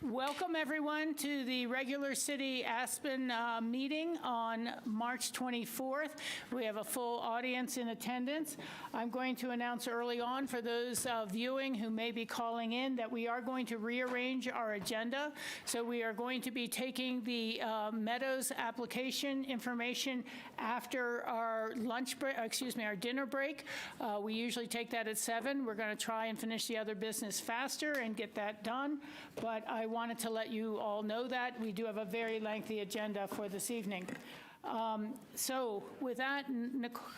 Welcome, everyone, to the regular City Aspen meeting on March 24th. We have a full audience in attendance. I'm going to announce early on for those viewing who may be calling in that we are going to rearrange our agenda. So we are going to be taking the Meadows application information after our lunch break, our dinner break. We usually take that at 7. We're going to try and finish the other business faster and get that done. But I wanted to let you all know that. We do have a very lengthy agenda for this evening. So with that,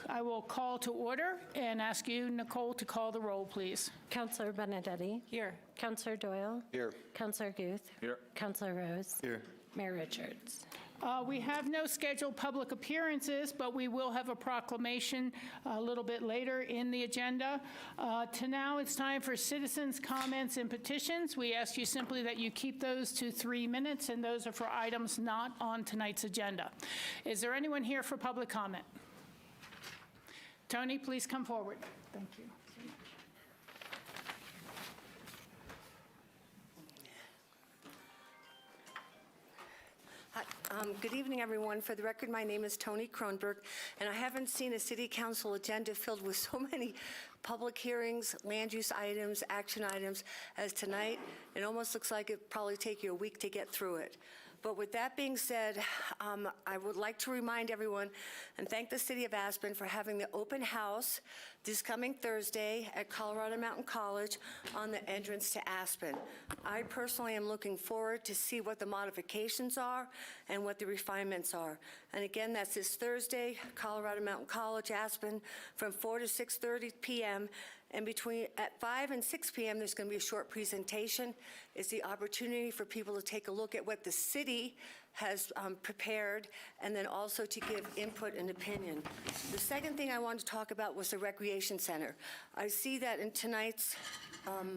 I will call to order and ask you, Nicole, to call the roll, please. Councillor Benedetti. Here. Councillor Doyle. Here. Councillor Guth. Here. Councillor Rose. Here. Mayor Richards. We have no scheduled public appearances, but we will have a proclamation a little bit later in the agenda. To now, it's time for citizens' comments and petitions. We ask you simply that you keep those to 3 minutes, and those are for items not on tonight's agenda. Is there anyone here for public comment? Tony, please come forward. Thank you. Hi, good evening, everyone. For the record, my name is Tony Kronberg, and I haven't seen a city council agenda filled with so many public hearings, land use items, action items as tonight. It almost looks like it'd probably take you a week to get through it. But with that being said, I would like to remind everyone and thank the City of Aspen for having the open house this coming Thursday at Colorado Mountain College on the entrance to Aspen. I personally am looking forward to see what the modifications are and what the refinements are. And again, that's this Thursday, Colorado Mountain College, Aspen, from 4 to 6:30 p.m. And at 5 and 6 p.m., there's going to be a short presentation. It's the opportunity for people to take a look at what the city has prepared, and then also to give input and opinion. The second thing I wanted to talk about was the recreation center. I see that in tonight's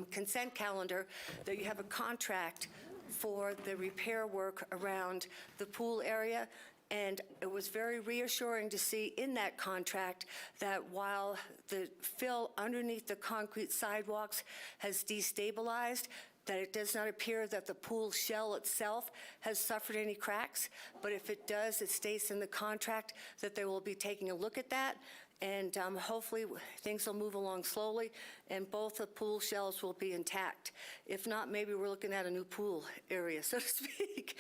consent calendar that you have a contract for the repair work around the pool area. And it was very reassuring to see in that contract that while the fill underneath the concrete sidewalks has destabilized, that it does not appear that the pool shell itself has suffered any cracks. But if it does, it states in the contract that they will be taking a look at that. And hopefully things will move along slowly and both the pool shells will be intact. If not, maybe we're looking at a new pool area, so to speak.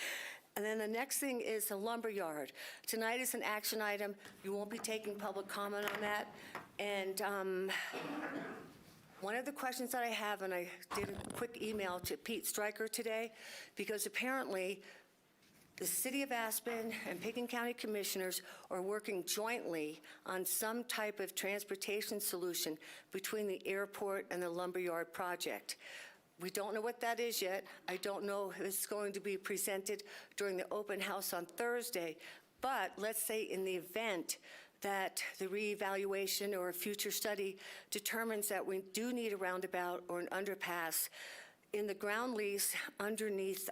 And then the next thing is the lumber yard. Tonight is an action item. You won't be taking public comment on that. And one of the questions that I have, and I did a quick email to Pete Stryker today, because apparently the City of Aspen and Pickens County Commissioners are working jointly on some type of transportation solution between the airport and the lumberyard project. We don't know what that is yet. I don't know if it's going to be presented during the open house on Thursday, but let's say in the event that the reevaluation or a future study determines that we do need a roundabout or an underpass, in the ground lease underneath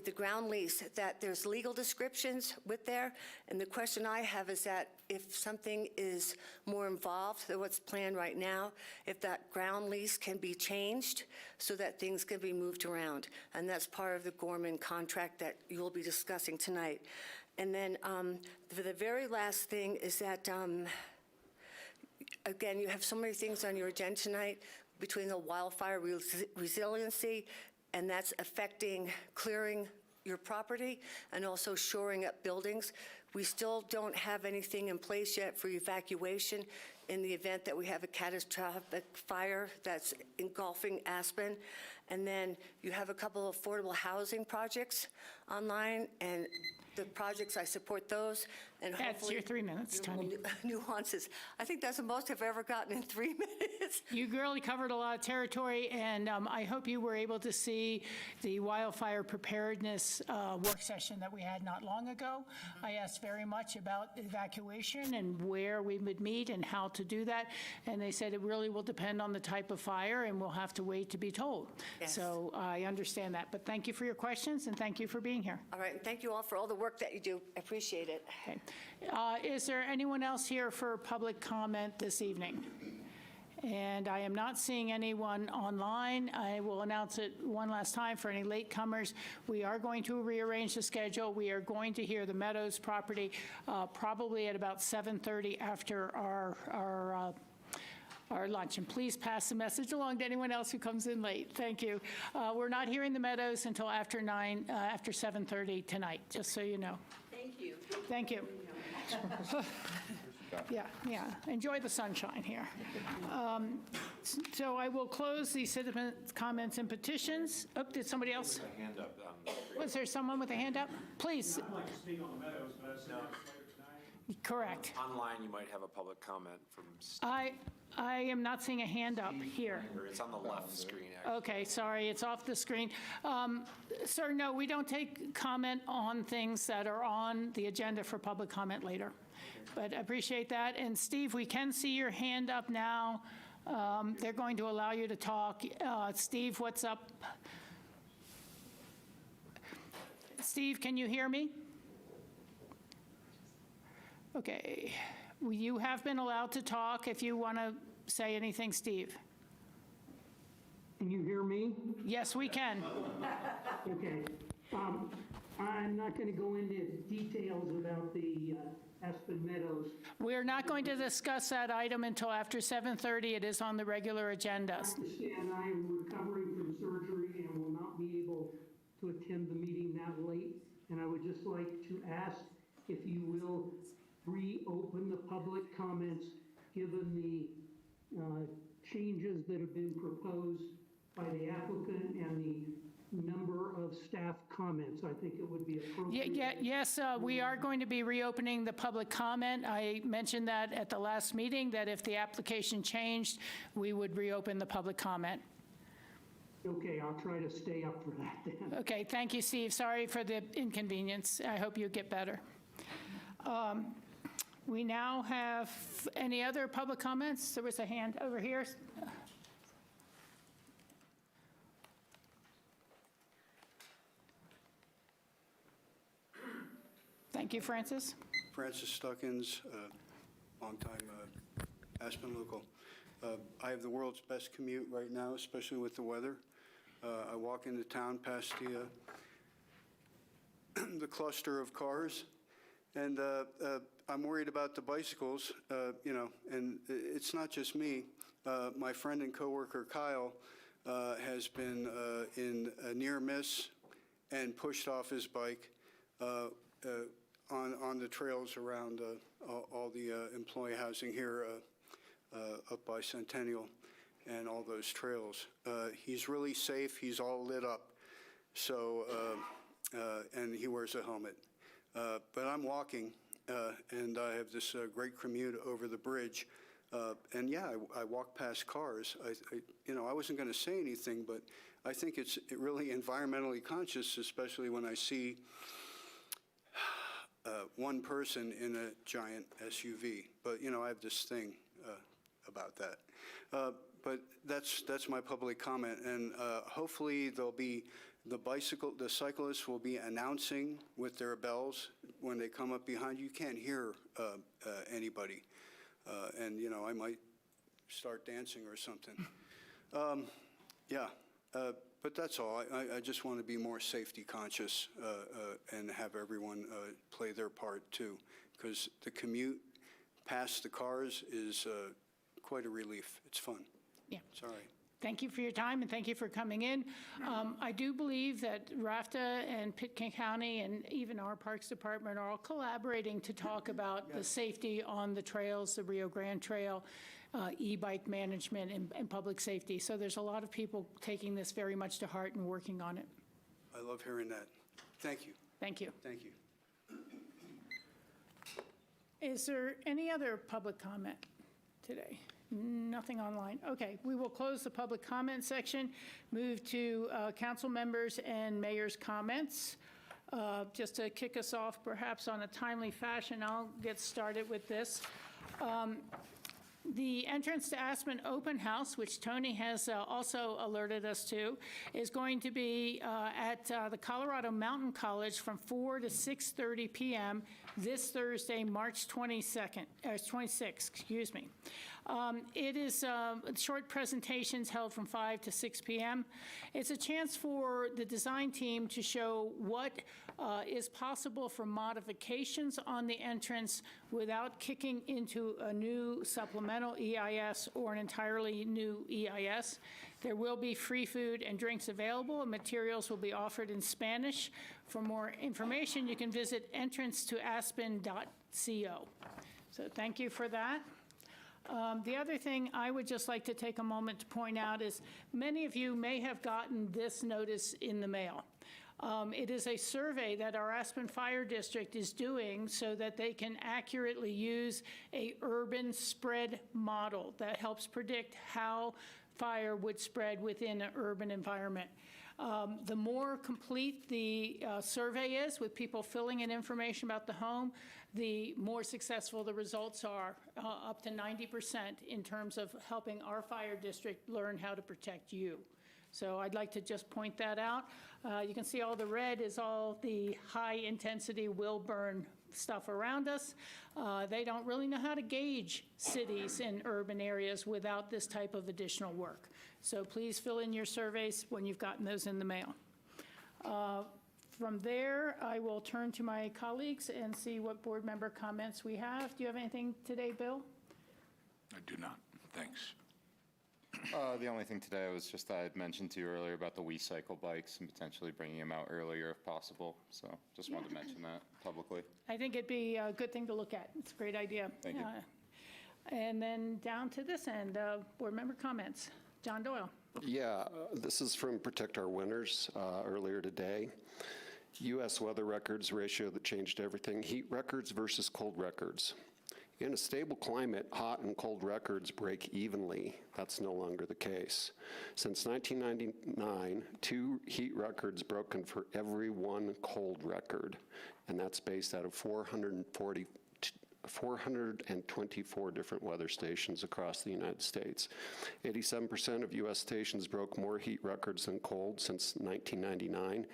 the ground lease, that there's legal descriptions with there. And the question I have is that if something is more involved than what's planned right now, if that ground lease can be changed so that things can be moved around. And that's part of the Gorman contract that you'll be discussing tonight. And then the very last thing is that, again, you have so many things on your agenda tonight between the wildfire resiliency, and that's affecting clearing your property and also shoring up buildings. We still don't have anything in place yet for evacuation in the event that we have a catastrophic fire that's engulfing Aspen. And then you have a couple of affordable housing projects online, and the projects, I support those. And That's your 3 minutes, Tony. Nuances. I think that's the most I've ever gotten in 3 minutes. You really covered a lot of territory, and I hope you were able to see the wildfire preparedness work session that we had not long ago. I asked very much about evacuation and where we would meet and how to do that, and they said it really will depend on the type of fire, and we'll have to wait to be told. Yes. So I understand that, but thank you for your questions, and thank you for being here. All right, and thank you all for all the work that you do. I appreciate it. Okay. Is there anyone else here for public comment this evening? And I am not seeing anyone online. I will announce it one last time for any latecomers. We are going to rearrange the schedule. We are going to hear the Meadows property probably at about 7:30 after our lunch. And please pass the message along to anyone else who comes in late. Thank you. We're not hearing the Meadows until after 7:30 tonight, just so you know. Thank you. Thank you. Yeah. Enjoy the sunshine here. So I will close the citizen comments and petitions. Oh, did somebody else? Hand up. Was there someone with a hand up? Please. I'd like to speak on the Meadows, but that's later tonight. Correct. Online, you might have a public comment from, I am not seeing a hand up here. or it's on the left screen, actually. Okay, sorry, it's off the screen. Sir, no, we don't take comment on things that are on the agenda for public comment later. But I appreciate that. And Steve, we can see your hand up now. They're going to allow you to talk. Steve, what's up? Steve, can you hear me? Okay. You have been allowed to talk if you want to say anything, Steve. Can you hear me? Yes, we can. Okay. I'm not going to go into details about the Aspen Meadows. We're not going to discuss that item until after 7:30. It is on the regular agenda. I understand I am recovering from surgery and will not be able to attend the meeting that late. And I would just like to ask if you will reopen the public comments, given the changes that have been proposed by the applicant and the number of staff comments. I think it would be appropriate. Yes, we are going to be reopening the public comment. I mentioned that at the last meeting, that if the application changed, we would reopen the public comment. Okay, I'll try to stay up for that then. Okay, thank you, Steve. Sorry for the inconvenience. I hope you get better. We now have any other public comments? There was a hand over here. Thank you, Francis. Francis Stuckins, longtime Aspen local. I have the world's best commute right now, especially with the weather. I walk into town past the cluster of cars, and I'm worried about the bicycles, and it's not just me. My friend and coworker Kyle has been in a near miss and pushed off his bike on the trails around all the employee housing here up by Centennial and all those trails. He's really safe. He's all lit up. So, and he wears a helmet. But I'm walking, and I have this great commute over the bridge. And yeah, I walk past cars. I wasn't going to say anything, but I think it's really environmentally conscious, especially when I see one person in a giant SUV. But, I have this thing about that. But that's my public comment. And hopefully there'll be the cyclists will be announcing with their bells when they come up behind you. You can't hear anybody. And, I might start dancing or something. But that's all. I just want to be more safety conscious and have everyone play their part too, because the commute past the cars is quite a relief. It's fun. Yeah. Sorry. Thank you for your time, and thank you for coming in. I do believe that RAFTA and Pitkin County and even our Parks Department are all collaborating to talk about the safety on the trails, the Rio Grande Trail, e-bike management, and public safety. So there's a lot of people taking this very much to heart and working on it. I love hearing that. Thank you. Thank you. Thank you. Is there any other public comment today? Nothing online. Okay, we will close the public comment section, move to council members and mayor's comments. Just to kick us off perhaps on a timely fashion, I'll get started with this. The entrance to Aspen Open House, which Tony has also alerted us to, is going to be at the Colorado Mountain College from 4 to 6:30 p.m. this Thursday, March 26th, excuse me. It is short presentations held from 5 to 6 p.m. It's a chance for the design team to show what is possible for modifications on the entrance without kicking into a new supplemental EIS or an entirely new EIS. There will be free food and drinks available, and materials will be offered in Spanish. For more information, you can visit entrancetoaspen.co. So thank you for that. The other thing I would just like to take a moment to point out is many of you may have gotten this notice in the mail. It is a survey that our Aspen Fire District is doing so that they can accurately use a urban spread model that helps predict how fire would spread within an urban environment. The more complete the survey is, with people filling in information about the home, the more successful the results are, up to 90% in terms of helping our fire district learn how to protect you. So I'd like to just point that out. You can see all the red is all the high-intensity will burn stuff around us. They don't really know how to gauge cities and urban areas without this type of additional work. So please fill in your surveys when you've gotten those in the mail. From there, I will turn to my colleagues and see what board member comments we have. Do you have anything today, Bill? I do not. Thanks. The only thing today was just I had mentioned to you earlier about the cycle bikes and potentially bringing them out earlier if possible. So just wanted to mention that publicly. I think it'd be a good thing to look at. It's a great idea. Thank you. And then down to this end, board member comments. John Doyle. Yeah, this is from Protect Our Winters earlier today. U.S. weather records ratio that changed everything. Heat records versus cold records. In a stable climate, hot and cold records break evenly. That's no longer the case. Since 1999, 2 heat records broken for every 1 cold record, and that's based out of 424 different weather stations across the United States. 87% of U.S. stations broke more heat records than cold since 1999.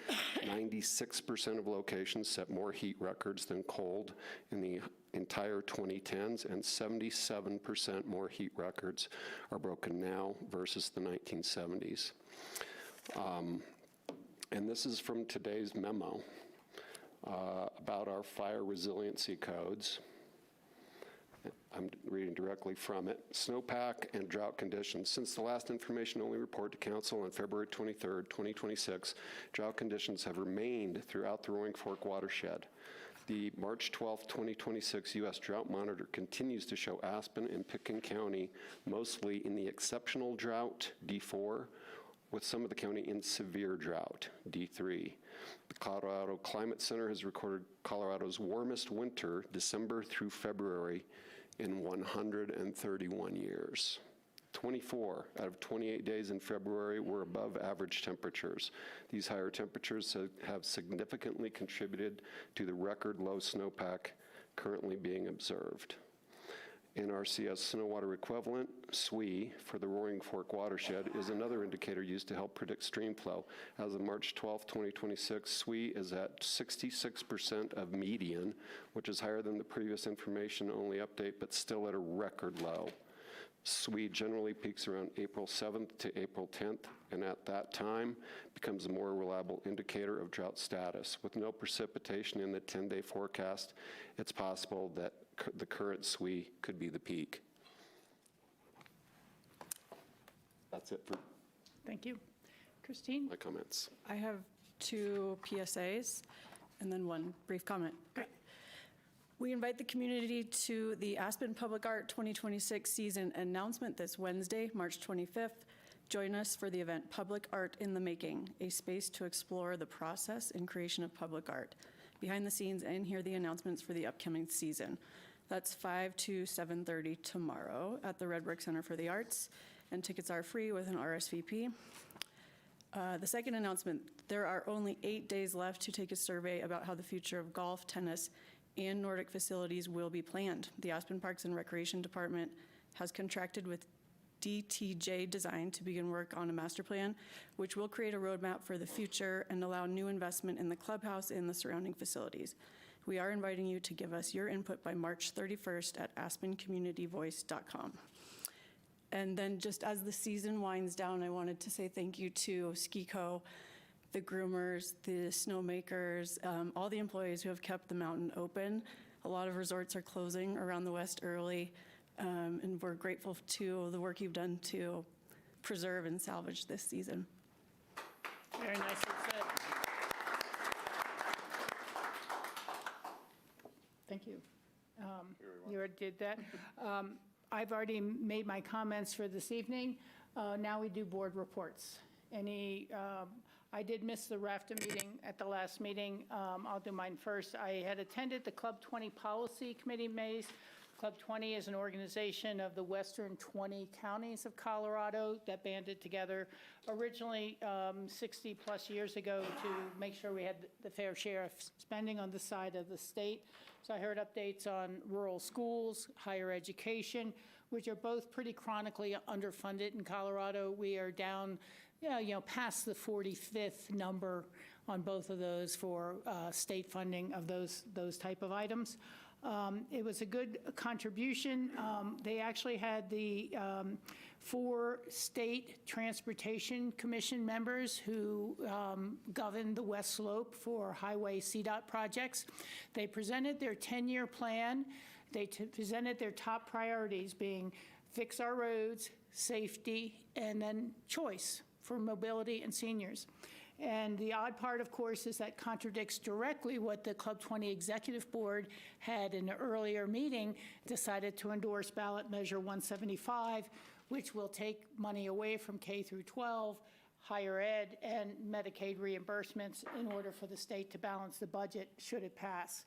96% of locations set more heat records than cold in the entire 2010s, and 77% more heat records are broken now versus the 1970s. And this is from today's memo about our fire resiliency codes. I'm reading directly from it. Snowpack and drought conditions. Since the last information-only report to Council on February 23rd, 2026, drought conditions have remained throughout the Roaring Fork watershed. The March 12th, 2026 U.S. Drought Monitor continues to show Aspen and Pitkin County mostly in the exceptional drought, D4, with some of the county in severe drought, D3. The Colorado Climate Center has recorded Colorado's warmest winter, December through February, in 131 years. 24 out of 28 days in February were above average temperatures. These higher temperatures have significantly contributed to the record low snowpack currently being observed. NRCS snow water equivalent, SWE, for the Roaring Fork watershed is another indicator used to help predict stream flow. As of March 12, 2026, SWE is at 66% of median, which is higher than the previous information-only update, but still at a record low. SWE generally peaks around April 7th to April 10th, and at that time becomes a more reliable indicator of drought status. With no precipitation in the 10-day forecast, it's possible that the current SWE could be the peak. That's it for Thank you. Christine? my comments. I have 2 PSAs and then 1 brief comment. Great. We invite the community to the Aspen Public Art 2026 season announcement this Wednesday, March 25th. Join us for the event Public Art in the Making, a space to explore the process and creation of public art, behind the scenes, and hear the announcements for the upcoming season. That's 5 to 7:30 tomorrow at the Red Brick Center for the Arts, and tickets are free with an RSVP. The second announcement, there are only 8 days left to take a survey about how the future of golf, tennis, and Nordic facilities will be planned. The Aspen Parks and Recreation Department has contracted with DTJ Design to begin work on a master plan, which will create a roadmap for the future and allow new investment in the clubhouse and the surrounding facilities. We are inviting you to give us your input by March 31st at aspencommunityvoice.com. And then just as the season winds down, I wanted to say thank you to Ski-Co, the groomers, the snowmakers, all the employees who have kept the mountain open. A lot of resorts are closing around the west early, and we're grateful to the work you've done to preserve and salvage this season. Very nicely said. Thank you. You did that. I've already made my comments for this evening. Now we do board reports. I did miss the RAFTA meeting at the last meeting. I'll do mine first. I had attended the Club 20 Policy Committee meetings. Club 20 is an organization of the western 20 counties of Colorado that banded together originally 60-plus years ago to make sure we had the fair share of spending on the side of the state. So I heard updates on rural schools, higher education, which are both pretty chronically underfunded in Colorado. We are down, past the 45th number on both of those for state funding of those type of items. It was a good contribution. They actually had the 4 state transportation commission members who govern the West Slope for highway CDOT projects. They presented their 10-year plan. They presented their top priorities being fix our roads, safety, and then choice for mobility and seniors. And the odd part, of course, is that contradicts directly what the Club 20 Executive Board had in an earlier meeting decided to endorse ballot measure 175, which will take money away from K through 12, higher ed, and Medicaid reimbursements in order for the state to balance the budget should it pass.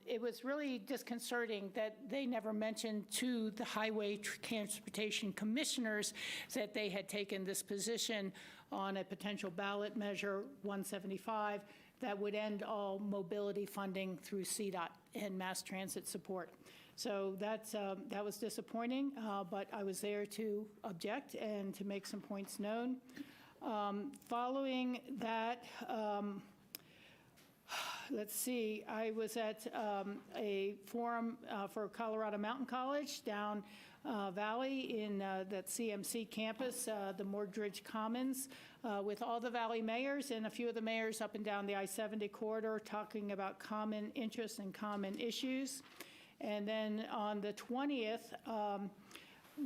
It was really disconcerting that they never mentioned to the highway transportation commissioners that they had taken this position on a potential ballot measure 175 that would end all mobility funding through CDOT and mass transit support. So that was disappointing, but I was there to object and to make some points known. Following that, let's see, I was at a forum for Colorado Mountain College down Valley in that CMC campus, the Mordridge Commons, with all the Valley mayors and a few of the mayors up and down the I-70 corridor talking about common interests and common issues. And then on the 20th,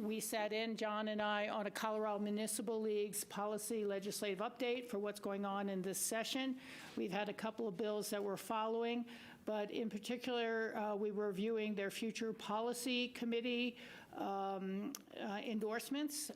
we sat in, John and I, on a Colorado Municipal League's policy legislative update for what's going on in this session. We've had a couple of bills that we're following, but in particular, we were reviewing their future policy committee endorsements.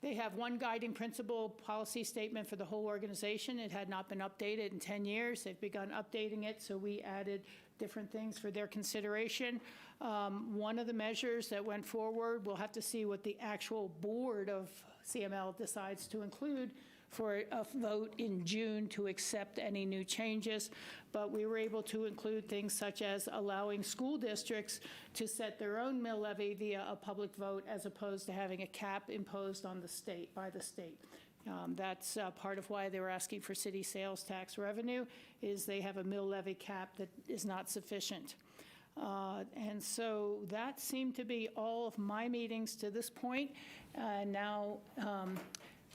They have one guiding principle policy statement for the whole organization. It had not been updated in 10 years. They've begun updating it, so we added different things for their consideration. One of the measures that went forward, we'll have to see what the actual board of CML decides to include for a vote in June to accept any new changes. But we were able to include things such as allowing school districts to set their own mill levy via a public vote as opposed to having a cap imposed on the state, by the state. That's part of why they were asking for city sales tax revenue, is they have a mill levy cap that is not sufficient. And so that seemed to be all of my meetings to this point. Now,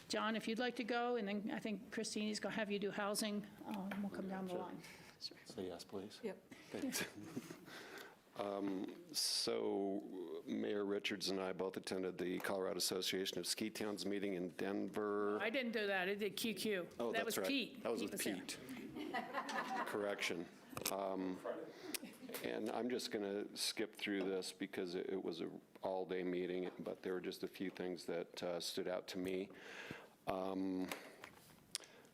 John, if you'd like to go, and then I think Christine's going to have you do housing, we'll come down the line. Say yes, please. Yep. Thanks. So Mayor Richards and I both attended the Colorado Association of Ski Towns meeting in Denver. I didn't do that. I did QQ. Oh, that that's was right. Pete. That was Pete with there. Pete. Correction. And I'm just going to skip through this because it was an all-day meeting, but there were just a few things that stood out to me.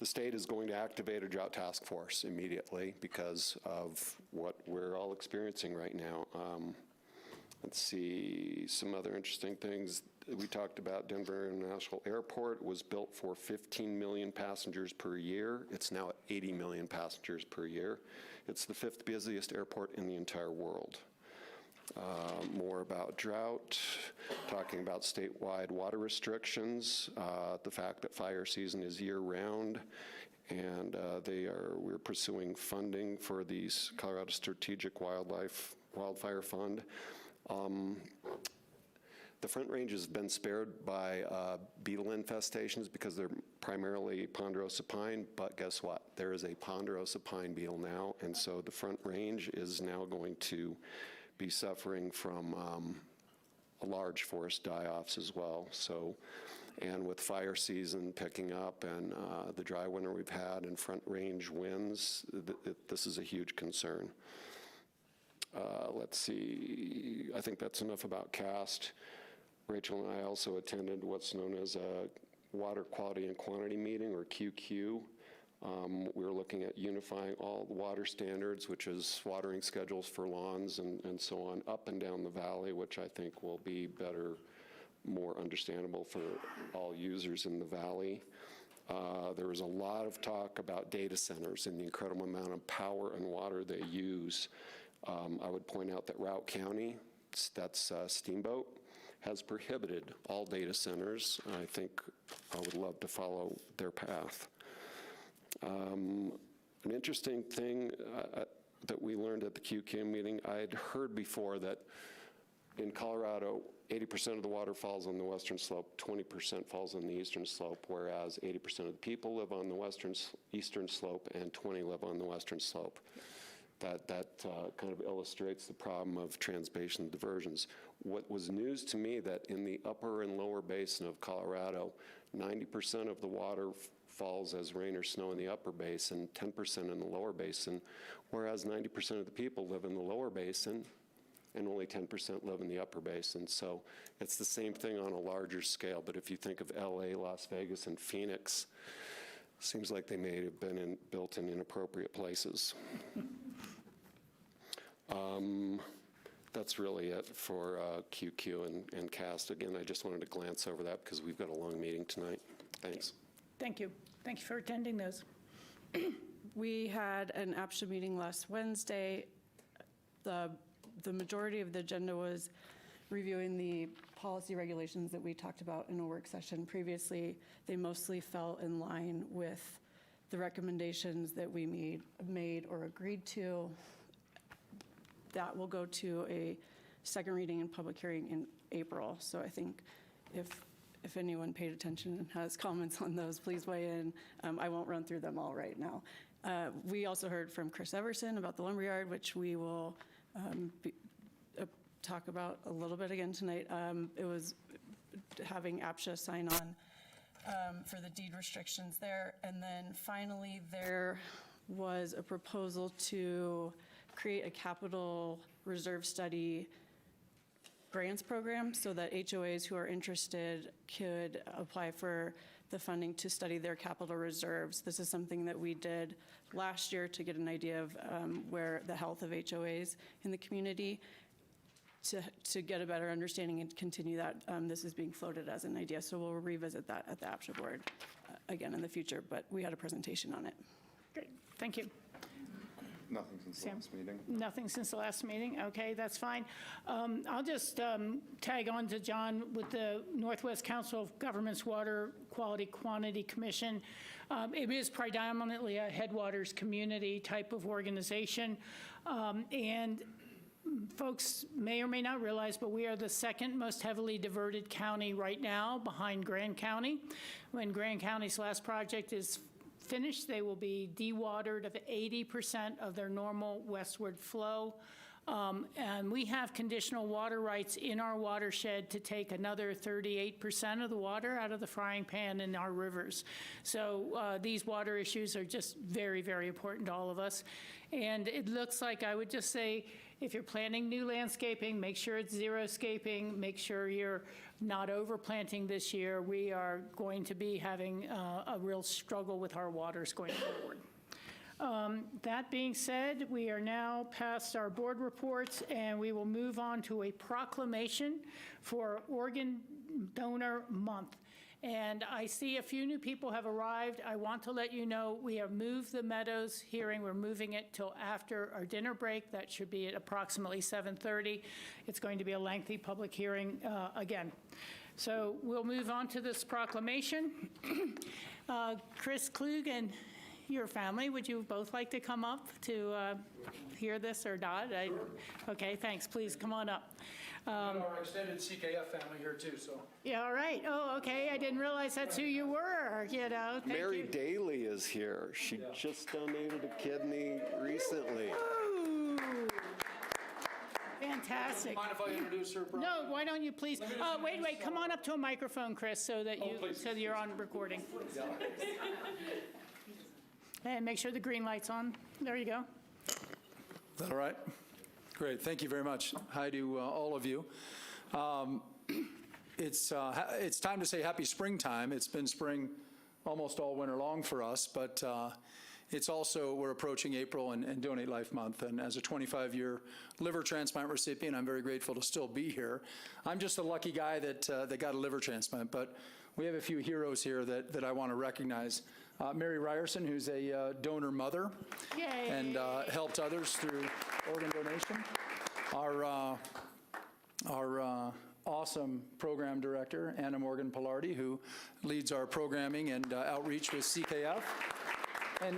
The state is going to activate a drought task force immediately because of what we're all experiencing right now. Let's see, some other interesting things. We talked about Denver International Airport was built for 15 million passengers per year. It's now at 80 million passengers per year. It's the 5th busiest airport in the entire world. more about drought, talking about statewide water restrictions, the fact that fire season is year-round, and we're pursuing funding for the Colorado Strategic Wildfire Fund. The Front Range has been spared by beetle infestations because they're primarily ponderosa pine, but guess what? There is a ponderosa pine beetle now, and so the Front Range is now going to be suffering from a large forest die-offs as well. So, and with fire season picking up and the dry winter we've had and Front Range winds, this is a huge concern. Let's see, I think that's enough about CAST. Rachel and I also attended what's known as a Water Quality and Quantity Meeting, or QQ. We were looking at unifying all the water standards, which is watering schedules for lawns and so on, up and down the valley, which I think will be better, more understandable for all users in the valley. There was a lot of talk about data centers and the incredible amount of power and water they use. I would point out that Routt County, that's Steamboat, has prohibited all data centers. I think I would love to follow their path. An interesting thing that we learned at the QQ meeting, I had heard before that in Colorado, 80% of the water falls on the western slope, 20% falls on the eastern slope, whereas 80% of the people live on the eastern slope and 20 live on the western slope. That kind of illustrates the problem of transbasin diversions. What was news to me that in the upper and lower basin of Colorado, 90% of the water falls as rain or snow in the upper basin, 10% in the lower basin, whereas 90% of the people live in the lower basin and only 10% live in the upper basin. So it's the same thing on a larger scale, but if you think of LA, Las Vegas, and Phoenix, seems like they may have been built in inappropriate places. That's really it for QQ and CAST. Again, I just wanted to glance over that because we've got a long meeting tonight. Thanks. Thank you. Thank you for attending those. We had an APCHA meeting last Wednesday. The majority of the agenda was reviewing the policy regulations that we talked about in a work session previously. They mostly fell in line with the recommendations that we made or agreed to. That will go to a second reading and public hearing in April. So I think if anyone paid attention and has comments on those, please weigh in. I won't run through them all right now. We also heard from Chris Everson about the lumberyard, which we will talk about a little bit again tonight. It was having APCHA sign on for the deed restrictions there. And then finally, there was a proposal to create a capital reserve study grants program so that HOAs who are interested could apply for the funding to study their capital reserves. This is something that we did last year to get an idea of where the health of HOAs in the community. To get a better understanding and continue that, this is being floated as an idea. So we'll revisit that at the APCHA board again in the future, but we had a presentation on it. Great, thank you. Nothing since the last meeting. Nothing since the last meeting? Okay, that's fine. I'll just tag on to John with the Northwest Council of Governments Water Quality Quantity Commission. It is predominantly a headwaters community type of organization. And folks may or may not realize, but we are the second most heavily diverted county right now behind Grand County. When Grand County's last project is finished, they will be dewatered of 80% of their normal westward flow. And we have conditional water rights in our watershed to take another 38% of the water out of the frying pan in our rivers. So these water issues are just very, very important to all of us. And it looks like, I would just say, if you're planning new landscaping, make sure it's xeriscaping, make sure you're not overplanting this year. We are going to be having a real struggle with our waters going forward. That being said, we are now past our board reports, and we will move on to a proclamation for Organ Donor Month. And I see a few new people have arrived. I want to let you know we have moved the Meadows hearing. We're moving it till after our dinner break. That should be at approximately 7:30. It's going to be a lengthy public hearing again. So we'll move on to this proclamation. Chris Klug and your family, would you both like to come up to hear this or not? Okay, thanks. Please come on up. Our extended CKF family here too, so. Yeah, all right. Oh, okay. I didn't realize that's who you were, you know. Thank Mary you. Daly is here. She just donated a kidney recently. Ooh. Fantastic. Mind if I introduce her? Brian? No, why don't you please? Wait. Come on up to a microphone, Chris, so that please. so that you're on recording. And make sure the green light's on. There you go. Is that all right? Great, thank you very much. Hi to all of you. It's time to say happy springtime. It's been spring almost all winter long for us, but it's also, we're approaching April and Donate Life Month, and as a 25-year liver transplant recipient, I'm very grateful to still be here. I'm just a lucky guy that got a liver transplant, but we have a few heroes here that I want to recognize. Mary Ryerson, who's a donor mother. Yay. And helped others through organ donation. Our awesome program director, Anna Morgan Pillardi, who leads our programming and outreach with CKF.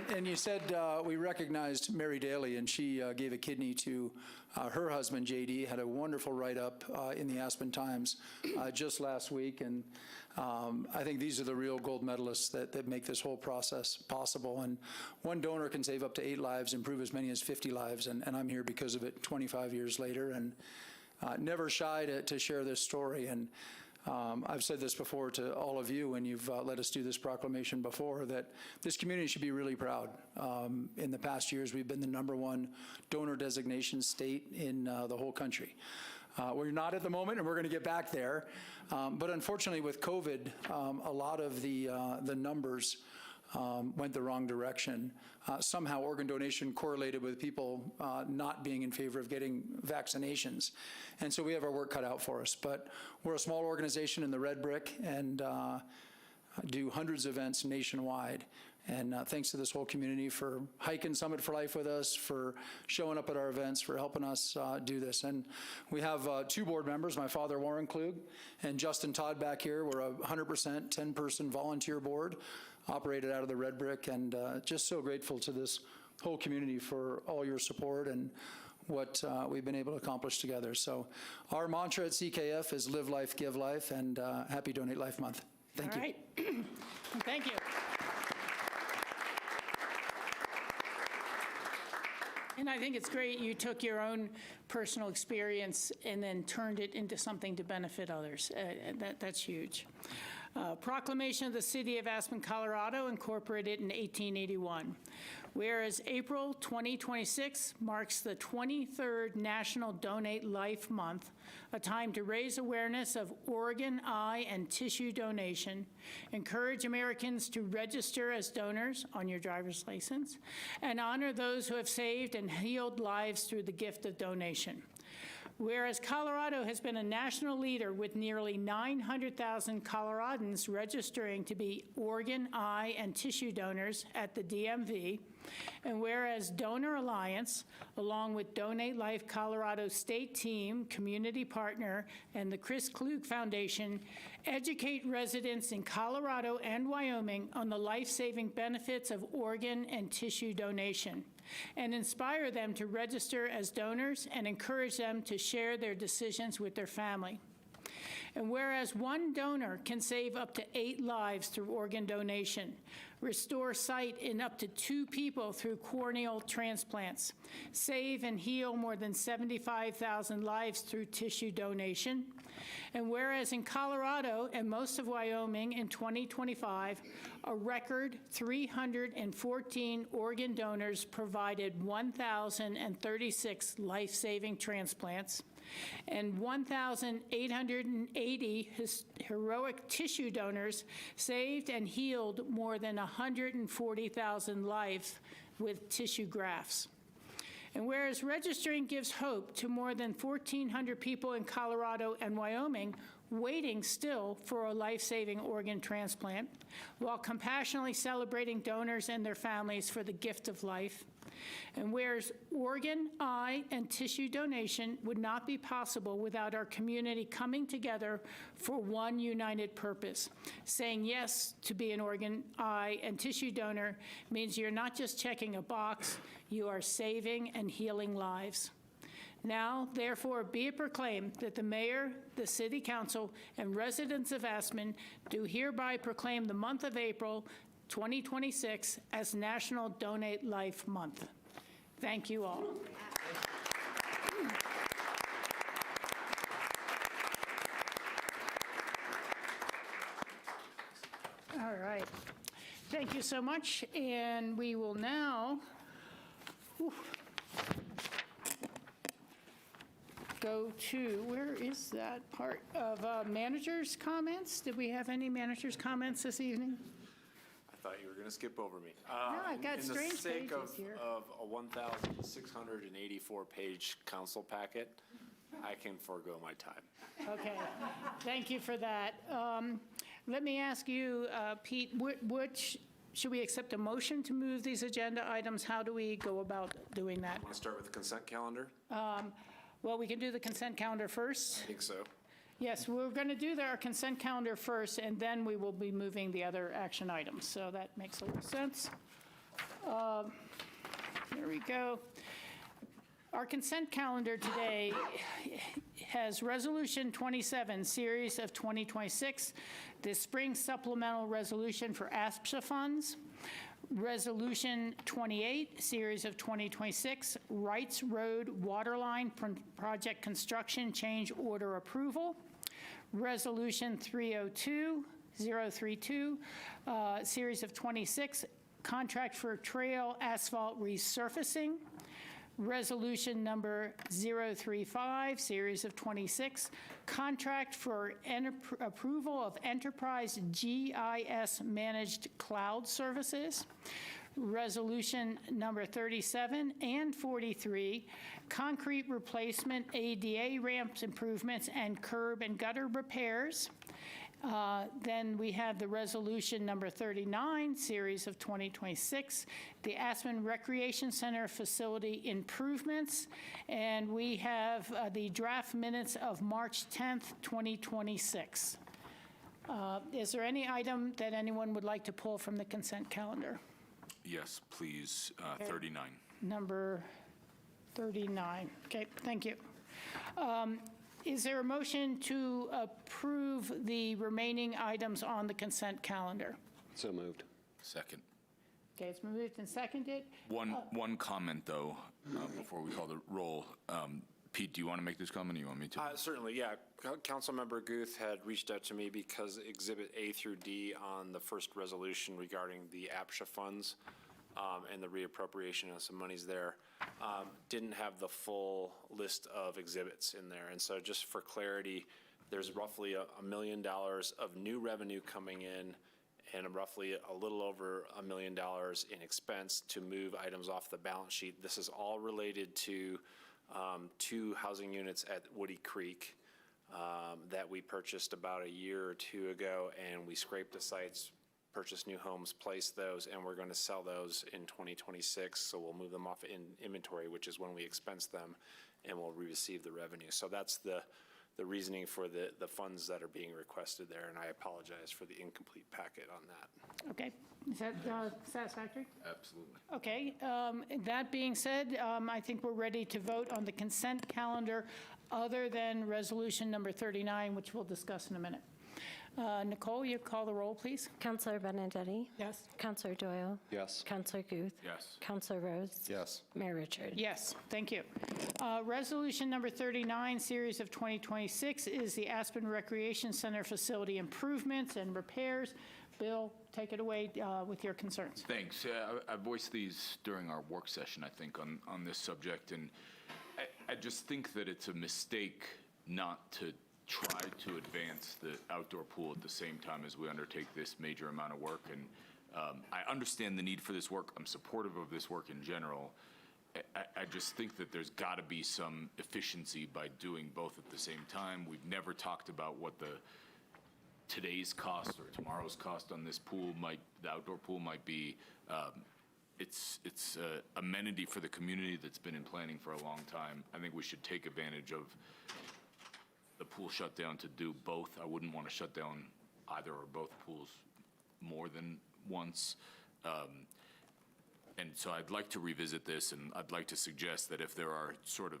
And you said we recognized Mary Daly, and she gave a kidney to her husband, J.D., had a wonderful write-up in the Aspen Times just last week. And I think these are the real gold medalists that make this whole process possible. And one donor can save up to 8 lives, improve as many as 50 lives. And I'm here because of it 25 years later. And never shy to share this story. And I've said this before to all of you when you've let us do this proclamation before, that this community should be really proud. In the past years, we've been the #1 donor designation state in the whole country. We're not at the moment, and we're going to get back there. But unfortunately, with COVID, a lot of the numbers went the wrong direction. Somehow organ donation correlated with people not being in favor of getting vaccinations. And so we have our work cut out for us. But we're a small organization in the Red Brick and do hundreds of events nationwide. And thanks to this whole community for hiking Summit for Life with us, for showing up at our events, for helping us do this. And we have 2 board members, my father, Warren Klug, and Justin Todd back here. We're a 100% 10-person volunteer board operated out of the Red Brick, and just so grateful to this whole community for all your support and what we've been able to accomplish together. So our mantra at CKF is live life, give life, and happy Donate Life Month. Thank you. All right. Thank you. And I think it's great you took your own personal experience and then turned it into something to benefit others. That's huge. Proclamation of the City of Aspen, Colorado, incorporated in 1881. Whereas April 2026 marks the 23rd National Donate Life Month, a time to raise awareness of organ, eye, and tissue donation, encourage Americans to register as donors on your driver's license, and honor those who have saved and healed lives through the gift of donation. Whereas Colorado has been a national leader with nearly 900,000 Coloradans registering to be organ, eye, and tissue donors at the DMV, and whereas Donor Alliance, along with Donate Life Colorado State Team, community partner, and the Chris Klug Foundation, educate residents in Colorado and Wyoming on the life-saving benefits of organ and tissue donation, and inspire them to register as donors and encourage them to share their decisions with their family. And whereas one donor can save up to 8 lives through organ donation, restore sight in up to 2 people through corneal transplants, save and heal more than 75,000 lives through tissue donation, and whereas in Colorado and most of Wyoming in 2025, a record 314 organ donors provided 1,036 life-saving transplants, and 1,880 heroic tissue donors saved and healed more than 140,000 lives with tissue grafts. And whereas registering gives hope to more than 1,400 people in Colorado and Wyoming waiting still for a life-saving organ transplant, while compassionately celebrating donors and their families for the gift of life. And whereas organ, eye, and tissue donation would not be possible without our community coming together for one united purpose. Saying yes to be an organ, eye, and tissue donor means you're not just checking a box, you are saving and healing lives. Now, therefore, be it proclaimed that the mayor, the city council, and residents of Aspen do hereby proclaim the month of April 2026 as National Donate Life Month. Thank you all. All right. Thank you so much. And we will now go to, where is that part of managers' comments? Did we have any managers' comments this evening? I thought you were going to skip over me. No, I've got strange In the sake pages here. of a 1,684-page council packet, I can forego my time. Okay, thank you for that. Let me ask you, Pete, should we accept a motion to move these agenda items? How do we go about doing that? Want to start with the consent calendar? Well, we can do the consent calendar first. I think so. Yes, we're going to do our consent calendar first, and then we will be moving the other action items. So that makes a little sense. There we go. Our consent calendar today has Resolution 27, Series of 2026, the Spring Supplemental Resolution for APCHA funds. Resolution 28, Series of 2026, Wrights Road Waterline Project Construction Change Order Approval. Resolution 302-032, Series of 26, Contract for Trail Asphalt Resurfacing. Resolution number 035, Series of 26, Contract for Approval of Enterprise GIS Managed Cloud Services. Resolution number 37 and 43, Concrete Replacement, ADA Ramps Improvements, and Curb and Gutter Repairs. Then we have the resolution number 39, Series of 2026, the Aspen Recreation Center Facility Improvements, and we have the draft minutes of March 10th, 2026. Is there any item that anyone would like to pull from the consent calendar? Yes, please, 39. Number 39. Okay, thank you. Is there a motion to approve the remaining items on the consent calendar? So moved. Second. Okay, it's been moved and seconded. One comment, though, before we call the roll. Pete, do you want to make this comment, or you want me to? Certainly, yeah. Councilmember Guth had reached out to me because Exhibit A through D on the first resolution regarding the APCHA funds and the reappropriation of some monies there didn't have the full list of exhibits in there. And so just for clarity, there's roughly $1 million of new revenue coming in and roughly a little over $1 million in expense to move items off the balance sheet. This is all related to 2 housing units at Woody Creek that we purchased about a year or 2 ago, and we scraped the sites, purchased new homes, placed those, and we're going to sell those in 2026. So we'll move them off in inventory, which is when we expense them, and we'll receive the revenue. So that's the reasoning for the funds that are being requested there, and I apologize for the incomplete packet on that. Okay, is that satisfactory? Absolutely. Okay, that being said, I think we're ready to vote on the consent calendar other than resolution number 39, which we'll discuss in a minute. Nicole, you call the roll, please. Counselor Benedetti? Yes. Counselor Doyle? Yes. Counselor Guth? Yes. Counselor Rose? Yes. Mayor Richards? Yes, thank you. Resolution number 39, Series of 2026, is the Aspen Recreation Center Facility Improvements and Repairs. Bill, take it away with your concerns. Thanks. I voiced these during our work session, I think, on this subject, and I just think that it's a mistake not to try to advance the outdoor pool at the same time as we undertake this major amount of work. And I understand the need for this work. I'm supportive of this work in general. I just think that there's got to be some efficiency by doing both at the same time. We've never talked about what today's cost or tomorrow's cost on this pool the outdoor pool might be. It's a amenity for the community that's been in planning for a long time. I think we should take advantage of the pool shutdown to do both. I wouldn't want to shut down either or both pools more than once. And so I'd like to revisit this, and I'd like to suggest that if there are sort of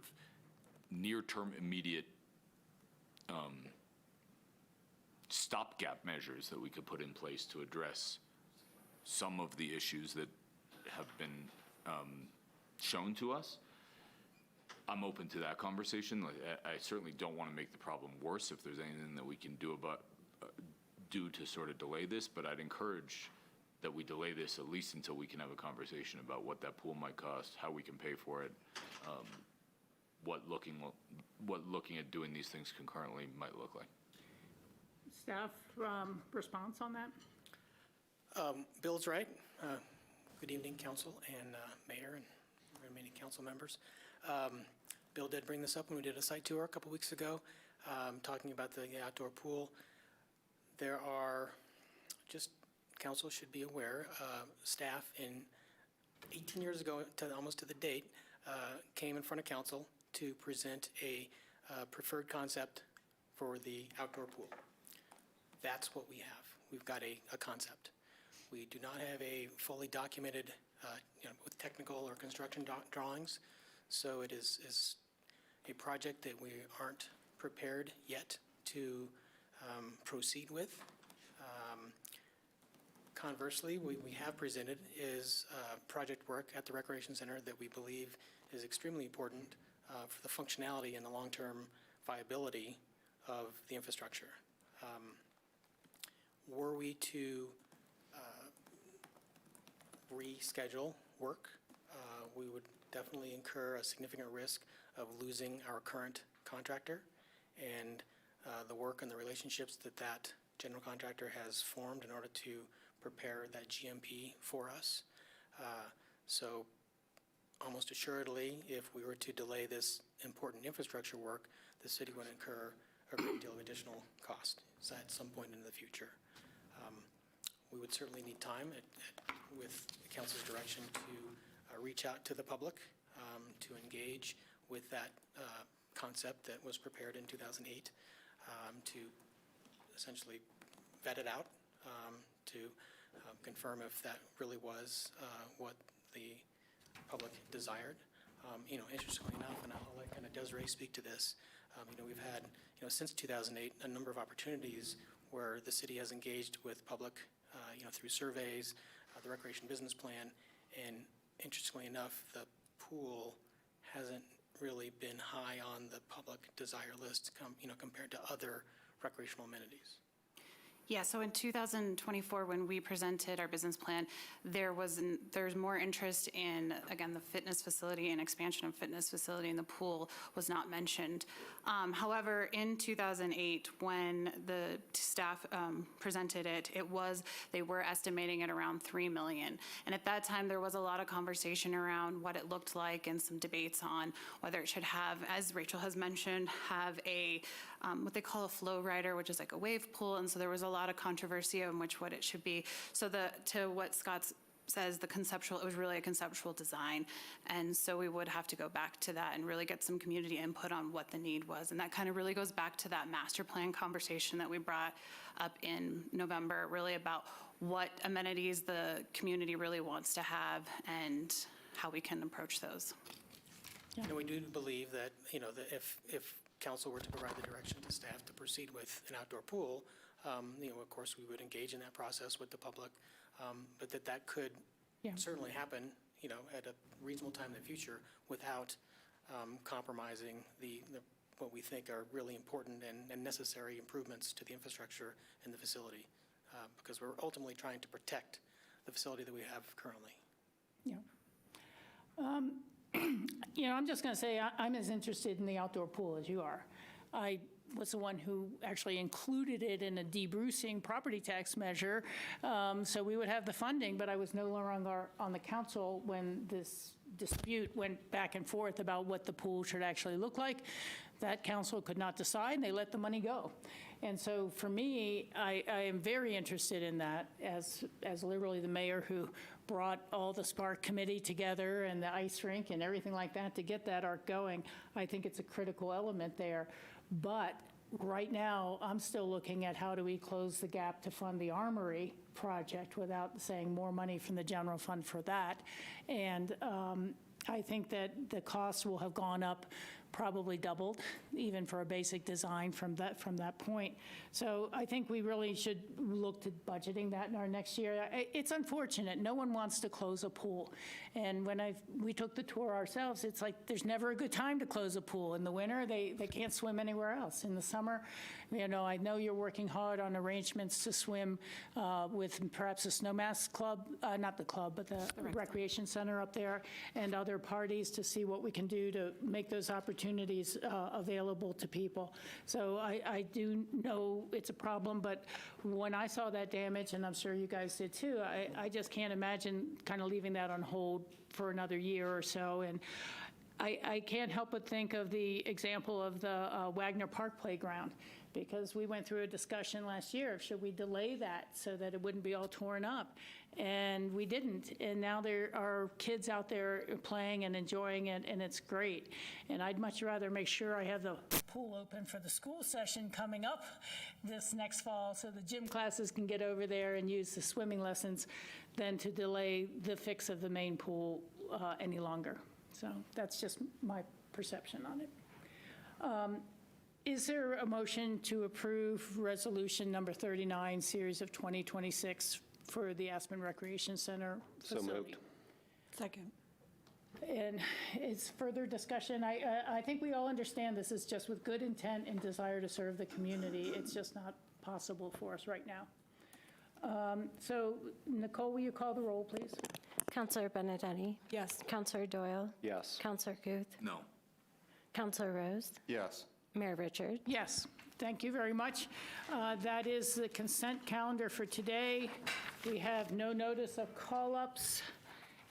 near-term immediate stopgap measures that we could put in place to address some of the issues that have been shown to us, I'm open to that conversation. Like, I certainly don't want to make the problem worse if there's anything that we can do to sort of delay this, but I'd encourage that we delay this at least until we can have a conversation about what that pool might cost, how we can pay for it, what looking at doing these things concurrently might look like. Staff response on that? Bill's right. Good evening, council and mayor and remaining council members. Bill did bring this up when we did a site tour a couple weeks ago, talking about the outdoor pool. There are, just council should be aware, staff 18 years ago, almost to the date, came in front of council to present a preferred concept for the outdoor pool. That's what we have. We've got a concept. We do not have a fully documented, with technical or construction drawings. So it is a project that we aren't prepared yet to proceed with. Conversely, we have presented is project work at the Recreation Center that we believe is extremely important for the functionality and the long-term viability of the infrastructure. Were we to reschedule work, we would definitely incur a significant risk of losing our current contractor and the work and the relationships that general contractor has formed in order to prepare that GMP for us. So almost assuredly, if we were to delay this important infrastructure work, the city would incur a great deal of additional cost at some point in the future. We would certainly need time with the council's direction to reach out to the public, to engage with that concept that was prepared in 2008, to essentially vet it out, to confirm if that really was what the public desired. Interestingly enough, and I'll let kind of Desiree speak to this, we've had, since 2008, a number of opportunities where the city has engaged with public, through surveys, the recreation business plan, and interestingly enough, the pool hasn't really been high on the public desire list, compared to other recreational amenities. Yeah, so in 2024, when we presented our business plan, there's more interest in, again, the fitness facility and expansion of fitness facility, and the pool was not mentioned. However, in 2008, when the staff presented it, they were estimating it around $3 million. And at that time, there was a lot of conversation around what it looked like and some debates on whether it should have, as Rachel has mentioned, have a what they call a flow rider, which is like a wave pool. And so there was a lot of controversy on what it should be. So to what Scott says, it was really a conceptual design. And so we would have to go back to that and really get some community input on what the need was. And that kind of really goes back to that master plan conversation that we brought up in November, really about what amenities the community really wants to have and how we can approach those. Yeah. And we do believe that, that if council were to provide the direction to staff to proceed with an outdoor pool, of course, we would engage in that process with the public, but that could certainly happen, at a reasonable time in the future without compromising what we think are really important and necessary improvements to the infrastructure and the facility, because we're ultimately trying to protect the facility that we have currently. Yeah. I'm just going to say I'm as interested in the outdoor pool as you are. I was the one who actually included it in a debrucing property tax measure, so we would have the funding, but I was no longer on the council when this dispute went back and forth about what the pool should actually look like. That council could not decide, and they let the money go. And so for me, I am very interested in that as literally the mayor who brought all the Spark Committee together and the ice rink and everything like that to get that arc going. I think it's a critical element there. But right now, I'm still looking at how do we close the gap to fund the Armory project without saying more money from the general fund for that. And I think that the costs will have gone up, probably doubled, even for a basic design from that point. So I think we really should look to budgeting that in our next year. It's unfortunate. No one wants to close a pool. And when we took the tour ourselves, it's like there's never a good time to close a pool. In the winter, they can't swim anywhere else. In the summer, I know you're working hard on arrangements to swim with perhaps the Snowmass Club, not the club, but the recreation center up there, and other parties to see what we can do to make those opportunities available to people. So I do know it's a problem, but when I saw that damage, and I'm sure you guys did too, I just can't imagine kind of leaving that on hold for another year or so. And I can't help but think of the example of the Wagner Park Playground, because we went through a discussion last year of should we delay that so that it wouldn't be all torn up. And we didn't. And now there are kids out there playing and enjoying it, and it's great. And I'd much rather make sure I have the pool open for the school session coming up this next fall so the gym classes can get over there and use the swimming lessons than to delay the fix of the main pool any longer. So that's just my perception on it. Is there a motion to approve resolution number 39, series of 2026 for the Aspen Recreation Center facility? So moved. Second. And it's further discussion. I think we all understand this is just with good intent and desire to serve the community. It's just not possible for us right now. So Nicole, will you call the roll, please? Counselor Benedetti? Yes. Counselor Doyle? Yes. Counselor Guth? No. Counselor Rose? Yes. Mayor Richard? Yes, thank you very much. That is the consent calendar for today. We have no notice of call-ups,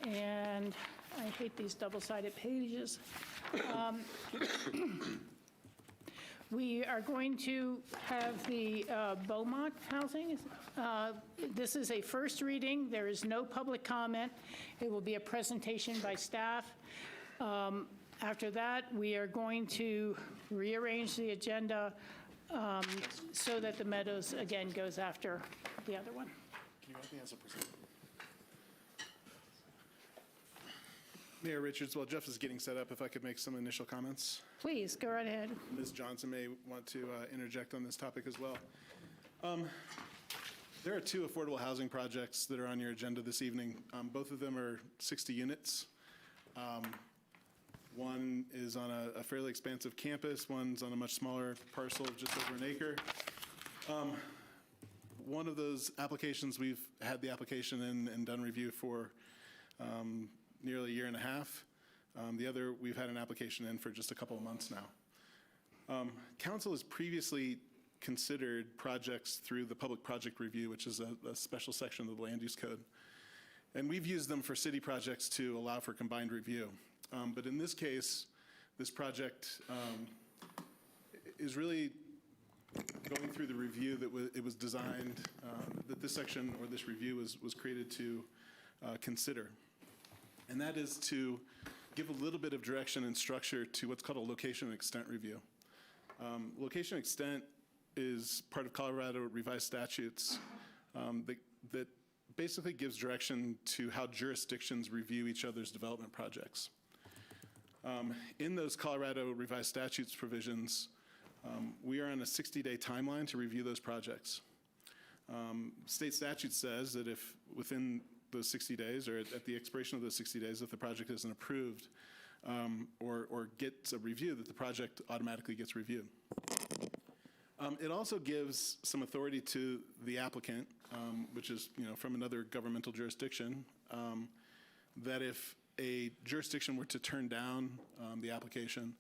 and I hate these double-sided pages. We are going to have the Beaumont housing. This is a first reading. There is no public comment. It will be a presentation by staff. After that, we are going to rearrange the agenda so that the Meadows, again, goes after the other one. Can you write me as a presenter? Mayor Richards, while Jeff is getting set up, if I could make some initial comments. Please, go right ahead. Ms. Johnson may want to interject on this topic as well. There are two affordable housing projects that are on your agenda this evening. Both of them are 60 units. One is on a fairly expansive campus. One's on a much smaller parcel of just over an acre. One of those applications, we've had the application in and done review for nearly a year and a half. The other, we've had an application in for just a couple of months now. Council has previously considered projects through the Public Project Review, which is a special section of the Land Use Code. And we've used them for city projects to allow for combined review. But in this case, this project is really going through the review that it was designed, that this section or this review was created to consider. And that is to give a little bit of direction and structure to what's called a location and extent review. Location and extent is part of Colorado revised statutes that basically gives direction to how jurisdictions review each other's development projects. In those Colorado revised statutes provisions, we are on a 60-day timeline to review those projects. State statute says that if within those 60 days or at the expiration of those 60 days, if the project isn't approved or gets a review, that the project automatically gets reviewed. It also gives some authority to the applicant, which is from another governmental jurisdiction, that if a jurisdiction were to turn down the application,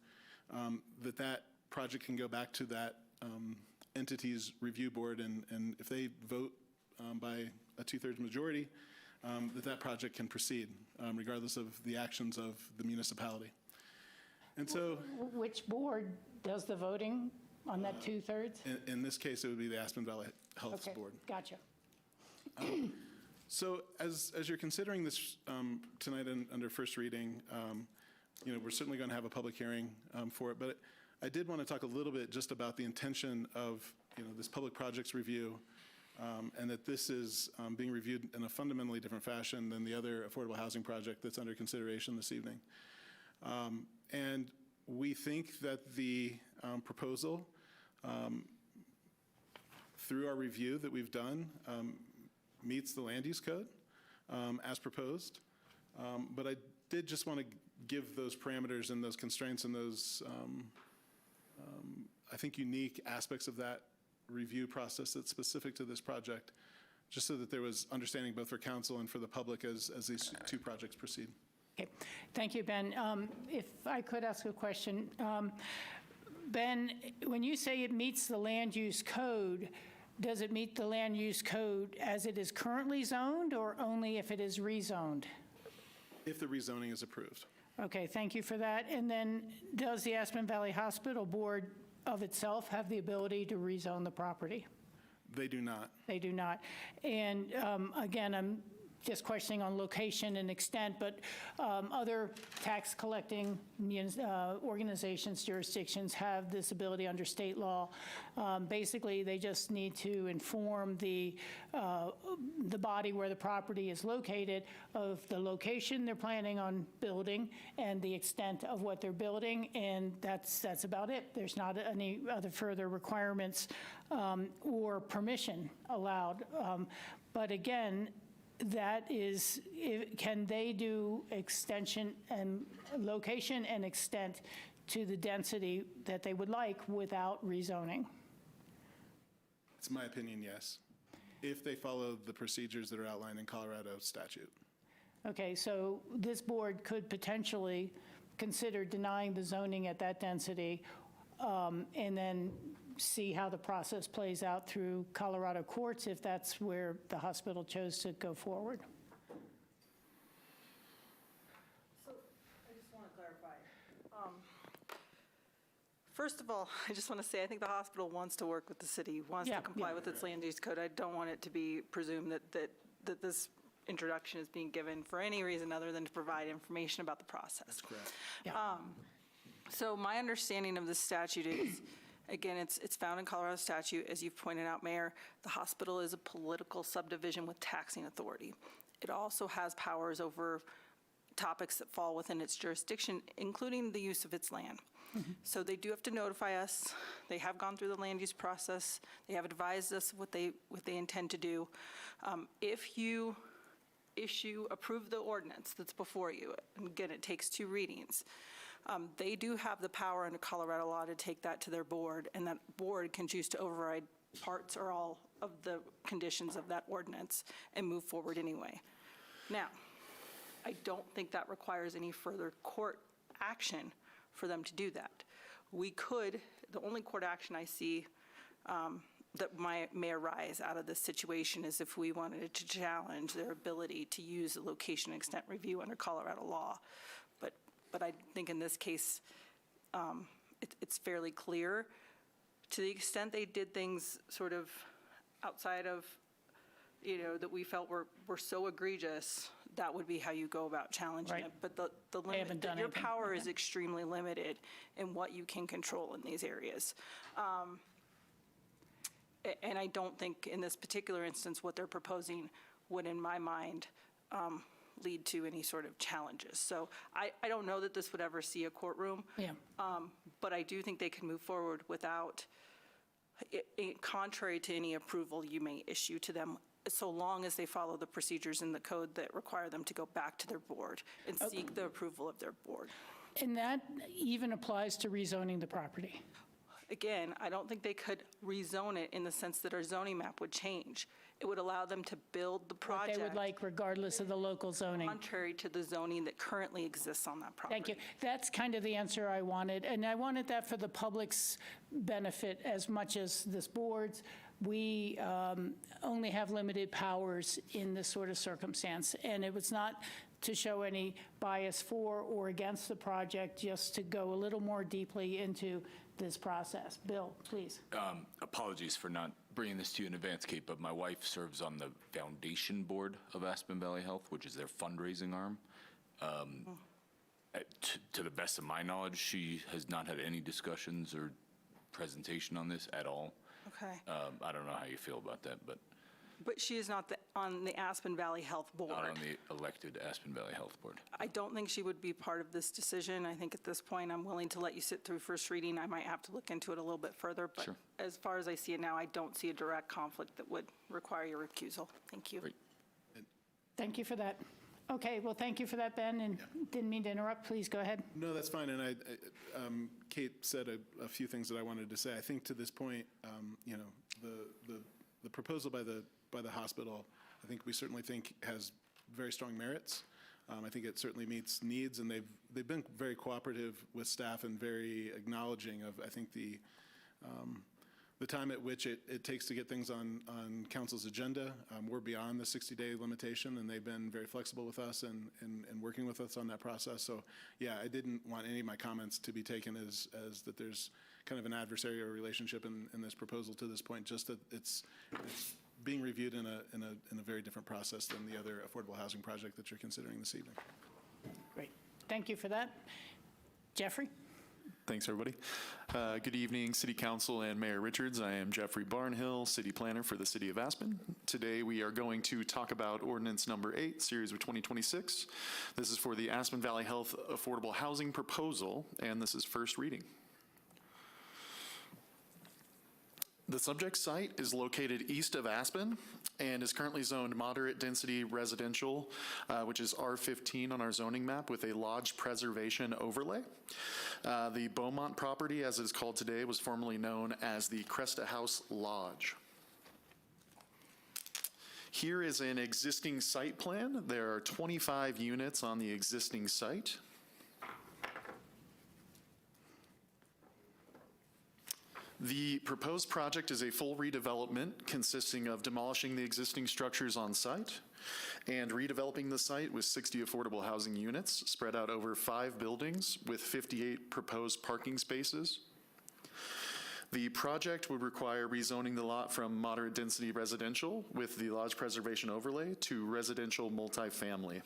that project can go back to that entity's review board, and if they vote by a 2/3 majority, that project can proceed, regardless of the actions of the municipality. And so, Which board does the voting on that two-thirds? in this case, it would be the Aspen Valley Health Okay, Board. gotcha. So as you're considering this tonight under first reading, we're certainly going to have a public hearing for it, but I did want to talk a little bit just about the intention of this public projects review, and that this is being reviewed in a fundamentally different fashion than the other affordable housing project that's under consideration this evening. And we think that the proposal, through our review that we've done, meets the land use code as proposed. But I did just want to give those parameters and those constraints and those, I think, unique aspects of that review process that's specific to this project, just so that there was understanding both for council and for the public as these two projects proceed. Okay, thank you, Ben. If I could ask a question. Ben, when you say it meets the land use code, does it meet the land use code as it is currently zoned, or only if it is rezoned? If the rezoning is approved. Okay, thank you for that. And then does the Aspen Valley Hospital Board of itself have the ability to rezone the property? They do not. They do not. And again, I'm just questioning on location and extent, but other tax collecting organizations, jurisdictions have this ability under state law. Basically, they just need to inform the body where the property is located of the location they're planning on building and the extent of what they're building, and that's about it. There's not any other further requirements or permission allowed. But again, that is, can they do extension and location and extent to the density that they would like without rezoning? It's my opinion, yes, if they follow the procedures that are outlined in Colorado statute. Okay, so this board could potentially consider denying the zoning at that density and then see how the process plays out through Colorado courts if that's where the hospital chose to go forward. So I just want to clarify. First of all, I just want to say I think the hospital wants to work with the city, wants to comply with its land use code. I don't want it to be presumed that this introduction is being given for any reason other than to provide information about the process. That's correct. So my understanding of the statute is, again, it's found in Colorado statute, as you've pointed out, Mayor. The hospital is a political subdivision with taxing authority. It also has powers over topics that fall within its jurisdiction, including the use of its land. So they do have to notify us. They have gone through the land use process. They have advised us what they intend to do. If you approve the ordinance that's before you, and again, it takes 2 readings, they do have the power under Colorado law to take that to their board, and that board can choose to override parts or all of the conditions of that ordinance and move forward anyway. Now, I don't think that requires any further court action for them to do that. We could, the only court action I see that may arise out of this situation is if we wanted to challenge their ability to use the location extent review under Colorado law. But I think in this case, it's fairly clear. To the extent they did things sort of outside of, that we felt were so egregious, that would be how you go about challenging it. But the limit, your power is extremely limited in what you can control in these areas. And I don't think in this particular instance what they're proposing would, in my mind, lead to any sort of challenges. So I don't know that this would ever see a courtroom. But I do think they can move forward without, contrary to any approval you may issue to them, so long as they follow the procedures in the code that require them to go back to their board and seek the approval of their board. And that even applies to rezoning the property? Again, I don't think they could rezone it in the sense that our zoning map would change. It would allow them to build the project. What they would like regardless of the local zoning. Contrary to the zoning that currently exists on that property. Thank you. That's kind of the answer I wanted. And I wanted that for the public's benefit as much as this board's. we only have limited powers in this sort of circumstance. And it was not to show any bias for or against the project, just to go a little more deeply into this process. Bill, please. Apologies for not bringing this to you in advance, Kate, but my wife serves on the foundation board of Aspen Valley Health, which is their fundraising arm. To the best of my knowledge, she has not had any discussions or presentation on this at all. Okay. I don't know how you feel about that, but But she is not on the Aspen Valley Health Board. not on the elected Aspen Valley Health Board. I don't think she would be part of this decision. I think at this point, I'm willing to let you sit through first reading. I might have to look into it a little bit further, but Sure. as far as I see it now, I don't see a direct conflict that would require your recusal. Thank you. Great. Thank you for that. Okay, well, thank you for that, Ben, and didn't mean to interrupt. Please go ahead. No, that's fine, and Kate said a few things that I wanted to say. I think to this point, you know, the proposal by the hospital, I think we certainly think has very strong merits. I think it certainly meets needs, and they've been very cooperative with staff and very acknowledging of, I think, the time at which it takes to get things on council's agenda. We're beyond the 60-day limitation, and they've been very flexible with us and working with us on that process. So, yeah, I didn't want any of my comments to be taken as that there's kind of an adversarial relationship in this proposal to this point, just that it's being reviewed in a very different process than the other affordable housing project that you're considering this evening. Great. Thank you for that. Jeffrey? Thanks, everybody. Good evening, City Council and Mayor Richards. I am Jeffrey Barnhill, City Planner for the City of Aspen. Today, we are going to talk about Ordinance Number 8, Series of 2026. This is for the Aspen Valley Health Affordable Housing Proposal, and this is first reading. The subject site is located east of Aspen and is currently zoned moderate density residential, which is R15 on our zoning map with a lodge preservation overlay. The Beaumont property, as it is called today, was formerly known as the Cresta House Lodge. Here is an existing site plan. There are 25 units on the existing site. The proposed project is a full redevelopment consisting of demolishing the existing structures on site and redeveloping the site with 60 affordable housing units spread out over 5 buildings with 58 proposed parking spaces. The project would require rezoning the lot from moderate density residential with the lodge preservation overlay to residential multifamily.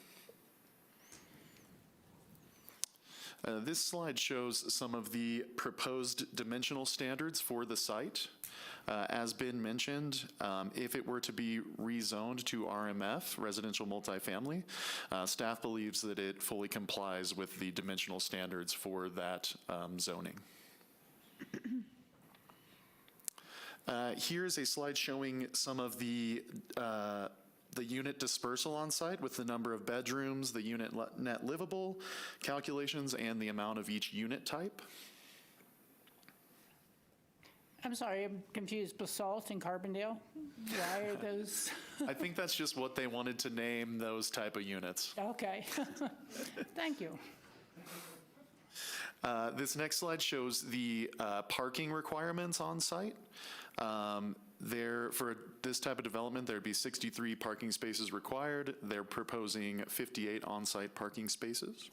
This slide shows some of the proposed dimensional standards for the site. As been mentioned, if it were to be rezoned to RMF, residential multifamily, staff believes that it fully complies with the dimensional standards for that zoning. Here's a slide showing some of the unit dispersal on site with the number of bedrooms, the unit net livable calculations, and the amount of each unit type. I'm sorry, I'm confused. Basalt and Carbondale? Why are those? I think that's just what they wanted to name those type of units. Okay. Thank you. This next slide shows the parking requirements on site. For this type of development, there'd be 63 parking spaces required. They're proposing 58 on-site parking spaces.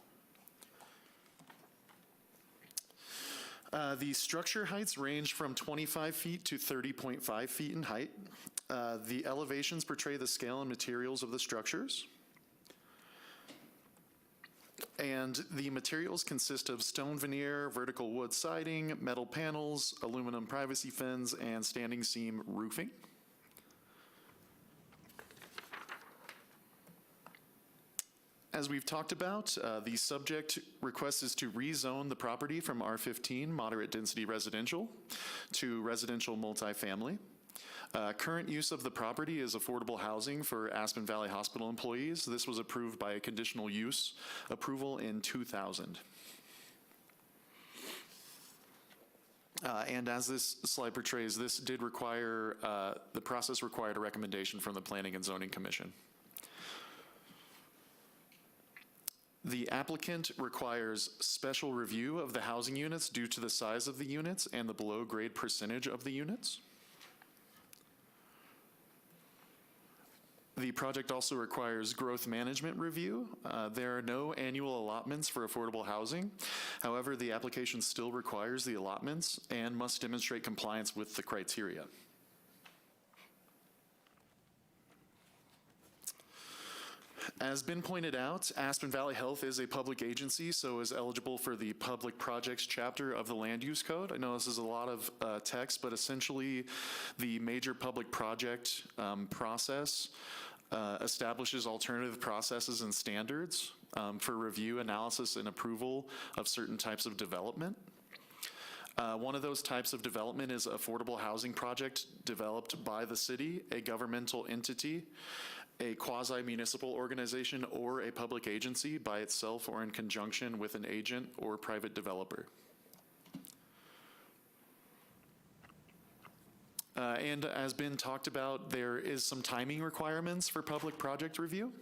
The structure heights range from 25 feet to 30.5 feet in height. The elevations portray the scale and materials of the structures. And the materials consist of stone veneer, vertical wood siding, metal panels, aluminum privacy fins, and standing seam roofing. As we've talked about, the subject request is to rezone the property from R15, moderate density residential, to residential multifamily. Current use of the property is affordable housing for Aspen Valley Hospital employees. This was approved by a conditional use approval in 2000. And as this slide portrays, this did require, the process required a recommendation from the Planning and Zoning Commission. The applicant requires special review of the housing units due to the size of the units and the below grade percentage of the units. The project also requires growth management review. There are no annual allotments for affordable housing. However, the application still requires the allotments and must demonstrate compliance with the criteria. As been pointed out, Aspen Valley Health is a public agency, so is eligible for the Public Projects chapter of the Land Use Code. I know this is a lot of text, but essentially the major public project process establishes alternative processes and standards for review, analysis, and approval of certain types of development. One of those types of development is affordable housing project developed by the city, a governmental entity, a quasi-municipal organization, or a public agency by itself or in conjunction with an agent or private developer. And as been talked about, there is some timing requirements for public project review.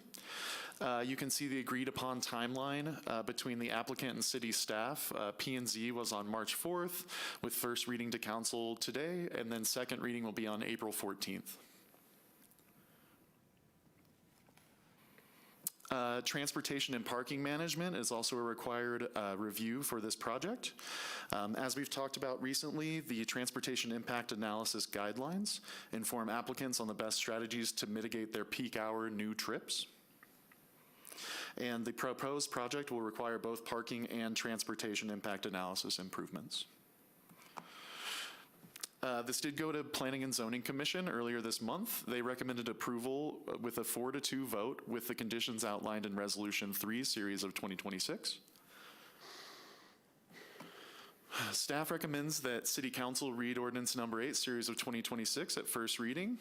You can see the agreed upon timeline between the applicant and city staff. P&Z was on March 4th, with first reading to council today, and then second reading will be on April 14th. Transportation and parking management is also a required review for this project. As we've talked about recently, the transportation impact analysis guidelines inform applicants on the best strategies to mitigate their peak hour new trips. And the proposed project will require both parking and transportation impact analysis improvements. This did go to Planning and Zoning Commission earlier this month. They recommended approval with a 4-2 vote with the conditions outlined in Resolution 3, Series of 2026. Staff recommends that City Council read Ordinance Number 8, Series of 2026 at first reading.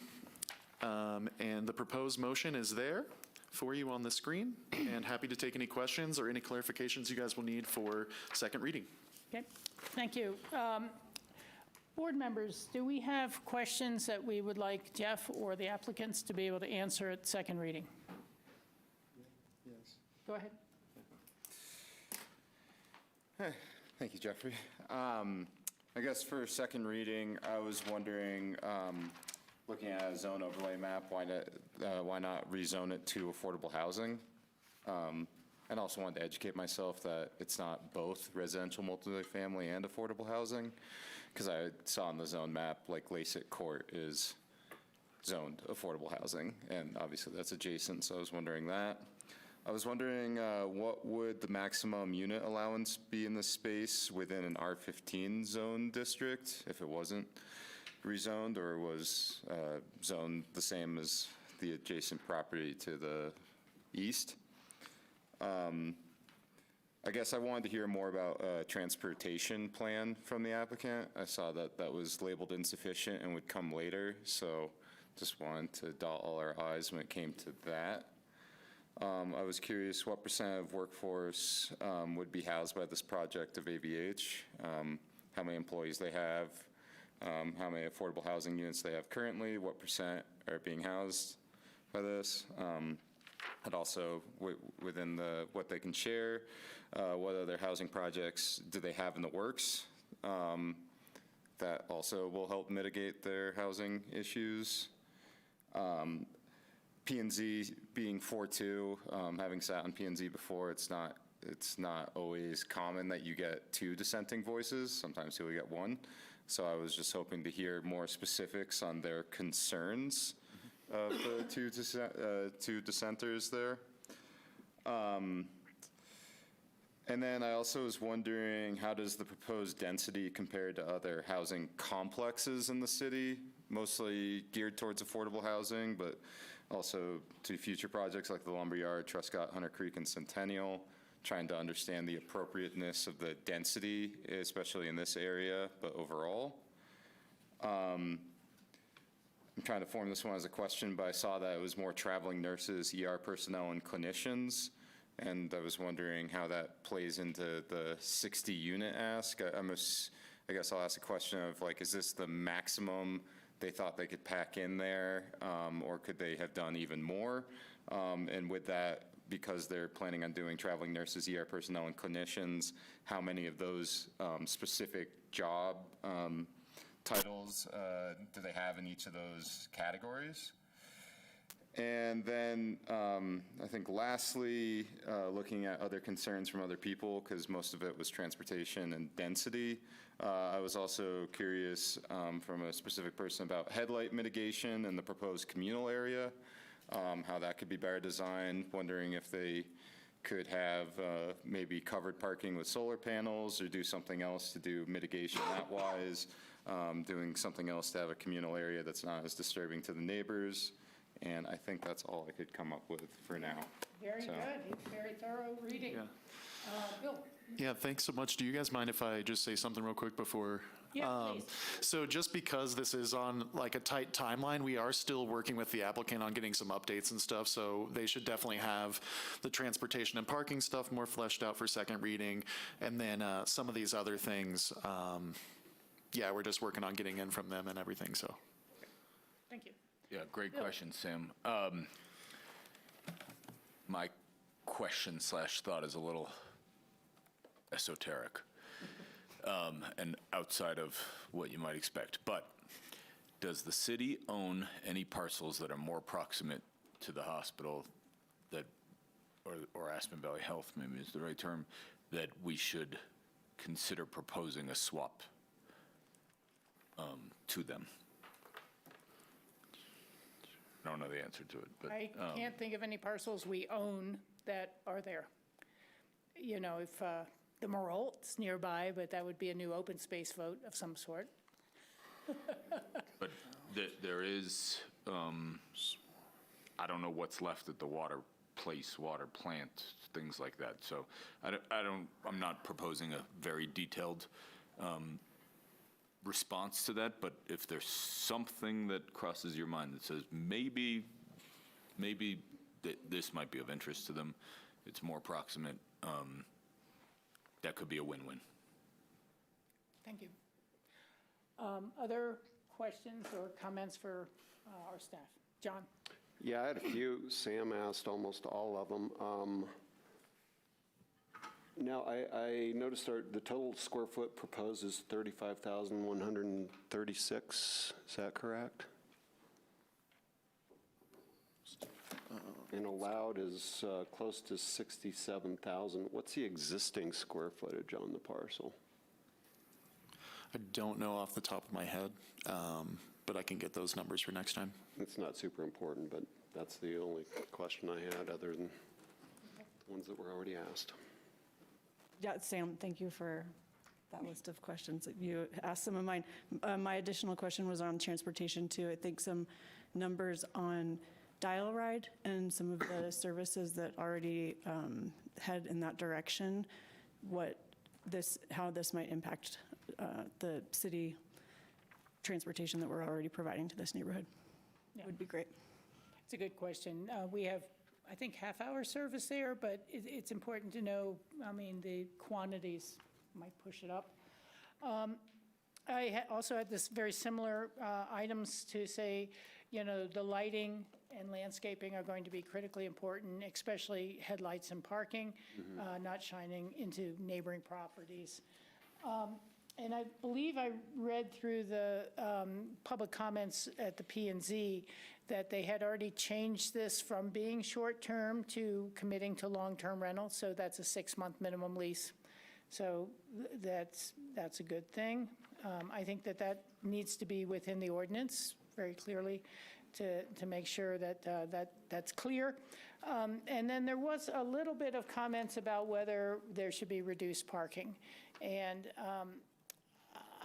And the proposed motion is there for you on the screen, and happy to take any questions or any clarifications you guys will need for second reading. Okay, thank you. Board members, do we have questions that we would like Jeff or the applicants to be able to answer at second reading? Yes. Go ahead. Hey, thank you, Jeffrey. I guess for second reading, I was wondering, looking at a zone overlay map, why not rezone it to affordable housing? And also wanted to educate myself that it's not both residential multifamily and affordable housing, because I saw on the zone map, like LASIK Court is zoned affordable housing, and obviously that's adjacent, so I was wondering that. I was wondering what would the maximum unit allowance be in this space within an R15 zone district if it wasn't rezoned or was zoned the same as the adjacent property to the east? I guess I wanted to hear more about a transportation plan from the applicant. I saw that that was labeled insufficient and would come later, so just wanted to dot all our I's when it came to that. I was curious what % of workforce would be housed by this project of AVH, how many employees they have, how many affordable housing units they have currently, what % are being housed by this. And also within what they can share, what other housing projects do they have in the works that also will help mitigate their housing issues. P&Z being 4-2, having sat on P&Z before, it's not always common that you get 2 dissenting voices. Sometimes you'll get 1. So I was just hoping to hear more specifics on their concerns of the 2 dissenters there. And then I also was wondering, how does the proposed density compare to other housing complexes in the city, mostly geared towards affordable housing, but also to future projects like the Lumberyard, Truscott, Hunter Creek, and Centennial, trying to understand the appropriateness of the density, especially in this area, but overall. I'm trying to form this one as a question, but I saw that it was more traveling nurses, ER personnel, and clinicians, and I was wondering how that plays into the 60-unit ask. I guess I'll ask a question of, like, is this the maximum they thought they could pack in there, or could they have done even more? And with that, because they're planning on doing traveling nurses, ER personnel, and clinicians, how many of those specific job titles do they have in each of those categories? And then I think lastly, looking at other concerns from other people, because most of it was transportation and density, I was also curious from a specific person about headlight mitigation in the proposed communal area, how that could be better designed, wondering if they could have maybe covered parking with solar panels or do something else to do mitigation that wise, doing something else to have a communal area that's not as disturbing to the neighbors. And I think that's all I could come up with for now. Very So- good, very thorough reading. Yeah. Bill? Yeah, thanks so much. Do you guys mind if I just say something real quick before? Yeah, please. So just because this is on like a tight timeline, we are still working with the applicant on getting some updates and stuff. So they should definitely have the transportation and parking stuff more fleshed out for second reading. And then some of these other things, yeah, we're just working on getting in from them and everything, so. Thank you. Yeah, great question, Sam. My question / thought is a little esoteric and outside of what you might expect. But does the city own any parcels that are more proximate to the hospital that, or Aspen Valley Health maybe is the right term, that we should consider proposing a swap to them? I don't know the answer to it, but. I can't think of any parcels we own that are there. You know, if the Morolt's nearby, but that would be a new open space vote of some sort. But there is, I don't know what's left at the water plant, things like that. So I'm not proposing a very detailed response to that, but if there's something that crosses your mind that says maybe this might be of interest to them, it's more proximate, that could be a win-win. Thank you. Other questions or comments for our staff? John? Yeah, I had a few. Sam asked almost all of them. Now, I noticed the total square foot proposed is 35,136. Is that correct? And allowed is close to 67,000. What's the existing square footage on the parcel? I don't know off the top of my head, but I can get those numbers for next time. It's not super important, but that's the only question I had other than the ones that were already asked. Yeah, Sam, thank you for that list of questions. You asked some of mine. My additional question was on transportation too. I think some numbers on dial ride and some of the services that already head in that direction, how this might impact the city transportation that we're already providing to this neighborhood. Yeah. Would be great. It's a good question. We have, I think, half-hour service there, but it's important to know, I mean, the quantities might push it up. I also had this very similar items to say, you know, the lighting and landscaping are going to be critically important, especially headlights and parking, not shining into neighboring properties. And I believe I read through the public comments at the P&Z that they had already changed this from being short-term to committing to long-term rental, so that's a 6-month minimum lease. So that's a good thing. I think that needs to be within the ordinance very clearly to make sure that that's clear. And then there was a little bit of comments about whether there should be reduced parking. And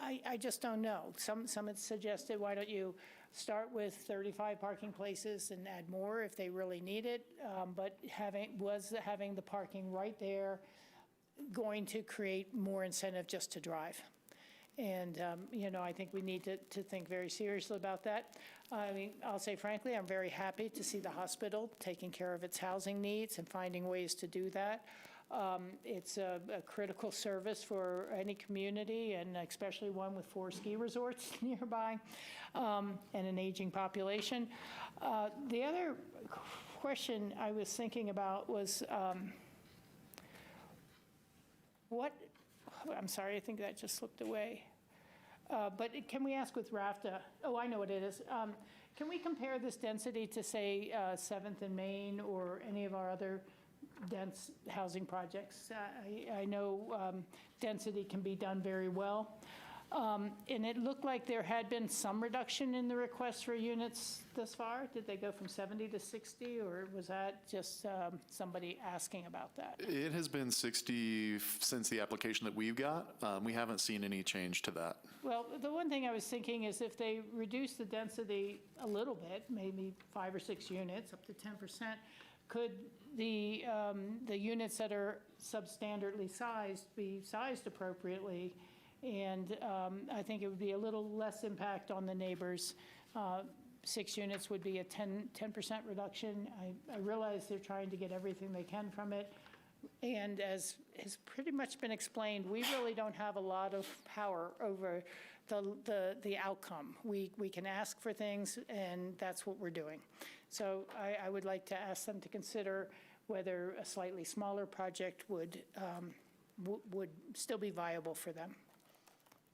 I just don't know. Some had suggested, why don't you start with 35 parking places and add more if they really need it? But having the parking right there going to create more incentive just to drive? And, you know, I think we need to think very seriously about that. I mean, I'll say frankly, I'm very happy to see the hospital taking care of its housing needs and finding ways to do that. It's a critical service for any community, and especially one with 4 ski resorts nearby and an aging population. The other question I was thinking about was I'm sorry, I think that just slipped away. But can we ask with RAFTA? Oh, I know what it is. Can we compare this density to, say, 7th and Main or any of our other dense housing projects? I know density can be done very well. And it looked like there had been some reduction in the requests for units thus far. Did they go from 70 to 60, or was that just somebody asking about that? It has been 60 since the application that we've got. We haven't seen any change to that. Well, the one thing I was thinking is if they reduce the density a little bit, maybe 5 or 6 units, up to 10%, could the units that are substandardly sized be sized appropriately? And I think it would be a little less impact on the neighbors. 6 units would be a 10% reduction. I realize they're trying to get everything they can from it. And as has pretty much been explained, we really don't have a lot of power over the outcome. We can ask for things, and that's what we're doing. So I would like to ask them to consider whether a slightly smaller project would still be viable for them.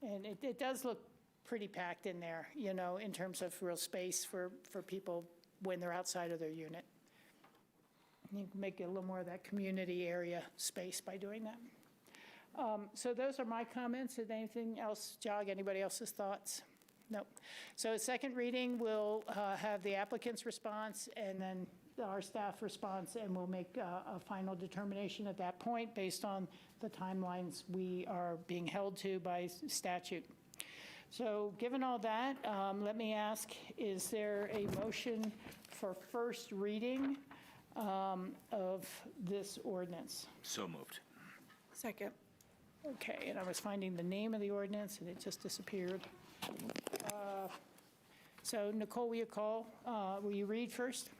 And it does look pretty packed in there, you know, in terms of real space for people when they're outside of their unit. You can make a little more of that community area space by doing that. So those are my comments. Did anything else jog anybody else's thoughts? No. So second reading, we'll have the applicant's response and then our staff response, and we'll make a final determination at that point based on the timelines we are being held to by statute. So given all that, let me ask, is there a motion for first reading of this ordinance? So moved. Second. Okay, and I was finding the name of the ordinance, and it just disappeared. So Nicole, will you read first,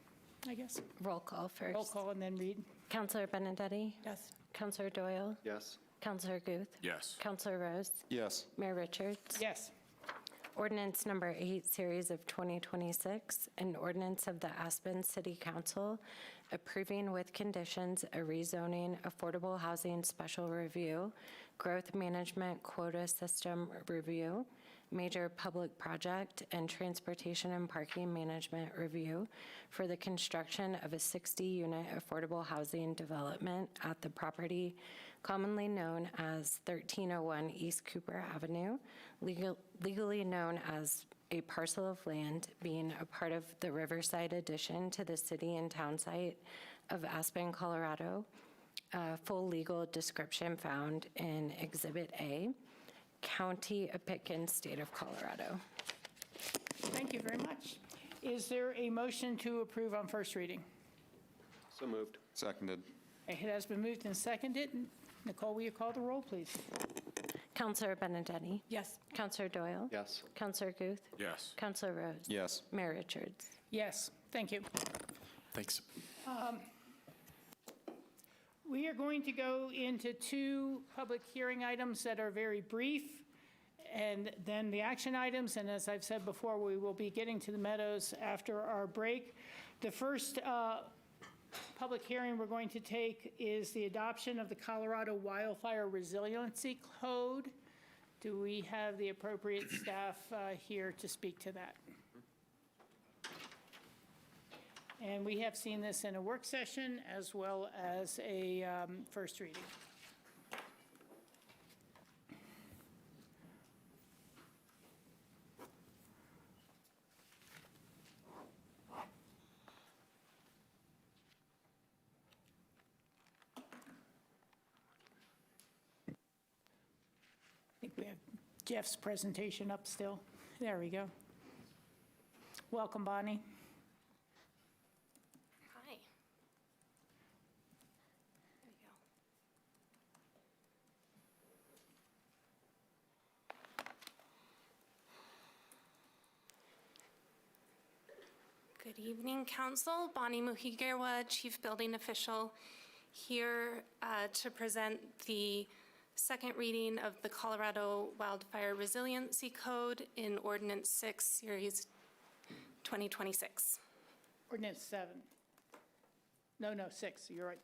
I guess? Roll call first. Roll call and then read. Counselor Benedetti? Yes. Counselor Doyle? Yes. Counselor Guth? Yes. Counselor Rose? Yes. Mayor Richards? Yes. Ordinance number 8, series of 2026, an ordinance of the Aspen City Council approving with conditions a rezoning affordable housing special review, growth management quota system review, major public project, and transportation and parking management review for the construction of a 60-unit affordable housing development at the property commonly known as 1301 East Cooper Avenue, legally known as a parcel of land being a part of the Riverside addition to the city and town site of Aspen, Colorado. Full legal description found in Exhibit A, County of Pickens, State of Colorado. Thank you very much. Is there a motion to approve on first reading? So moved. Seconded. It has been moved and seconded. Nicole, will you call the roll, please? Counselor Benedetti? Yes. Counselor Doyle? Yes. Counselor Guth? Yes. Counselor Rose? Yes. Mayor Richards? Yes, thank you. Thanks. We are going to go into 2 public hearing items that are very brief, and then the action items. And as I've said before, we will be getting to the meadows after our break. The first public hearing we're going to take is the adoption of the Colorado Wildfire Resiliency Code. Do we have the appropriate staff here to speak to that? And we have seen this in a work session as well as a first reading. I think we have Jeff's presentation up still. There we go. Welcome, Bonnie. Hi. There we go. Good evening, Council. Bonnie Muhigirwa, Chief Building Official, here to present the second reading of the Colorado Wildfire Resiliency Code in Ordinance 6, Series 2026. Ordinance 7. No, 6, you're right.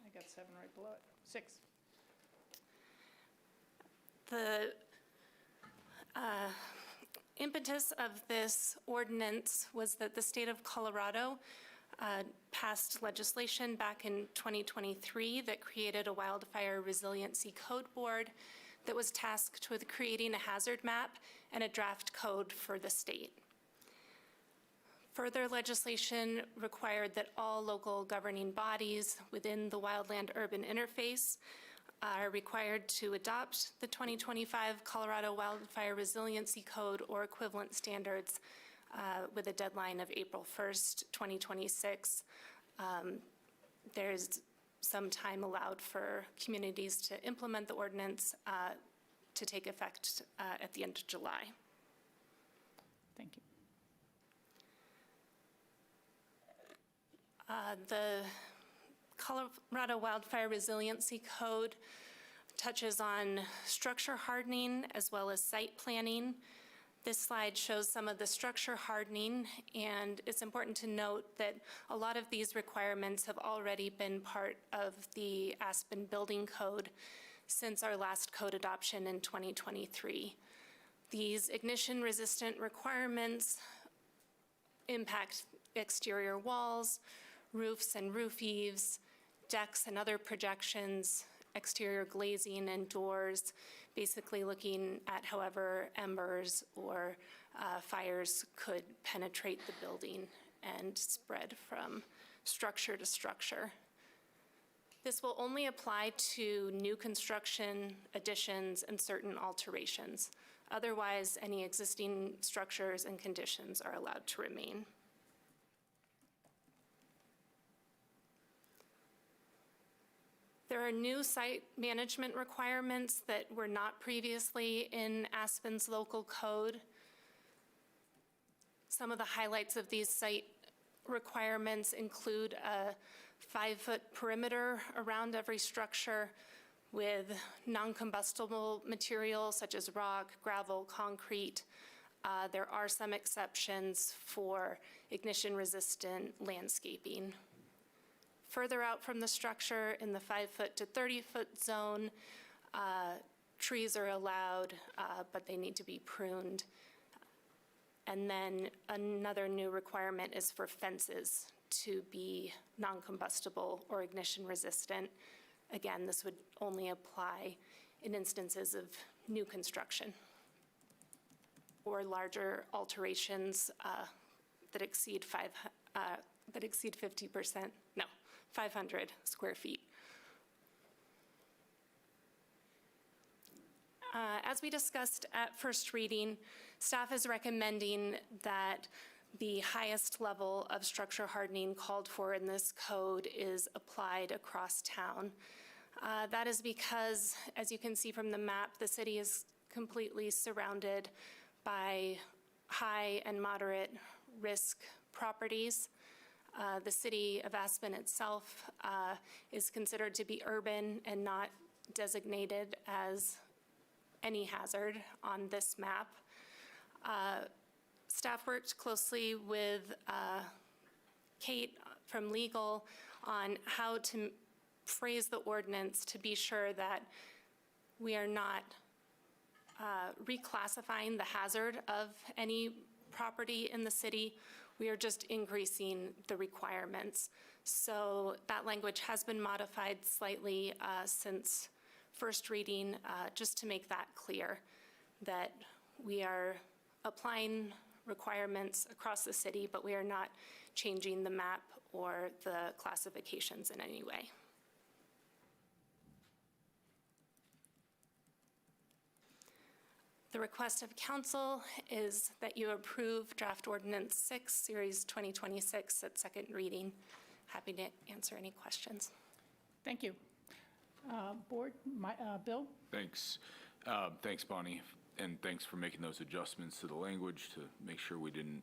I got 7 right below it. 6. impetus of this ordinance was that the state of Colorado passed legislation back in 2023 that created a wildfire resiliency code board that was tasked with creating a hazard map and a draft code for the state. Further legislation required that all local governing bodies within the wildland-urban interface are required to adopt the 2025 Colorado Wildfire Resiliency Code or equivalent standards with a deadline of April 1st, 2026. There's some time allowed for communities to implement the ordinance to take effect at the end of July. Thank you. The Colorado Wildfire Resiliency Code touches on structure hardening as well as site planning. This slide shows some of the structure hardening, and it's important to note that a lot of these requirements have already been part of the Aspen Building Code since our last code adoption in 2023. These ignition-resistant requirements impact exterior walls, roofs and roof eaves, decks and other projections, exterior glazing and doors, basically looking at however embers or fires could penetrate the building and spread from structure to structure. This will only apply to new construction, additions, and certain alterations. Otherwise, any existing structures and conditions are allowed to remain. There are new site management requirements that were not previously in Aspen's local code. Some of the highlights of these site requirements include a 5-foot perimeter around every structure with non-combustible materials such as rock, gravel, concrete. There are some exceptions for ignition-resistant landscaping. Further out from the structure in the 5-foot to 30-foot zone, trees are allowed, but they need to be pruned. And then another new requirement is for fences to be non-combustible or ignition resistant. Again, this would only apply in instances of new construction or larger alterations that exceed 500 square feet. As we discussed at first reading, staff is recommending that the highest level of structure hardening called for in this code is applied across town. That is because, as you can see from the map, the city is completely surrounded by high and moderate risk properties. The city of Aspen itself is considered to be urban and not designated as any hazard on this map. Staff worked closely with Kate from legal on how to phrase the ordinance to be sure that we are not reclassifying the hazard of any property in the city. We are just increasing the requirements. So that language has been modified slightly since first reading, just to make that clear, that we are applying requirements across the city, but we are not changing the map or the classifications in any way. The request of council is that you approve draft ordinance 6, series 2026 at second reading. Happy to answer any questions. Thank you. Board, Bill? Thanks. Thanks, Bonnie, and thanks for making those adjustments to the language to make sure we didn't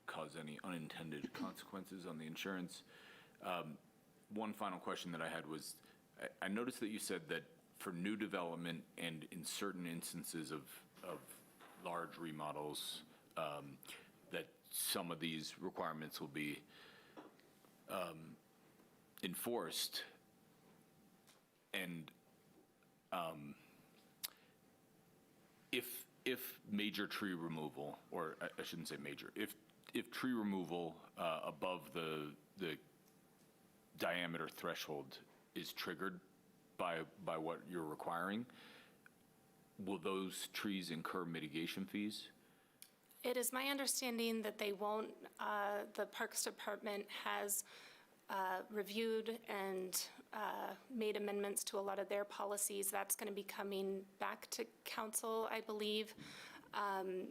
cause any unintended consequences on the insurance. One final question that I had was, I noticed that you said that for new development and in certain instances of large remodels, that some of these requirements will be enforced. And if major tree removal, or I shouldn't say major, if tree removal above the diameter threshold is triggered by what you're requiring, will those trees incur mitigation fees? It is my understanding that they won't. The Parks Department has reviewed and made amendments to a lot of their policies. That's going to be coming back to council, I believe,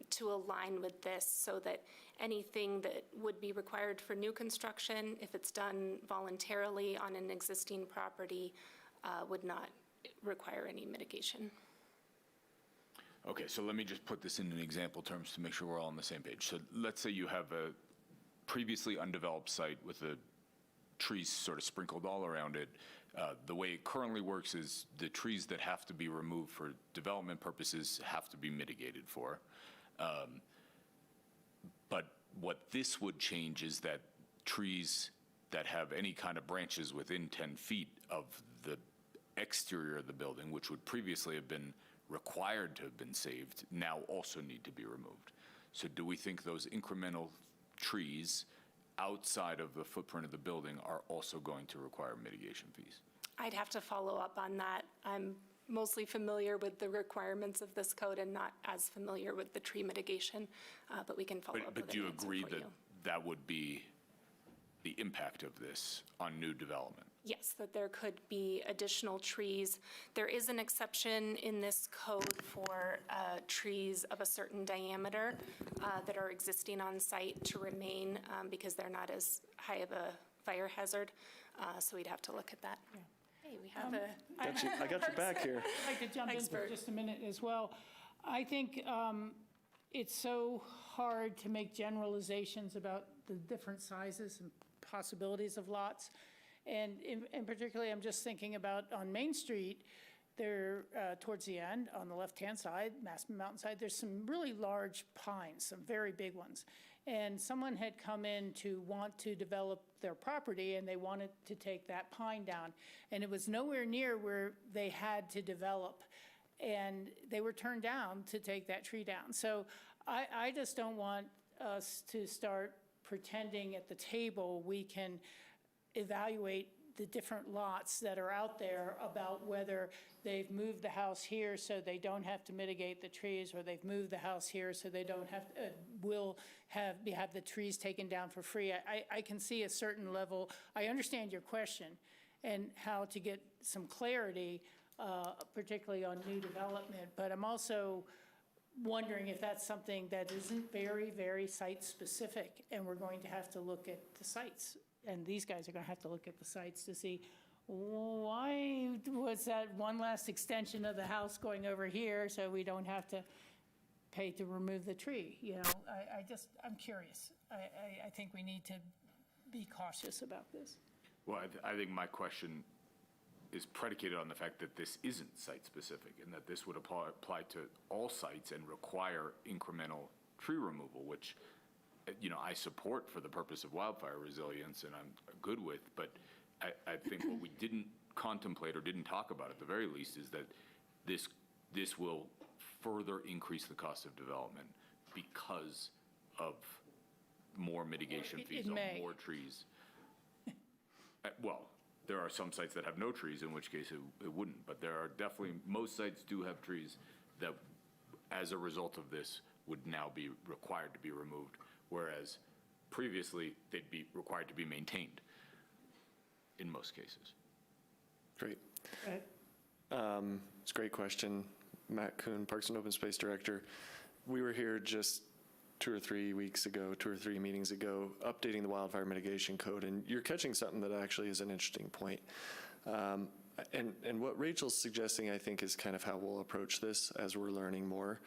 to align with this, so that anything that would be required for new construction, if it's done voluntarily on an existing property, would not require any mitigation. Okay, so let me just put this in example terms to make sure we're all on the same page. So let's say you have a previously undeveloped site with the trees sort of sprinkled all around it. The way it currently works is the trees that have to be removed for development purposes have to be mitigated for. But what this would change is that trees that have any kind of branches within 10 feet of the exterior of the building, which would previously have been required to have been saved, now also need to be removed. So do we think those incremental trees outside of the footprint of the building are also going to require mitigation fees? I'd have to follow up on that. I'm mostly familiar with the requirements of this code and not as familiar with the tree mitigation, but we can follow up with But do you an answer agree for that you. that would be the impact of this on new development? Yes, that there could be additional trees. There is an exception in this code for trees of a certain diameter that are existing on site to remain because they're not as high of a fire hazard. So we'd have to look at that. Hey, we have I got your back here. I'd like to jump in for just a minute as well. I think it's so hard to make generalizations about the different sizes and possibilities of lots. And in particularly, I'm just thinking about on Main Street, there, towards the end, on the left-hand side, Aspen Mountainside, there's some really large pines, some very big ones. And someone had come in to want to develop their property, and they wanted to take that pine down. And it was nowhere near where they had to develop. And they were turned down to take that tree down. So I just don't want us to start pretending at the table we can evaluate the different lots that are out there about whether they've moved the house here so they don't have to mitigate the trees, or they've moved the house here so they don't have, will have the trees taken down for free. I can see a certain level. I understand your question and how to get some clarity, particularly on new development, but I'm also wondering if that's something that isn't very, very site-specific, and we're going to have to look at the sites. And these guys are going to have to look at the sites to see why was that one last extension of the house going over here so we don't have to pay to remove the tree. You know, I'm curious. I think we need to be cautious about this. Well, I think my question is predicated on the fact that this isn't site-specific and that this would apply to all sites and require incremental tree removal, which, you know, I support for the purpose of wildfire resilience and I'm good with, but I think what we didn't contemplate or didn't talk about at the very least is that this will further increase the cost of development because of more mitigation fees on more trees. Well, there are some sites that have no trees, in which case it wouldn't, but there are definitely, most sites do have trees that, as a result of this, would now be required to be removed, whereas previously they'd be required to be maintained in most cases. Great. It's a great question. Matt Kuhn, Parks and Open Space Director. We were here just 2 or 3 weeks ago, 2 or 3 meetings ago, updating the wildfire mitigation code, and you're catching something that actually is an interesting point. And what Rachel's suggesting, I think, is kind of how we'll approach this as we're learning more.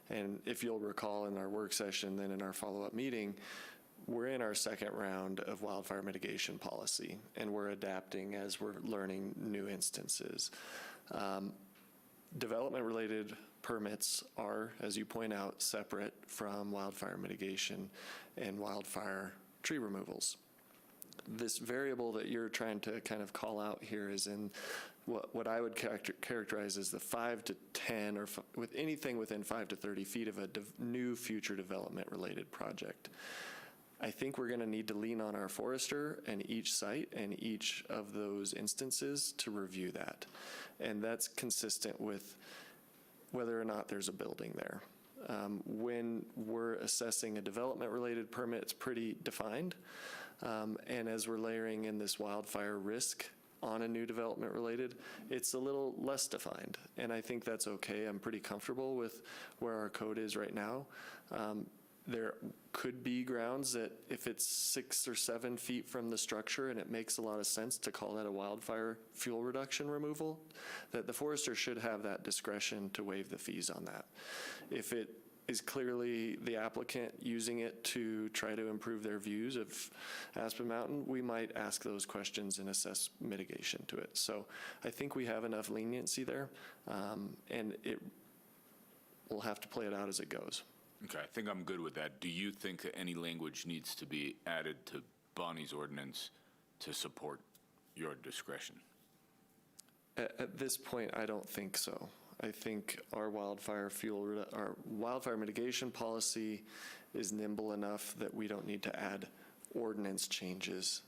And if you'll recall in our work session, then in our follow-up meeting, we're in our second round of wildfire mitigation policy, and we're adapting as we're learning new instances. Development-related permits are, as you point out, separate from wildfire mitigation and wildfire tree removals. This variable that you're trying to kind of call out here is in what I would characterize as the 5 to 10 or with anything within 5 to 30 feet of a new future development related project. I think we're going to need to lean on our forester and each site and each of those instances to review that. And that's consistent with whether or not there's a building there. When we're assessing a development-related permit, it's pretty defined. And as we're layering in this wildfire risk on a new development-related, it's a little less defined. And I think that's okay. I'm pretty comfortable with where our code is right now. There could be grounds that if it's 6 or 7 feet from the structure and it makes a lot of sense to call that a wildfire fuel reduction removal, that the forester should have that discretion to waive the fees on that. If it is clearly the applicant using it to try to improve their views of Aspen Mountain, we might ask those questions and assess mitigation to it. So I think we have enough leniency there, and we'll have to play it out as it goes. Okay, I think I'm good with that. Do you think that any language needs to be added to Bonnie's ordinance to support your discretion? At this point, I don't think so. I think our wildfire mitigation policy is nimble enough that we don't need to add ordinance changes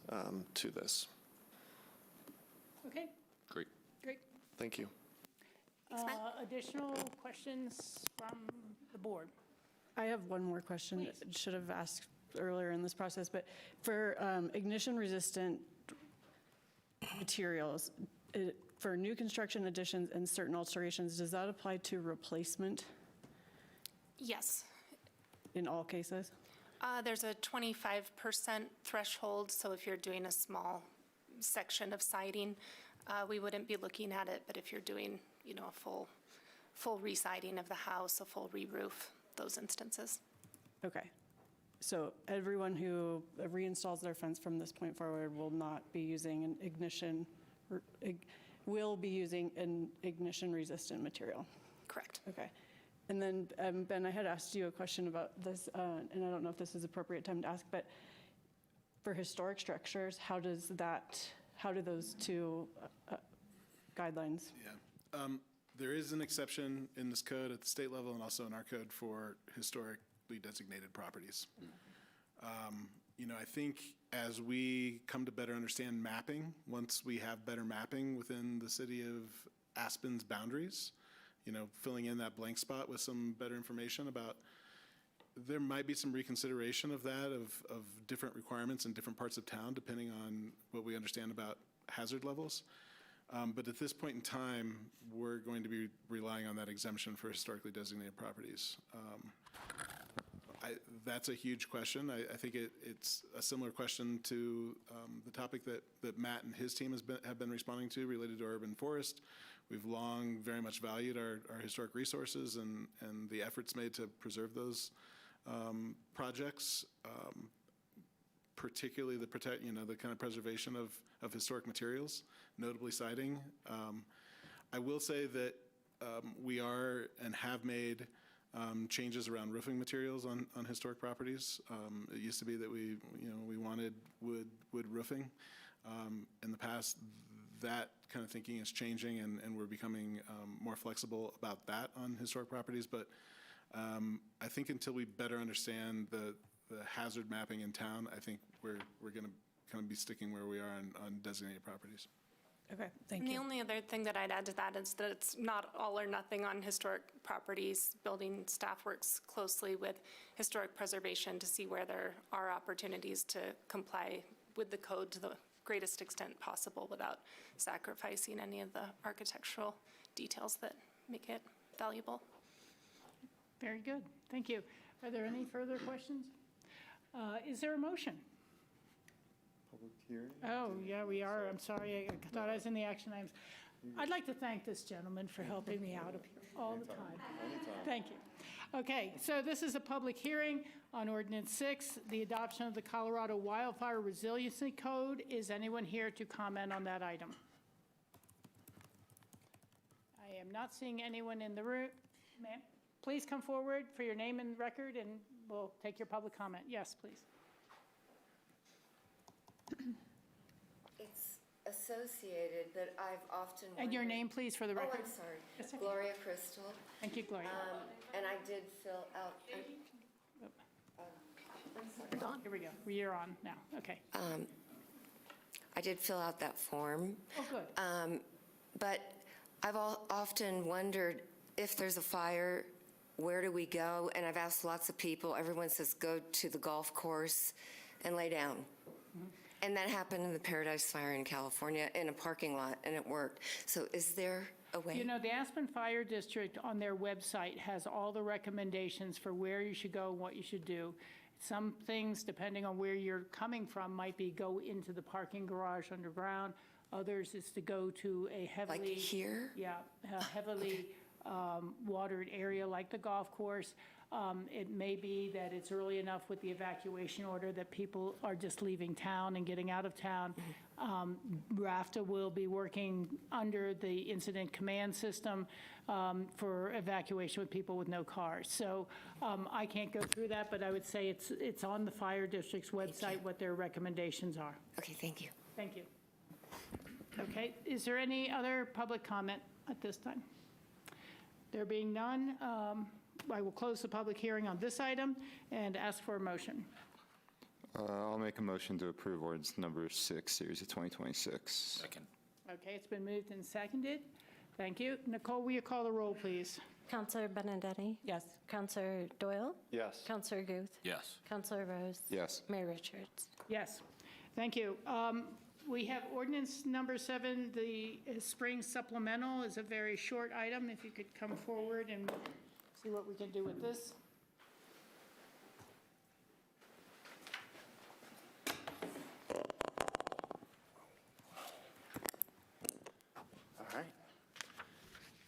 to this. Okay, Great. great. Thank you. Additional questions from the board? I have one more question. Please. Should have asked earlier in this process, but for ignition-resistant materials, for new construction additions and certain alterations, does that apply to replacement Yes. in all cases? There's a 25% threshold, so if you're doing a small section of siding, we wouldn't be looking at it, but if you're doing, a full re-siding of the house, a full re-roof, those instances. Okay. So everyone who reinstalls their fence from this point forward will not be using an ignition, will be using an ignition-resistant material? Correct. Okay. And then, Ben, I had asked you a question about this, and I don't know if this is appropriate time to ask, but for historic structures, how do those two guidelines? Yeah. There is an exception in this code at the state level and also in our code for historically designated properties. I think as we come to better understand mapping, once we have better mapping within the city of Aspen's boundaries, filling in that blank spot with some better information about, there might be some reconsideration of that, of different requirements in different parts of town, depending on what we understand about hazard levels. But at this point in time, we're going to be relying on that exemption for historically designated properties. That's a huge question. I think it's a similar question to the topic that Matt and his team have been responding to related to urban forest. We've long very much valued our historic resources and the efforts made to preserve those projects, particularly the kind of preservation of historic materials, notably siding. I will say that we are and have made changes around roofing materials on historic properties. It used to be that we wanted wood roofing. In the past, that kind of thinking is changing, and we're becoming more flexible about that on historic properties. But I think until we better understand the hazard mapping in town, I think we're going to kind of be sticking where we are on designated properties. Okay, thank And you. the only other thing that I'd add to that is that it's not all or nothing on historic properties. Building staff works closely with historic preservation to see where there are opportunities to comply with the code to the greatest extent possible without sacrificing any of the architectural details that make it valuable. Very good. Thank you. Are there any further questions? Is there a motion? Public hearing? Oh, yeah, we are. I'm sorry. I thought I was in the action items. I'd like to thank this gentleman for helping me out up here all the time. Thank you. Okay, so this is a public hearing on Ordinance 6, the adoption of the Colorado Wildfire Resiliency Code. Is anyone here to comment on that item? I am not seeing anyone in the room. Ma'am, please come forward for your name and record, and we'll take your public comment. Yes, please. associated, but I've often And your wondered- name, please, for the Oh, record? I'm sorry. That's okay. Gloria Crystal. Thank you, Gloria. And I did fill out, I'm sorry. Here we go. You're on now. Okay. I did fill out that form. Oh, good. But I've often wondered if there's a fire, where do we go? And I've asked lots of people. Everyone says go to the golf course and lay down. And that happened in the Paradise Fire in California in a parking lot, and it worked. So is there a way? You know, the Aspen Fire District on their website has all the recommendations for where you should go and what you should do. Some things, depending on where you're coming from, might be go into the parking garage underground. Others is to go to a heavily... Like here? Yeah, a heavily watered area like the golf course. It may be that it's early enough with the evacuation order that people are just leaving town and getting out of town. RAFTA will be working under the incident command system for evacuation with people with no cars. So I can't go through that, but I would say it's on the fire district's website what their recommendations are. Okay, thank you. Thank you. Okay, is there any other public comment at this time? There being none, I will close the public hearing on this item and ask for a motion. I'll make a motion to approve ordinance number 6, series of 2026. Second. Okay, it's been moved and seconded. Thank you. Nicole, will you call the roll, please? Counselor Benedetti? Yes. Counselor Doyle? Yes. Counselor Guth? Yes. Counselor Rose? Yes. Mayor Richards? Yes. Thank you. We have ordinance number 7, the spring supplemental is a very short item. If you could come forward and see what we can do with this. All right.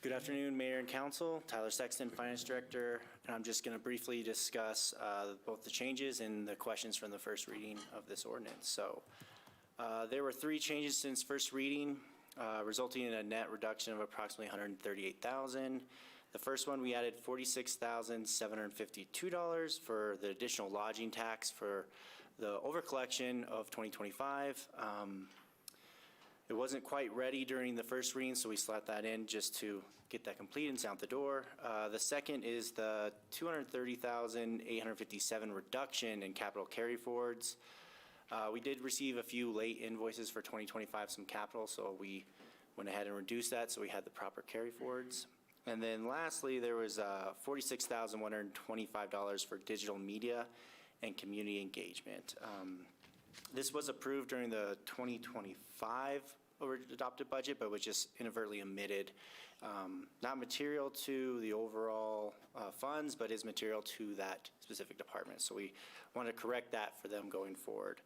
Good afternoon, Mayor and Council. Tyler Sexton, Finance Director, and I'm just going to briefly discuss both the changes and the questions from the first reading of this ordinance. So there were 3 changes since first reading, resulting in a net reduction of approximately $138,000. The first one, we added $46,752 for the additional lodging tax for the overcollection of 2025. It wasn't quite ready during the first reading, so we slapped that in just to get that complete and out the door. The second is the $230,857 reduction in capital carryforwards. We did receive a few late invoices for 2025, some capital, so we went ahead and reduced that so we had the proper carryforwards. And then lastly, there was $46,125 for digital media and community engagement. This was approved during the 2025 adopted budget, but was just inadvertently omitted. Not material to the overall funds, but is material to that specific department. So we want to correct that for them going forward.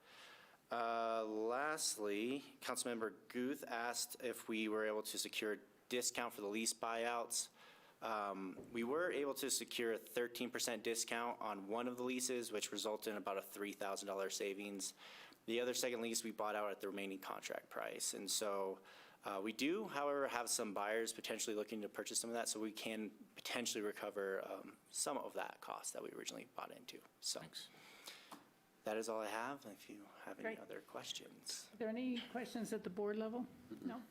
Lastly, Councilmember Guth asked if we were able to secure a discount for the lease buyouts. We were able to secure a 13% discount on one of the leases, which resulted in about a $3,000 savings. The other second lease we bought out at the remaining contract price. And so we do, however, have some buyers potentially looking to purchase some of that, so we can potentially recover some of that cost that we originally bought into. So thanks. That is all I have. If you have any other questions. Are there any questions at the board level? No.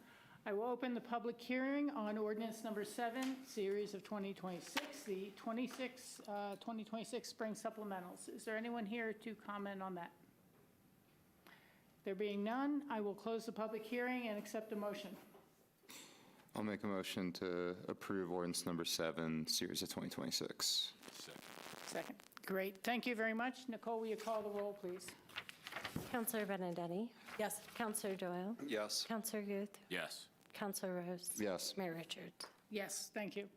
I will open the public hearing on ordinance number 7, series of 2026, the 2026 spring supplementals. Is there anyone here to comment on that? There being none, I will close the public hearing and accept a motion. I'll make a motion to approve ordinance number 7, series of 2026. Second. Great. Thank you very much. Nicole, will you call the roll, please? Counselor Benedetti? Yes. Counselor Doyle? Yes. Counselor Guth? Yes. Counselor Rose? Yes. Mayor Richards? Yes, thank you.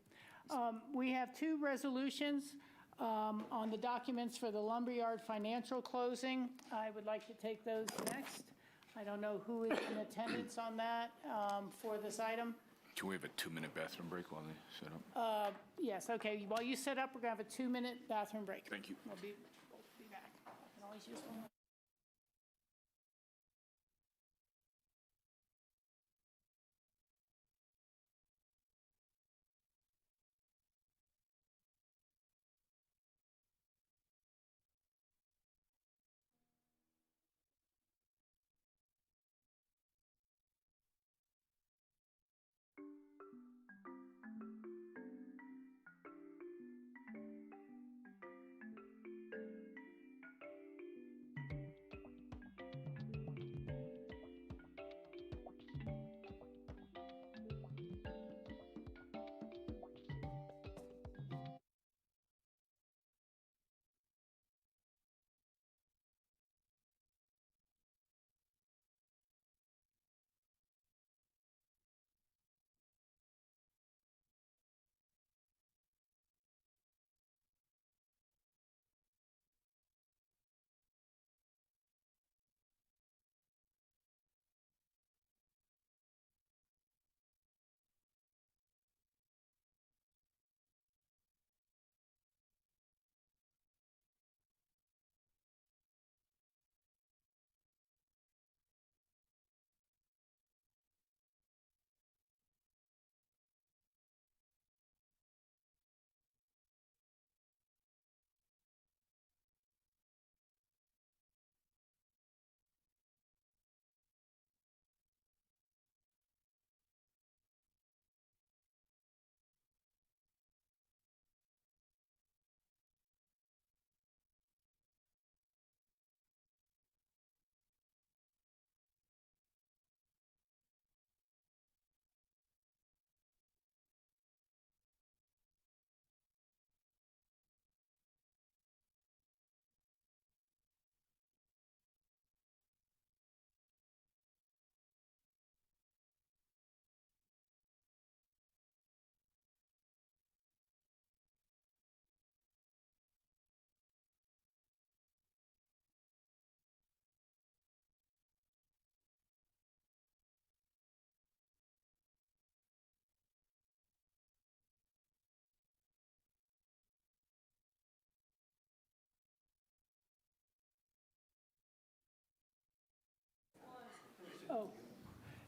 We have 2 resolutions on the documents for the lumberyard financial closing. I would like to take those next. I don't know who is in attendance on that for this item. Can we have a 2-minute bathroom break while they set up? Yes, okay. While you set up, we're going to have a 2-minute bathroom break. Thank you. We'll be back. I can always use one more.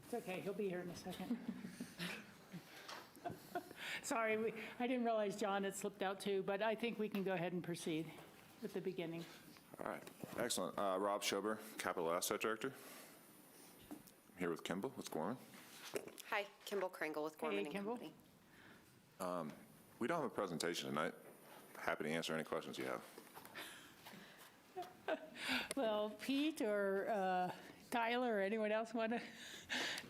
It's okay, he'll be here in a second. Sorry, I didn't realize John had slipped out too, but I think we can go ahead and proceed at the beginning. All right, excellent. Rob Schober, Capital Asset Director. I'm here with Kimball, with Gorman. Hi, Kimball Kringle with Gorman and Kimball. Company. We don't have a presentation tonight. Happy to answer any questions you have. Well, Pete or Tyler or anyone else want to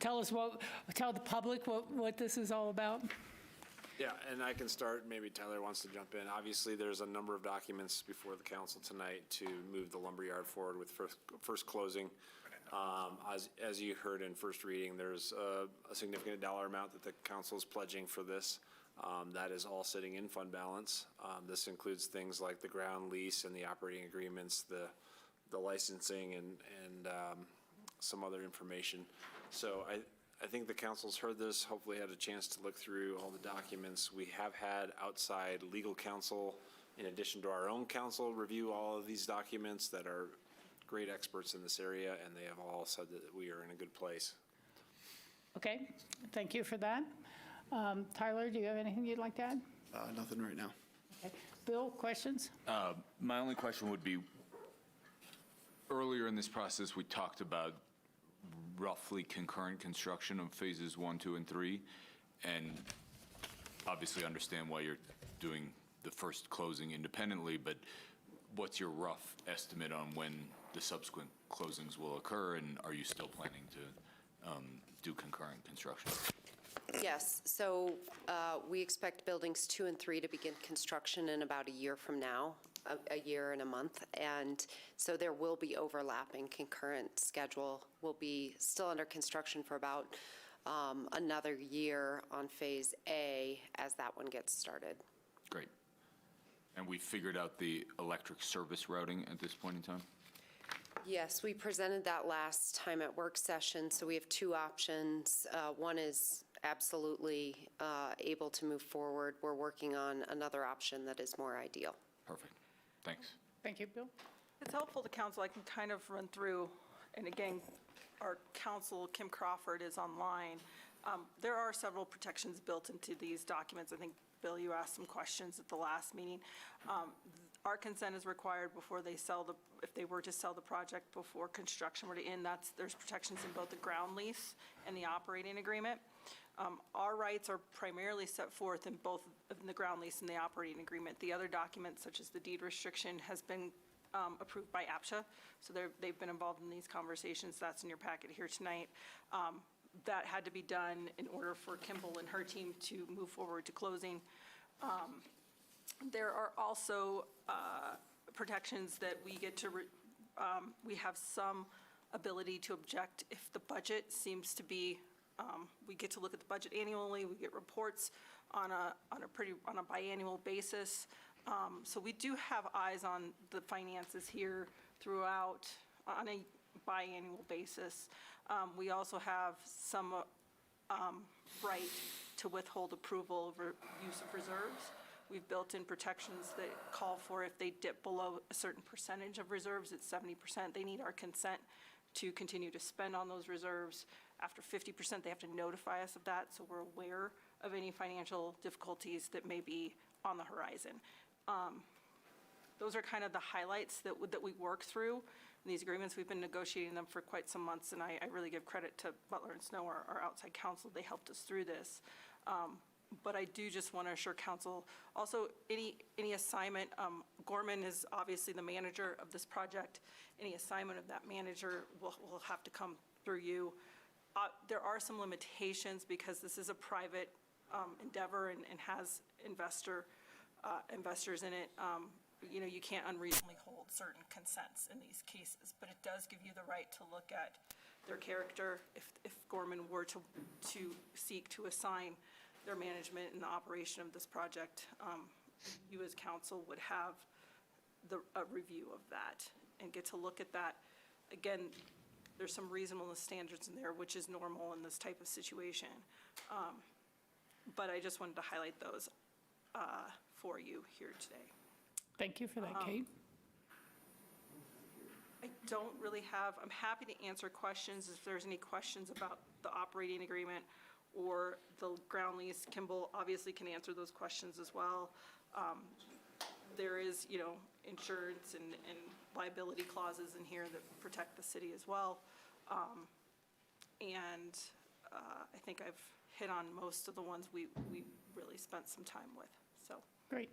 tell the public what this is all about? Yeah, and I can start, maybe Tyler wants to jump in. Obviously, there's a number of documents before the council tonight to move the lumberyard forward with first closing. As you heard in first reading, there's a significant dollar amount that the council is pledging for this. That is all sitting in fund balance. This includes things like the ground lease and the operating agreements, the licensing, and some other information. So I think the council's heard this, hopefully had a chance to look through all the documents. We have had outside legal counsel, in addition to our own counsel, review all of these documents that are great experts in this area, and they have all said that we are in a good place. Okay, thank you for that. Tyler, do you have anything you'd like to add? Nothing right now. Okay. Bill, questions? My only question would be, earlier in this process, we talked about roughly concurrent construction of phases 1, 2, and 3, and obviously understand why you're doing the first closing independently, but what's your rough estimate on when the subsequent closings will occur, and are you still planning to do concurrent construction? Yes, so we expect buildings 2 and 3 to begin construction in about a year from now, a year and a month. And so there will be overlapping. Concurrent schedule will be still under construction for about another year on Phase A as that one gets started. Great. And we figured out the electric service routing at this point in time? Yes, we presented that last time at work session, so we have two options. One is absolutely able to move forward. We're working on another option that is more ideal. Perfect. Thanks. Thank you, Bill. It's helpful to council. I can kind of run through, and again, our counsel, Kim Crawford, is online. There are several protections built into these documents. I think, Bill, you asked some questions at the last meeting. Our consent is required before they sell if they were to sell the project before construction were to end. There's protections in both the ground lease and the operating agreement. Our rights are primarily set forth in both in the ground lease and the operating agreement. The other documents, such as the deed restriction, has been approved by APCHA, so they've been involved in these conversations. That's in your packet here tonight. That had to be done in order for Kimball and her team to move forward to closing. There are also protections that we get to, we have some ability to object if the budget seems to be, we get to look at the budget annually, we get reports on a biannual basis. So we do have eyes on the finances here throughout on a biannual basis. We also have some right to withhold approval over use of reserves. We've built in protections that call for if they dip below a certain percentage of reserves, it's 70%, they need our consent to continue to spend on those reserves. After 50%, they have to notify us of that, so we're aware of any financial difficulties that may be on the horizon. Those are kind of the highlights that we work through in these agreements. We've been negotiating them for quite some months, and I really give credit to Butler and Snow, our outside counsel. They helped us through this. But I do just want to assure council, also any assignment, Gorman is obviously the manager of this project. Any assignment of that manager will have to come through you. There are some limitations because this is a private endeavor and has investors in it. You can't unreasonably hold certain consents in these cases, but it does give you the right to look at their character. If Gorman were to seek to assign their management and the operation of this project, you as council would have a review of that and get to look at that. Again, there's some reasonableness standards in there, which is normal in this type of situation. But I just wanted to highlight those for you here today. Thank you for that, Kate. I don't really have, I'm happy to answer questions if there's any questions about the operating agreement or the ground lease. Kimball obviously can answer those questions as well. There is, insurance and liability clauses in here that protect the city as well. And I think I've hit on most of the ones we really spent some time with, so. Great.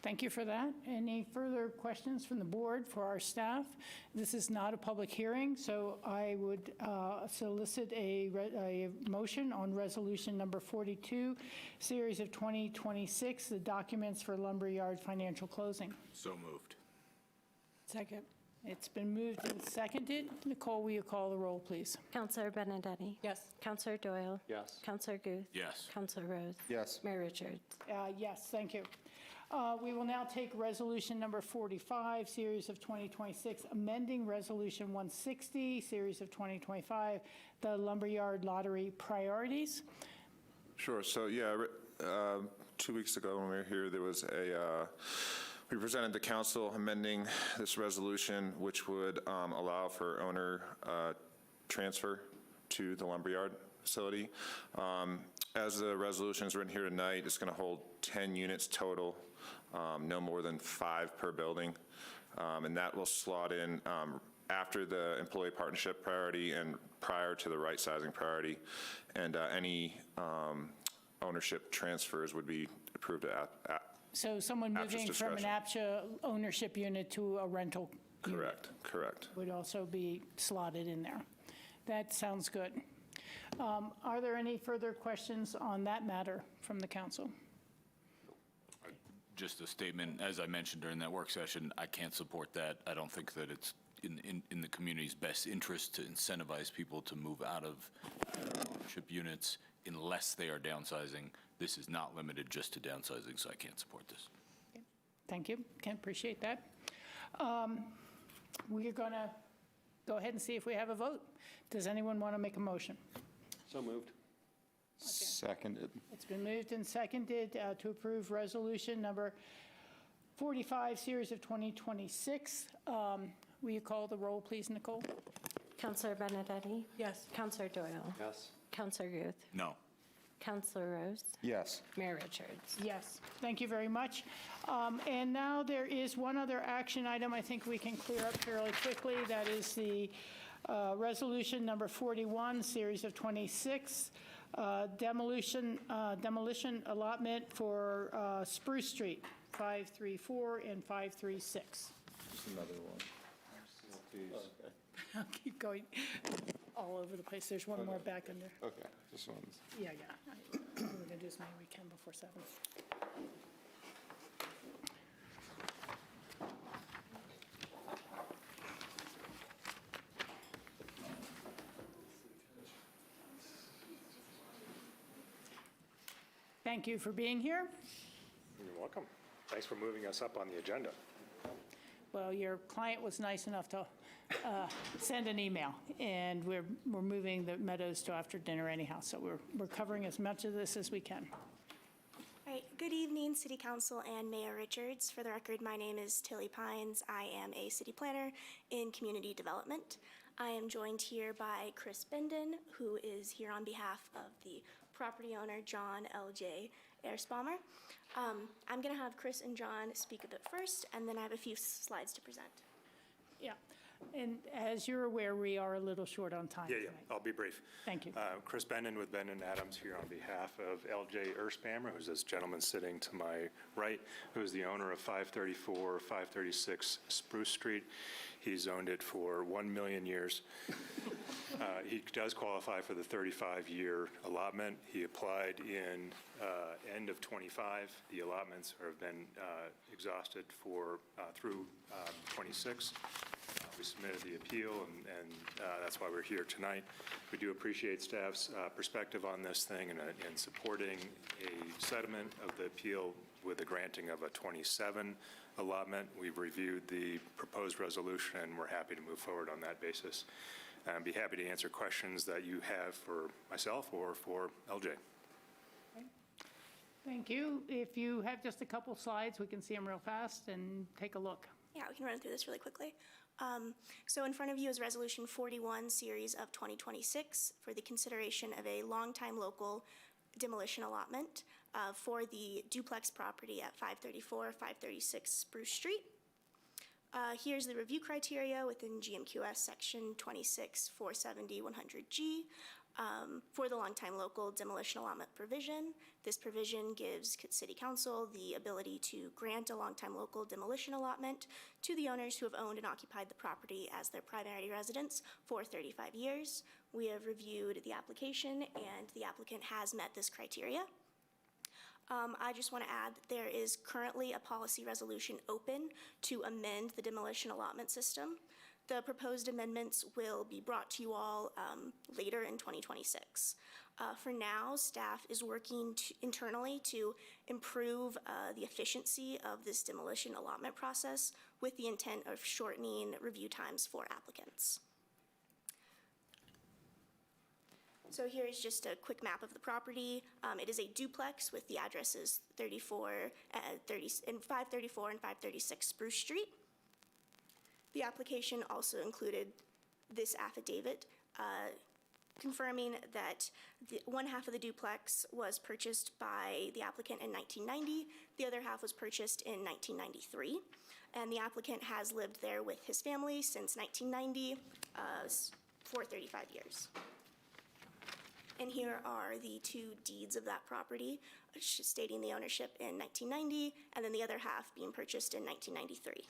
Thank you for that. Any further questions from the board for our staff? This is not a public hearing, so I would solicit a motion on resolution number 42, series of 2026, the documents for lumberyard financial closing. So moved. Second. It's been moved and seconded. Nicole, will you call the roll, please? Counselor Benedetti? Yes. Counselor Doyle? Yes. Counselor Guth? Yes. Counselor Rose? Yes. Mayor Richards? Yes, thank you. We will now take resolution number 45, series of 2026, amending resolution 160, series of 2025, the lumberyard lottery priorities. Sure. So, 2 weeks ago when we were here, there was we presented the council amending this resolution, which would allow for owner transfer to the lumberyard facility. As the resolution is written here tonight, it's going to hold 10 units total, no more than 5 per building. And that will slot in after the employee partnership priority and prior to the right sizing priority. And any ownership transfers would be approved at So someone APCHA's moving from an discretion. APCHA ownership unit to a rental unit Correct. would also be slotted in there. That sounds good. Are there any further questions on that matter from the council? Just a statement, as I mentioned during that work session, I can't support that. I don't think that it's in the community's best interest to incentivize people to move out of ownership units unless they are downsizing. This is not limited just to downsizing, so I can't support this. Thank you. Can appreciate that. We're going to go ahead and see if we have a vote. Does anyone want to make a motion? So moved. Seconded. It's been moved and seconded to approve resolution number 45, series of 2026. Will you call the roll, please, Nicole? Counselor Benedetti? Yes. Counselor Doyle? Yes. Counselor Guth? No. Counselor Rose? Yes. Mayor Richards? Yes, thank you very much. And now there is one other action item I think we can clear up fairly quickly. That is the resolution number 41, series of 26, demolition allotment for Spruce Street, 534 and 536. Just another one. I'll keep going all over the place. There's one more back in there. Okay, this one's. Yeah. We're going to do as many we can before 7. Thank you for being here. You're welcome. Thanks for moving us up on the agenda. Well, your client was nice enough to send an email, and we're moving the Meadows to after dinner anyhow, so we're covering as much of this as we can. All right. Good evening, City Council and Mayor Richards. For the record, my name is Tilly Pines. I am a city planner in community development. I am joined here by Chris Benden, who is here on behalf of the property owner, John L.J. Erspamer. I'm going to have Chris and John speak a bit first, and then I have a few slides to present. Yeah, and as you're aware, we are a little short on time Yeah, tonight. I'll be brief. Thank you. Chris Benden with Benden Adams here on behalf of L.J. Erspamer, who's this gentleman sitting to my right, who is the owner of 534, 536 Spruce Street. He's owned it for 1 million years. He does qualify for the 35-year allotment. He applied in end of 25. The allotments have been exhausted for through 26. We submitted the appeal, and that's why we're here tonight. We do appreciate staff's perspective on this thing and supporting a settlement of the appeal with the granting of a 27 allotment. We've reviewed the proposed resolution, and we're happy to move forward on that basis. I'd be happy to answer questions that you have for myself or for LJ. Thank you. If you have just a couple slides, we can see them real fast and take a look. Yeah, we can run through this really quickly. So in front of you is Resolution 41, Series of 2026, for the consideration of a longtime local demolition allotment for the duplex property at 534, 536 Spruce Street. Here's the review criteria within GMQS Section 26-470-100G. For the longtime local demolition allotment provision, this provision gives City Council the ability to grant a longtime local demolition allotment to the owners who have owned and occupied the property as their primary residence for 35 years. We have reviewed the application, and the applicant has met this criteria. I just want to add that there is currently a policy resolution open to amend the demolition allotment system. The proposed amendments will be brought to you all later in 2026. For now, staff is working internally to improve the efficiency of this demolition allotment process with the intent of shortening review times for applicants. So here is just a quick map of the property. It is a duplex with the addresses 534 and 536 Spruce Street. The application also included this affidavit confirming that one half of the duplex was purchased by the applicant in 1990, the other half was purchased in 1993, and the applicant has lived there with his family since 1990 for 35 years. And here are the two deeds of that property, stating the ownership in 1990, and then the other half being purchased in 1993.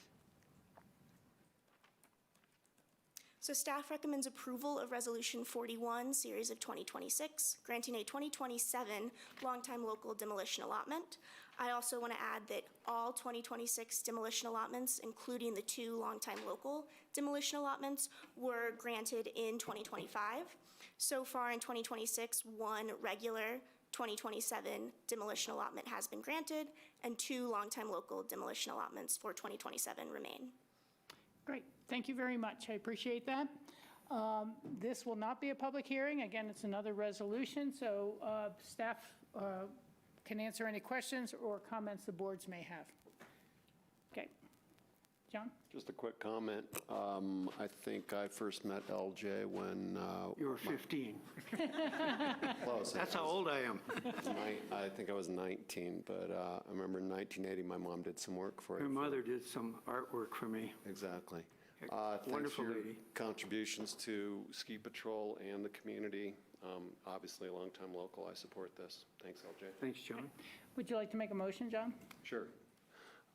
So staff recommends approval of Resolution 41, Series of 2026, granting a 2027 longtime local demolition allotment. I also want to add that all 2026 demolition allotments, including the two longtime local demolition allotments, were granted in 2025. So far in 2026, one regular 2027 demolition allotment has been granted, and two longtime local demolition allotments for 2027 remain. Great. Thank you very much. I appreciate that. This will not be a public hearing. Again, it's another resolution, so staff can answer any questions or comments the boards may have. Okay. John? Just a quick comment. I think I first met LJ when... You were 15. Close. That's how old I am. I think I was 19, but I remember in 1980, my mom did some work for it. My mother did some artwork for me. Exactly. Wonderful Thanks for your lady. contributions to Ski Patrol and the community. Obviously, a longtime local, I support this. Thanks, LJ. Thanks, John. Would you like to make a motion, John? Sure.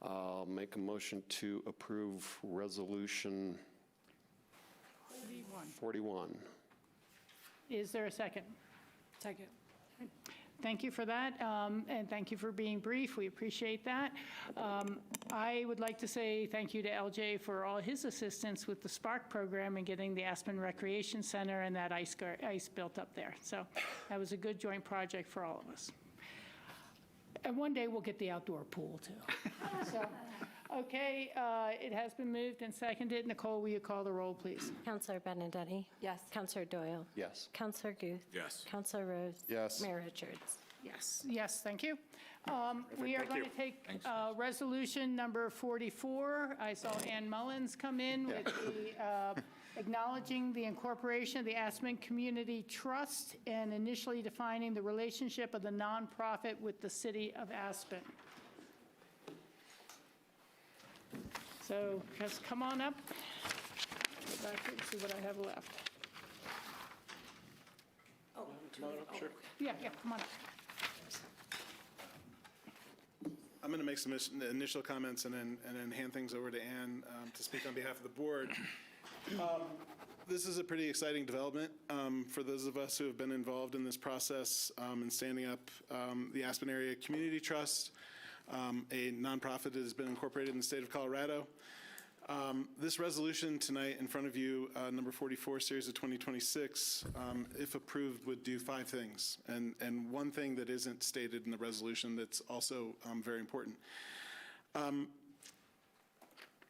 I'll make a motion to approve Resolution 41. Is there a second? Second. Thank you for that, and thank you for being brief. We appreciate that. I would like to say thank you to LJ for all his assistance with the Spark program and getting the Aspen Recreation Center and that ice built up there. So that was a good joint project for all of us. And one day we'll get the outdoor pool too. So, okay, it has been moved and seconded. Nicole, will you call the roll, please? Counselor Benedetti? Yes. Counselor Doyle? Yes. Counselor Guth? Yes. Counselor Rose? Yes. Mayor Richards? Yes. Yes, thank you. We are going to take resolution number 44. I saw Ann Mullins come in with the acknowledging the incorporation of the Aspen Community Trust and initially defining the relationship of the nonprofit with the city of Aspen. So just come on up. Go back and see what I have left. Oh, Come on up, sure. Yeah, come on up. I'm going to make some initial comments and then hand things over to Ann to speak on behalf of the board. This is a pretty exciting development for those of us who have been involved in this process in standing up the Aspen Area Community Trust, a nonprofit that has been incorporated in the state of Colorado. This resolution tonight in front of you, number 44, series of 2026, if approved, would do 5 things. And one thing that isn't stated in the resolution that's also very important.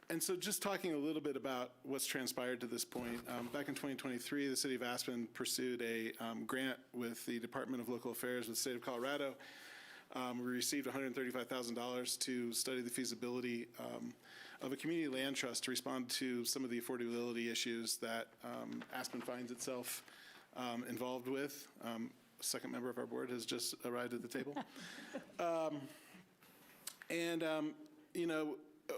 And so just talking a little bit about what's transpired to this point, back in 2023, the city of Aspen pursued a grant with the Department of Local Affairs with the state of Colorado we received $135,000 to study the feasibility of a community land trust to respond to some of the affordability issues that Aspen finds itself involved with. A second member of our board has just arrived at the table. You know,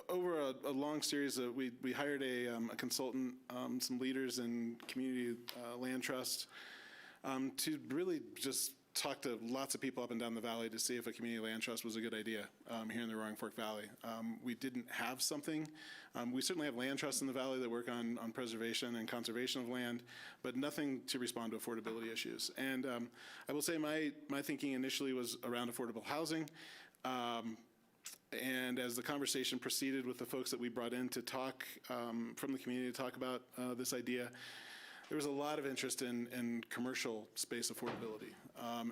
over a long series of, we hired a consultant, some leaders in community land trust to really just talk to lots of people up and down the valley to see if a community land trust was a good idea here in the Roaring Fork Valley. We didn't have something. We certainly have land trusts in the valley that work on preservation and conservation of land, but nothing to respond to affordability issues. And I will say my thinking initially was around affordable housing. And as the conversation proceeded with the folks that we brought in to talk from the community to talk about this idea, there was a lot of interest in commercial space affordability.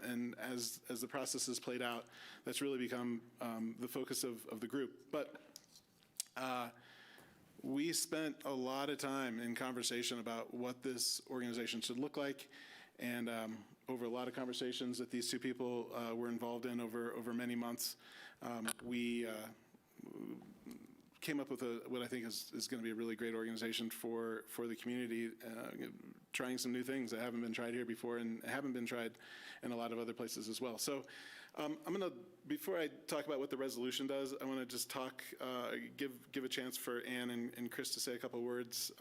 And as the process has played out, that's really become the focus of the group. But we spent a lot of time in conversation about what this organization should look like. And over a lot of conversations that these two people were involved in over many months, we came up with what I think is going to be a really great organization for the community, trying some new things that haven't been tried here before and haven't been tried in a lot of other places as well. So I'm going to, before I talk about what the resolution does, I want to just talk, give a chance for Ann and Chris to say a couple words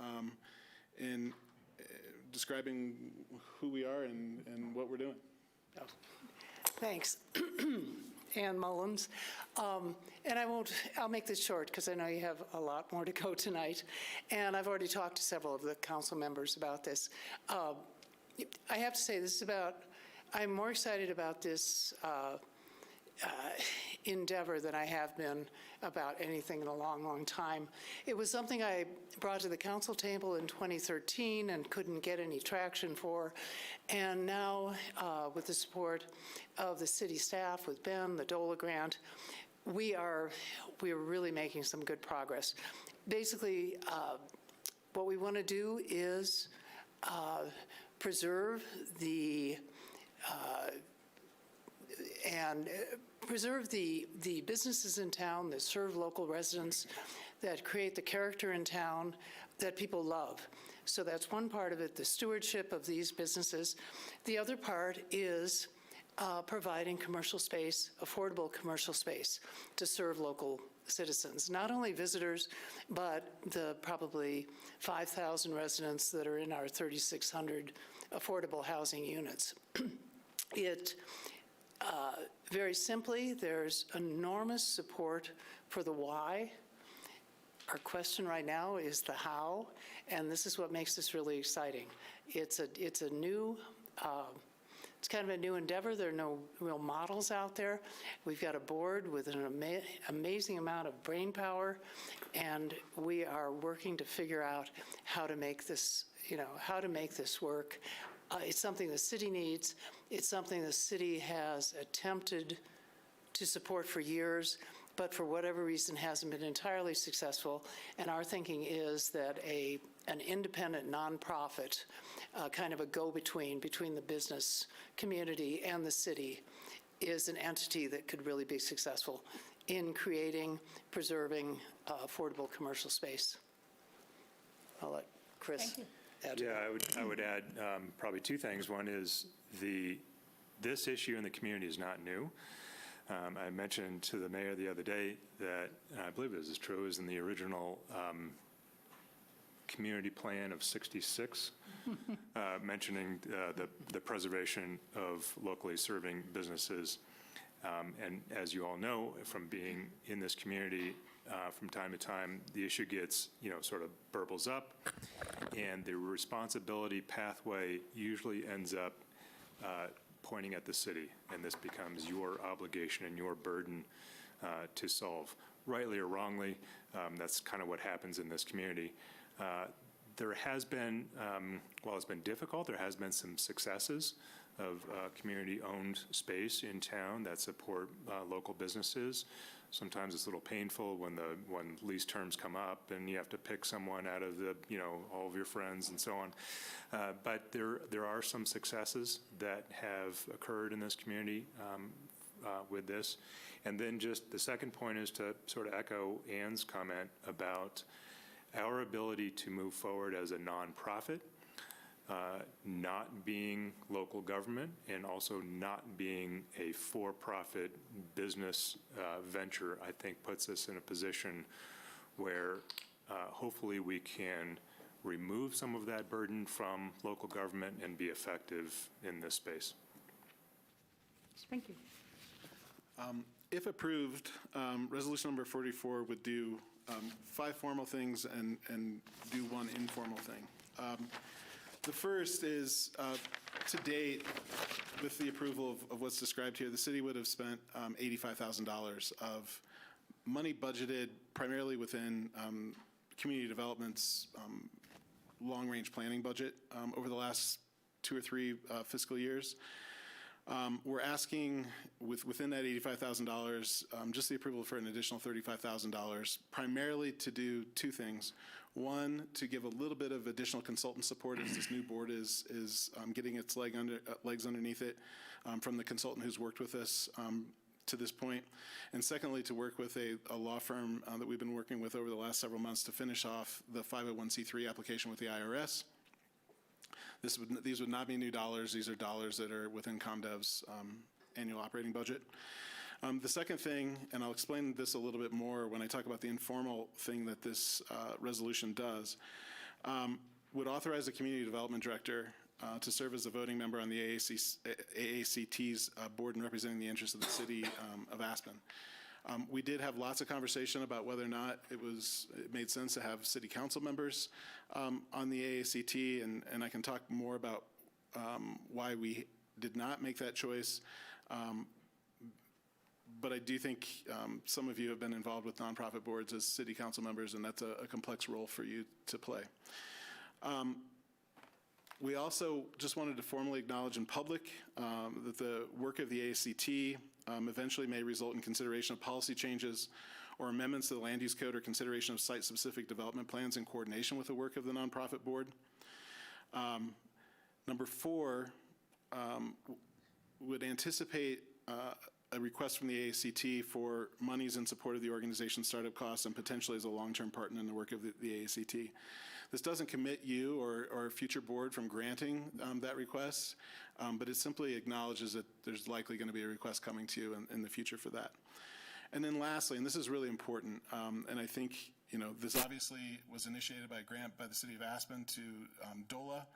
in describing who we are and what we're doing. Thanks. Ann Mullins. And I'll make this short because I know you have a lot more to go tonight. And I've already talked to several of the council members about this. I have to say I'm more excited about this endeavor than I have been about anything in a long, long time. It was something I brought to the council table in 2013 and couldn't get any traction for. And now, with the support of the city staff, with Ben, the DOLA grant, we are really making some good progress. Basically, what we want to do is preserve the businesses in town that serve local residents, that create the character in town that people love. So that's one part of it, the stewardship of these businesses. The other part is providing commercial space, affordable commercial space to serve local citizens, not only visitors, but the probably 5,000 residents that are in our 3,600 affordable housing units. Very simply, there's enormous support for the why. Our question right now is the how, and this is what makes this really exciting. It's a new, it's kind of a new endeavor. There are no real models out there. We've got a board with an amazing amount of brain power, and we are working to figure out how to make this, how to make this work. It's something the city needs. It's something the city has attempted to support for years, but for whatever reason hasn't been entirely successful. And our thinking is that an independent nonprofit, kind of a go-between between the business community and the city, is an entity that could really be successful in creating, preserving affordable commercial space. I'll let Chris add to that. I would add probably two things. One is this issue in the community is not new. I mentioned to the mayor the other day that, and I believe this is true, is in the original community plan of '66, mentioning the preservation of locally serving businesses. And as you all know, from being in this community, from time to time, the issue gets, sort of burbles up, and the responsibility pathway usually ends up pointing at the city, and this becomes your obligation and your burden to solve. Rightly or wrongly, that's kind of what happens in this community. There has been, while it's been difficult, there has been some successes of community-owned space in town that support local businesses. Sometimes it's a little painful when lease terms come up and you have to pick someone out of the, all of your friends and so on. But there are some successes that have occurred in this community with this. And then just the second point is to sort of echo Ann's comment about our ability to move forward as a nonprofit, not being local government, and also not being a for-profit business venture, I think puts us in a position where hopefully we can remove some of that burden from local government and be effective in this space. Thank you. If approved, resolution number 44 would do 5 formal things and do 1 informal thing. The first is, to date, with the approval of what's described here, the city would have spent $85,000 of money budgeted primarily within community development's long-range planning budget over the last 2 or 3 fiscal years. We're asking, within that $85,000, just the approval for an additional $35,000, primarily to do 2 things. 1, to give a little bit of additional consultant support as this new board is getting its legs underneath it from the consultant who's worked with us to this point. And secondly, to work with a law firm that we've been working with over the last several months to finish off the 501c3 application with the IRS. These would not be new dollars. These are dollars that are within ComDev's annual operating budget. The second thing, and I'll explain this a little bit more when I talk about the informal thing that this resolution does, would authorize the community development director to serve as a voting member on the AACT's board and representing the interests of the city of Aspen. We did have lots of conversation about whether or not it made sense to have city council members on the AACT, and I can talk more about why we did not make that choice. But I do think some of you have been involved with nonprofit boards as city council members, and that's a complex role for you to play. We also just wanted to formally acknowledge in public that the work of the AACT eventually may result in consideration of policy changes or amendments to the land use code or consideration of site-specific development plans in coordination with the work of the nonprofit board. Number 4, would anticipate a request from the AACT for monies in support of the organization's startup costs and potentially as a long-term partner in the work of the AACT. This doesn't commit you or a future board from granting that request, but it simply acknowledges that there's likely going to be a request coming to you in the future for that. And then lastly, and this is really important, and I think this obviously was initiated by a grant by the City of Aspen to DOLA.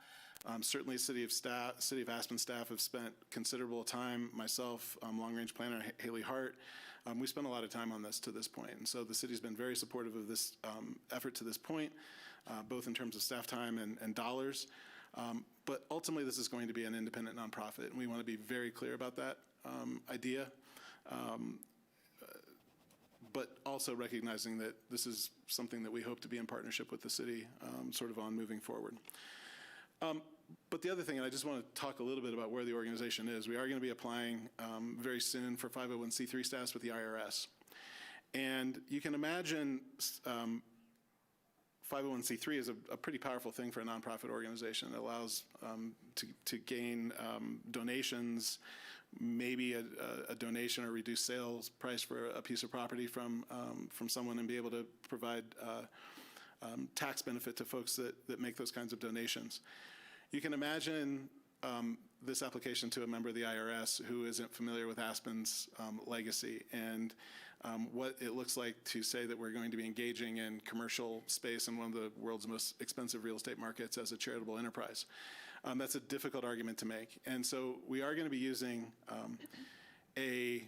Certainly, City of Aspen staff have spent considerable time. Myself, long-range planner Haley Hart, we spent a lot of time on this to this point, and so the city's been very supportive of this effort to this point, both in terms of staff time and dollars. But ultimately, this is going to be an independent nonprofit, and we want to be very clear about that idea. But also recognizing that this is something that we hope to be in partnership with the city sort of on moving forward. But the other thing, and I just want to talk a little bit about where the organization is, we are going to be applying very soon for 501c3 status with the IRS. And you can imagine 501c3 is a pretty powerful thing for a nonprofit organization. It allows to gain donations, maybe a donation or reduced sales price for a piece of property from someone, and be able to provide tax benefit to folks that make those kinds of donations. You can imagine this application to a member of the IRS who isn't familiar with Aspen's legacy and what it looks like to say that we're going to be engaging in commercial space in one of the world's most expensive real estate markets as a charitable enterprise. That's a difficult argument to make. And so we are going to be using an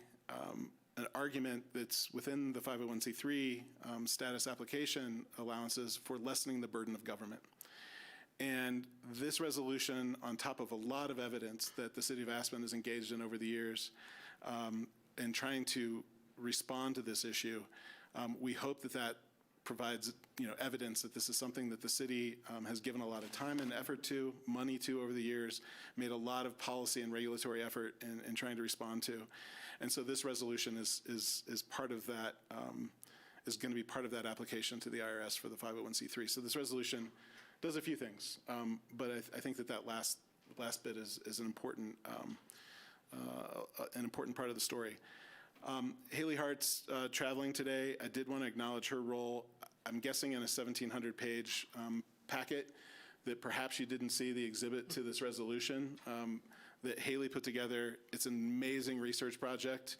argument that's within the 501c3 status application allowances for lessening the burden of government. And this resolution, on top of a lot of evidence that the City of Aspen has engaged in over the years in trying to respond to this issue, we hope that provides evidence that this is something that the city has given a lot of time and effort to, money to over the years, made a lot of policy and regulatory effort in trying to respond to. And so this resolution is part of that, is going to be part of that application to the IRS for the 501c3. So this resolution does a few things, but I think that last bit is an important an important part of the story. Haley Hart's traveling today. I did want to acknowledge her role. I'm guessing in a 1,700-page packet that perhaps you didn't see the exhibit to this resolution that Haley put together. It's an amazing research project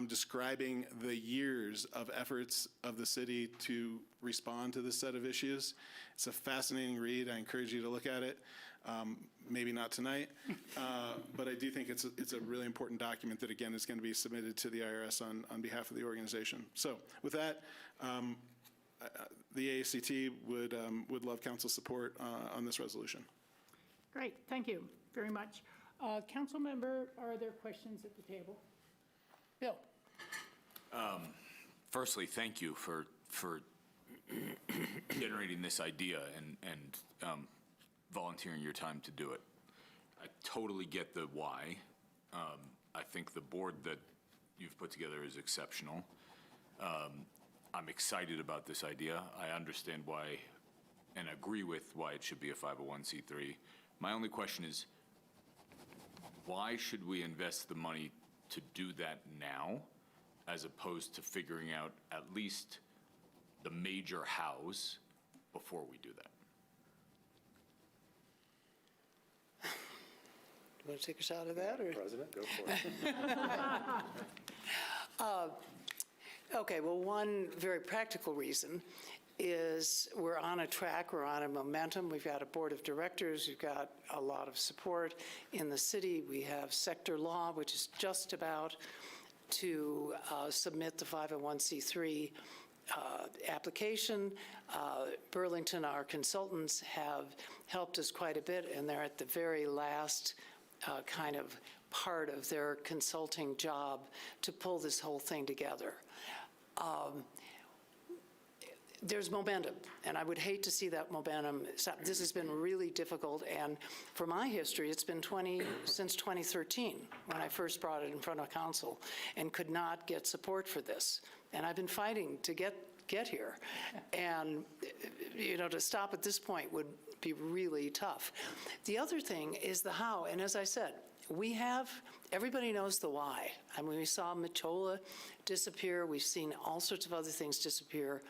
describing the years of efforts of the city to respond to this set of issues. It's a fascinating read. I encourage you to look at it. Maybe not tonight, but I do think it's a really important document that, again, is going to be submitted to the IRS on behalf of the organization. So with that, the AACT would love council support on this resolution. Great, thank you very much. Council member, are there questions at the table? Bill. Firstly, thank you for generating this idea and volunteering your time to do it. I totally get the why. I think the board that you've put together is exceptional. I'm excited about this idea. I understand why and agree with why it should be a 501c3. My only question is, why should we invest the money to do that now as opposed to figuring out at least the major hows before we do that? You want to take a shot at that? Or? President, go for it. Okay, well, one very practical reason is we're on a track, we're on a momentum. We've got a board of directors, we've got a lot of support in the city. We have sector law, which is just about to submit the 501c3 application. Burlington, our consultants, have helped us quite a bit, and they're at the very last kind of part of their consulting job to pull this whole thing together. There's momentum, and I would hate to see that momentum stop. This has been really difficult, and for my history, it's been since 2013 when I first brought it in front of council and could not get support for this. And I've been fighting to get here. And, you know, to stop at this point would be really tough. The other thing is the how, and as I said, everybody knows the why. I mean, we saw Machola disappear. We've seen all sorts of other things disappear.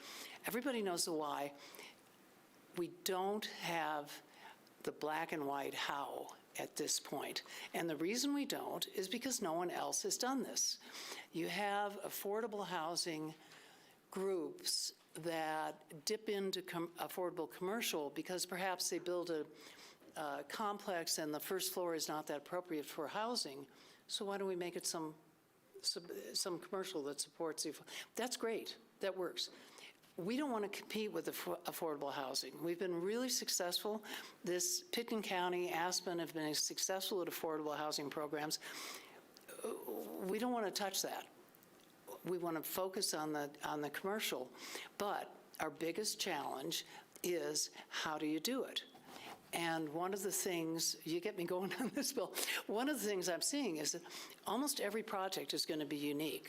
Everybody knows the why. We don't have the black and white how at this point. And the reason we don't is because no one else has done this. You have affordable housing groups that dip into affordable commercial because perhaps they build a complex and the first floor is not that appropriate for housing. So why don't we make it some commercial that supports the, that's great, that works. We don't want to compete with affordable housing. We've been really successful. This Pitkin County, Aspen have been successful at affordable housing programs. We don't want to touch that. We want to focus on the commercial, but our biggest challenge is how do you do it? And one of the things, you get me going on this, Bill, one of the things I'm seeing is that almost every project is going to be unique.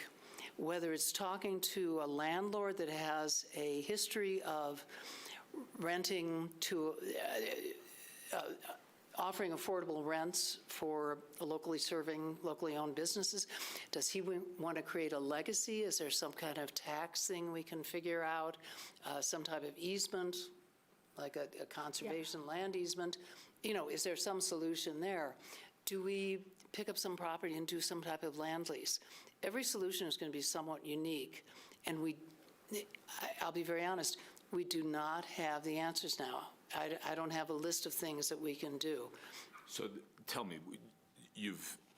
Whether it's talking to a landlord that has a history of renting to, offering affordable rents for locally owned businesses. Does he want to create a legacy? Is there some kind of tax thing we can figure out? Some type of easement, like a conservation land easement? You know, is there some solution there? Do we pick up some property and do some type of land lease? Every solution is going to be somewhat unique, and I'll be very honest, we do not have the answers now. I don't have a list of things that we can do. So tell me,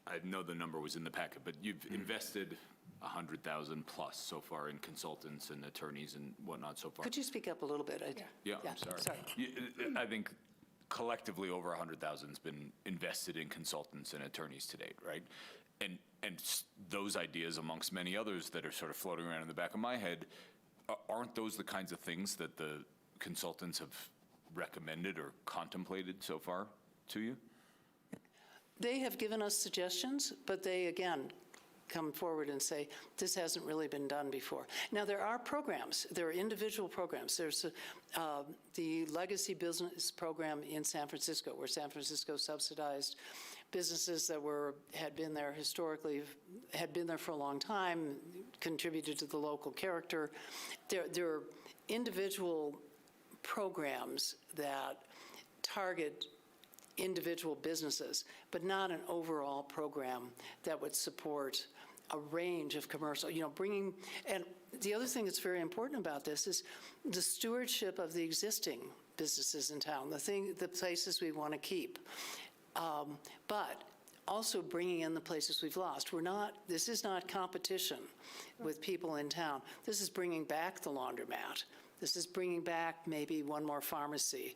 I know the number was in the packet, but you've invested 100,000 plus so far in consultants and attorneys and whatnot so far. Could you speak up a little bit? Yeah, I'm sorry. I think collectively over 100,000 has been invested in consultants and attorneys to date, right? And those ideas, amongst many others that are sort of floating around in the back of my head, aren't those the kinds of things that the consultants have recommended or contemplated so far to you? They have given us suggestions, but they, again, come forward and say, this hasn't really been done before. Now, there are programs. There are individual programs. There's the Legacy Business Program in San Francisco, where San Francisco subsidized businesses that had been there historically, had been there for a long time, contributed to the local character. There are individual programs that target individual businesses, but not an overall program that would support a range of commercial, bringing, and the other thing that's very important about this is the stewardship of the existing businesses in town, the places we want to keep, but also bringing in the places we've lost. This is not competition with people in town. This is bringing back the laundromat. This is bringing back maybe one more pharmacy.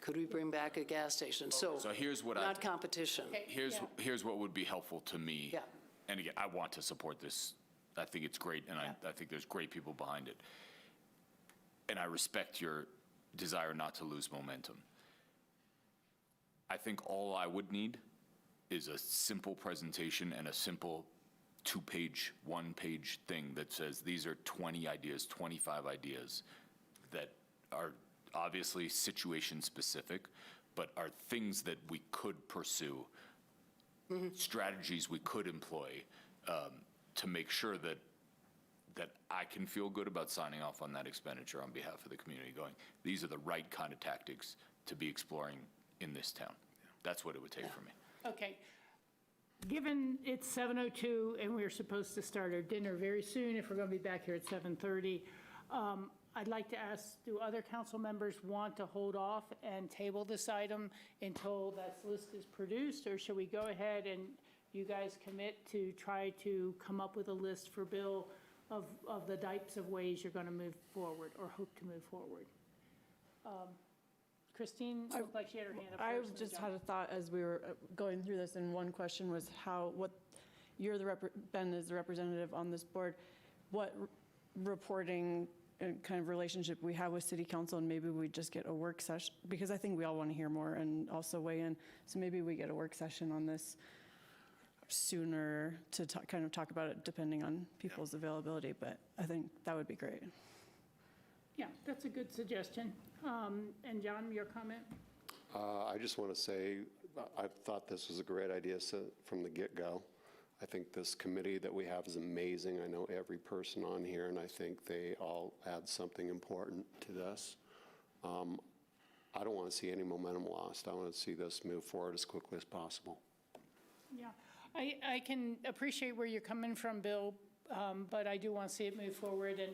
Could we bring back a gas station? So here's what not competition. Here's what would be helpful to me. Yeah. And again, I want to support this. I think it's great, and I think there's great people behind it. And I respect your desire not to lose momentum. I think all I would need is a simple presentation and a simple two-page, one-page thing that says these are 20 ideas, 25 ideas that are obviously situation-specific, but are things that we could pursue, strategies we could employ to make sure that I can feel good about signing off on that expenditure on behalf of the community, going, these are the right kind of tactics to be exploring in this town. That's what it would take for me. Okay. Given it's 7:02 and we're supposed to start our dinner very soon, if we're going to be back here at 7:30, I'd like to ask, do other council members want to hold off and table this item until that list is produced? Or should we go ahead and you guys commit to try to come up with a list for Bill of the types of ways you're going to move forward or hope to move forward? Christine looked like she had her hand up I first. just had a thought as we were going through this, and one question was Ben is the representative on this board, what reporting and kind of relationship we have with city council, and maybe we just get a work session, because I think we all want to hear more and also weigh in. So maybe we get a work session on this sooner to kind of talk about it depending on people's availability, but I think that would be great. Yeah, that's a good suggestion. And John, your comment? I just want to say, I thought this was a great idea from the get-go. I think this committee that we have is amazing. I know every person on here, and I think they all add something important to this. I don't want to see any momentum lost. I want to see this move forward as quickly as possible. Yeah, I can appreciate where you're coming from, Bill, but I do want to see it move forward. And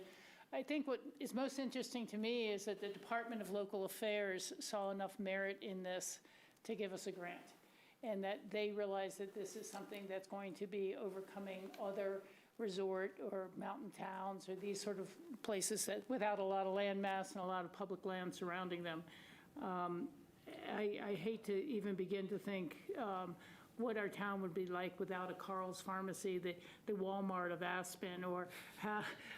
I think what is most interesting to me is that the Department of Local Affairs saw enough merit in this to give us a grant, and that they realize that this is something that's going to be overcoming other resort or mountain towns or these sort of places that without a lot of land mass and a lot of public land surrounding them. I hate to even begin to think what our town would be like without a Carl's Pharmacy, the Walmart of Aspen, or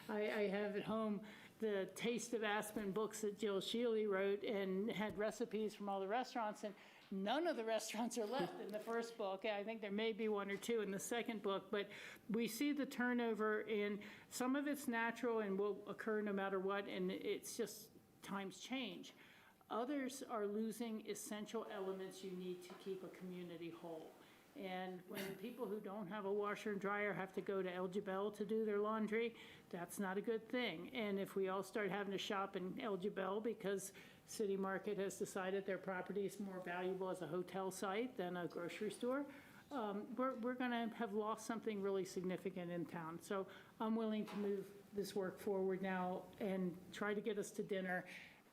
I have at home the Taste of Aspen books that Jill Shealy wrote and had recipes from all the restaurants, and none of the restaurants are left in the first book. I think there may be one or two in the second book, but we see the turnover, and some of it's natural and will occur no matter what, and it's just times change. Others are losing essential elements you need to keep a community whole. And when people who don't have a washer and dryer have to go to El Jebel to do their laundry, that's not a good thing. And if we all start having to shop in El Jebel because City Market has decided their property is more valuable as a hotel site than a grocery store, we're going to have lost something really significant in town. So I'm willing to move this work forward now and try to get us to dinner.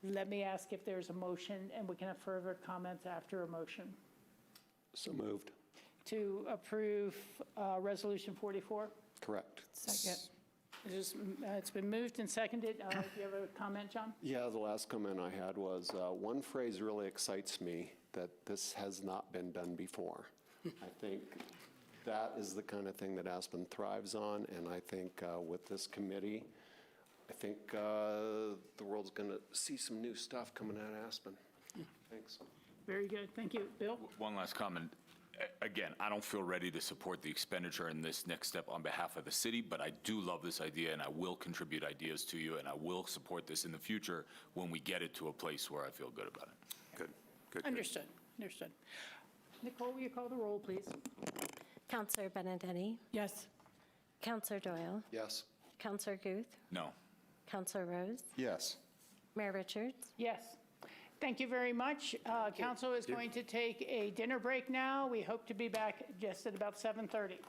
Let me ask if there's a motion, and we can have further comments after a motion. So moved. To approve Resolution 44? Correct. Second. It's been moved and seconded. Do you have a comment, John? Yeah, the last comment I had was, one phrase really excites me, that this has not been done before. I think that is the kind of thing that Aspen thrives on, and I think with this committee, I think the world's going to see some new stuff coming out of Aspen. Thanks. Very good. Thank you. Bill? One last comment. Again, I don't feel ready to support the expenditure in this next step on behalf of the city, but I do love this idea, and I will contribute ideas to you, and I will support this in the future when we get it to a place where I feel good about it. Good. Understood. Understood. Nicole, will you call the roll, please? Counselor Benedetti? Yes. Counselor Doyle? Yes. Counselor Guth? No. Counselor Rose? Yes. Mayor Richards? Yes. Thank you very much. Council is going to take a dinner break now. We hope to be back just at about 7:30.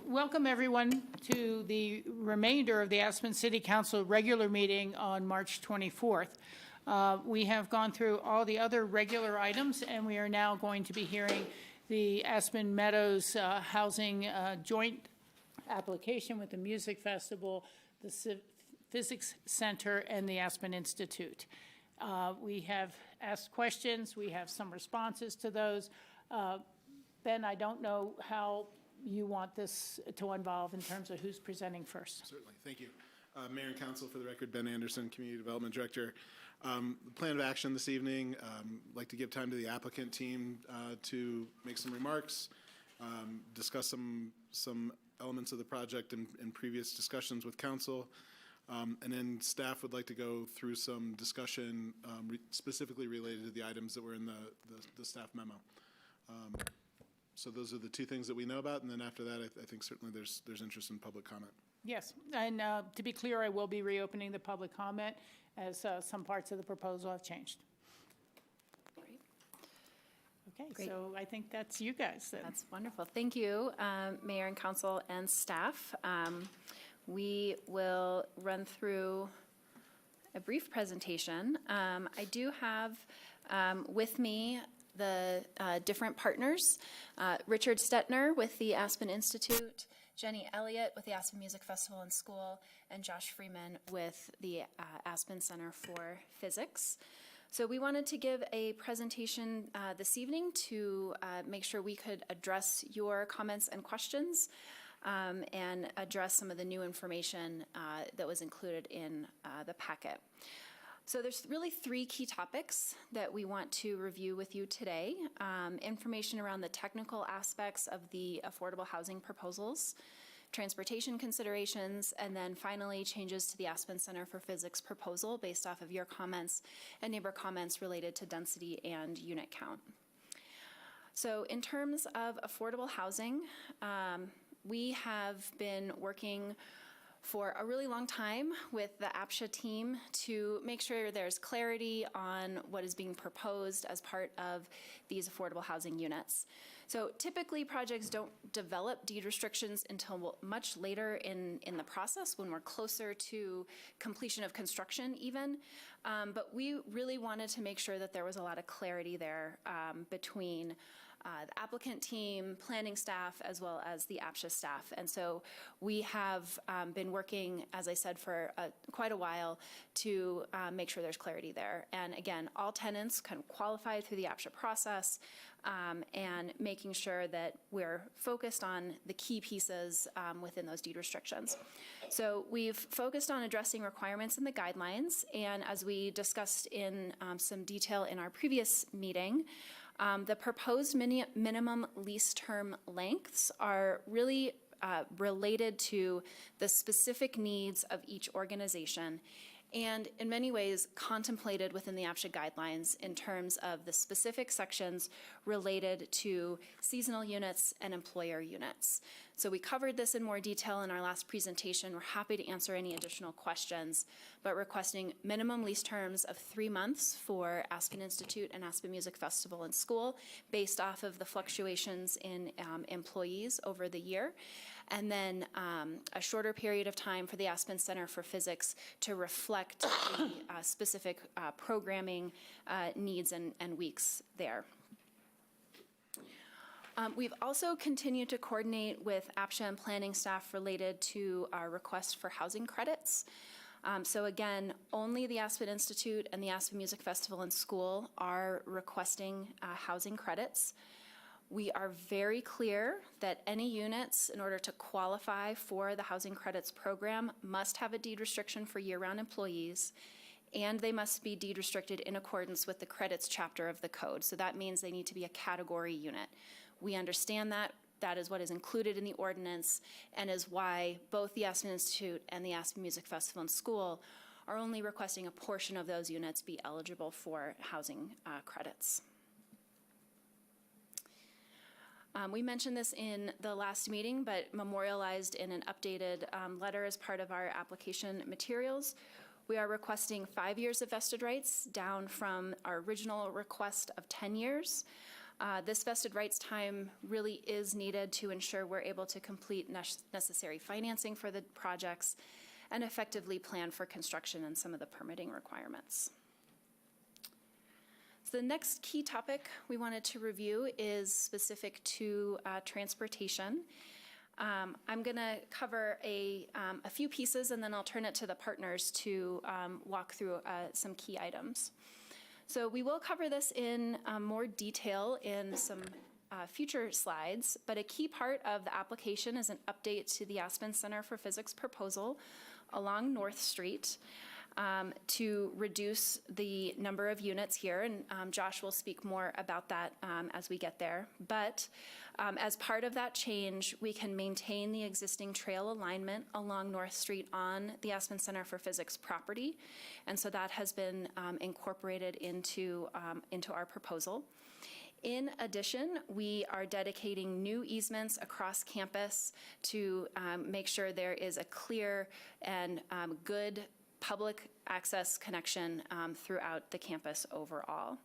welcome everyone to the remainder of the Aspen City Council regular meeting on March 24th. We have gone through all the other regular items, and we are now going to be hearing the Aspen Meadows Housing Joint application with the Music Festival, the Physics Center, and the Aspen Institute. We have asked questions. We have some responses to those. Ben, I don't know how you want this to involve in terms of who's presenting first. Certainly, thank you. Mayor and Council, for the record, Ben Anderson, Community Development Director. The plan of action this evening, I'd like to give time to the applicant team to make some remarks, discuss some elements of the project in previous discussions with Council, and then staff would like to go through some discussion specifically related to the items that were in the staff memo. So those are the two things that we know about, and then after that, I think certainly there's interest in public comment. Yes, and to be clear, I will be reopening the public comment as some parts of the proposal have changed. Great. Okay, Great. so I think that's you guys then. That's wonderful. Thank you, Mayor and Council and staff. We will run through a brief presentation. I do have with me the different partners, Richard Stetner with the Aspen Institute, Jenny Elliott with the Aspen Music Festival and School, and Josh Freeman with the Aspen Center for Physics. So we wanted to give a presentation this evening to make sure we could address your comments and questions and address some of the new information that was included in the packet. So there's really three key topics that we want to review with you today. Information around the technical aspects of the affordable housing proposals, transportation considerations, and then finally changes to the Aspen Center for Physics proposal based off of your comments and neighbor comments related to density and unit count. So in terms of affordable housing, we have been working for a really long time with the APCHA team to make sure there's clarity on what is being proposed as part of these affordable housing units. So typically projects don't develop deed restrictions until much later in the process when we're closer to completion of construction even. But we really wanted to make sure that there was a lot of clarity there between the applicant team, planning staff, as well as the APCHA staff. And so we have been working, as I said, for quite a while to make sure there's clarity there. And again, all tenants can qualify through the APCHA process and making sure that we're focused on the key pieces within those deed restrictions. So we've focused on addressing requirements in the guidelines. And as we discussed in some detail in our previous meeting, the proposed minimum lease term lengths are really related to the specific needs of each organization and in many ways contemplated within the APCHA guidelines in terms of the specific sections related to seasonal units and employer units. So we covered this in more detail in our last presentation. We're happy to answer any additional questions, but requesting minimum lease terms of 3 months for Aspen Institute and Aspen Music Festival and School based off of the fluctuations in employees over the year. And then a shorter period of time for the Aspen Center for Physics to reflect the specific programming needs and weeks there. We've also continued to coordinate with APCHA and planning staff related to our request for housing credits. So again, only the Aspen Institute and the Aspen Music Festival and School are requesting housing credits. We are very clear that any units, in order to qualify for the housing credits program, must have a deed restriction for year-round employees, and they must be deed restricted in accordance with the credits chapter of the code. So that means they need to be a category unit. We understand that. That is what is included in the ordinance and is why both the Aspen Institute and the Aspen Music Festival and School are only requesting a portion of those units be eligible for housing credits. We mentioned this in the last meeting, but memorialized in an updated letter as part of our application materials. We are requesting 5 years of vested rights, down from our original request of 10 years. This vested rights time really is needed to ensure we're able to complete necessary financing for the projects and effectively plan for construction and some of the permitting requirements. So the next key topic we wanted to review is specific to transportation. I'm going to cover a few pieces, and then I'll turn it to the partners to walk through some key items. So we will cover this in more detail in some future slides, but a key part of the application is an update to the Aspen Center for Physics proposal along North Street to reduce the number of units here, and Josh will speak more about that as we get there. But as part of that change, we can maintain the existing trail alignment along North Street on the Aspen Center for Physics property, and so that has been incorporated into our proposal. In addition, we are dedicating new easements across campus to make sure there is a clear and good public access connection throughout the campus overall.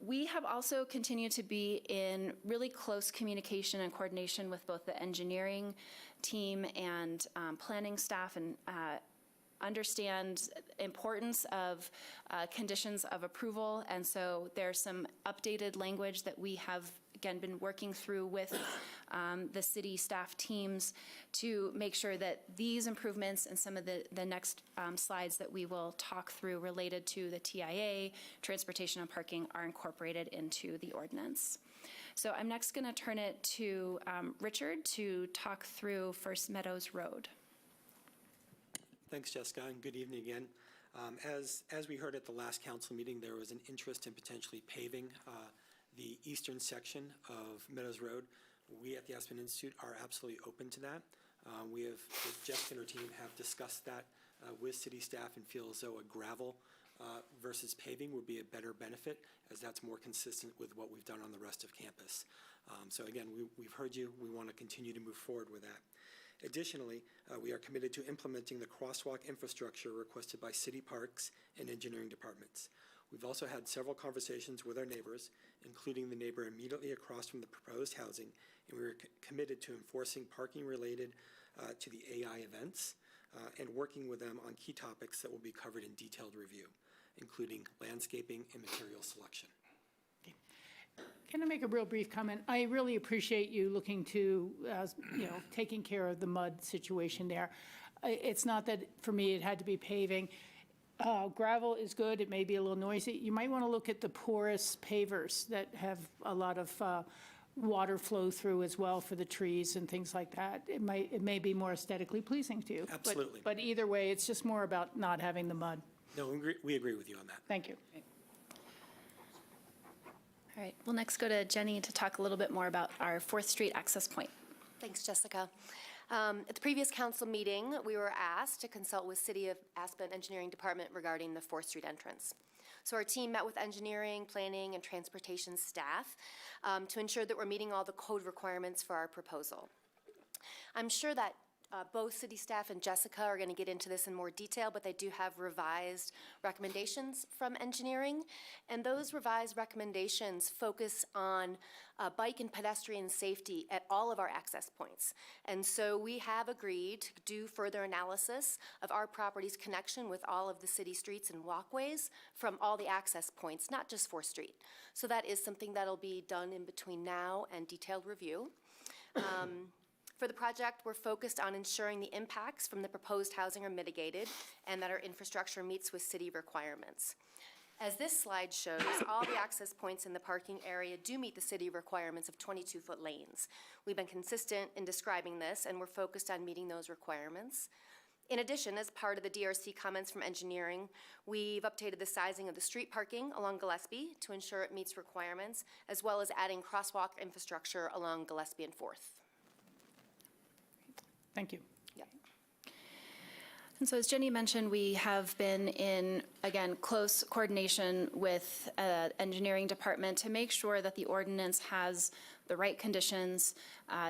We have also continued to be in really close communication and coordination with both the engineering team and planning staff, and understand importance of conditions of approval. And so there's some updated language that we have, again, been working through with the city staff teams to make sure that these improvements and some of the next slides that we will talk through related to the TIA, transportation and parking, are incorporated into the ordinance. So I'm next going to turn it to Richard to talk through First Meadows Road. Thanks, Jessica, and good evening again. As we heard at the last council meeting, there was an interest in potentially paving the eastern section of Meadows Road. We at the Aspen Institute are absolutely open to that. Jeff and her team have discussed that with city staff and feel as though a gravel versus paving would be a better benefit, as that's more consistent with what we've done on the rest of campus. So again, we've heard you. We want to continue to move forward with that. Additionally, we are committed to implementing the crosswalk infrastructure requested by city parks and engineering departments. We've also had several conversations with our neighbors, including the neighbor immediately across from the proposed housing, and we are committed to enforcing parking related to the AI events and working with them on key topics that will be covered in detailed review, including landscaping and material selection. Can I make a real brief comment? I really appreciate you looking to, taking care of the mud situation there. It's not that, for me, it had to be paving. Gravel is good. It may be a little noisy. You might want to look at the porous pavers that have a lot of water flow through as well for the trees and things like that. It may be more aesthetically pleasing to you. Absolutely. But either way, it's just more about not having the mud. No, we agree with you on that. Thank you. All right, we'll next go to Jenny to talk a little bit more about our 4th Street access point. Thanks, Jessica. At the previous council meeting, we were asked to consult with City of Aspen Engineering Department regarding the 4th Street entrance. So our team met with engineering, planning, and transportation staff to ensure that we're meeting all the code requirements for our proposal. I'm sure that both city staff and Jessica are going to get into this in more detail, but they do have revised recommendations from engineering, and those revised recommendations focus on bike and pedestrian safety at all of our access points. And so we have agreed to do further analysis of our property's connection with all of the city streets and walkways from all the access points, not just 4th Street. So that is something that'll be done in between now and detailed review. For the project, we're focused on ensuring the impacts from the proposed housing are mitigated and that our infrastructure meets with city requirements. As this slide shows, all the access points in the parking area do meet the city requirements of 22-foot lanes. We've been consistent in describing this, and we're focused on meeting those requirements. In addition, as part of the DRC comments from engineering, we've updated the sizing of the street parking along Gillespie to ensure it meets requirements, as well as adding crosswalk infrastructure along Gillespie and 4th. Thank you. Yep. And so as Jenny mentioned, we have been in, again, close coordination with engineering department to make sure that the ordinance has the right conditions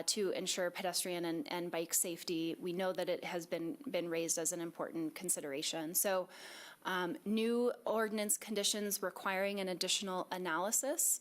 to ensure pedestrian and bike safety. We know that it has been raised as an important consideration. So new ordinance conditions requiring an additional analysis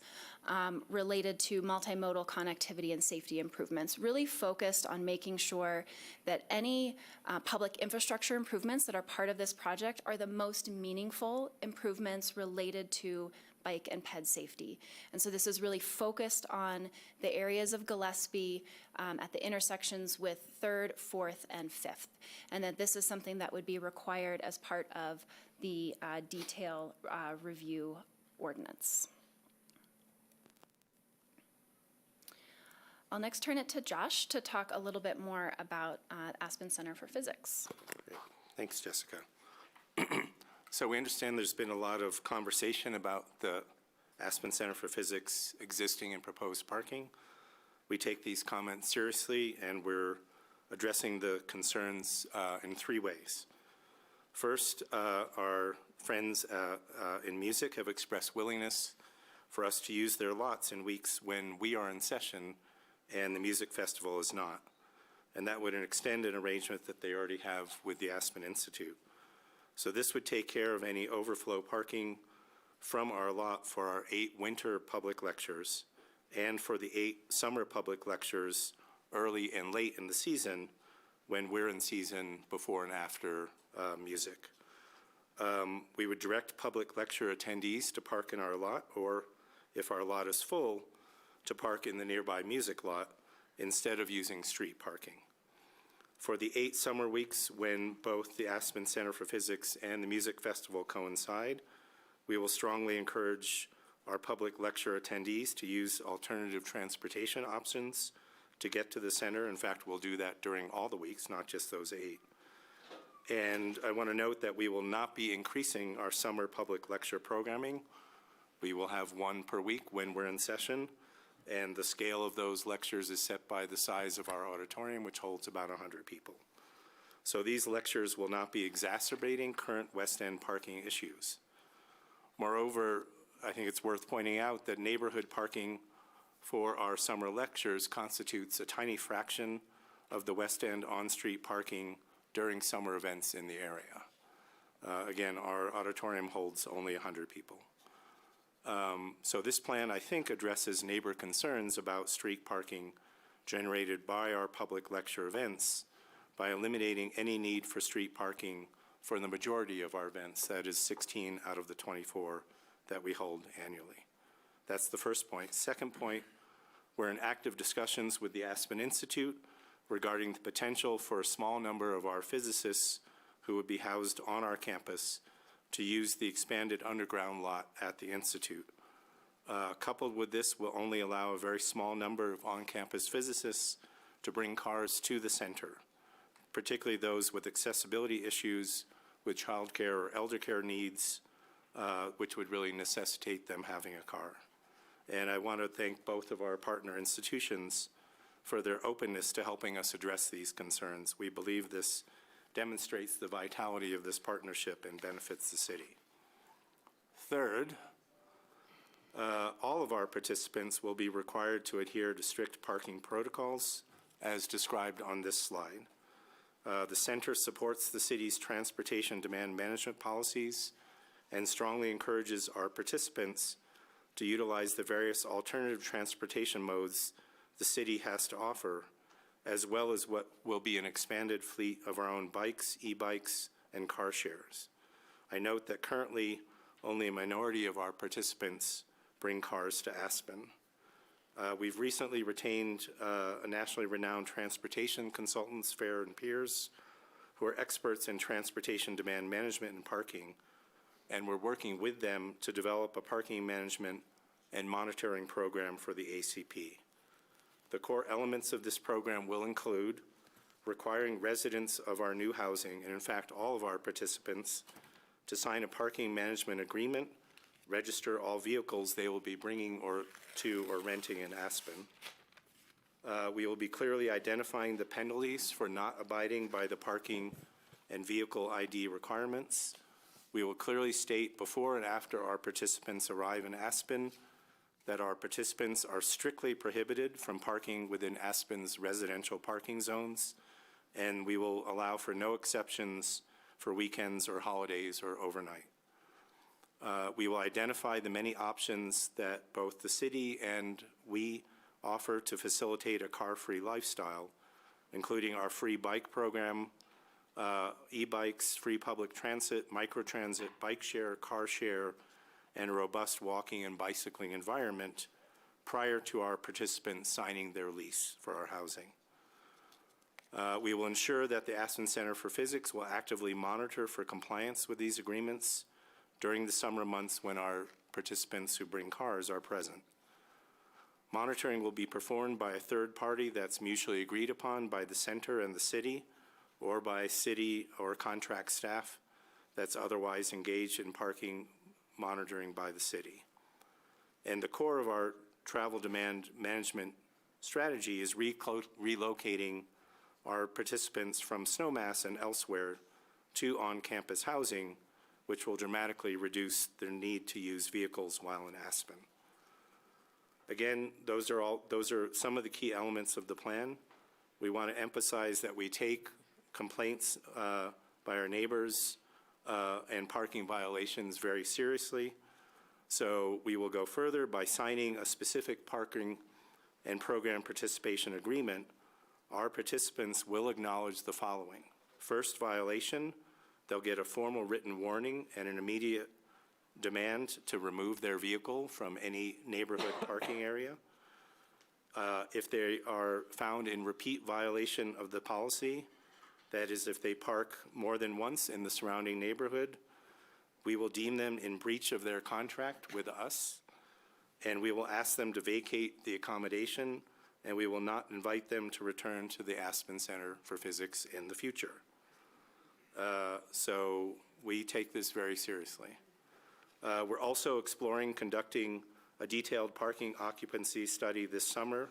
related to multimodal connectivity and safety improvements, really focused on making sure that any public infrastructure improvements that are part of this project are the most meaningful improvements related to bike and ped safety. And so this is really focused on the areas of Gillespie at the intersections with 3rd, 4th, and 5th. And that this is something that would be required as part of the detail review ordinance. I'll next turn it to Josh to talk a little bit more about Aspen Center for Physics. Great. Thanks, Jessica. So we understand there's been a lot of conversation about the Aspen Center for Physics existing and proposed parking. We take these comments seriously, and we're addressing the concerns in 3 ways. First, our friends in music have expressed willingness for us to use their lots in weeks when we are in session and the music festival is not. And that would extend an arrangement that they already have with the Aspen Institute. So this would take care of any overflow parking from our lot for our 8 winter public lectures and for the 8 summer public lectures early and late in the season when we're in season before and after music. We would direct public lecture attendees to park in our lot, or if our lot is full, to park in the nearby music lot instead of using street parking. For the 8 summer weeks when both the Aspen Center for Physics and the Music Festival coincide, we will strongly encourage our public lecture attendees to use alternative transportation options to get to the center. In fact, we'll do that during all the weeks, not just those 8. And I want to note that we will not be increasing our summer public lecture programming. We will have 1 per week when we're in session, and the scale of those lectures is set by the size of our auditorium, which holds about 100 people. So these lectures will not be exacerbating current West End parking issues. Moreover, I think it's worth pointing out that neighborhood parking for our summer lectures constitutes a tiny fraction of the West End on-street parking during summer events in the area. Again, our auditorium holds only 100 people. So this plan, I think, addresses neighbor concerns about street parking generated by our public lecture events by eliminating any need for street parking for the majority of our events, that is 16 out of the 24 that we hold annually. That's the first point. Second point, we're in active discussions with the Aspen Institute regarding the potential for a small number of our physicists who would be housed on our campus to use the expanded underground lot at the Institute. Coupled with this, we'll only allow a very small number of on-campus physicists to bring cars to the center, particularly those with accessibility issues, with childcare or elder care needs, which would really necessitate them having a car. And I want to thank both of our partner institutions for their openness to helping us address these concerns. We believe this demonstrates the vitality of this partnership and benefits the city. Third, all of our participants will be required to adhere to strict parking protocols as described on this slide. The center supports the city's transportation demand management policies and strongly encourages our participants to utilize the various alternative transportation modes the city has to offer, as well as what will be an expanded fleet of our own bikes, e-bikes, and car shares. I note that currently only a minority of our participants bring cars to Aspen. We've recently retained a nationally renowned transportation consultants, Fair and Peers, who are experts in transportation demand management and parking, and we're working with them to develop a parking management and monitoring program for the ACP. The core elements of this program will include requiring residents of our new housing, and in fact all of our participants, to sign a parking management agreement, register all vehicles they will be bringing to or renting in Aspen. We will be clearly identifying the penalties for not abiding by the parking and vehicle ID requirements. We will clearly state before and after our participants arrive in Aspen that our participants are strictly prohibited from parking within Aspen's residential parking zones, and we will allow for no exceptions for weekends or holidays or overnight. We will identify the many options that both the city and we offer to facilitate a car-free lifestyle, including our free bike program, e-bikes, free public transit, microtransit, bike share, car share, and a robust walking and bicycling environment prior to our participants signing their lease for our housing. We will ensure that the Aspen Center for Physics will actively monitor for compliance with these agreements during the summer months when our participants who bring cars are present. Monitoring will be performed by a third party that's mutually agreed upon by the center and the city, or by city or contract staff that's otherwise engaged in parking monitoring by the city. And the core of our travel demand management strategy is relocating our participants from Snowmass and elsewhere to on-campus housing, which will dramatically reduce their need to use vehicles while in Aspen. Again, those are some of the key elements of the plan. We want to emphasize that we take complaints by our neighbors and parking violations very seriously. So we will go further by signing a specific parking and program participation agreement. Our participants will acknowledge the following. First violation, they'll get a formal written warning and an immediate demand to remove their vehicle from any neighborhood parking area. If they are found in repeat violation of the policy, that is, if they park more than once in the surrounding neighborhood, we will deem them in breach of their contract with us, and we will ask them to vacate the accommodation, and we will not invite them to return to the Aspen Center for Physics in the future. So we take this very seriously. We're also exploring conducting a detailed parking occupancy study this summer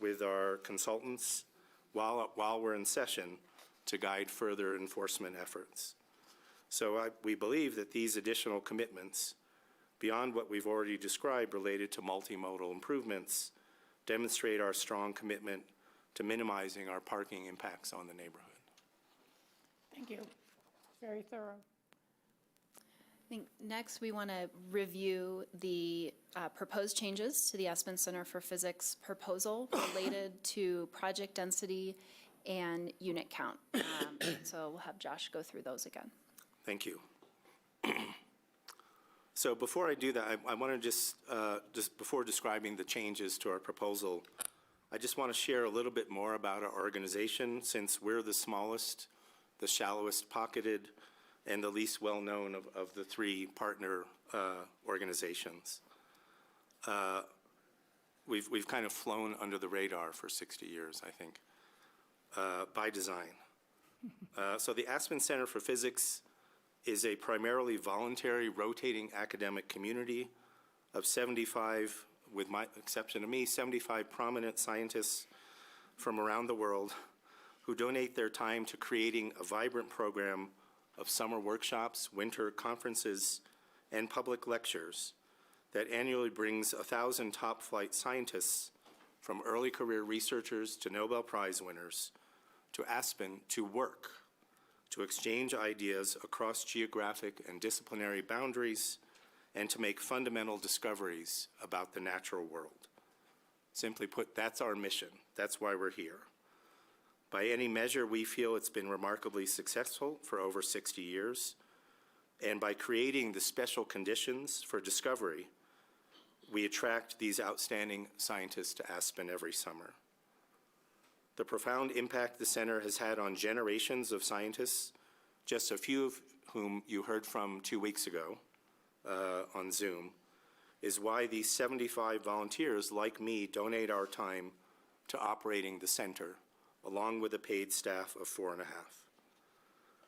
with our consultants while we're in session to guide further enforcement efforts. So we believe that these additional commitments, beyond what we've already described related to multimodal improvements, demonstrate our strong commitment to minimizing our parking impacts on the neighborhood. Thank you. Very thorough. I think next we want to review the proposed changes to the Aspen Center for Physics proposal related to project density and unit count. So we'll have Josh go through those again. Thank you. So before I do that, I want to just before describing the changes to our proposal, I just want to share a little bit more about our organization, since we're the smallest, the shallowest pocketed, and the least well-known of the three partner organizations. We've kind of flown under the radar for 60 years, I think, by design. So the Aspen Center for Physics is a primarily voluntary rotating academic community of 75, with my exception of me, 75 prominent scientists from around the world who donate their time to creating a vibrant program of summer workshops, winter conferences, and public lectures that annually brings 1,000 top-flight scientists, from early career researchers to Nobel Prize winners, to Aspen to work, to exchange ideas across geographic and disciplinary boundaries, and to make fundamental discoveries about the natural world. Simply put, that's our mission. That's why we're here. By any measure, we feel it's been remarkably successful for over 60 years, and by creating the special conditions for discovery, we attract these outstanding scientists to Aspen every summer. The profound impact the center has had on generations of scientists, just a few of whom you heard from 2 weeks ago on Zoom, is why these 75 volunteers, like me, donate our time to operating the center, along with a paid staff of 4.5.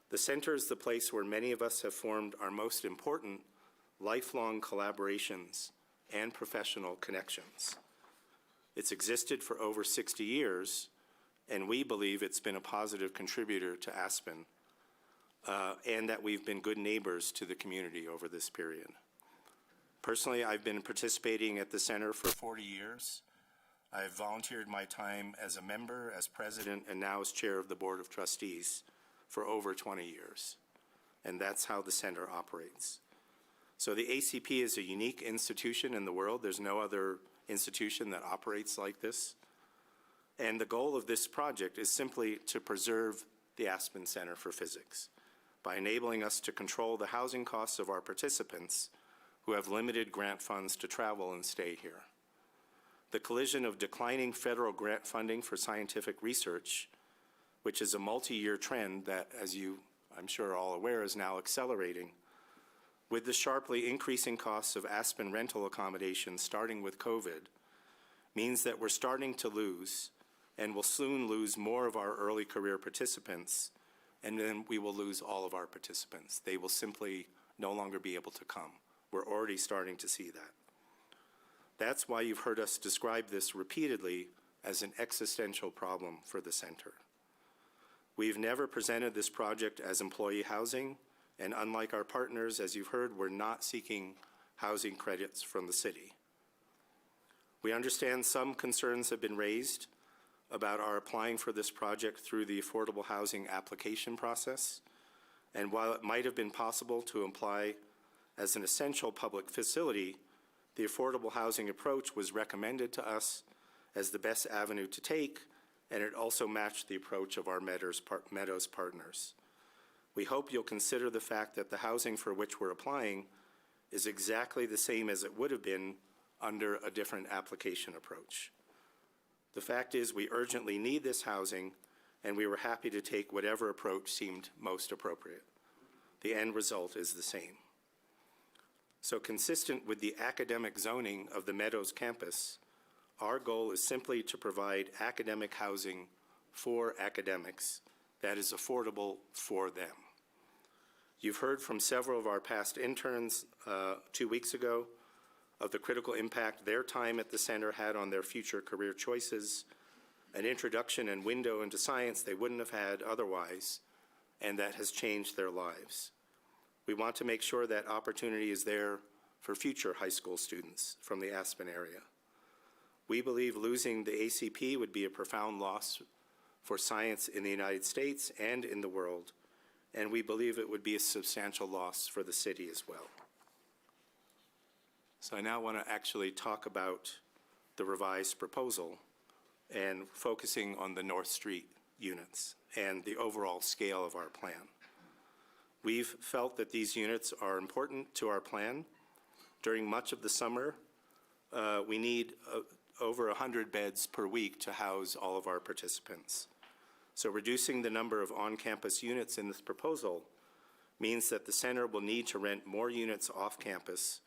The center is the place where many of us have formed our most important lifelong collaborations and professional connections. It's existed for over 60 years, and we believe it's been a positive contributor to Aspen, and that we've been good neighbors to the community over this period. Personally, I've been participating at the center for 40 years. I have volunteered my time as a member, as president, and now as chair of the Board of Trustees for over 20 years. And that's how the center operates. So the ACP is a unique institution in the world. There's no other institution that operates like this. And the goal of this project is simply to preserve the Aspen Center for Physics by enabling us to control the housing costs of our participants who have limited grant funds to travel and stay here. The collision of declining federal grant funding for scientific research, which is a multi-year trend that, as you, I'm sure, are all aware, is now accelerating, with the sharply increasing costs of Aspen rental accommodations starting with COVID, means that we're starting to lose, and will soon lose more of our early career participants, and then we will lose all of our participants. They will simply no longer be able to come. We're already starting to see that. That's why you've heard us describe this repeatedly as an existential problem for the center. We've never presented this project as employee housing, and unlike our partners, as you've heard, we're not seeking housing credits from the city. We understand some concerns have been raised about our applying for this project through the affordable housing application process, and while it might have been possible to apply as an essential public facility, the affordable housing approach was recommended to us as the best avenue to take, and it also matched the approach of our Meadows partners. We hope you'll consider the fact that the housing for which we're applying is exactly the same as it would have been under a different application approach. The fact is we urgently need this housing, and we were happy to take whatever approach seemed most appropriate. The end result is the same. So consistent with the academic zoning of the Meadows campus, our goal is simply to provide academic housing for academics that is affordable for them. You've heard from several of our past interns 2 weeks ago of the critical impact their time at the center had on their future career choices, an introduction and window into science they wouldn't have had otherwise, and that has changed their lives. We want to make sure that opportunity is there for future high school students from the Aspen area. We believe losing the ACP would be a profound loss for science in the United States and in the world, and we believe it would be a substantial loss for the city as well. So I now want to actually talk about the revised proposal and focusing on the North Street units and the overall scale of our plan. We've felt that these units are important to our plan. During much of the summer, we need over 100 beds per week to house all of our participants. So reducing the number of on-campus units in this proposal means that the center will need to rent more units off campus,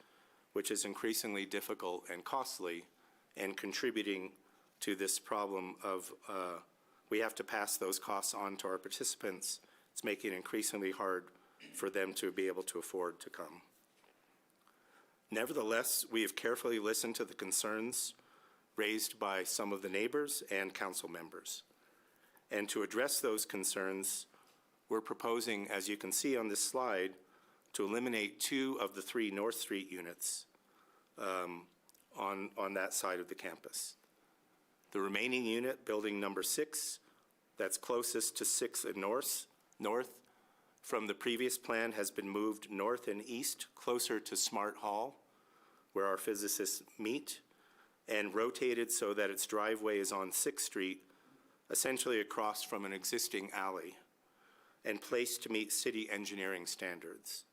which is increasingly difficult and costly and contributing to this problem of we have to pass those costs on to our participants. It's making it increasingly hard for them to be able to afford to come. Nevertheless, we have carefully listened to the concerns raised by some of the neighbors and council members. And to address those concerns, we're proposing, as you can see on this slide, to eliminate 2 of the 3 North Street units on that side of the campus. The remaining unit, building number 6, that's closest to 6th and North, from the previous plan has been moved north and east, closer to Smart Hall, where our physicists meet, and rotated so that its driveway is on 6th Street, essentially across from an existing alley, and placed to meet city engineering standards.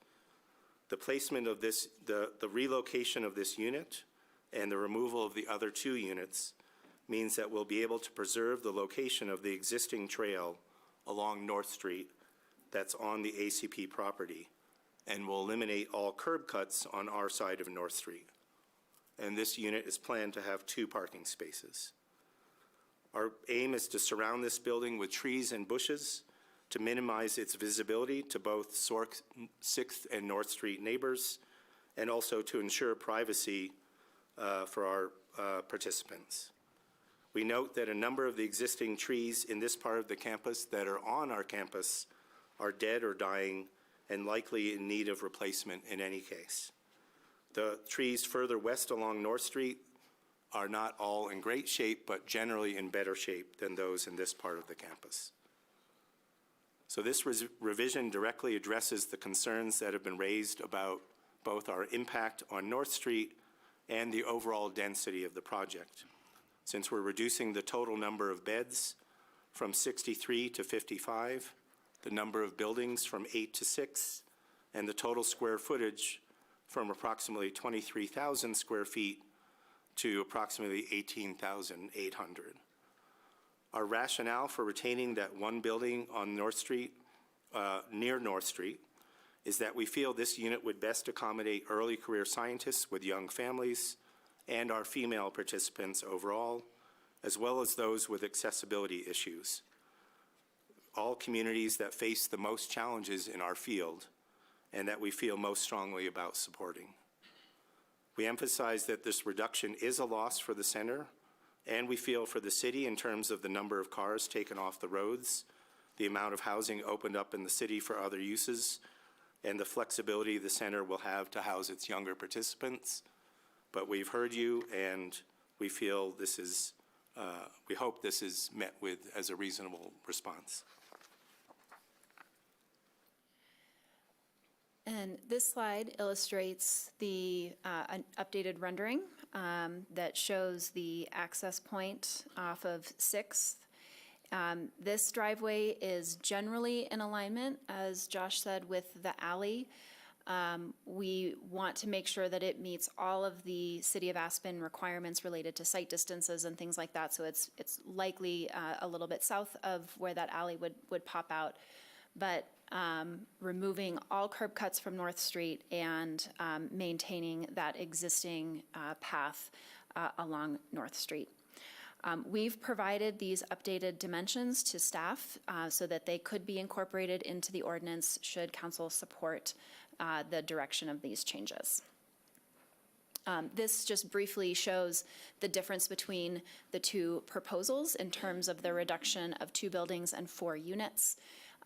The placement of this, the relocation of this unit and the removal of the other 2 units means that we'll be able to preserve the location of the existing trail along North Street that's on the ACP property, and will eliminate all curb cuts on our side of North Street. And this unit is planned to have 2 parking spaces. Our aim is to surround this building with trees and bushes to minimize its visibility to both 6th and North Street neighbors, and also to ensure privacy for our participants. We note that a number of the existing trees in this part of the campus that are on our campus are dead or dying and likely in need of replacement in any case. The trees further west along North Street are not all in great shape, but generally in better shape than those in this part of the campus. So this revision directly addresses the concerns that have been raised about both our impact on North Street and the overall density of the project. Since we're reducing the total number of beds from 63 to 55, the number of buildings from 8 to 6, and the total square footage from approximately 23,000 square feet to approximately 18,800. Our rationale for retaining that one building on North Street, near North Street, is that we feel this unit would best accommodate early career scientists with young families and our female participants overall, as well as those with accessibility issues, all communities that face the most challenges in our field and that we feel most strongly about supporting. We emphasize that this reduction is a loss for the center, and we feel for the city in terms of the number of cars taken off the roads, the amount of housing opened up in the city for other uses, and the flexibility the center will have to house its younger participants. But we've heard you, and we feel this is, we hope this is met with as a reasonable response. And this slide illustrates the an updated rendering that shows the access point off of 6th. This driveway is generally in alignment, as Josh said, with the alley. We want to make sure that it meets all of the City of Aspen requirements related to site distances and things like that. So it's likely a little bit south of where that alley would pop out. But removing all curb cuts from North Street and maintaining that existing path along North Street. We've provided these updated dimensions to staff so that they could be incorporated into the ordinance should council support the direction of these changes. This just briefly shows the difference between the two proposals in terms of the reduction of 2 buildings and 4 units.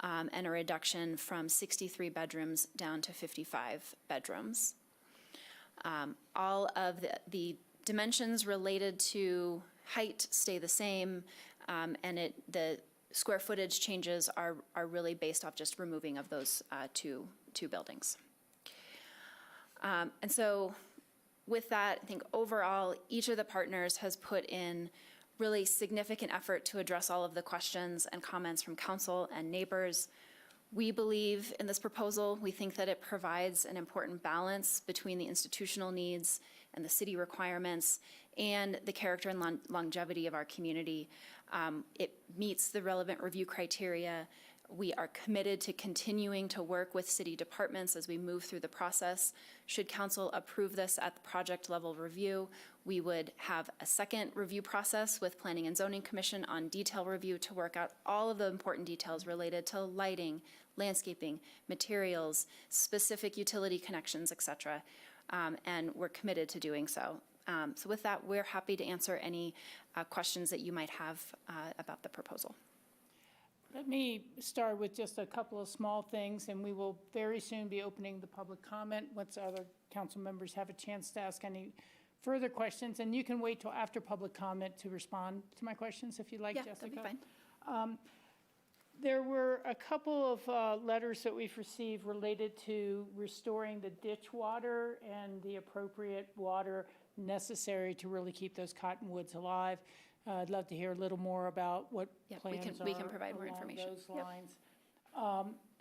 And a reduction from 63 bedrooms down to 55 bedrooms. All of the dimensions related to height stay the same, and the square footage changes are really based off just removing of those two buildings. And so with that, I think overall, each of the partners has put in really significant effort to address all of the questions and comments from council and neighbors. We believe in this proposal. We think that it provides an important balance between the institutional needs and the city requirements and the character and longevity of our community. It meets the relevant review criteria. We are committed to continuing to work with city departments as we move through the process. Should council approve this at the project level review, we would have a second review process with Planning and Zoning Commission on detail review to work out all of the important details related to lighting, landscaping, materials, specific utility connections, et cetera. And we're committed to doing so. So with that, we're happy to answer any questions that you might have about the proposal. Let me start with just a couple of small things, and we will very soon be opening the public comment once other council members have a chance to ask any further questions. And you can wait till after public comment to respond to my questions if you'd like, Jessica. That'd be fine. There were a couple of letters that we've received related to restoring the ditch water and the appropriate water necessary to really keep those cottonwoods alive. I'd love to hear a little more about what plans we can provide more along information. those lines.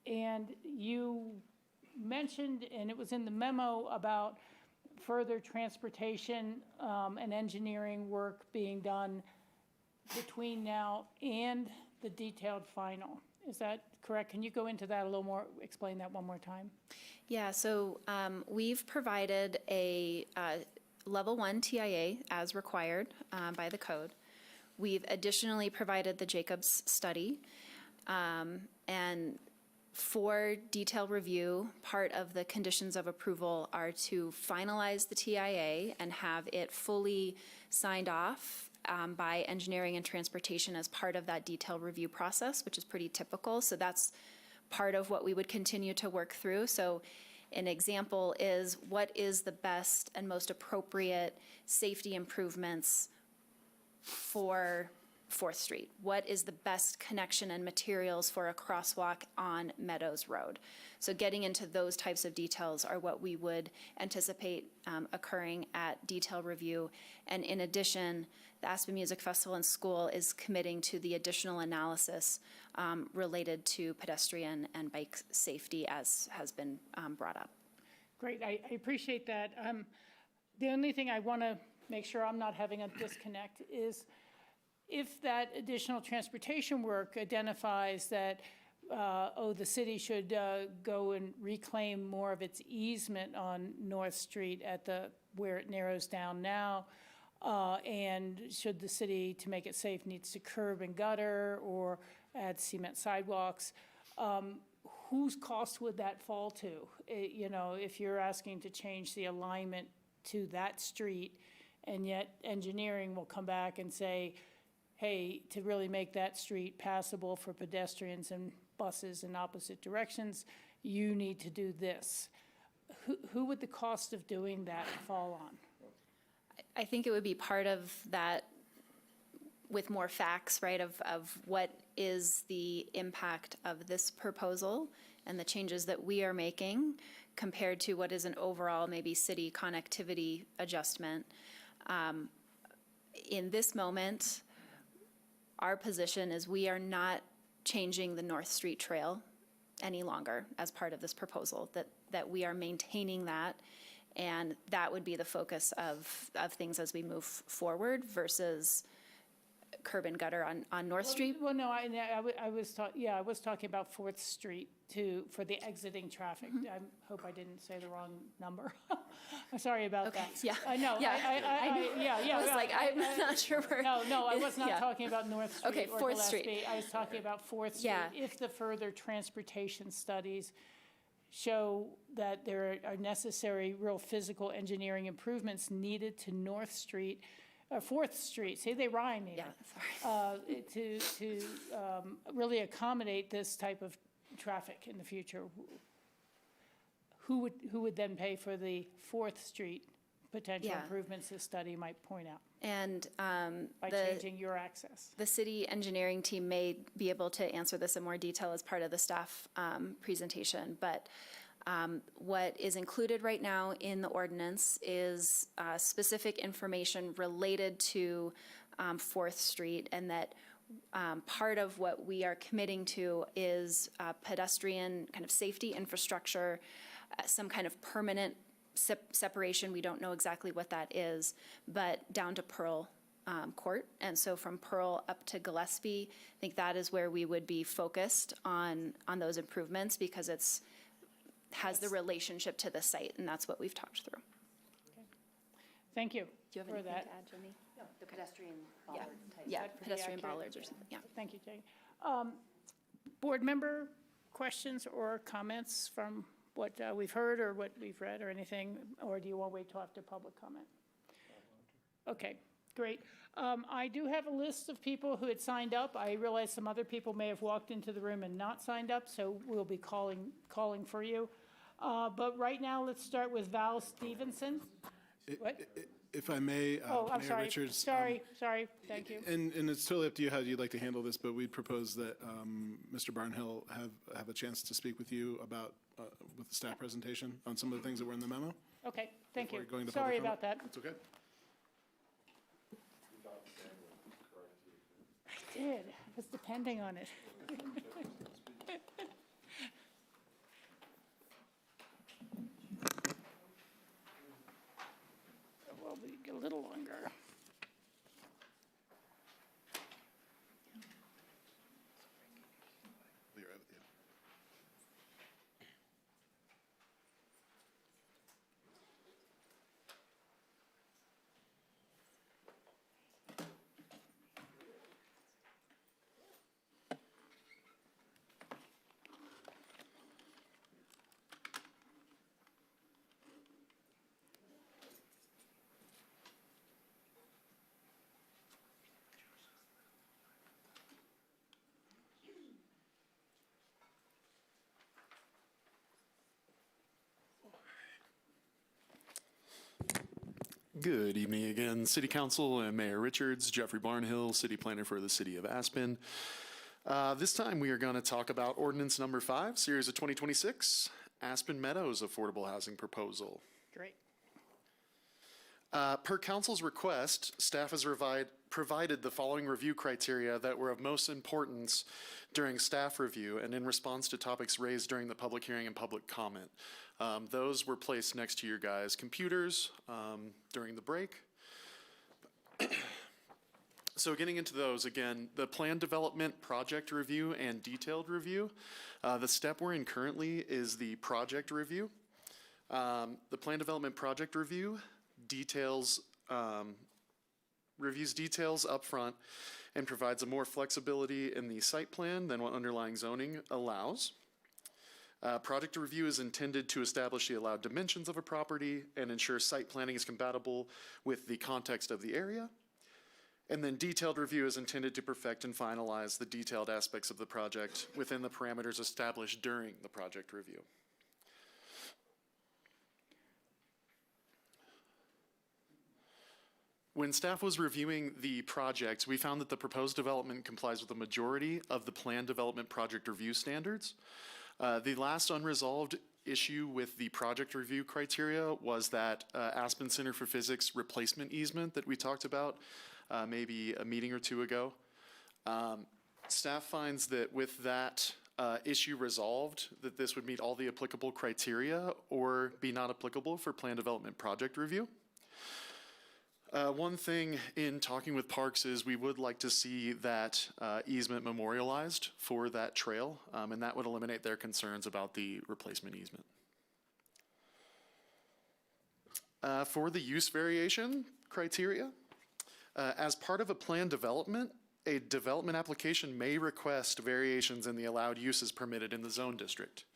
And you mentioned, and it was in the memo, about further transportation and engineering work being done between now and the detailed final. Is that correct? Can you go into that a little more, explain that one more time? Yeah, so we've provided a level 1 TIA as required by the code. We've additionally provided the Jacobs study, and for detailed review, part of the conditions of approval are to finalize the TIA and have it fully signed off by engineering and transportation as part of that detailed review process, which is pretty typical. So that's part of what we would continue to work through. So An example is, what is the best and most appropriate safety improvements for 4th Street? What is the best connection and materials for a crosswalk on Meadows Road? So getting into those types of details are what we would anticipate occurring at detail review. And in addition, the Aspen Music Festival and School is committing to the additional analysis related to pedestrian and bike safety, as has been brought up. Great, I appreciate that. The only thing I want to make sure I'm not having a disconnect is if that additional transportation work identifies that, the city should go and reclaim more of its easement on North Street at where it narrows down now, and should the city, to make it safe, needs to curb and gutter or add cement sidewalks, whose cost would that fall to? If you're asking to change the alignment to that street, and yet engineering will come back and say, hey, to really make that street passable for pedestrians and buses in opposite directions, you need to do this. Who would the cost of doing that fall on? I think it would be part of that with more facts, right, of what is the impact of this proposal and the changes that we are making compared to what is an overall maybe city connectivity adjustment. In this moment, our position is we are not changing the North Street Trail any longer as part of this proposal, that we are maintaining that, and that would be the focus of things as we move forward versus curb and gutter on North Street. Well, no, I was talking about 4th Street for the exiting traffic. I hope I didn't say the wrong number. I'm sorry about that. Yeah. I know. Yeah. I was like, I'm not sure where. No, I was not talking about North Street Okay, or 4th Gillespie. Street. I was talking about 4th Street. Yeah. If the further transportation studies show that there are necessary real physical engineering improvements needed to North Street, 4th Street, see, they rhyme even. Yeah, sorry. To really accommodate this type of traffic in the future. Who would then pay for the 4th Street potential improvements this study might point out? And by changing your access. The city engineering team may be able to answer this in more detail as part of the staff presentation, but what is included right now in the ordinance is specific information related to 4th Street, and that part of what we are committing to is pedestrian kind of safety infrastructure, some kind of permanent separation. We don't know exactly what that is, but down to Pearl Court. And so from Pearl up to Gillespie, I think that is where we would be focused on those improvements, because has the relationship to the site, and that's what we've talked through. Okay. Thank you. Do you have for anything that. to add, Jenny? No, the pedestrian bollard type. Yeah, Pretty pedestrian accurate. bollards or something, yeah. Thank you, Jane. Board member questions or comments from what we've heard or what we've read or anything, or do you want to wait till after public comment? Okay, great. I do have a list of people who had signed up. I realize some other people may have walked into the room and not signed up, so we'll be calling for you. But right now, let's start with Val Stevenson. What? If I may, I'm Mayor sorry. Richards. Sorry, thank you. And it's totally up to you how you'd like to handle this, but we'd propose that Mr. Barnhill have a chance to speak with you about, with the staff presentation on some of the things that were in the memo. Okay, thank you. Before going to Sorry public about that. That's okay. I did. I was depending on it. Well, we get a little longer. Be right with you. Good evening again, City Council and Mayor Richards, Jeffrey Barnhill, City Planner for the City of Aspen. This time we are going to talk about Ordinance Number 5, Series of 2026, Aspen Meadows Affordable Housing Proposal. Great. Per Council's request, staff has provided the following review criteria that were of most importance during staff review and in response to topics raised during the public hearing and public comment. Those were placed next to your guys' computers during the break. So getting into those, again, the plan development project review and detailed review. The step we're in currently is the project review. The plan development project review reviews details up front and provides a more flexibility in the site plan than what underlying zoning allows. Project review is intended to establish the allowed dimensions of a property and ensure site planning is compatible with the context of the area. And then detailed review is intended to perfect and finalize the detailed aspects of the project within the parameters established during the project review. When staff was reviewing the project, we found that the proposed development complies with the majority of the plan development project review standards. The last unresolved issue with the project review criteria was that Aspen Center for Physics replacement easement that we talked about maybe a meeting or two ago. Staff finds that with that issue resolved, that this would meet all the applicable criteria or be not applicable for plan development project review. One thing in talking with Parks is we would like to see that easement memorialized for that trail, and that would eliminate their concerns about the replacement easement. For the use variation criteria, as part of a plan development, a development application may request variations in the allowed uses permitted in the zone district.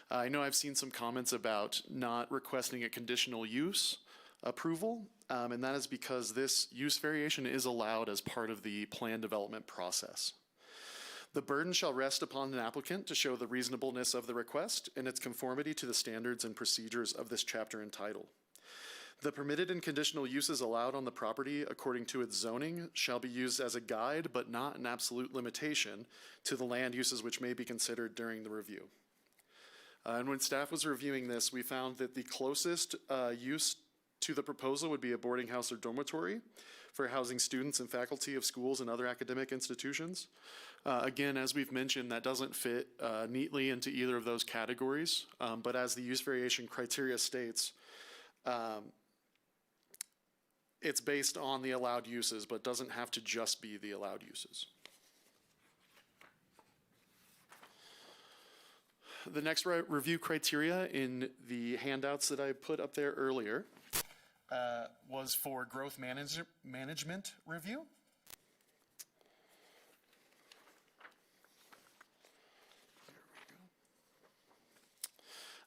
I know I've seen some comments about not requesting a conditional use approval, and that is because this use variation is allowed as part of the plan development process. The burden shall rest upon an applicant to show the reasonableness of the request and its conformity to the standards and procedures of this chapter and title. The permitted and conditional uses allowed on the property according to its zoning shall be used as a guide but not an absolute limitation to the land uses which may be considered during the review. And when staff was reviewing this, we found that the closest use to the proposal would be a boarding house or dormitory for housing students and faculty of schools and other academic institutions. Again, as we've mentioned, that doesn't fit neatly into either of those categories, but as the use variation criteria states, it's based on the allowed uses, but doesn't have to just be the allowed uses. The next review criteria in the handouts that I put up there earlier was for growth management review.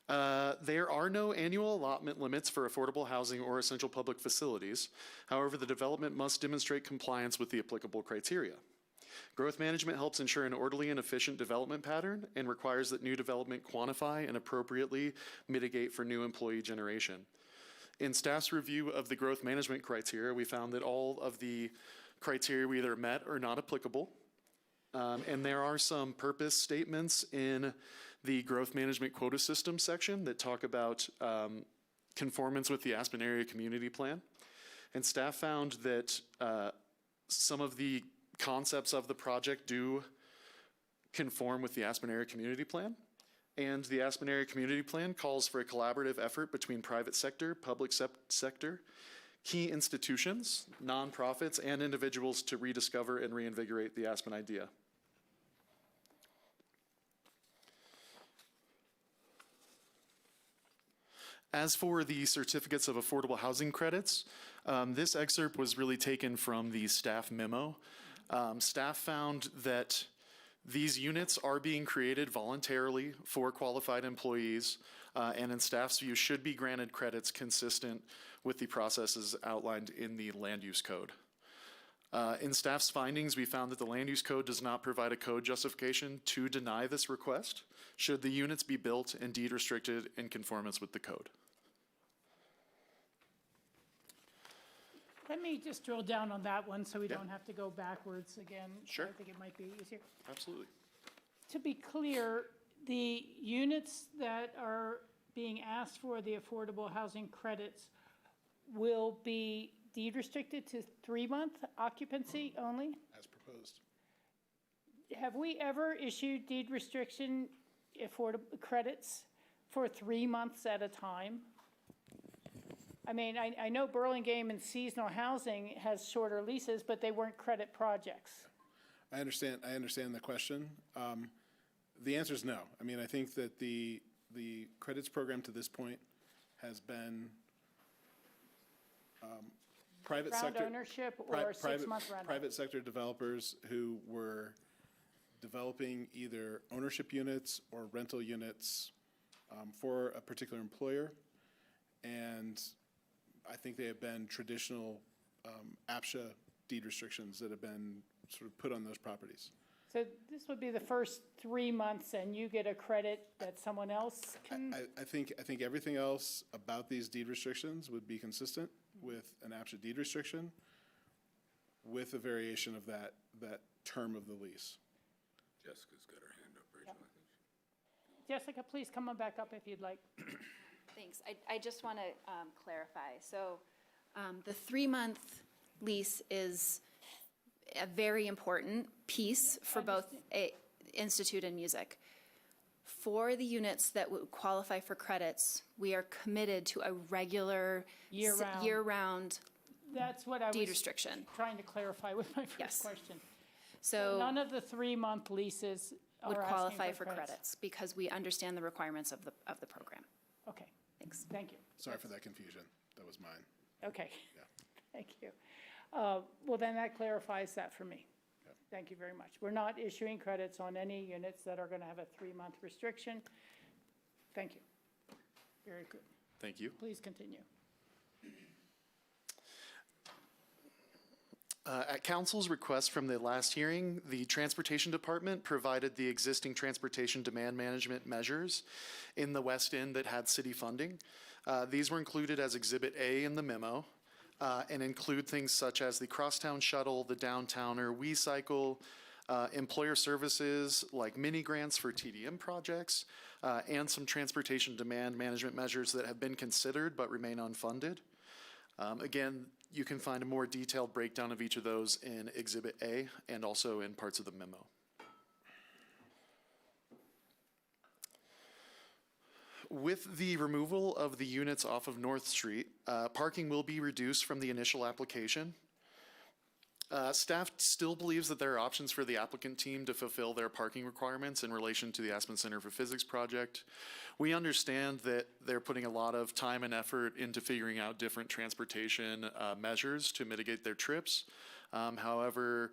There are no annual allotment limits for affordable housing or essential public facilities. However, the development must demonstrate compliance with the applicable criteria. Growth management helps ensure an orderly and efficient development pattern and requires that new development quantify and appropriately mitigate for new employee generation. In staff's review of the growth management criteria, we found that all of the criteria were either met or not applicable. And there are some purpose statements in the growth management quota system section that talk about conformance with the Aspen Area Community Plan. And staff found that some of the concepts of the project do conform with the Aspen Area Community Plan. And the Aspen Area Community Plan calls for a collaborative effort between private sector, public sector, key institutions, nonprofits, and individuals to rediscover and reinvigorate the Aspen idea. As for the certificates of affordable housing credits, this excerpt was really taken from the staff memo. Staff found that these units are being created voluntarily for qualified employees, and in staff's view should be granted credits consistent with the processes outlined in the land use code. In staff's findings, we found that the land use code does not provide a code justification to deny this request, should the units be built and deed restricted in conformance with the code. Let me just drill down on that one so we don't have to go backwards again. Sure. I think it might be easier. Absolutely. To be clear, the units that are being asked for the affordable housing credits will be deed restricted to 3-month occupancy only? As proposed. Have we ever issued deed restriction affordable credits for 3 months at a time? I mean, I know Burlingame and seasonal housing has shorter leases, but they weren't credit projects. I understand the question. The answer is no. I mean, I think that the credits program to this point has been private Ground sector. ownership pri- or private- 6-month rental? Private sector developers who were developing either ownership units or rental units for a particular employer. And I think they have been traditional APCHA deed restrictions that have been sort of put on those properties. So this would be the first 3 months and you get a credit that someone else can? I think everything else about these deed restrictions would be consistent with an APCHA deed restriction with a variation of that term of the lease. Jessica's got her hand up, Rachel, I think. Jessica, please come on back up if you'd like. Thanks. I just want to clarify. So the 3-month lease is a very important piece for both Institute and Music. For the units that would qualify for credits, we are committed to a regular Year-round. year-round That's what I deed was restriction. trying to clarify with my first Yes. question. So None of the 3-month leases are would asking qualify for credits because we understand the requirements of the program. Okay, Thanks. thank you. Sorry for that confusion. That was mine. Okay, Yeah. thank you. Well, then that clarifies that for me. Thank you very much. We're not issuing credits on any units that are going to have a 3-month restriction. Thank you. Very good. Thank you. Please continue. At council's request from the last hearing, the Transportation Department provided the existing transportation demand management measures in the West End that had city funding. These were included as Exhibit A in the memo and include things such as the Crosstown Shuttle, the Downtowner, We-Cycle, employer services like mini grants for TDM projects, and some transportation demand management measures that have been considered but remain unfunded. Again, you can find a more detailed breakdown of each of those in Exhibit A and also in parts of the memo. With the removal of the units off of North Street, parking will be reduced from the initial application. Staff still believes that there are options for the applicant team to fulfill their parking requirements in relation to the Aspen Center for Physics project. We understand that they're putting a lot of time and effort into figuring out different transportation measures to mitigate their trips. However,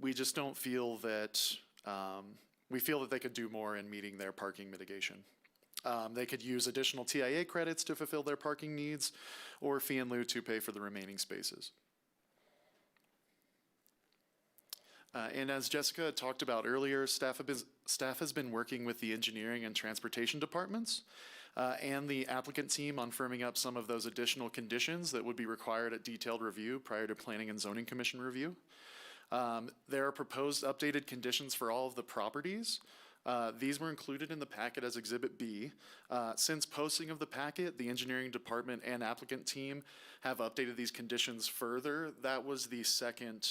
we just don't feel that, we feel that they could do more in meeting their parking mitigation. They could use additional TIA credits to fulfill their parking needs or fee in lieu to pay for the remaining spaces. And as Jessica talked about earlier, staff has been working with the engineering and transportation departments and the applicant team on firming up some of those additional conditions that would be required at detailed review prior to Planning and Zoning Commission review. There are proposed updated conditions for all of the properties. These were included in the packet as Exhibit B. Since posting of the packet, the engineering department and applicant team have updated these conditions further. That was the second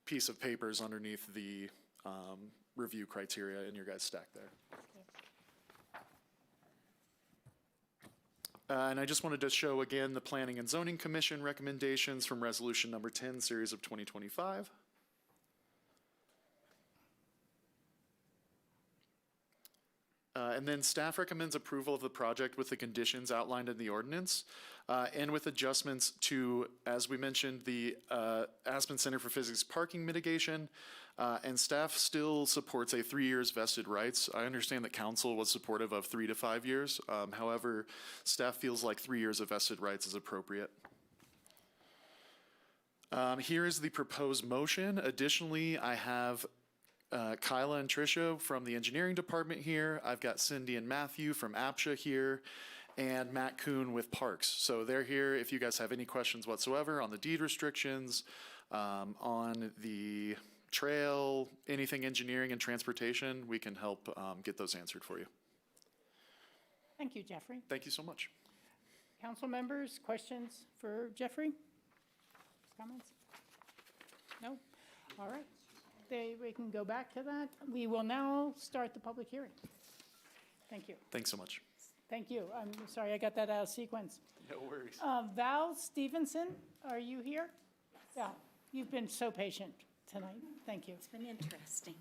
piece of papers underneath the review criteria in your guys' stack there. And I just wanted to show again the Planning and Zoning Commission recommendations from Resolution Number 10, Series of 2025. And then staff recommends approval of the project with the conditions outlined in the ordinance and with adjustments to, as we mentioned, the Aspen Center for Physics parking mitigation. And staff still supports a 3 years vested rights. I understand that council was supportive of 3 to 5 years. However, staff feels like 3 years of vested rights is appropriate. Here is the proposed motion. Additionally, I have Kyla and Tricia from the engineering department here. I've got Cindy and Matthew from APCHA here. and Matt Kuhn with Parks. So they're here if you guys have any questions whatsoever on the deed restrictions, on the trail, anything engineering and transportation, we can help get those answered for you. Thank you, Jeffrey. Thank you so much. Council members, questions for Jeffrey? Comments? No? All right. We can go back to that. We will now start the public hearing. Thank you. Thanks so much. Thank you. I'm sorry I got that out of sequence. No worries. Val Stevenson, are you here? Val, you've been so patient tonight. Thank you. It's been interesting.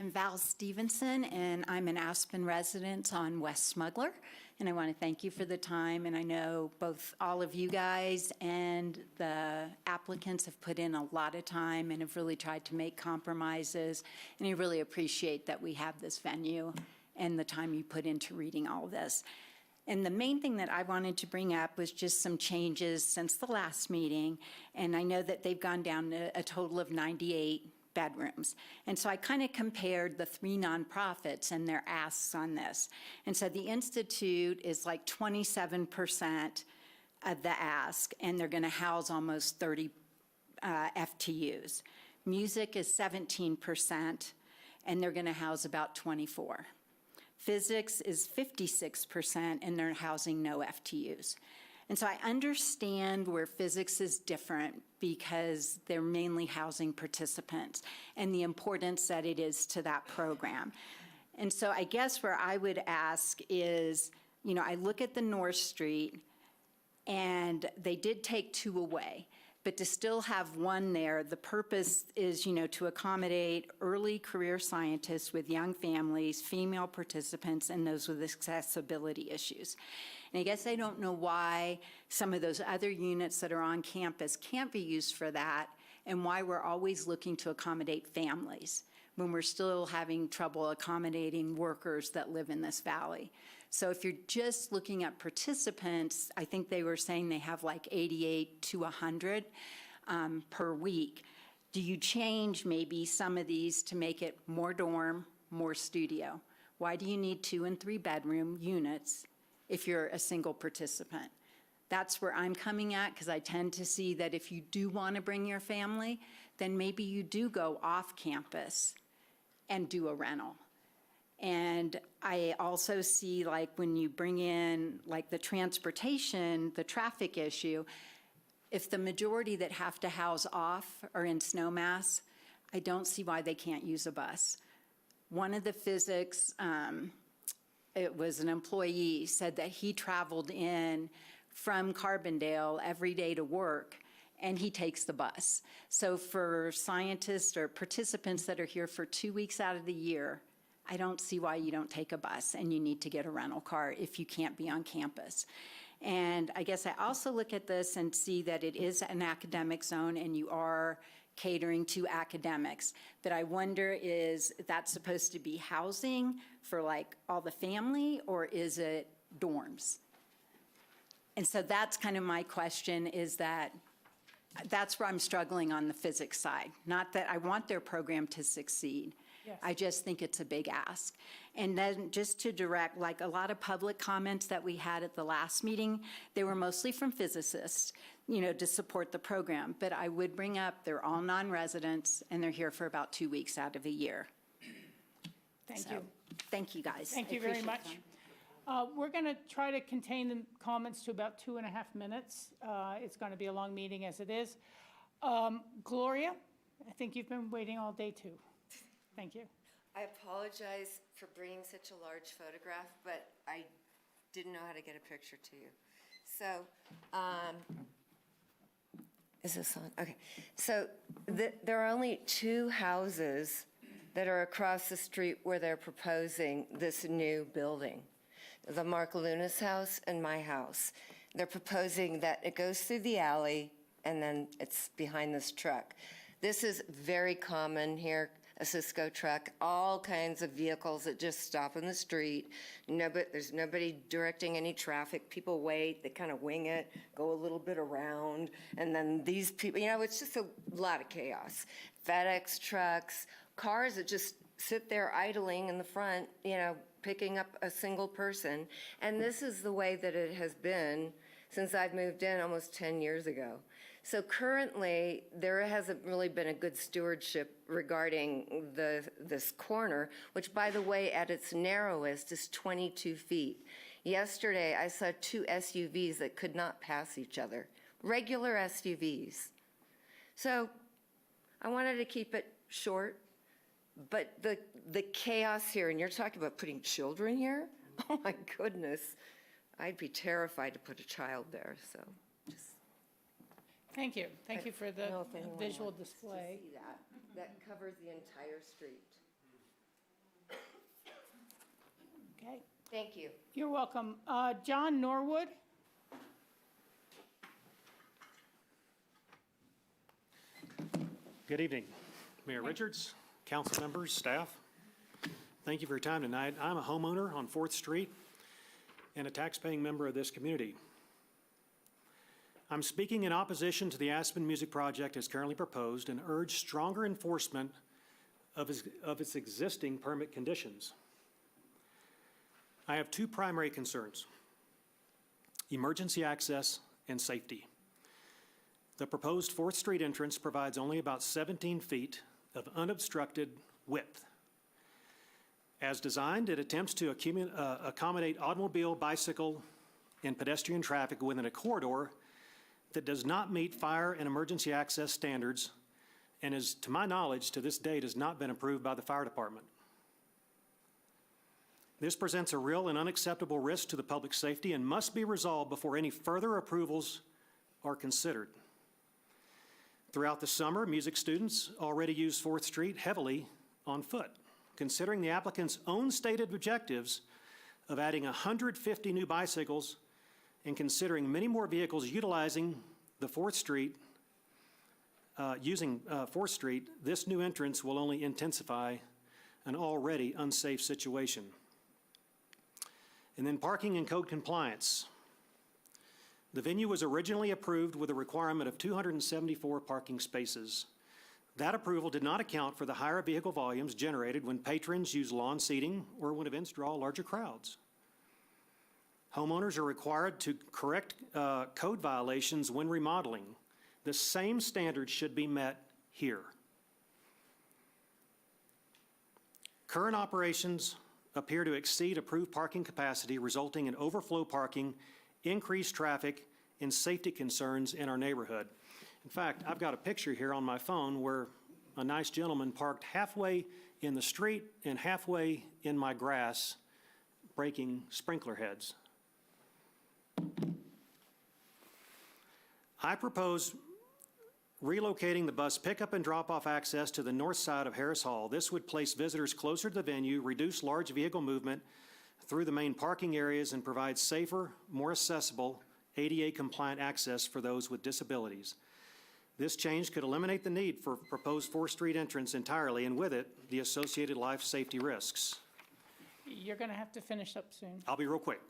I'm Val Stevenson, and I'm an Aspen resident on West Smuggler. And I want to thank you for the time. And I know both all of you guys and the applicants have put in a lot of time and have really tried to make compromises. And I really appreciate that we have this venue and the time you put into reading all of this. And the main thing that I wanted to bring up was just some changes since the last meeting. And I know that they've gone down to a total of 98 bedrooms. And so I kind of compared the three nonprofits and their asks on this. And so the Institute is like 27% of the ask, and they're going to house almost 30 FTUs. Music is 17%, and they're going to house about 24. Physics is 56%, and they're housing no FTUs. And so I understand where physics is different because they're mainly housing participants and the importance that it is to that program. And so I guess where I would ask is, you know, I look at the North Street and they did take 2 away, but to still have 1 there, the purpose is, you know, to accommodate early career scientists with young families, female participants, and those with accessibility issues. And I guess I don't know why some of those other units that are on campus can't be used for that, and why we're always looking to accommodate families when we're still having trouble accommodating workers that live in this valley. So if you're just looking at participants, I think they were saying they have like 88 to 100 per week. Do you change maybe some of these to make it more dorm, more studio? Why do you need 2 and 3 bedroom units if you're a single participant? That's where I'm coming at, because I tend to see that if you do want to bring your family, then maybe you do go off campus and do a rental. And I also see, like, when you bring in like the transportation, the traffic issue, if the majority that have to house off are in snowmass, I don't see why they can't use a bus. One of the physics, it was an employee, said that he traveled in from Carbondale every day to work, and he takes the bus. So for scientists or participants that are here for 2 weeks out of the year, I don't see why you don't take a bus and you need to get a rental car if you can't be on campus. And I guess I also look at this and see that it is an academic zone and you are catering to academics. But I wonder, is that supposed to be housing for like all the family, or is it dorms? And so that's kind of my question, is that's where I'm struggling on the physics side. Not that I want their program to succeed. Yes. I just think it's a big ask. And then just to direct, like a lot of public comments that we had at the last meeting, they were mostly from physicists, you know, to support the program. But I would bring up, they're all non-residents and they're here for about 2 weeks out of a year. Thank you. Thank you, guys. Thank you very much. We're going to try to contain the comments to about 2.5 minutes. It's going to be a long meeting as it is. Gloria, I think you've been waiting all day too. Thank you. I apologize for bringing such a large photograph, but I didn't know how to get a picture to you. So, is this on? Okay. So there are only 2 houses that are across the street where they're proposing this new building. The Mark Lunas house and my house. They're proposing that it goes through the alley and then it's behind this truck. This is very common here, a Cisco truck, all kinds of vehicles that just stop in the street. There's nobody directing any traffic. People wait, they kind of wing it, go a little bit around, and then these people, you know, it's just a lot of chaos. FedEx trucks, cars that just sit there idling in the front, you know, picking up a single person. And this is the way that it has been since I've moved in almost 10 years ago. So currently, there hasn't really been a good stewardship regarding this corner, which, by the way, at its narrowest is 22 feet. Yesterday, I saw 2 SUVs that could not pass each other, regular SUVs. So I wanted to keep it short, but the chaos here, and you're talking about putting children here? Oh my goodness. I'd be terrified to put a child there, so just. Thank you. Thank you for the know if anyone visual wants to display. see that. That covers the entire street. Okay. Thank you. You're welcome. John Norwood? Good evening, Mayor Richards, council members, staff. Thank you for your time tonight. I'm a homeowner on 4th Street and a taxpaying member of this community. I'm speaking in opposition to the Aspen Music Project as currently proposed and urge stronger enforcement of its existing permit conditions. I have 2 primary concerns: emergency access and safety. The proposed 4th Street entrance provides only about 17 feet of unobstructed width. As designed, it attempts to accommodate automobile, bicycle, and pedestrian traffic within a corridor that does not meet fire and emergency access standards and is, to my knowledge, to this date has not been approved by the fire department. This presents a real and unacceptable risk to the public safety and must be resolved before any further approvals are considered. Throughout the summer, music students already use 4th Street heavily on foot. Considering the applicant's own stated objectives of adding 150 new bicycles and considering many more vehicles utilizing the 4th Street, using 4th Street, this new entrance will only intensify an already unsafe situation. And then parking and code compliance. The venue was originally approved with a requirement of 274 parking spaces. That approval did not account for the higher vehicle volumes generated when patrons use lawn seating or when events draw larger crowds. Homeowners are required to correct code violations when remodeling. The same standards should be met here. Current operations appear to exceed approved parking capacity, resulting in overflow parking, increased traffic, and safety concerns in our neighborhood. In fact, I've got a picture here on my phone where a nice gentleman parked halfway in the street and halfway in my grass, breaking sprinkler heads. I propose relocating the bus pickup and drop-off access to the north side of Harris Hall. This would place visitors closer to the venue, reduce large vehicle movement through the main parking areas, and provide safer, more accessible, ADA-compliant access for those with disabilities. This change could eliminate the need for proposed 4th Street entrance entirely, and with it, the associated life safety risks. You're going to have to finish up soon. I'll be real quick.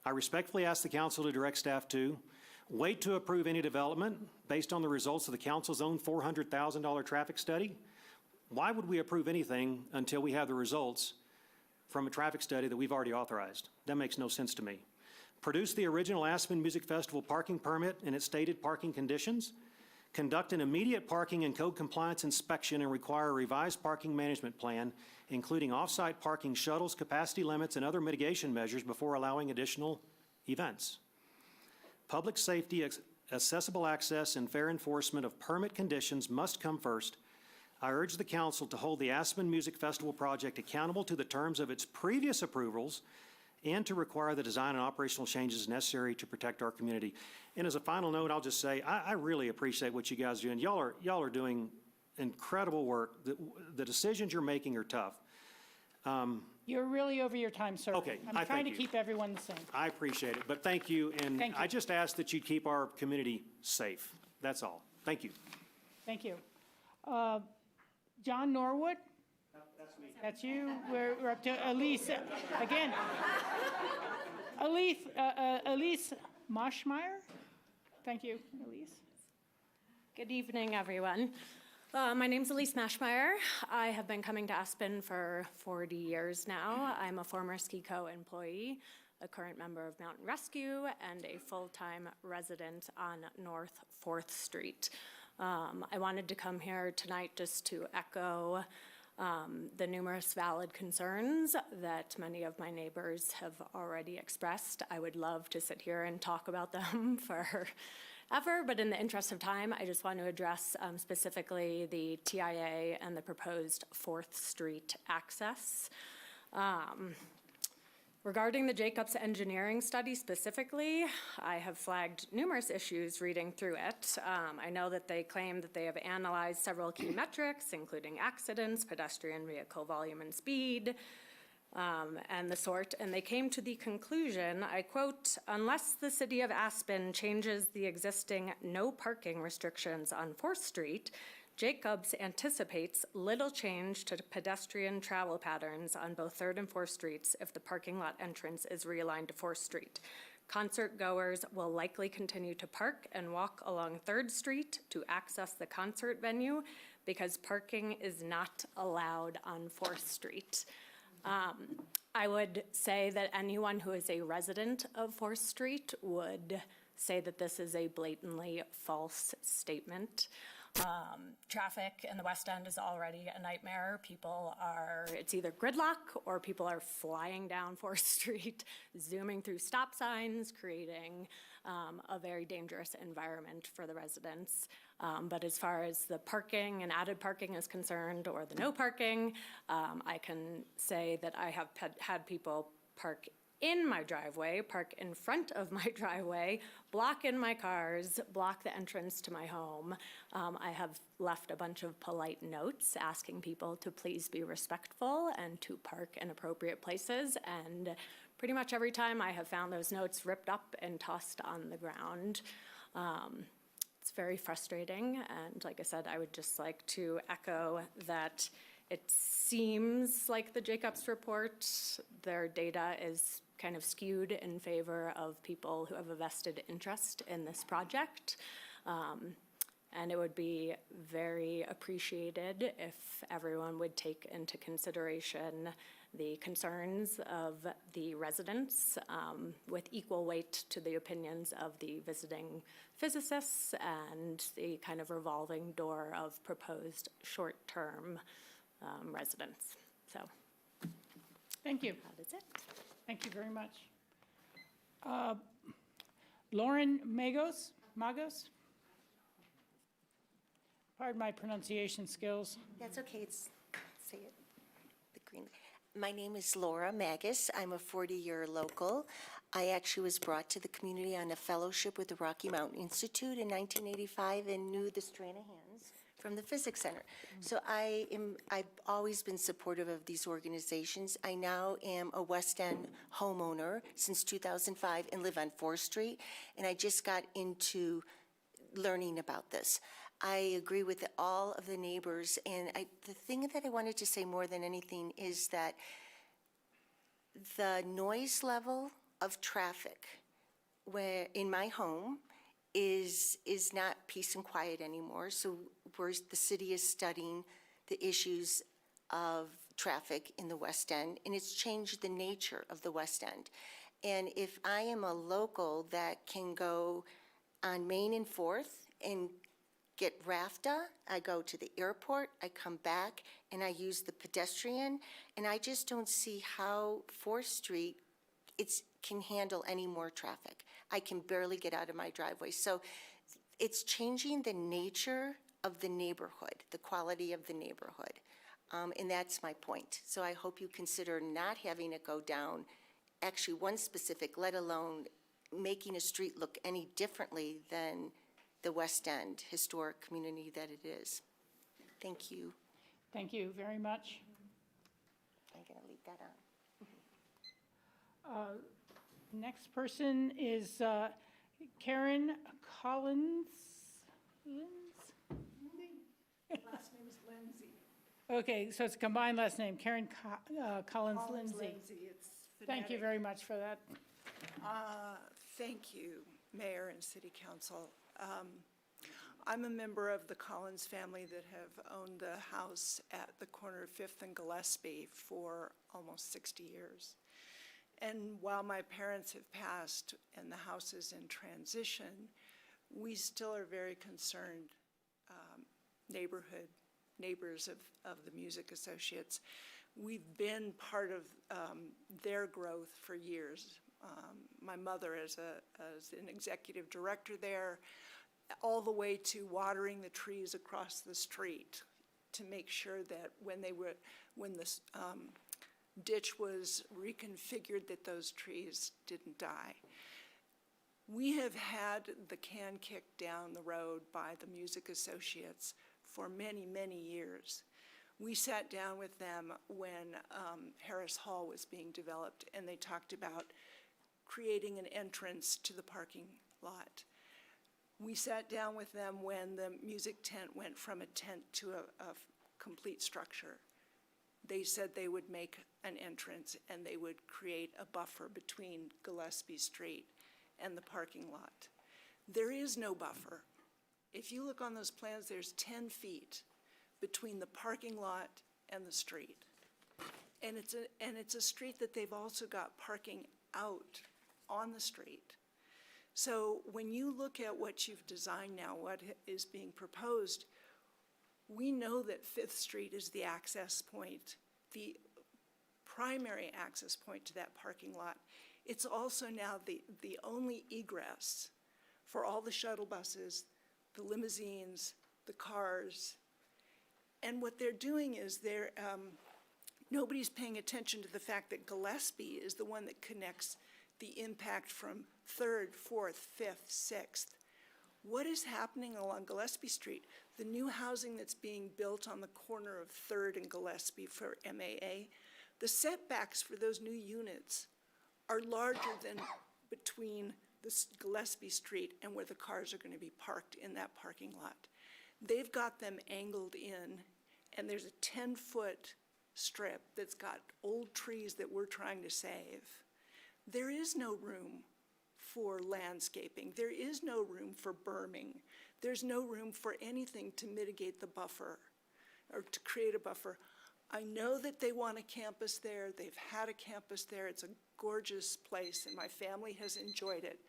I respectfully ask the council to direct staff to wait to approve any development based on the results of the council's own $400,000 traffic study. Why would we approve anything until we have the results from a traffic study that we've already authorized? That makes no sense to me. Produce the original Aspen Music Festival parking permit and its stated parking conditions. Conduct an immediate parking and code compliance inspection and require a revised parking management plan, including off-site parking shuttles, capacity limits, and other mitigation measures before allowing additional events. Public safety, accessible access, and fair enforcement of permit conditions must come first. I urge the council to hold the Aspen Music Festival project accountable to the terms of its previous approvals and to require the design and operational changes necessary to protect our community. And as a final note, I'll just say, I really appreciate what you guys are doing. Y'all are doing incredible work. The decisions you're making are tough. You're really over your time, sir. Okay, I'm trying to keep everyone the same. I appreciate it, but thank you, and Thank you. I just ask that you keep our community safe. That's all. Thank you. Thank you. John Norwood? That's me. That's you. We're up to Elise. Again, Elise Moschmeyer? Thank you, Elise. Good evening, everyone. My name's Elise Mashmeyer. I have been coming to Aspen for 40 years now. I'm a former SkiCo employee, a current member of Mountain Rescue, and a full-time resident on North 4th Street. I wanted to come here tonight just to echo the numerous valid concerns that many of my neighbors have already expressed. I would love to sit here and talk about them forever, but in the interest of time, I just want to address specifically the TIA and the proposed 4th Street access. Regarding the Jacobs engineering study specifically, I have flagged numerous issues reading through it. I know that they claim that they have analyzed several key metrics, including accidents, pedestrian vehicle volume and speed, and the sort, and they came to the conclusion, I quote, "Unless the city of Aspen changes the existing no parking restrictions on 4th Street, Jacobs anticipates little change to pedestrian travel patterns on both 3rd and 4th Streets if the parking lot entrance is realigned to 4th Street. Concert goers will likely continue to park and walk along 3rd Street to access the concert venue because parking is not allowed on 4th Street." I would say that anyone who is a resident of 4th Street would say that this is a blatantly false statement. Traffic in the West End is already a nightmare. It's either gridlock or people are flying down 4th Street, zooming through stop signs, creating a very dangerous environment for the residents. But as far as the parking and added parking is concerned, or the no parking, I can say that I have had people park in my driveway, park in front of my driveway, block in my cars, block the entrance to my home. I have left a bunch of polite notes asking people to please be respectful and to park in appropriate places. And pretty much every time I have found those notes ripped up and tossed on the ground. It's very frustrating. And like I said, I would just like to echo that it seems like the Jacobs report, their data is kind of skewed in favor of people who have a vested interest in this project. And it would be very appreciated if everyone would take into consideration the concerns of the residents with equal weight to the opinions of the visiting physicists and the kind of revolving door of proposed short-term residents. So, Thank you. that is it. Thank you very much. Lauren Magos? Pardon my pronunciation skills. That's okay, say it, the green. My name is Laura Magus. I'm a 40-year local. I actually was brought to the community on a fellowship with the Rocky Mountain Institute in 1985 and knew the Stranahans from the Physics Center. So I've always been supportive of these organizations. I now am a West End homeowner since 2005 and live on 4th Street, and I just got into learning about this. I agree with all of the neighbors, and the thing that I wanted to say more than anything is that the noise level of traffic where in my home is not peace and quiet anymore. So the city is studying the issues of traffic in the West End, and it's changed the nature of the West End. And if I am a local that can go on Main and 4th and get RAFTA, I go to the airport, I come back, and I use the pedestrian, and I just don't see how 4th Street can handle any more traffic. I can barely get out of my driveway. So it's changing the nature of the neighborhood, the quality of the neighborhood. And that's my point. So I hope you consider not having it go down actually one specific, let alone making a street look any differently than the West End historic community that it is. Thank you. Thank you very much. I'm going to leave that on. Next person is Karen Collins. Last name is Lindsay. Okay, so it's a combined last name, Karen Collins Lindsay. It's Thank you phonetic. very much for that. Thank you, Mayor and City Council. I'm a member of the Collins family that have owned the house at the corner of 5th and Gillespie for almost 60 years. And while my parents have passed and the house is in transition, we still are very concerned neighbors of the Music Associates. We've been part of their growth for years. My mother as an executive director there, all the way to watering the trees across the street to make sure that when the ditch was reconfigured, that those trees didn't die. We have had the can kicked down the road by the Music Associates for many, many years. We sat down with them when Harris Hall was being developed, and they talked about creating an entrance to the parking lot. We sat down with them when the music tent went from a tent to a complete structure. They said they would make an entrance and they would create a buffer between Gillespie Street and the parking lot. There is no buffer. If you look on those plans, there's 10 feet between the parking lot and the street. And it's a street that they've also got parking out on the street. So when you look at what you've designed now, what is being proposed, we know that 5th Street is the access point, the primary access point to that parking lot. It's also now the only egress for all the shuttle buses, the limousines, the cars. And what they're doing is nobody's paying attention to the fact that Gillespie is the one that connects the impact from 3rd, 4th, 5th, 6th. What is happening along Gillespie Street? The new housing that's being built on the corner of 3rd and Gillespie for MAA, the setbacks for those new units are larger than between this Gillespie Street and where the cars are going to be parked in that parking lot. They've got them angled in, and there's a 10-foot strip that's got old trees that we're trying to save. There is no room for landscaping. There is no room for berming. There's no room for anything to mitigate the buffer or to create a buffer. I know that they want a campus there. They've had a campus there. It's a gorgeous place, and my family has enjoyed it.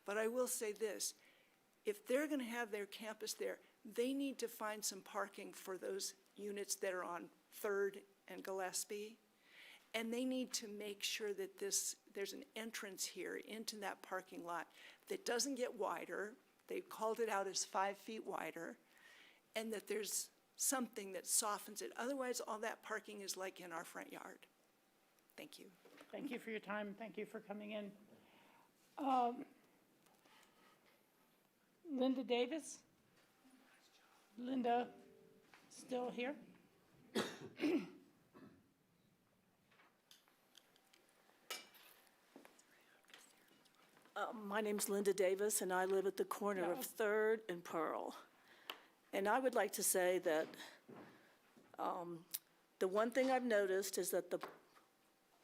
But I will say this, if they're going to have their campus there, they need to find some parking for those units that are on 3rd and Gillespie. And they need to make sure that there's an entrance here into that parking lot that doesn't get wider. They've called it out as 5 feet wider, and that there's something that softens it. Otherwise, all that parking is like in our front yard. Thank you. Thank you for your time. Thank you for coming in. Linda Davis? Linda, still here? My name's Linda Davis, and I live at the corner of 3rd and Pearl. And I would like to say that the one thing I've noticed is that the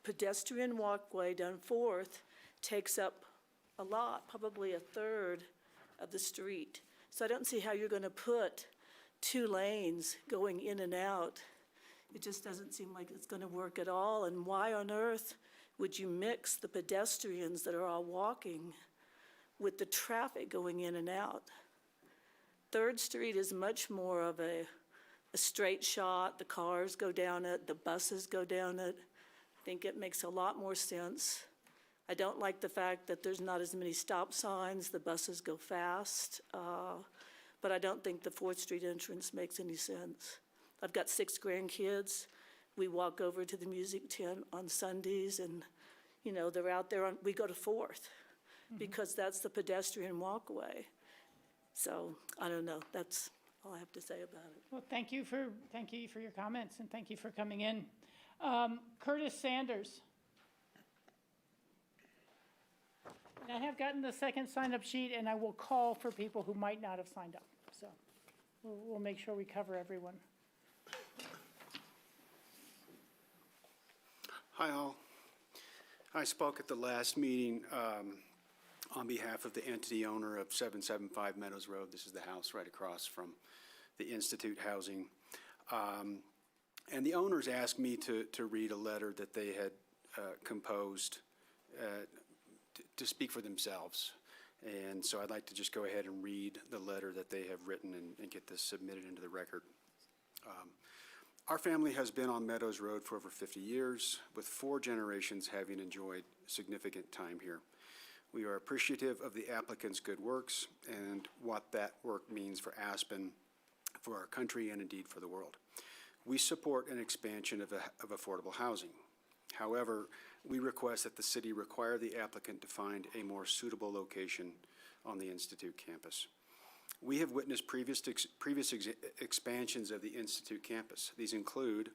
pedestrian walkway down 4th takes up a lot, probably 1/3 of the street. So I don't see how you're going to put 2 lanes going in and out. It just doesn't seem like it's going to work at all. And why on earth would you mix the pedestrians that are all walking with the traffic going in and out? 3rd Street is much more of a straight shot. The cars go down it, the buses go down it. I think it makes a lot more sense. I don't like the fact that there's not as many stop signs. The buses go fast. But I don't think the 4th Street entrance makes any sense. I've got 6 grandkids. We walk over to the music tent on Sundays, and, you know, they're out there. We go to 4th because that's the pedestrian walkway. So I don't know. That's all I have to say about it. Well, thank you for your comments, and thank you for coming in. Curtis Sanders. I have gotten the second sign-up sheet, and I will call for people who might not have signed up. So we'll make sure we cover everyone. Hi, all. I spoke at the last meeting on behalf of the entity owner of 775 Meadows Road. This is the house right across from the Institute Housing. And the owners asked me to read a letter that they had composed to speak for themselves. And so I'd like to just go ahead and read the letter that they have written and get this submitted into the record. Our family has been on Meadows Road for over 50 years, with 4 generations having enjoyed significant time here. We are appreciative of the applicant's good works and what that work means for Aspen, for our country, and indeed for the world. We support an expansion of affordable housing. However, we request that the city require the applicant to find a more suitable location on the Institute campus. We have witnessed previous expansions of the Institute campus. These include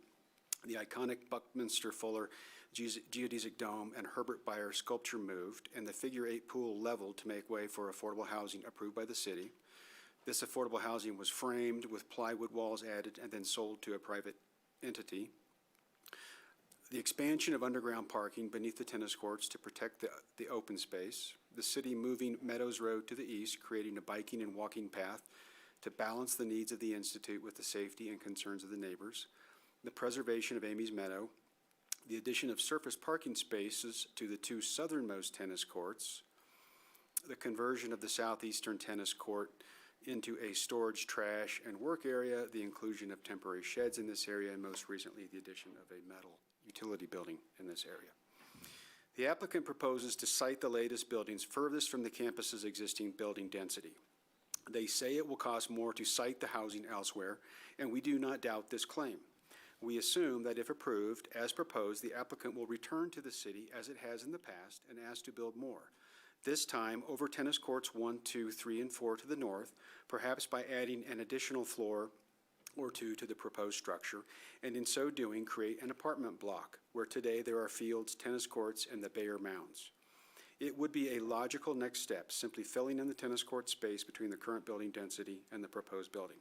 the iconic Buckminster Fuller geodesic dome and Herbert Bayer sculpture moved, and the figure-8 pool leveled to make way for affordable housing approved by the city. This affordable housing was framed with plywood walls added and then sold to a private entity. The expansion of underground parking beneath the tennis courts to protect the open space. The city moving Meadows Road to the east, creating a biking and walking path to balance the needs of the Institute with the safety and concerns of the neighbors. The preservation of Amy's Meadow. The addition of surface parking spaces to the 2 southernmost tennis courts. The conversion of the southeastern tennis court into a storage, trash, and work area. The inclusion of temporary sheds in this area, and most recently the addition of a metal utility building in this area. The applicant proposes to site the latest buildings furthest from the campus's existing building density. They say it will cost more to site the housing elsewhere, and we do not doubt this claim. We assume that if approved, as proposed, the applicant will return to the city as it has in the past and ask to build more. This time over tennis courts 1, 2, 3, and 4 to the north, perhaps by adding an additional floor or 2 to the proposed structure, and in so doing create an apartment block where today there are fields, tennis courts, and the Bayer Mounds. It would be a logical next step, simply filling in the tennis court space between the current building density and the proposed building.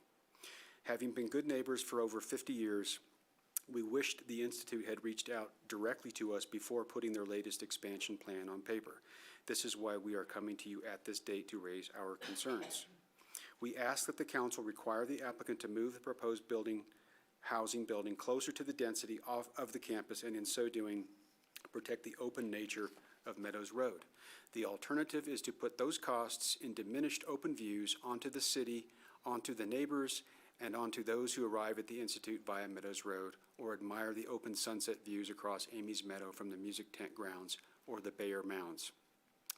Having been good neighbors for over 50 years, we wished the Institute had reached out directly to us before putting their latest expansion plan on paper. This is why we are coming to you at this date to raise our concerns. We ask that the council require the applicant to move the proposed housing building closer to the density of the campus, and in so doing, protect the open nature of Meadows Road. The alternative is to put those costs in diminished open views onto the city, onto the neighbors, and onto those who arrive at the Institute via Meadows Road or admire the open sunset views across Amy's Meadow from the music tent grounds or the Bayer Mounds.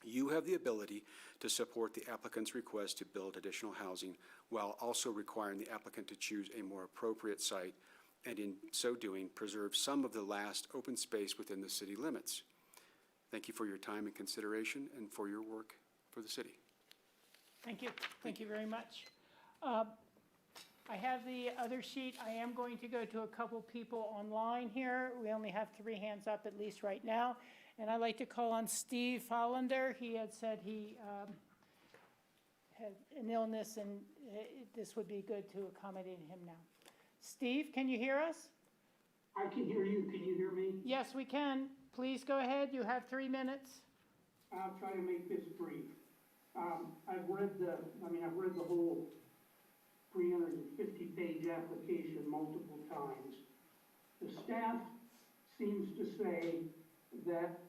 You have the ability to support the applicant's request to build additional housing while also requiring the applicant to choose a more appropriate site and in so doing preserve some of the last open space within the city limits. Thank you for your time and consideration and for your work for the city. Thank you. Thank you very much. I have the other sheet. I am going to go to a couple people online here. We only have 3 hands up at least right now. And I'd like to call on Steve Hollander. He had said he had an illness and this would be good to accommodate him now. Steve, can you hear us? I can hear you. Can you hear me? Yes, we can. Please go ahead. You have 3 minutes. I'll try to make this brief. I've read the whole 350-page application multiple times. The staff seems to say that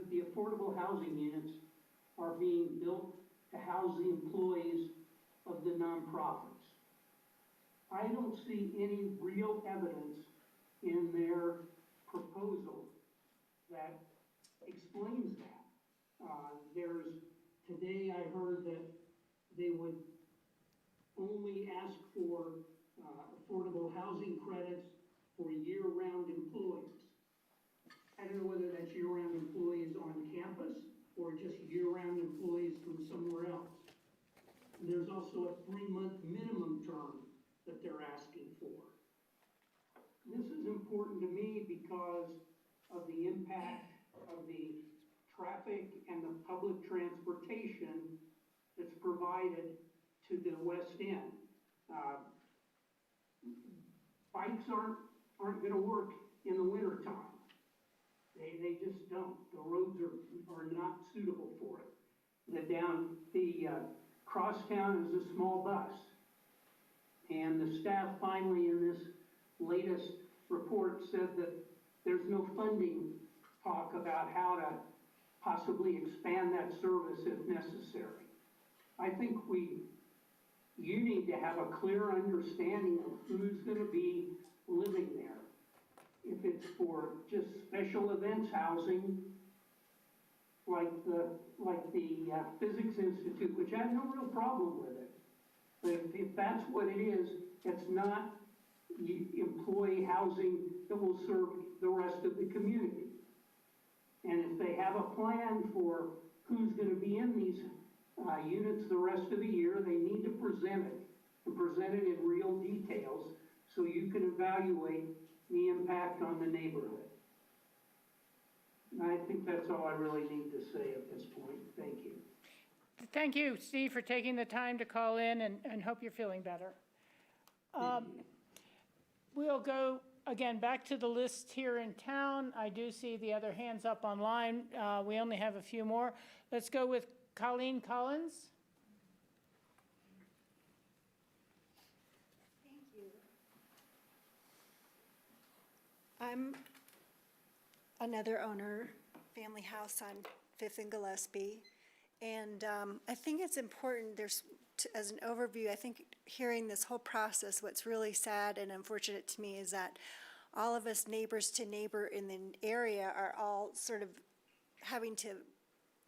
the affordable housing units are being built to house the employees of the nonprofits. I don't see any real evidence in their proposal that explains that. Today I heard that they would only ask for affordable housing credits for year-round employees. I don't know whether that's year-round employees on campus or just year-round employees from somewhere else. There's also a 3-month minimum term that they're asking for. This is important to me because of the impact of the traffic and the public transportation that's provided to the West End. Bikes aren't going to work in the wintertime. They just don't. The roads are not suitable for it. the crosstown is a small bus. And the staff finally in this latest report said that there's no funding talk about how to possibly expand that service if necessary. I think you need to have a clear understanding of who's gonna be living there. If it's for just special events housing, like the Physics Institute, which I have no real problem with it. But if that's what it is, it's not employee housing that will serve the rest of the community. And if they have a plan for who's gonna be in these units the rest of the year, they need to present it, and present it in real details so you can evaluate the impact on the neighborhood. And I think that's all I really need to say at this point. Thank you. Thank you, Steve, for taking the time to call in, and hope you're feeling better. We'll go, again, back to the list here in town. I do see the other hands up online. We only have a few more. Let's go with Colleen Collins. Thank you. I'm another owner, family house on 5th and Gillespie. And I think it's important, as an overview, I think hearing this whole process, what's really sad and unfortunate to me is that all of us neighbors to neighbor in the area are all sort of having to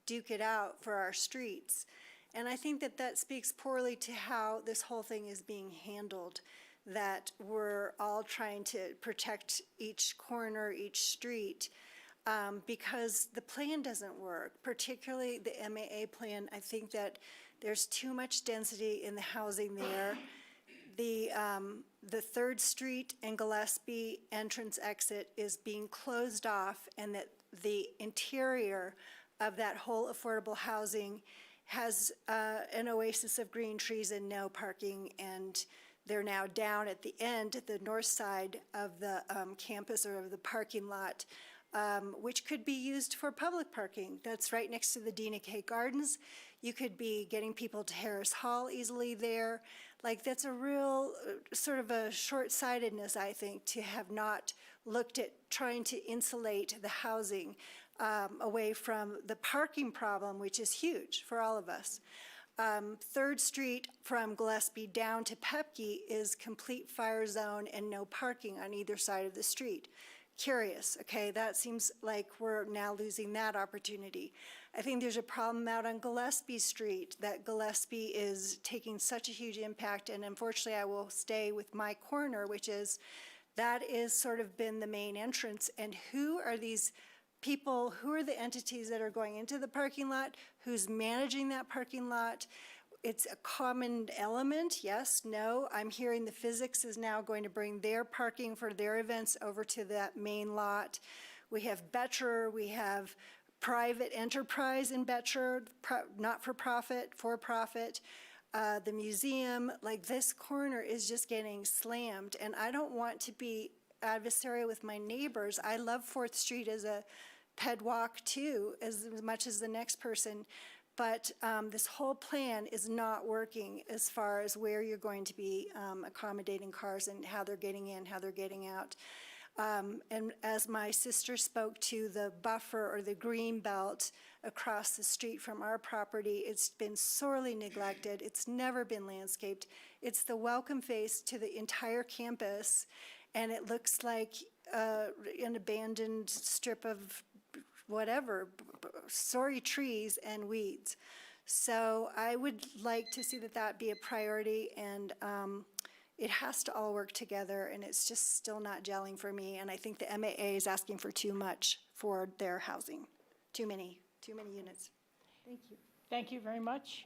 duke it out for our streets. And I think that speaks poorly to how this whole thing is being handled, that we're all trying to protect each corner, each street, because the plan doesn't work, particularly the MAA plan. I think that there's too much density in the housing there. The 3rd Street and Gillespie entrance exit is being closed off, and that the interior of that whole affordable housing has an oasis of green trees and no parking, and they're now down at the end, at the north side of the campus or of the parking lot, which could be used for public parking. That's right next to the Dina K Gardens. You could be getting people to Harris Hall easily there. Like, that's a real sort of a short-sightedness, I think, to have not looked at trying to insulate the housing away from the parking problem, which is huge for all of us. 3rd Street from Gillespie down to Pepke is complete fire zone and no parking on either side of the street. Curious, okay, that seems like we're now losing that opportunity. I think there's a problem out on Gillespie Street, that Gillespie is taking such a huge impact, and unfortunately I will stay with my corner, which is, that is sort of been the main entrance, and who are these people, who are the entities that are going into the parking lot, who's managing that parking lot? It's a common element, yes, no. I'm hearing the Physics is now going to bring their parking for their events over to that main lot. We have Betcher, we have private enterprise in Betcher, not-for-profit, for-profit. The museum, like, this corner is just getting slammed, and I don't want to be adversarial with my neighbors. I love 4th Street as a ped walk too, as much as the next person. But this whole plan is not working as far as where you're going to be accommodating cars and how they're getting in, how they're getting out. And as my sister spoke to the buffer or the green belt across the street from our property, it's been sorely neglected. It's never been landscaped. It's the welcome face to the entire campus, and it looks like an abandoned strip of whatever, sorry trees and weeds. So I would like to see that be a priority, and it has to all work together, and it's just still not gelling for me. And I think the MAA is asking for too much for their housing. Too many units. Thank you. Thank you very much.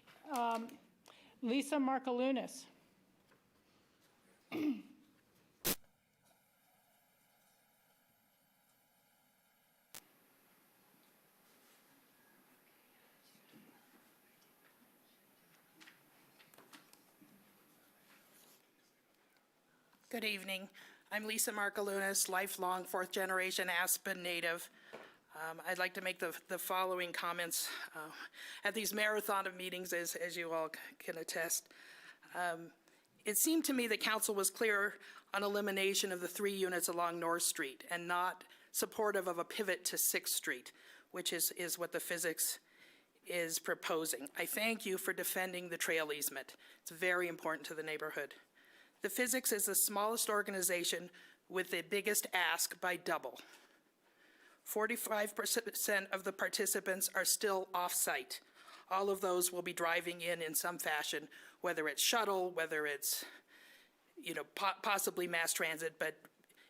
Lisa Markalunas. Good evening. I'm Lisa Markalunas, lifelong 4th generation Aspen native. I'd like to make the following comments. At these marathon of meetings, as you all can attest, it seemed to me that council was clear on elimination of the 3 units along North Street and not supportive of a pivot to 6th Street, which is what the physics is proposing. I thank you for defending the trail easement. It's very important to the neighborhood. The physics is the smallest organization with the biggest ask by double. 45% of the participants are still off-site. All of those will be driving in some fashion, whether it's shuttle, whether it's, possibly mass transit, but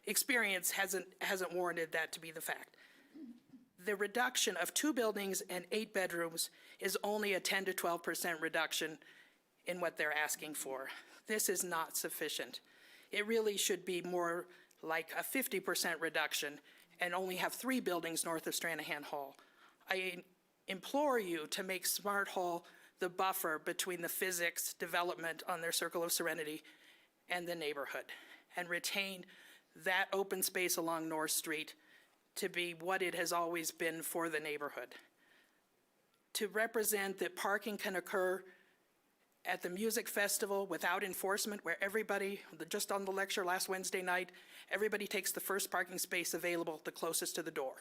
experience hasn't warranted that to be the fact. The reduction of 2 buildings and 8 bedrooms is only a 10 to 12% reduction in what they're asking for. This is not sufficient. It really should be more like a 50% reduction and only have 3 buildings north of Stranahan Hall. I implore you to make Smart Hall the buffer between the physics development on their Circle of Serenity and the neighborhood, and retain that open space along North Street to be what it has always been for the neighborhood. To represent that parking can occur at the music festival without enforcement, where everybody, just on the lecture last Wednesday night, everybody takes the first parking space available, the closest to the door.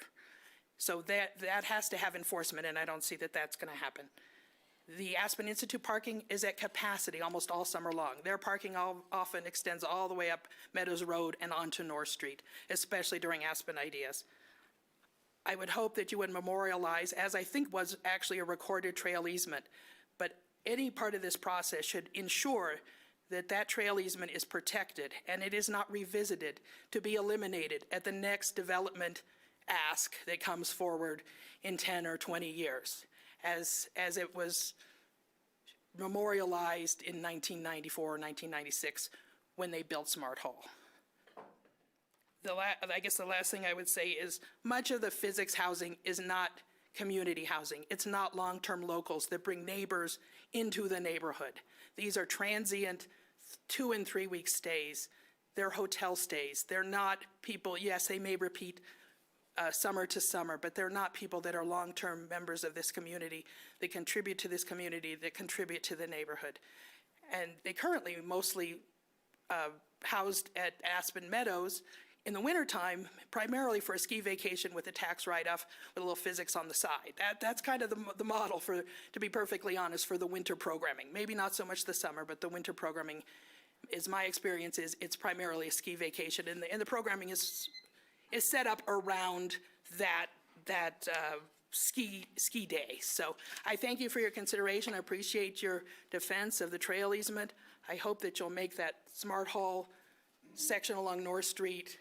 So that has to have enforcement, and I don't see that that's going to happen. The Aspen Institute parking is at capacity almost all summer long. Their parking often extends all the way up Meadows Road and onto North Street, especially during Aspen Ideas. I would hope that you would memorialize, as I think was actually a recorded trail easement, but any part of this process should ensure that that trail easement is protected and it is not revisited to be eliminated at the next development ask that comes forward in 10 or 20 years, as it was memorialized in 1994 or 1996 when they built Smart Hall. I guess the last thing I would say is much of the physics housing is not community housing. It's not long-term locals that bring neighbors into the neighborhood. These are transient 2 and 3 week stays. They're hotel stays. They're not people, yes, they may repeat summer to summer, but they're not people that are long-term members of this community, that contribute to this community, that contribute to the neighborhood. And they currently mostly housed at Aspen Meadows in the wintertime, primarily for a ski vacation with a tax write-off with a little physics on the side. That's kind of the model, to be perfectly honest, for the winter programming. Maybe not so much the summer, but the winter programming, is my experience, is it's primarily a ski vacation, and the programming is set up around that ski day. So I thank you for your consideration. I appreciate your defense of the trail easement. I hope that you'll make that Smart Hall section along North Street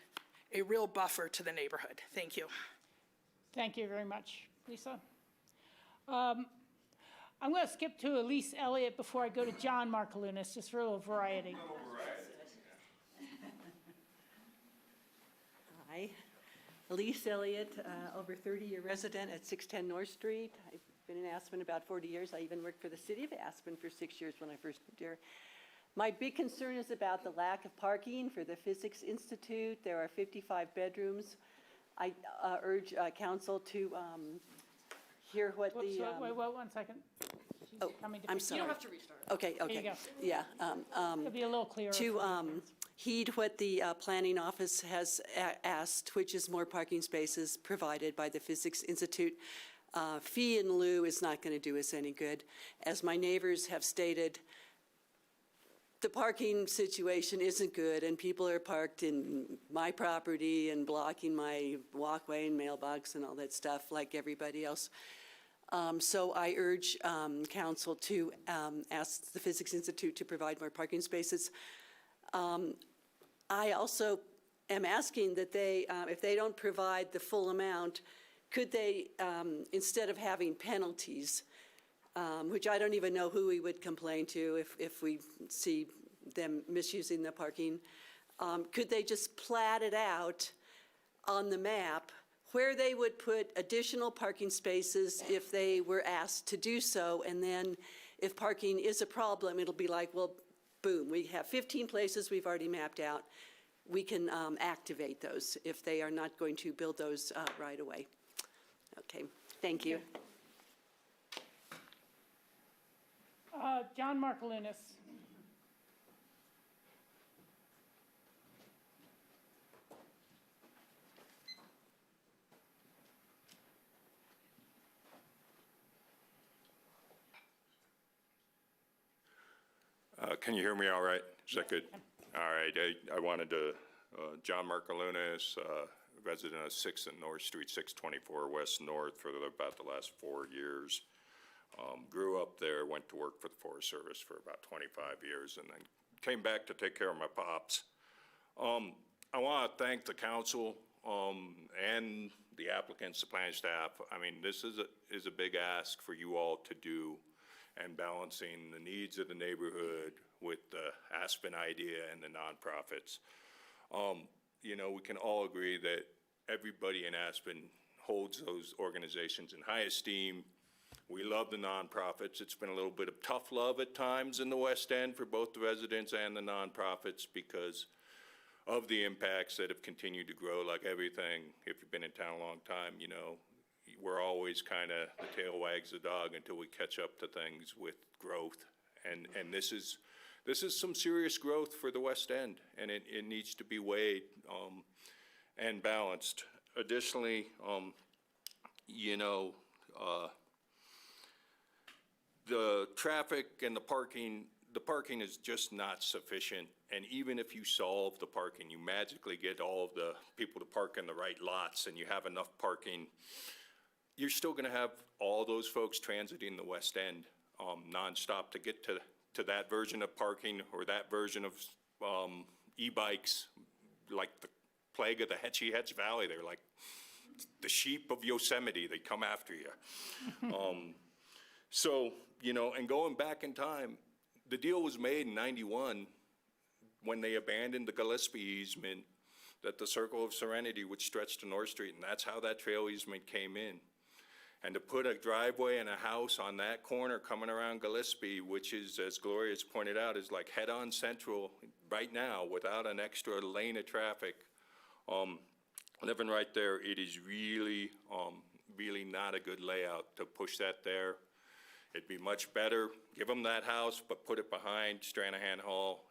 a real buffer to the neighborhood. Thank you. Thank you very much, Lisa. I'm going to skip to Elise Elliott before I go to John Markolunas, just for a little variety. Hi, Elise Elliott, over 30-year resident at 610 North Street. I've been in Aspen about 40 years. I even worked for the city of Aspen for 6 years when I first moved here. My big concern is about the lack of parking for the Physics Institute. There are 55 bedrooms. I urge council to hear what Whoops, the... wait, 1 second. Oh, I'm sorry. You don't have to restart. Okay, okay. There you go. Yeah. It'll be a little clearer. To heed what the planning office has asked, which is more parking spaces provided by the Physics Institute. Fee in lieu is not going to do us any good. As my neighbors have stated, the parking situation isn't good, and people are parked in my property and blocking my walkway and mailbox and all that stuff like everybody else. So I urge council to ask the Physics Institute to provide more parking spaces. I also am asking that they, if they don't provide the full amount, could they, instead of having penalties, which I don't even know who we would complain to if we see them misusing the parking, could they just plat it out on the map where they would put additional parking spaces if they were asked to do so, and then if parking is a problem, it'll be like, well, boom, we have 15 places we've already mapped out. We can activate those if they are not going to build those right away. Okay, thank you. John Markolunas. Can you hear me all right? Is that good? All right. I wanted to, John Markolunas, resident of 6th and North Street, 624 West North for about the last 4 years. Grew up there, went to work for the Forest Service for about 25 years, and then came back to take care of my pops. I want to thank the council and the applicants, the planning staff. I mean, this is a big ask for you all to do, and balancing the needs of the neighborhood with the Aspen idea and the nonprofits. You know, we can all agree that everybody in Aspen holds those organizations in high esteem. We love the nonprofits. It's been a little bit of tough love at times in the West End for both the residents and the nonprofits because of the impacts that have continued to grow. Like everything, if you've been in town a long time, you know, we're always kind of, the tail wags the dog until we catch up to things with growth. And this is some serious growth for the West End, and it needs to be weighed and balanced. Additionally, you know, the traffic and the parking is just not sufficient. And even if you solve the parking, you magically get all of the people to park in the right lots and you have enough parking, you're still going to have all those folks transiting the West End nonstop to get to that version of parking or that version of e-bikes, like the plague of the Hetchy Hetch Valley. They're like the sheep of Yosemite. They come after you. So, you know, and going back in time, the deal was made in '91 when they abandoned the Gillespie easement that the Circle of Serenity would stretch to North Street, and that's how that trail easement came in. And to put a driveway and a house on that corner coming around Gillespie, which is, as Gloria's pointed out, is like head-on central right now without an extra lane of traffic. Living right there, it is really, really not a good layout to push that there. It'd be much better, give them that house, but put it behind Stranahan Hall.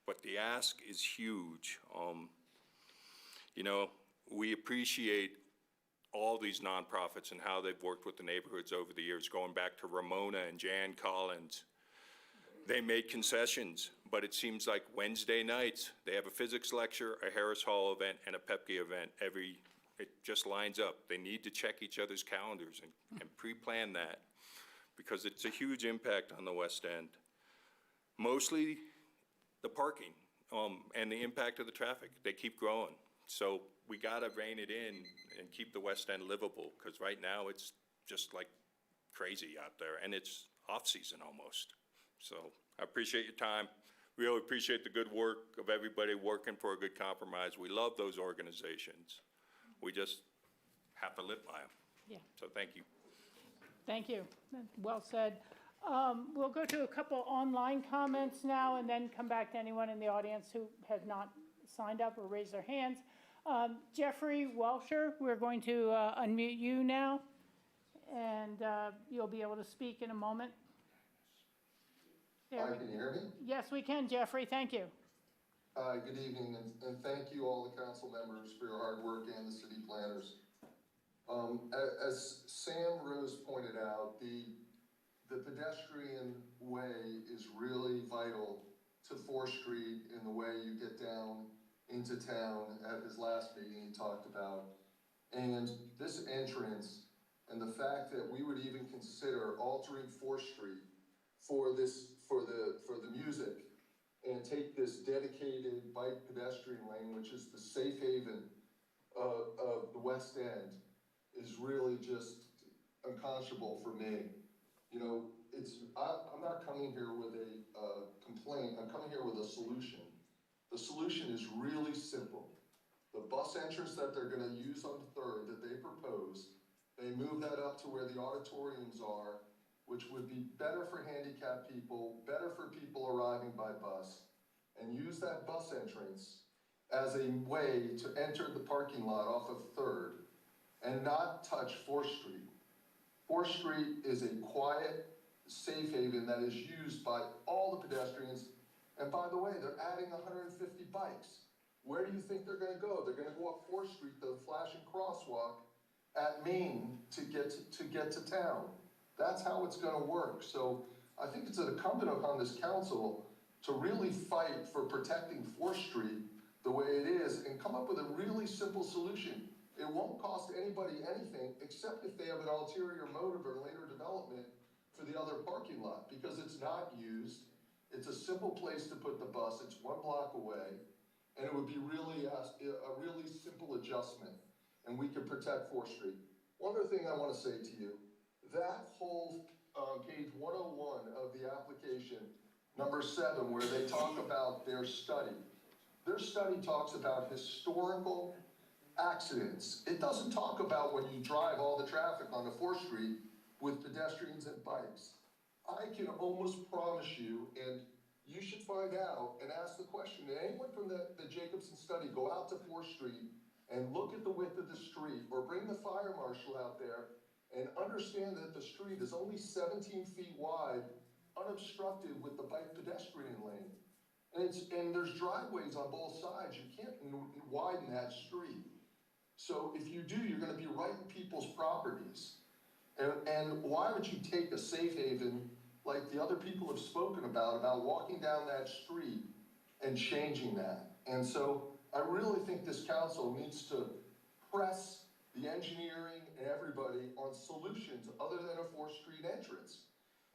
But the ask is huge. You know, we appreciate all these nonprofits and how they've worked with the neighborhoods over the years, going back to Ramona and Jan Collins. They made concessions, but it seems like Wednesday nights, they have a physics lecture, a Harris Hall event, and a Pepke event it just lines up. They need to check each other's calendars and pre-plan that because it's a huge impact on the West End. Mostly the parking and the impact of the traffic. They keep growing. So we gotta rein it in and keep the West End livable, because right now it's just like crazy out there, and it's off-season almost. So I appreciate your time. Really appreciate the good work of everybody working for a good compromise. We love those organizations. We just have to live by them. Yeah. So thank you. Thank you. Well said. We'll go to a couple online comments now and then come back to anyone in the audience who has not signed up or raised their hands. Jeffrey Welcher, we're going to unmute you now, and you'll be able to speak in a moment. Hi, can you hear me? Yes, we can, Jeffrey. Thank you. Good evening, and thank you all the council members for your hard work and the city planners. As Sam Rose pointed out, the pedestrian way is really vital to 4th Street in the way you get down into town. At his last meeting he talked about. And this entrance and the fact that we would even consider altering 4th Street for the music and take this dedicated bike pedestrian lane, which is the safe haven of the West End, is really just unconscionable for me. You know, I'm not coming here with a complaint, I'm coming here with a solution. The solution is really simple. The bus entrance that they're gonna use on 3rd that they proposed, they move that up to where the auditoriums are, which would be better for handicapped people, better for people arriving by bus, and use that bus entrance as a way to enter the parking lot off of 3rd. and not touch 4th Street. 4th Street is a quiet, safe haven that is used by all the pedestrians. And by the way, they're adding 150 bikes. Where do you think they're gonna go? They're gonna go up 4th Street, the flashing crosswalk at Main to get to town. That's how it's gonna work. So I think it's incumbent upon this council to really fight for protecting 4th Street the way it is and come up with a really simple solution. It won't cost anybody anything except if they have an ulterior motive or later development for the other parking lot, because it's not used. It's a simple place to put the bus. It's 1 block away, and it would be really a really simple adjustment, and we could protect 4th Street. One other thing I want to say to you, that whole page 101 of the application, number 7, where they talk about their study talks about historical accidents. It doesn't talk about when you drive all the traffic onto 4th Street with pedestrians and bikes. I can almost promise you, and you should find out and ask the question, did anyone from the Jacobson study go out to 4th Street and look at the width of the street, or bring the fire marshal out there and understand that the street is only 17 feet wide, unobstructed with the bike pedestrian lane? And there's driveways on both sides. You can't widen that street. So if you do, you're gonna be right in people's properties. And why would you take a safe haven like the other people have spoken about walking down that street and changing that? And so I really think this council needs to press the engineering and everybody on solutions other than a 4th Street entrance.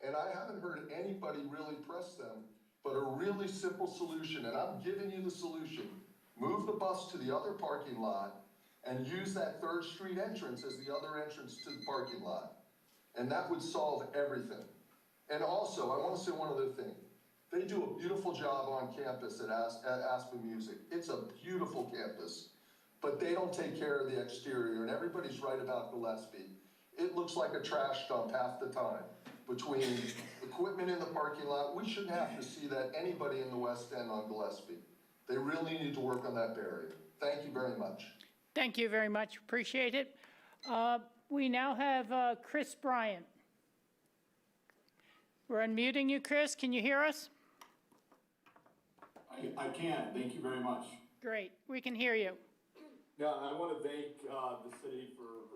And I haven't heard anybody really press them, but a really simple solution, and I'm giving you the solution. Move the bus to the other parking lot and use that 3rd Street entrance as the other entrance to the parking lot. And that would solve everything. And also, I want to say one other thing. They do a beautiful job on campus at Aspen Music. It's a beautiful campus, but they don't take care of the exterior, and everybody's right about Gillespie. It looks like a trash dump half the time between equipment in the parking lot. We shouldn't have to see that anybody in the West End on Gillespie. They really need to work on that barrier. Thank you very much. Thank you very much. Appreciate it. We now have Chris Bryant. We're unmuting you, Chris. Can you hear us? I can. Thank you very much. Great. We can hear you. Yeah, I want to thank the city for,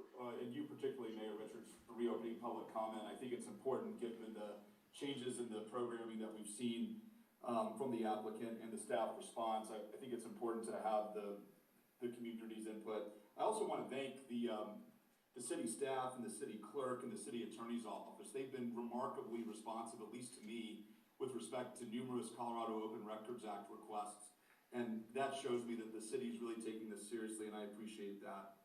and you particularly, Mayor Richards, for reopening public comment. I think it's important given the changes in the programming that we've seen from the applicant and the staff response. I think it's important to have the community's input. I also want to thank the city staff and the city clerk and the city attorney's office. They've been remarkably responsive, at least to me, with respect to numerous Colorado Open Records Act requests. And that shows me that the city's really taking this seriously, and I appreciate that.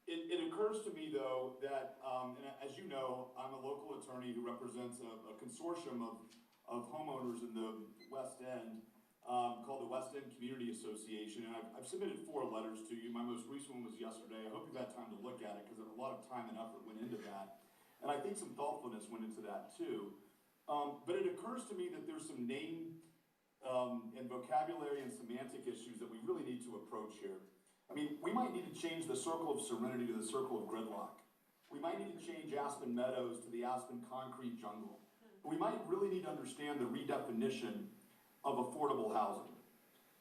It occurs to me, though, that, and as you know, I'm a local attorney who represents a consortium of homeowners in the West End called the West End Community Association, and I've submitted 4 letters to you. My most recent one was yesterday. I hope you've had time to look at it, because a lot of time and effort went into that. And I think some thoughtfulness went into that, too. But it occurs to me that there's some name and vocabulary and semantic issues that we really need to approach here. I mean, we might need to change the Circle of Serenity to the Circle of Gridlock. We might need to change Aspen Meadows to the Aspen Concrete Jungle. We might really need to understand the redefinition of affordable housing,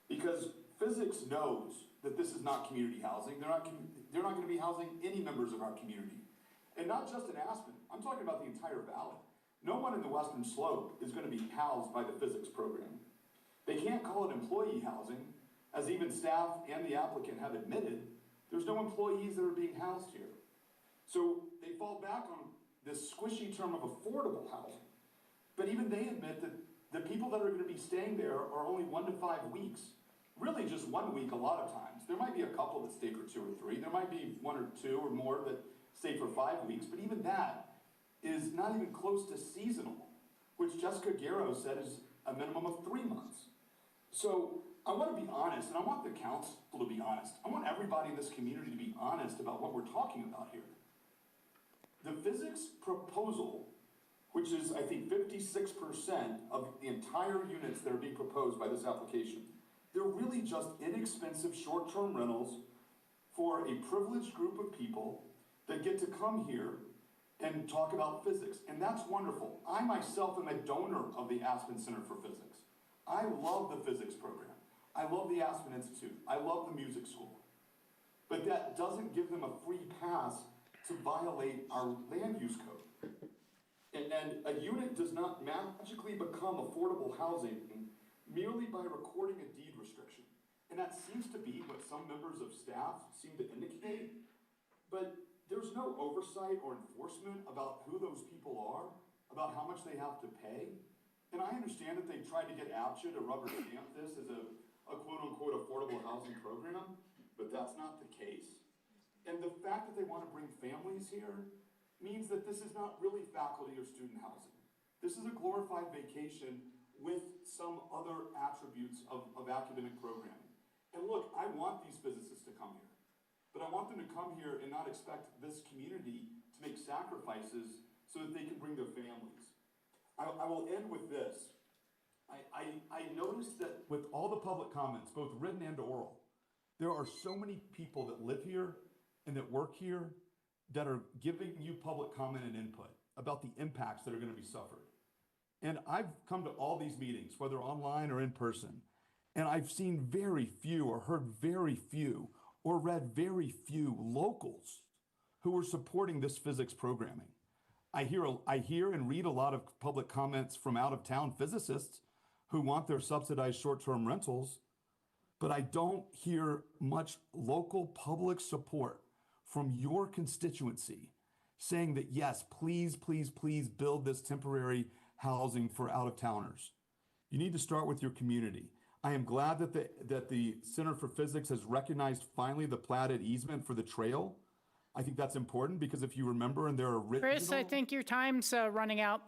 because physics knows that this is not community housing. They're not going to be housing any members of our community. And not just in Aspen. I'm talking about the entire valley. No one in the Western Slope is going to be housed by the physics program. They can't call it employee housing, as even staff and the applicant have admitted. There's no employees that are being housed here. So they fall back on this squishy term of affordable housing. But even they admit that the people that are going to be staying there are only 1 to 5 weeks. Really just 1 week a lot of times. There might be a couple that stay for 2 or 3. There might be 1 or 2 or more that stay for 5 weeks. But even that is not even close to seasonal, which Jessica Garrow said is a minimum of 3 months. So I want to be honest, and I want the council to be honest. I want everybody in this community to be honest about what we're talking about here. The physics proposal, which is, I think, 56% of the entire units that are being proposed by this application, they're really just inexpensive short-term rentals for a privileged group of people that get to come here and talk about physics, and that's wonderful. I myself am a donor of the Aspen Center for Physics. I love the physics program. I love the Aspen Institute. I love the music school. But that doesn't give them a free pass to violate our land use code. And a unit does not magically become affordable housing merely by recording a deed restriction. And that seems to be what some members of staff seem to indicate, but there's no oversight or enforcement about who those people are, about how much they have to pay. And I understand that they tried to get APCHA to rubber stamp this as a quote-unquote affordable housing program, but that's not the case. And the fact that they want to bring families here means that this is not really faculty or student housing. This is a glorified vacation with some other attributes of academic programming. And look, I want these physicists to come here, but I want them to come here and not expect this community to make sacrifices so that they can bring their families. I will end with this. I noticed that with all the public comments, both written and oral, there are so many people that live here and that work here that are giving you public comment and input about the impacts that are going to be suffered. And I've come to all these meetings, whether online or in person, and I've seen very few or heard very few or read very few locals who are supporting this physics programming. I hear and read a lot of public comments from out-of-town physicists who want their subsidized short-term rentals, but I don't hear much local public support from your constituency saying that, yes, please, please, please build this temporary housing for out-of-towners. You need to start with your community. I am glad that the Center for Physics has recognized finally the platted easement for the trail. I think that's important because if you remember in their original... Chris, I think your time's running out.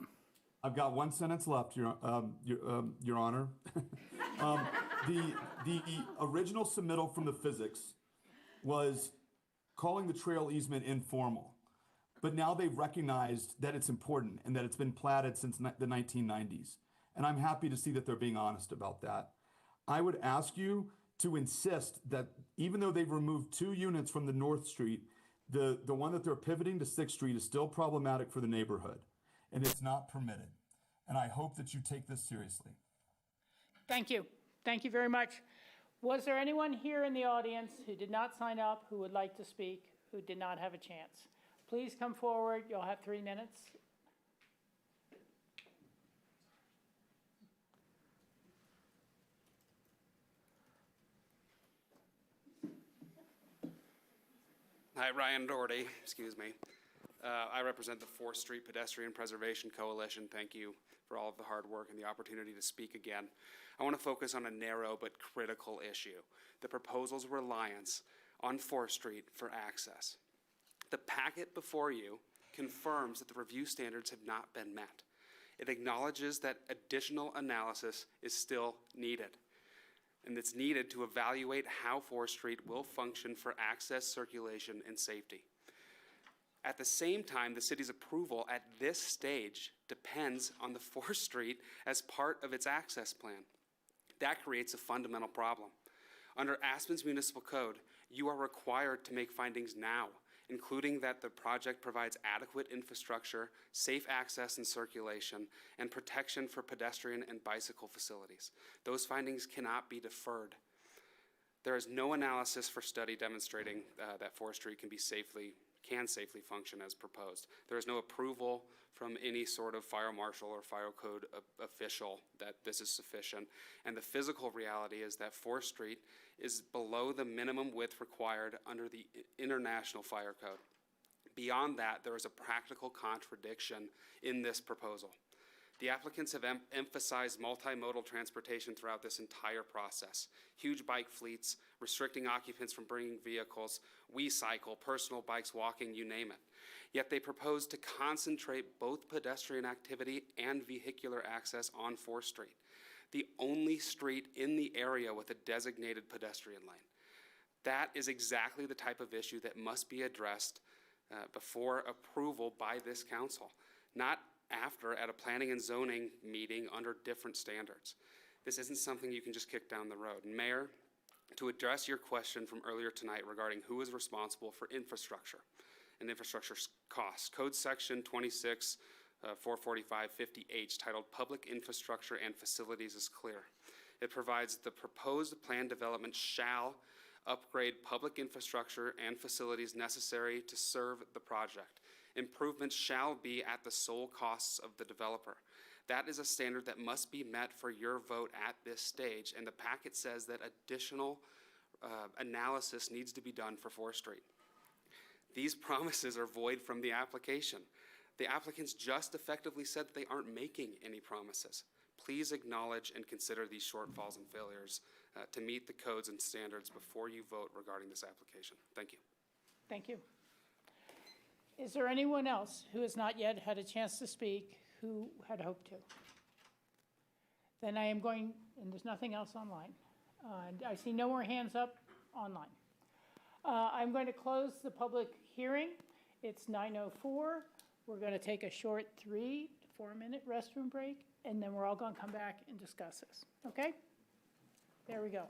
I've got one sentence left, Your Honor. The original submittal from the physics was calling the trail easement informal. But now they've recognized that it's important and that it's been platted since the 1990s. And I'm happy to see that they're being honest about that. I would ask you to insist that even though they've removed 2 units from the North Street, the one that they're pivoting to 6th Street is still problematic for the neighborhood, and it's not permitted. And I hope that you take this seriously. Thank you. Thank you very much. Was there anyone here in the audience who did not sign up, who would like to speak, who did not have a chance? Please come forward. You'll have 3 minutes. Hi, Ryan Doherty, excuse me. I represent the 4th Street Pedestrian Preservation Coalition. Thank you for all of the hard work and the opportunity to speak again. I want to focus on a narrow but critical issue, the proposal's reliance on 4th Street for access. The packet before you confirms that the review standards have not been met. It acknowledges that additional analysis is still needed, and it's needed to evaluate how 4th Street will function for access, circulation, and safety. At the same time, the city's approval at this stage depends on the 4th Street as part of its access plan. That creates a fundamental problem. Under Aspen's municipal code, you are required to make findings now, including that the project provides adequate infrastructure, safe access and circulation, and protection for pedestrian and bicycle facilities. Those findings cannot be deferred. There is no analysis for study demonstrating that 4th Street can safely function as proposed. There is no approval from any sort of fire marshal or fire code official that this is sufficient. And the physical reality is that 4th Street is below the minimum width required under the International Fire Code. Beyond that, there is a practical contradiction in this proposal. The applicants have emphasized multimodal transportation throughout this entire process. Huge bike fleets, restricting occupants from bringing vehicles, we-cycle, personal bikes, walking, you name it. Yet they propose to concentrate both pedestrian activity and vehicular access on 4th Street, the only street in the area with a designated pedestrian lane. That is exactly the type of issue that must be addressed before approval by this council, not after at a planning and zoning meeting under different standards. This isn't something you can just kick down the road. And Mayor, to address your question from earlier tonight regarding who is responsible for infrastructure and infrastructure costs. Code Section 26, 44550H, titled Public Infrastructure and Facilities, is clear. It provides the proposed plan development shall upgrade public infrastructure and facilities necessary to serve the project. Improvements shall be at the sole costs of the developer. That is a standard that must be met for your vote at this stage, and the packet says that additional analysis needs to be done for 4th Street. These promises are void from the application. The applicants just effectively said that they aren't making any promises. Please acknowledge and consider these shortfalls and failures to meet the codes and standards before you vote regarding this application. Thank you. Thank you. Is there anyone else who has not yet had a chance to speak who had hoped to? Then I am going, and there's nothing else online. I see no more hands up online. I'm going to close the public hearing. It's 9:04. We're going to take a short 3 to 4 minute restroom break, and then we're all going to come back and discuss this. Okay? There we go.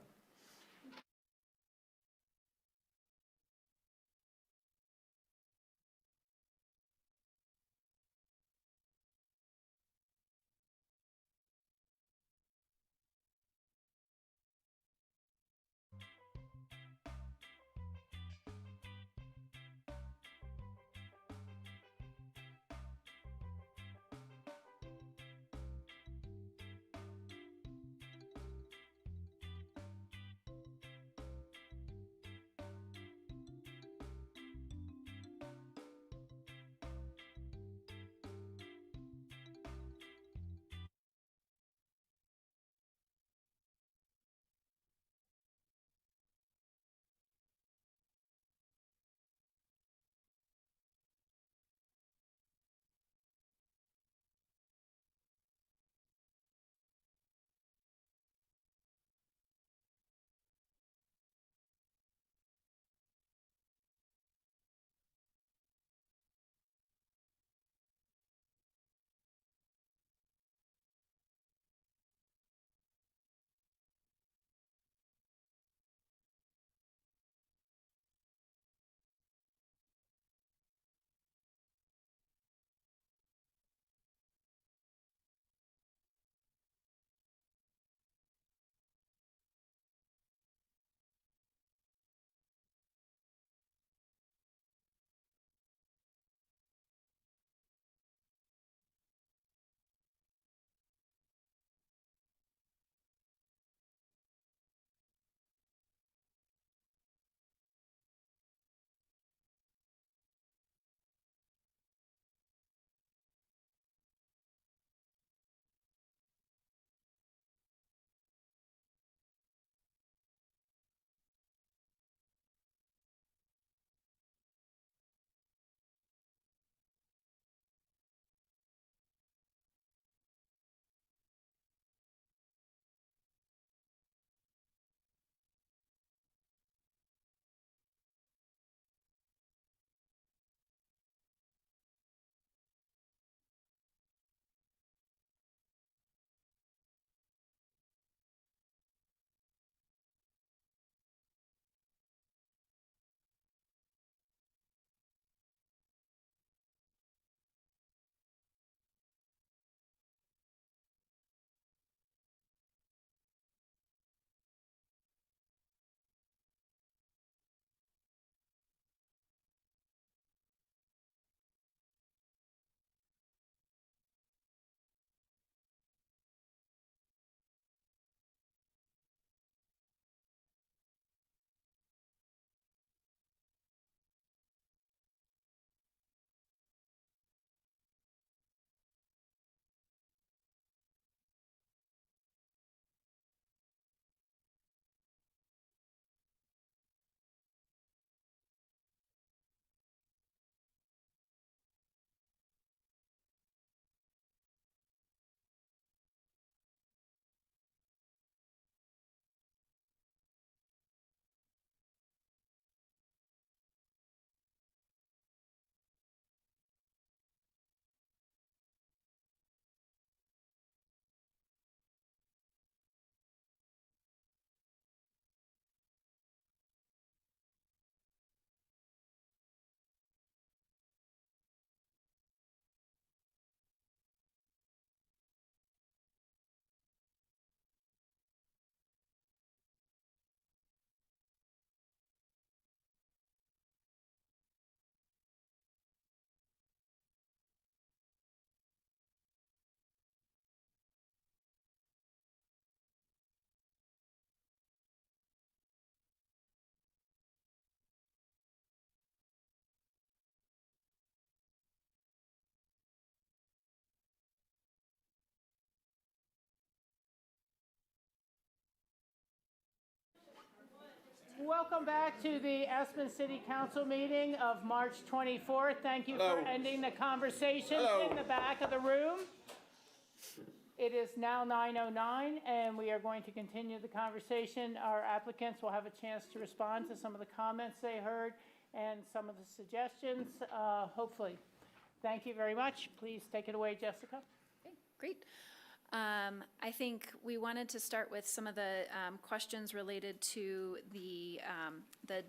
Welcome back to the Aspen City Council meeting of March 24th. Thank you for ending the conversations in the back of the room. It is now 9:09, and we are going to continue the conversation. Our applicants will have a chance to respond to some of the comments they heard and some of the suggestions, hopefully. Thank you very much. Please take it away, Jessica. Okay, great. I think we wanted to start with some of the questions related to the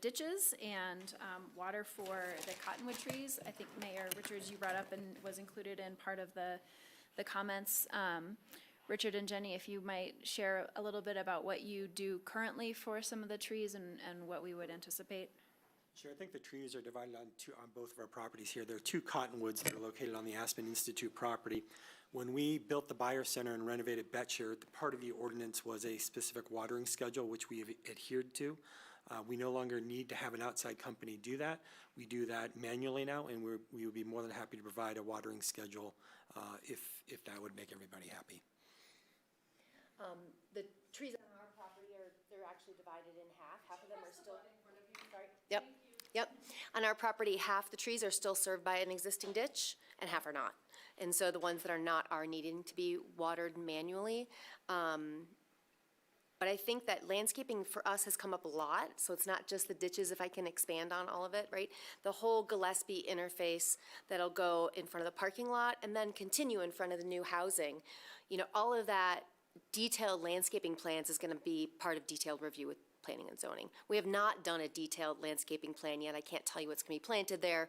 ditches and water for the cottonwood trees. I think Mayor Richards, you brought up and was included in part of the comments. Richard and Jenny, if you might share a little bit about what you do currently for some of the trees and what we would anticipate. Sure, I think the trees are divided on both of our properties here. There are 2 cottonwoods that are located on the Aspen Institute property. When we built the Buyer Center and renovated Betcher, part of the ordinance was a specific watering schedule, which we have adhered to. We no longer need to have an outside company do that. We do that manually now, and we would be more than happy to provide a watering schedule if that would make everybody happy. The trees on our property they're actually divided in half. Half of them are still, sorry. Yep. On our property, half the trees are still served by an existing ditch and half are not. And so the ones that are not are needing to be watered manually. But I think that landscaping for us has come up a lot, so it's not just the ditches, if I can expand on all of it, right? The whole Gillespie interface that'll go in front of the parking lot and then continue in front of the new housing. You know, all of that detailed landscaping plans is gonna be part of detailed review with planning and zoning. We have not done a detailed landscaping plan yet. I can't tell you what's going to be planted there.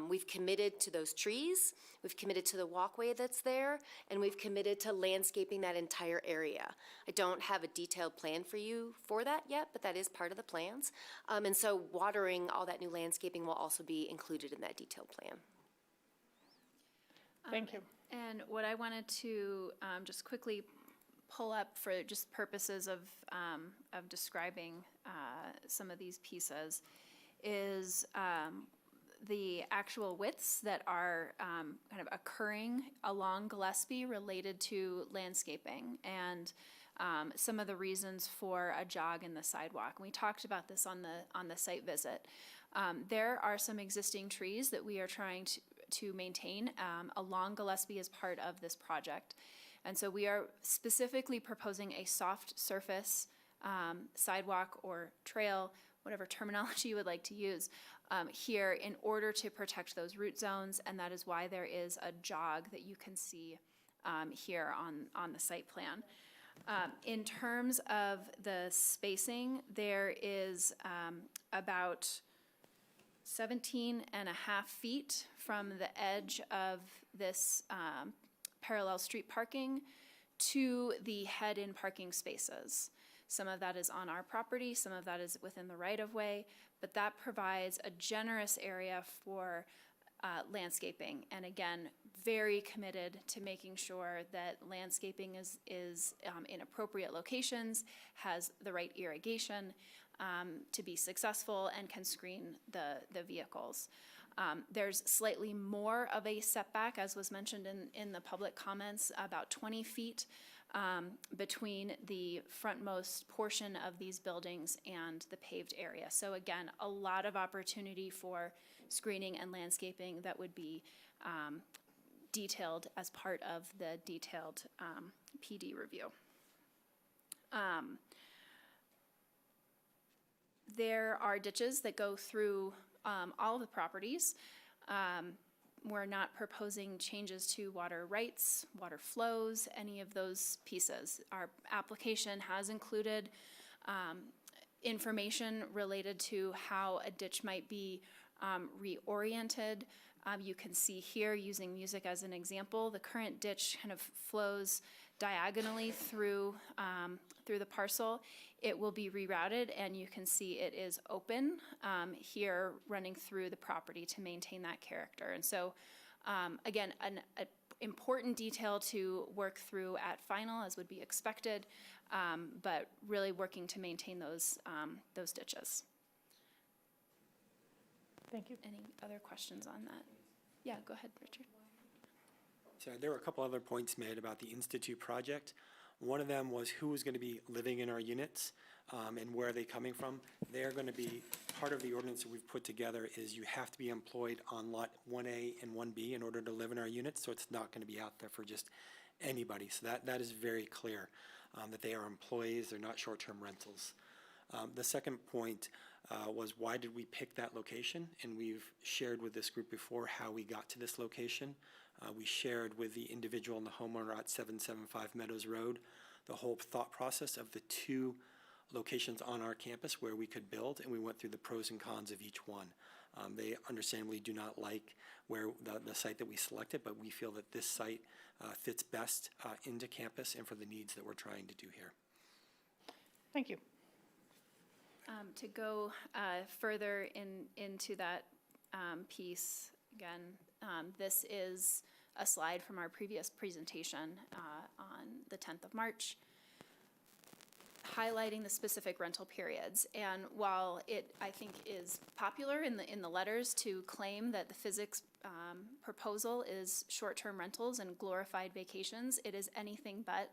We've committed to those trees, we've committed to the walkway that's there, and we've committed to landscaping that entire area. I don't have a detailed plan for you for that yet, but that is part of the plans. And so watering all that new landscaping will also be included in that detailed plan. Thank you. And what I wanted to just quickly pull up for just purposes of describing some of these pieces is the actual widths that are kind of occurring along Gillespie related to landscaping and some of the reasons for a jog in the sidewalk. And we talked about this on the site visit. There are some existing trees that we are trying to maintain along Gillespie as part of this project. And so we are specifically proposing a soft surface sidewalk or trail, whatever terminology you would like to use, here in order to protect those root zones, and that is why there is a jog that you can see here on the site plan. In terms of the spacing, there is about 17 and a half feet from the edge of this parallel street parking to the head-in parking spaces. Some of that is on our property, some of that is within the right-of-way, but that provides a generous area for landscaping. And again, very committed to making sure that landscaping is in appropriate locations, has the right irrigation to be successful, and can screen the vehicles. There's slightly more of a setback, as was mentioned in the public comments, about 20 feet between the frontmost portion of these buildings and the paved area. So again, a lot of opportunity for screening and landscaping that would be detailed as part of the detailed PD review. There are ditches that go through all of the properties. We're not proposing changes to water rights, water flows, any of those pieces. Our application has included information related to how a ditch might be reoriented. You can see here, using music as an example, the current ditch kind of flows diagonally through the parcel. It will be rerouted, and you can see it is open here running through the property to maintain that character. And so, again, an important detail to work through at final, as would be expected, but really working to maintain those ditches. Thank you. Any other questions on that? Yeah, go ahead, Richard. So there were a couple other points made about the Institute project. One of them was who was going to be living in our units. and where are they coming from. They're going to be, part of the ordinance that we've put together is you have to be employed on lot 1A and 1B in order to live in our units, so it's not going to be out there for just anybody. So that is very clear, that they are employees, they're not short-term rentals. The second point was why did we pick that location? And we've shared with this group before how we got to this location. We shared with the individual and the homeowner at 775 Meadows Road the whole thought process of the two locations on our campus where we could build, and we went through the pros and cons of each one. They understandably do not like where the site that we selected, but we feel that this site fits best into campus and for the needs that we're trying to do here. Thank you. To go further into that piece, again, this is a slide from our previous presentation on the 10th of March, highlighting the specific rental periods. And while it, I think, is popular in the letters to claim that the physics proposal is short-term rentals and glorified vacations, it is anything but.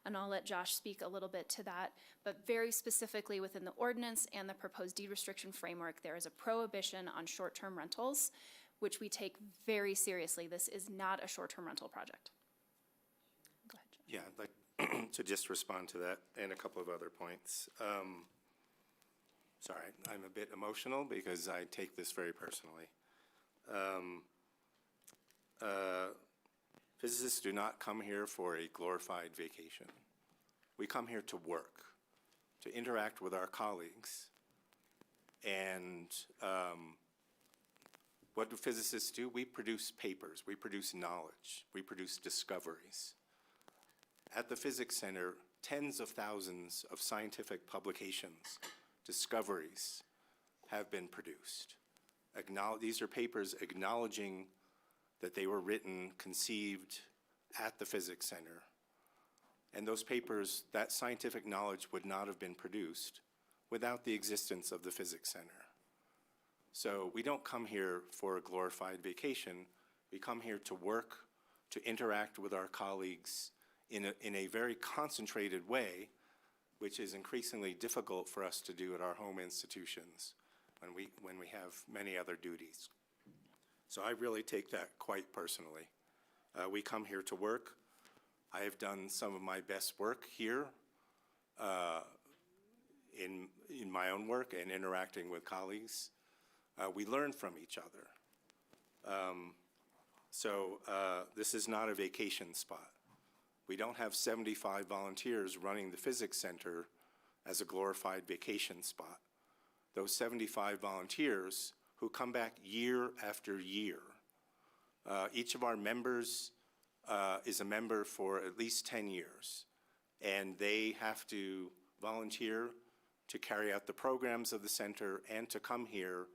And I'll let Josh speak a little bit to that. But very specifically within the ordinance and the proposed deed restriction framework, there is a prohibition on short-term rentals, which we take very seriously. This is not a short-term rental project. Go ahead, Josh. Yeah, I'd like to just respond to that and a couple of other points. Sorry, I'm a bit emotional because I take this very personally. Physicists do not come here for a glorified vacation. We come here to work, to interact with our colleagues. And what do physicists do? We produce papers, we produce knowledge, we produce discoveries. At the Physics Center, tens of thousands of scientific publications, discoveries have been produced. These are papers acknowledging that they were written, conceived at the Physics Center. And those papers, that scientific knowledge would not have been produced without the existence of the Physics Center. So we don't come here for a glorified vacation. We come here to work, to interact with our colleagues in a very concentrated way, which is increasingly difficult for us to do at our home institutions when we have many other duties. So I really take that quite personally. We come here to work. I have done some of my best work here in my own work and interacting with colleagues. We learn from each other. This is not a vacation spot. We don't have 75 volunteers running the Physics Center as a glorified vacation spot. Those 75 volunteers who come back year after year. Each of our members is a member for at least 10 years, and they have to volunteer to carry out the programs of the center and to come here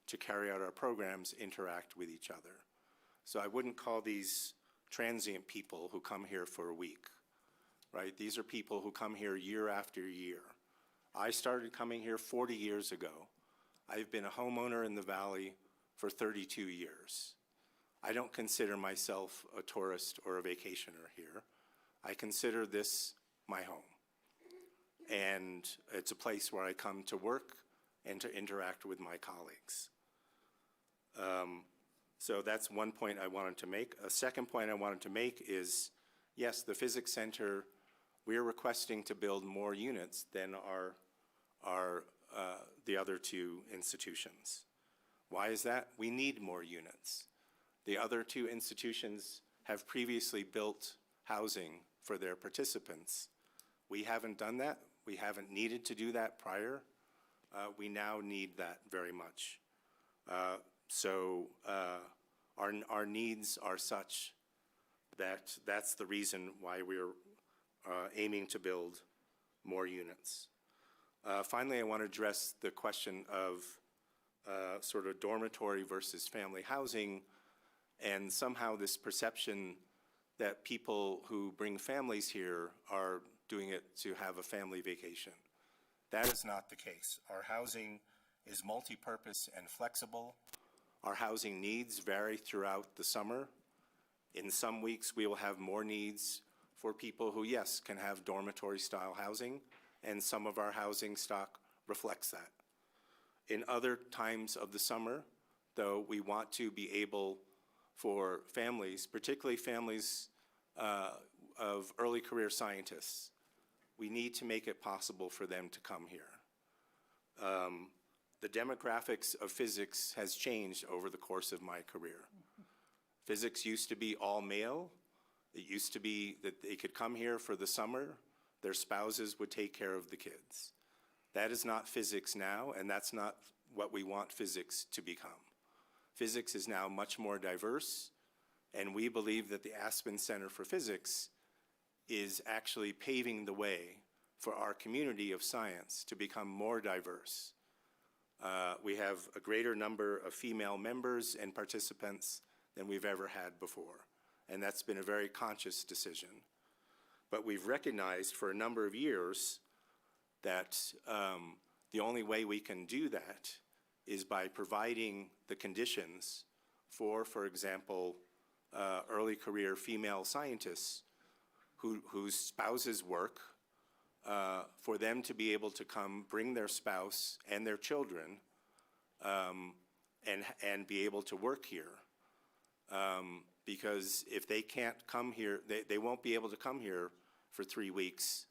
to carry out our programs, interact with each other. So I wouldn't call these transient people who come here for a week, right? These are people who come here year after year. I started coming here 40 years ago. I've been a homeowner in the Valley for 32 years. I don't consider myself a tourist or a vacationer here. I consider this my home. And it's a place where I come to work and to interact with my colleagues. So that's one point I wanted to make. A second point I wanted to make is, yes, the Physics Center, we're requesting to build more units than the other two institutions. Why is that? We need more units. The other two institutions have previously built housing for their participants. We haven't done that. We haven't needed to do that prior. We now need that very much. Our needs are such that that's the reason why we're aiming to build more units. Finally, I want to address the question of sort of dormitory versus family housing, and somehow this perception that people who bring families here are doing it to have a family vacation. That is not the case. Our housing is multi-purpose and flexible. Our housing needs vary throughout the summer. In some weeks, we will have more needs for people who, yes, can have dormitory-style housing, and some of our housing stock reflects that. In other times of the summer, though, we want to be able for families, particularly families of early career scientists, we need to make it possible for them to come here. The demographics of physics has changed over the course of my career. Physics used to be all male. It used to be that they could come here for the summer, their spouses would take care of the kids. That is not physics now, and that's not what we want physics to become. Physics is now much more diverse, and we believe that the Aspen Center for Physics is actually paving the way for our community of science to become more diverse. We have a greater number of female members and participants than we've ever had before, and that's been a very conscious decision. But we've recognized for a number of years that the only way we can do that is by providing the conditions for example, early career female scientists whose spouses work, for them to be able to come bring their spouse and their children and be able to work here. Because if they can't come here, they won't be able to come here for 3 weeks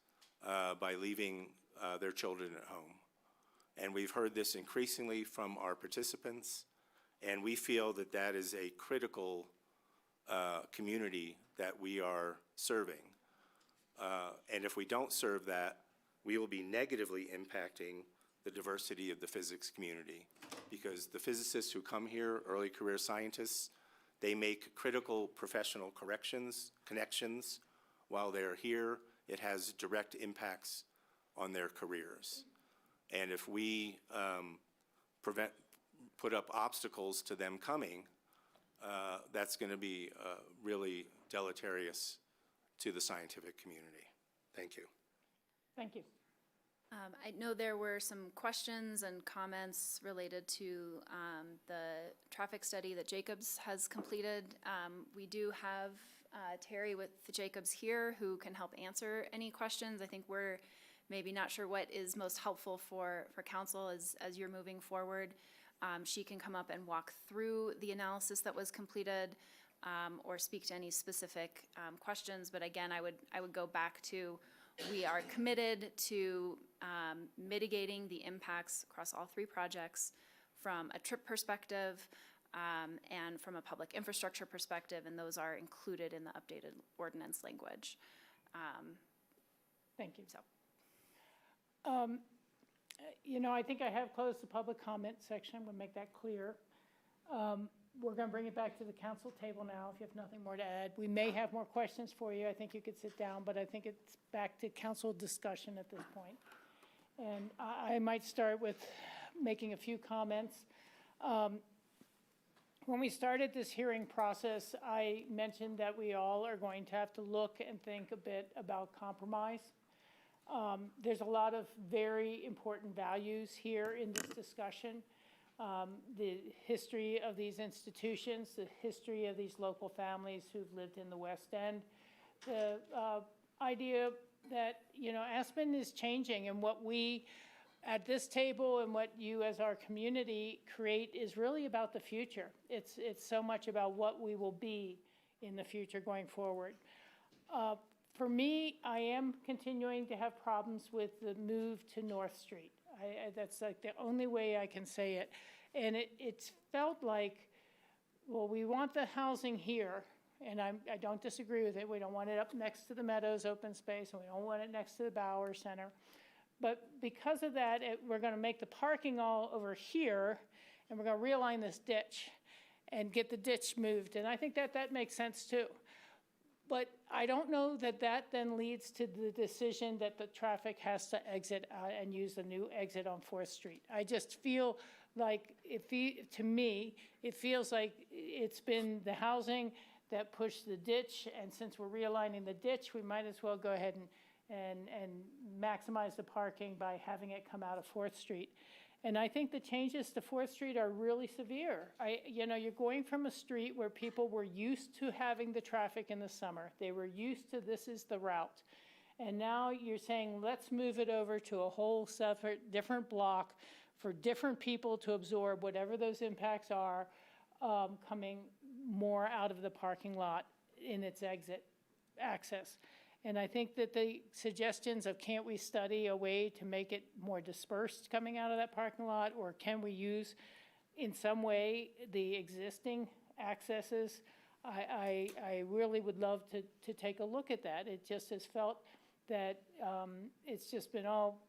by leaving their children at home. And we've heard this increasingly from our participants, and we feel that that is a critical community that we are serving. And if we don't serve that, we will be negatively impacting the diversity of the physics community, because the physicists who come here, early career scientists, they make critical professional connections while they're here. It has direct impacts on their careers. And if we put up obstacles to them coming, that's going to be really deleterious to the scientific community. Thank you. Thank you. I know there were some questions and comments related to the traffic study that Jacobs has completed. We do have Terry with the Jacobs here who can help answer any questions. I think we're maybe not sure what is most helpful for council as you're moving forward. She can come up and walk through the analysis that was completed or speak to any specific questions. But again, I would go back to, we are committed to mitigating the impacts across all 3 projects from a trip perspective and from a public infrastructure perspective, and those are included in the updated ordinance language. Thank you. So. You know, I think I have closed the public comment section. I'm going to make that clear. We're going to bring it back to the council table now if you have nothing more to add. We may have more questions for you. I think you could sit down, but I think it's back to council discussion at this point. And I might start with making a few comments. When we started this hearing process, I mentioned that we all are going to have to look and think a bit about compromise. There's a lot of very important values here in this discussion. The history of these institutions, the history of these local families who've lived in the West End, the idea that, you know, Aspen is changing, and what we at this table and what you as our community create is really about the future. It's so much about what we will be in the future going forward. For me, I am continuing to have problems with the move to North Street. That's like the only way I can say it. And it's felt like, well, we want the housing here, and I don't disagree with it. We don't want it up next to the Meadows open space, and we don't want it next to the Bauer Center. But because of that, we're going to make the parking all over here, and we're going to realign this ditch and get the ditch moved. And I think that makes sense too. But I don't know that then leads to the decision that the traffic has to exit out and use the new exit on 4th Street. I just feel like, to me, it feels like it's been the housing that pushed the ditch, and since we're realigning the ditch, we might as well go ahead and maximize the parking by having it come out of 4th Street. And I think the changes to 4th Street are really severe. You know, you're going from a street where people were used to having the traffic in the summer. They were used to this is the route. And now you're saying, let's move it over to a whole separate, different block for different people to absorb whatever those impacts are, coming more out of the parking lot in its exit access. And I think that the suggestions of can't we study a way to make it more dispersed coming out of that parking lot, or can we use in some way the existing accesses, I really would love to take a look at that. It just has felt that it's just been all,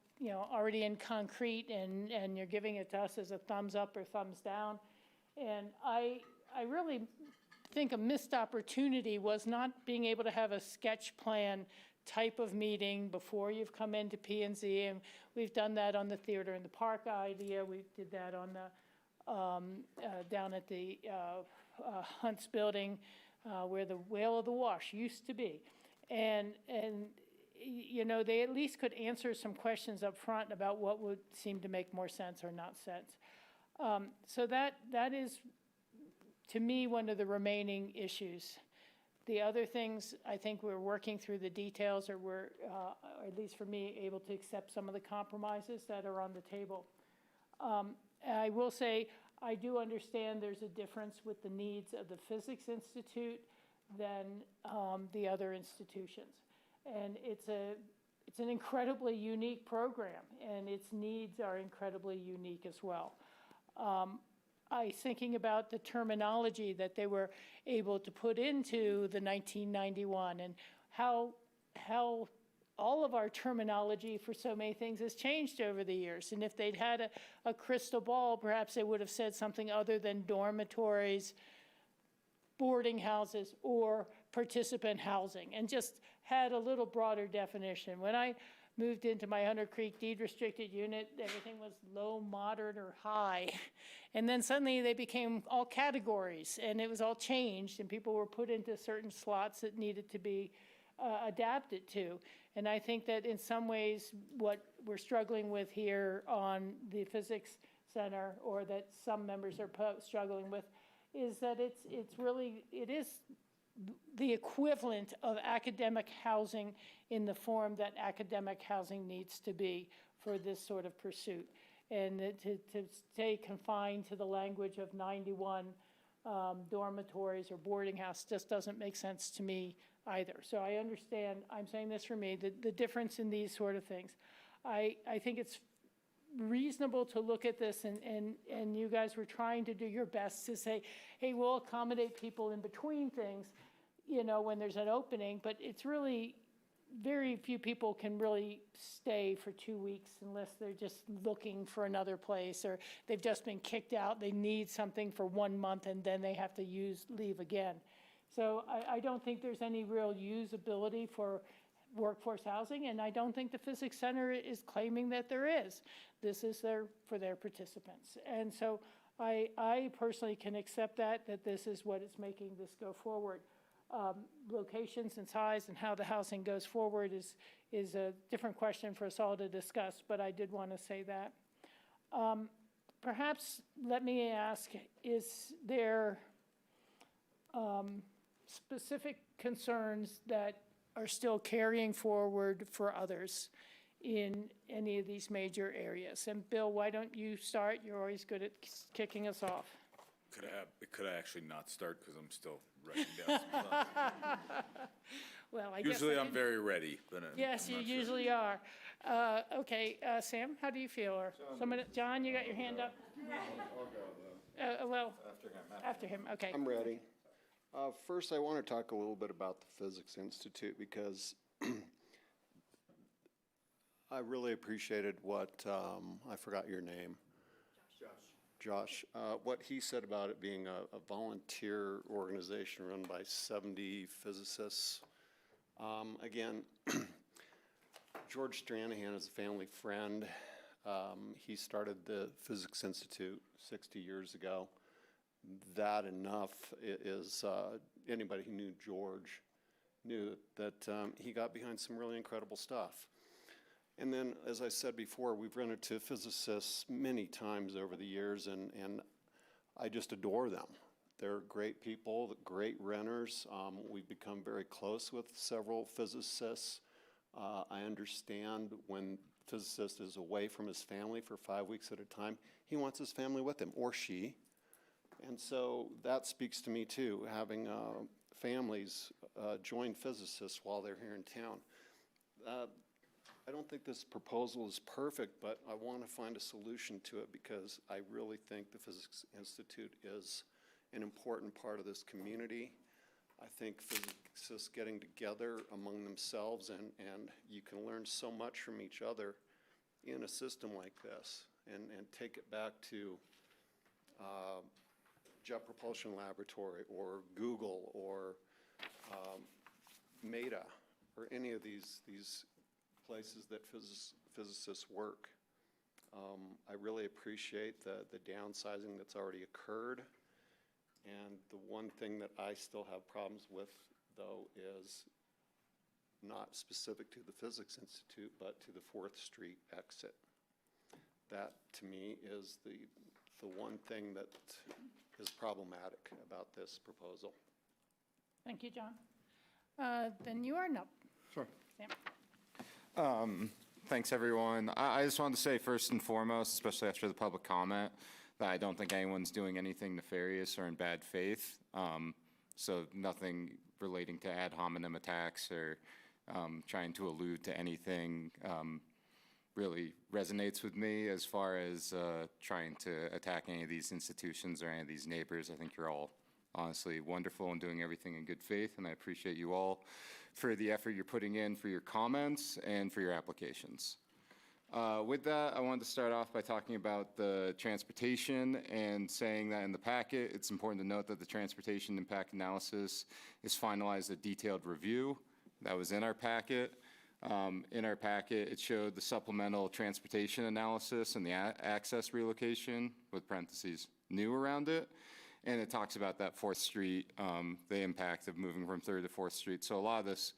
already in concrete, and you're giving it to us as a thumbs up or thumbs down. And I really think a missed opportunity was not being able to have a sketch plan type of meeting before you've come into P&Z, and we've done that on the theater in the park idea. We did that on the down at the Hunts Building where the Whale of the Wash used to be, and they at least could answer some questions up front about what would seem to make more sense or not sense. So that is, to me, one of the remaining issues. The other things, I think we're working through the details, or we're, at least for me, able to accept some of the compromises that are on the table. I will say, I do understand there's a difference with the needs of the Physics Institute than the other institutions. And it's an incredibly unique program, and its needs are incredibly unique as well. I thinking about the terminology that they were able to put into the 1991, and how all of our terminology for so many things has changed over the years. And if they'd had a crystal ball, perhaps they would have said something other than dormitories, boarding houses, or participant housing, and just had a little broader definition. When I moved into my Hunter Creek deed restricted unit, everything was low, moderate, or high. And then suddenly they became all categories, and it was all changed, and people were put into certain slots that needed to be adapted to. And I think that in some ways what we're struggling with here on the Physics Center, or that some members are struggling with, is that it is the equivalent of academic housing in the form that academic housing needs to be for this sort of pursuit. And to stay confined to the language of 91 dormitories or boarding house just doesn't make sense to me either. So I understand, I'm saying this for me, the difference in these sort of things. I think it's reasonable to look at this, and you guys were trying to do your best to say, hey, we'll accommodate people in between things, when there's an opening, but it's really, very few people can really stay for 2 weeks unless they're just looking for another place, or they've just been kicked out, they need something for 1 month, and then they have to leave again. So I don't think there's any real usability for workforce housing, and I don't think the Physics Center is claiming that there is. This is for their participants. And so I personally can accept that this is what is making this go forward. Locations and size and how the housing goes forward is a different question for us all to discuss, but I did want to say that. Perhaps let me ask, is there specific concerns that are still carrying forward for others in any of these major areas? And Bill, why don't you start? You're always good at kicking us off. Could I actually not start because I'm still writing down some thoughts? Well, I guess Usually I'm very ready, but yes, you usually are. Okay, Sam, how do you feel? Or somebody, John, you got your hand up? Well, after him. Okay. I'm ready. First, I want to talk a little bit about the Physics Institute, because I really appreciated what, I forgot your name. Josh, what he said about it being a volunteer organization run by 70 physicists. Again, George Stranahan is a family friend. He started the Physics Institute 60 years ago. That enough is, anybody who knew George knew that he got behind some really incredible stuff. And then, as I said before, we've run into physicists many times over the years, and I just adore them. They're great people, great renters. We've become very close with several physicists. I understand when physicist is away from his family for 5 weeks at a time, he wants his family with him, or she. And so that speaks to me too, having families join physicists while they're here in town. I don't think this proposal is perfect, but I want to find a solution to it because I really think the Physics Institute is an important part of this community. I think physicists getting together among themselves and you can learn so much from each other in a system like this and take it back to Jet Propulsion Laboratory or Google or VI.A or any of these places that physicists work. I really appreciate the downsizing that's already occurred. And the one thing that I still have problems with, though, is not specific to the Physics Institute, but to the 4th Street exit. That, to me, is the one thing that is problematic about this proposal. Thank you, John. Then you are up. Sure. Sam. Thanks, everyone. I just wanted to say first and foremost, especially after the public comment, that I don't think anyone's doing anything nefarious or in bad faith. So nothing relating to ad hominem attacks or trying to allude to anything really resonates with me as far as trying to attack any of these institutions or any of these neighbors. I think you're all honestly wonderful and doing everything in good faith, and I appreciate you all for the effort you're putting in for your comments and for your applications. With that, I wanted to start off by talking about the transportation and saying that in the packet, it's important to note that the transportation impact analysis is finalized a detailed review. That was in our packet. In our packet, it showed the supplemental transportation analysis and the access relocation, with parentheses, new around it. And it talks about that 4th Street, the impact of moving from 3rd to 4th Street. So a lot of this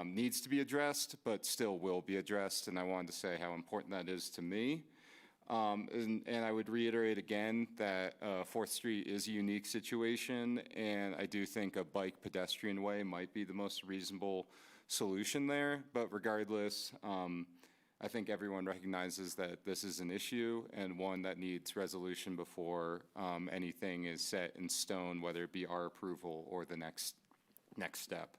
needs to be addressed, but still will be addressed. And I wanted to say how important that is to me. And I would reiterate again that 4th Street is a unique situation. And I do think a bike pedestrian way might be the most reasonable solution there. But regardless, I think everyone recognizes that this is an issue and one that needs resolution before anything is set in stone, whether it be our approval or the next step.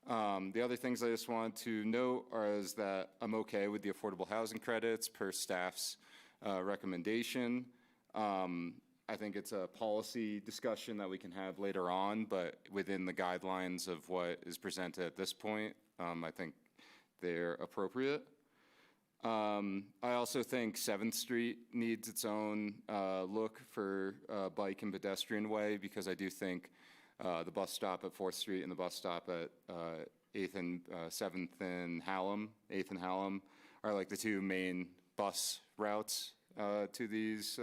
The other things I just wanted to note is that I'm okay with the affordable housing credits per staff's recommendation. I think it's a policy discussion that we can have later on, but within the guidelines of what is presented at this point, I think they're appropriate. I also think 7th Street needs its own look for bike and pedestrian way, because I do think the bus stop at 4th Street and the bus stop at 8th and 7th and Hallam, 8th and Hallam, are like the two main bus routes to these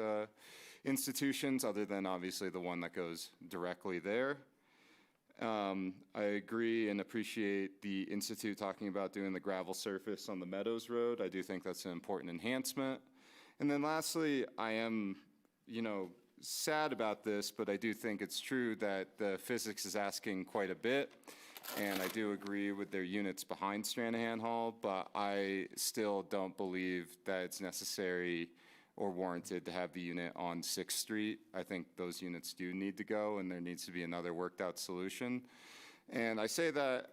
institutions, other than obviously the one that goes directly there. I agree and appreciate the Institute talking about doing the gravel surface on the Meadows Road. I do think that's an important enhancement. And then lastly, I am, sad about this, but I do think it's true that the physics is asking quite a bit. And I do agree with their units behind Stranahan Hall, but I still don't believe that it's necessary or warranted to have the unit on 6th Street. I think those units do need to go, and there needs to be another worked out solution. And I say that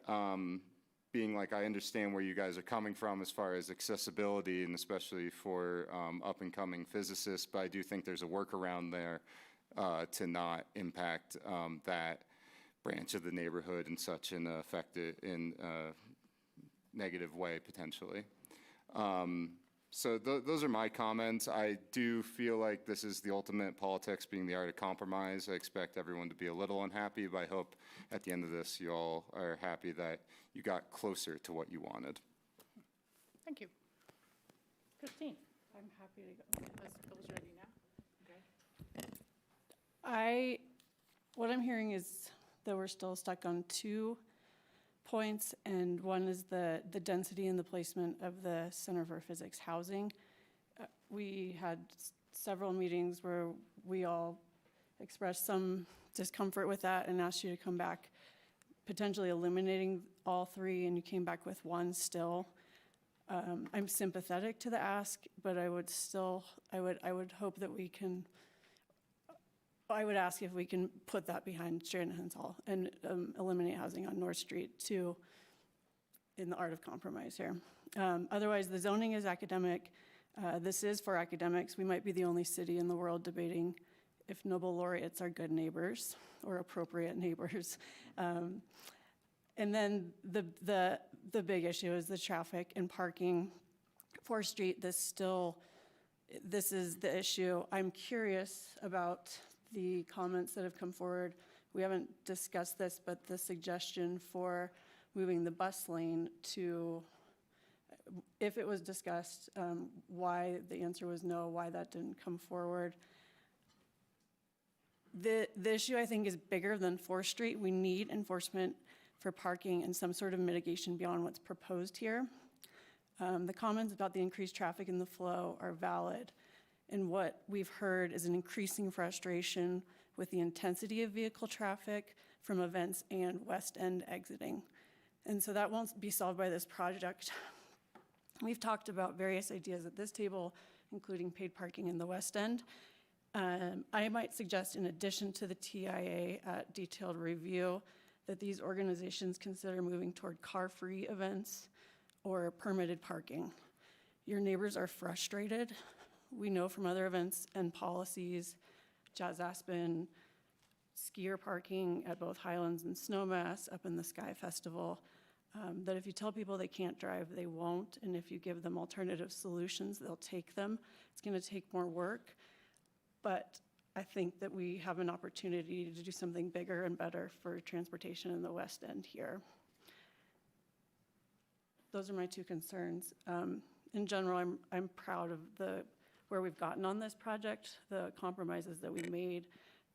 being like I understand where you guys are coming from as far as accessibility, and especially for up and coming physicists, but I do think there's a workaround there to not impact that branch of the neighborhood in such an negative way potentially. So those are my comments. I do feel like this is the ultimate politics being the art of compromise. I expect everyone to be a little unhappy, but I hope at the end of this you all are happy that you got closer to what you wanted. Thank you. Christine. I'm happy to go. Unless Bill's ready now. Okay. What I'm hearing is that we're still stuck on 2 points, and one is the density and the placement of the Center for Physics housing. We had several meetings where we all expressed some discomfort with that and asked you to come back, potentially eliminating all three and you came back with one still, I'm sympathetic to the ask, but I would still, I would hope that we can, I would ask if we can put that behind Shanahan's Hall and eliminate housing on North Street too, in the art of compromise here. Otherwise, the zoning is academic. This is for academics. We might be the only city in the world debating if Nobel laureates are good neighbors or appropriate neighbors. And then the big issue is the traffic and parking. 4th Street, this is the issue. I'm curious about the comments that have come forward. We haven't discussed this, but the suggestion for moving the bus lane to, if it was discussed, why the answer was no, why that didn't come forward. The issue, I think, is bigger than 4th Street. We need enforcement for parking and some sort of mitigation beyond what's proposed here. The comments about the increased traffic in the flow are valid, and what we've heard is an increasing frustration with the intensity of vehicle traffic from events and West End exiting. And so that won't be solved by this project. We've talked about various ideas at this table, including paid parking in the West End. I might suggest, in addition to the TIA detailed review, that these organizations consider moving toward car-free events or permitted parking. Your neighbors are frustrated. We know from other events and policies, Jazz Aspen, skier parking at both Highlands and Snowmass, up in the Sky Festival, that if you tell people they can't drive, they won't, and if you give them alternative solutions, they'll take them. It's gonna take more work, but I think that we have an opportunity to do something bigger and better for transportation in the West End here. Those are my two concerns. In general, I'm proud of where we've gotten on this project, the compromises that we made,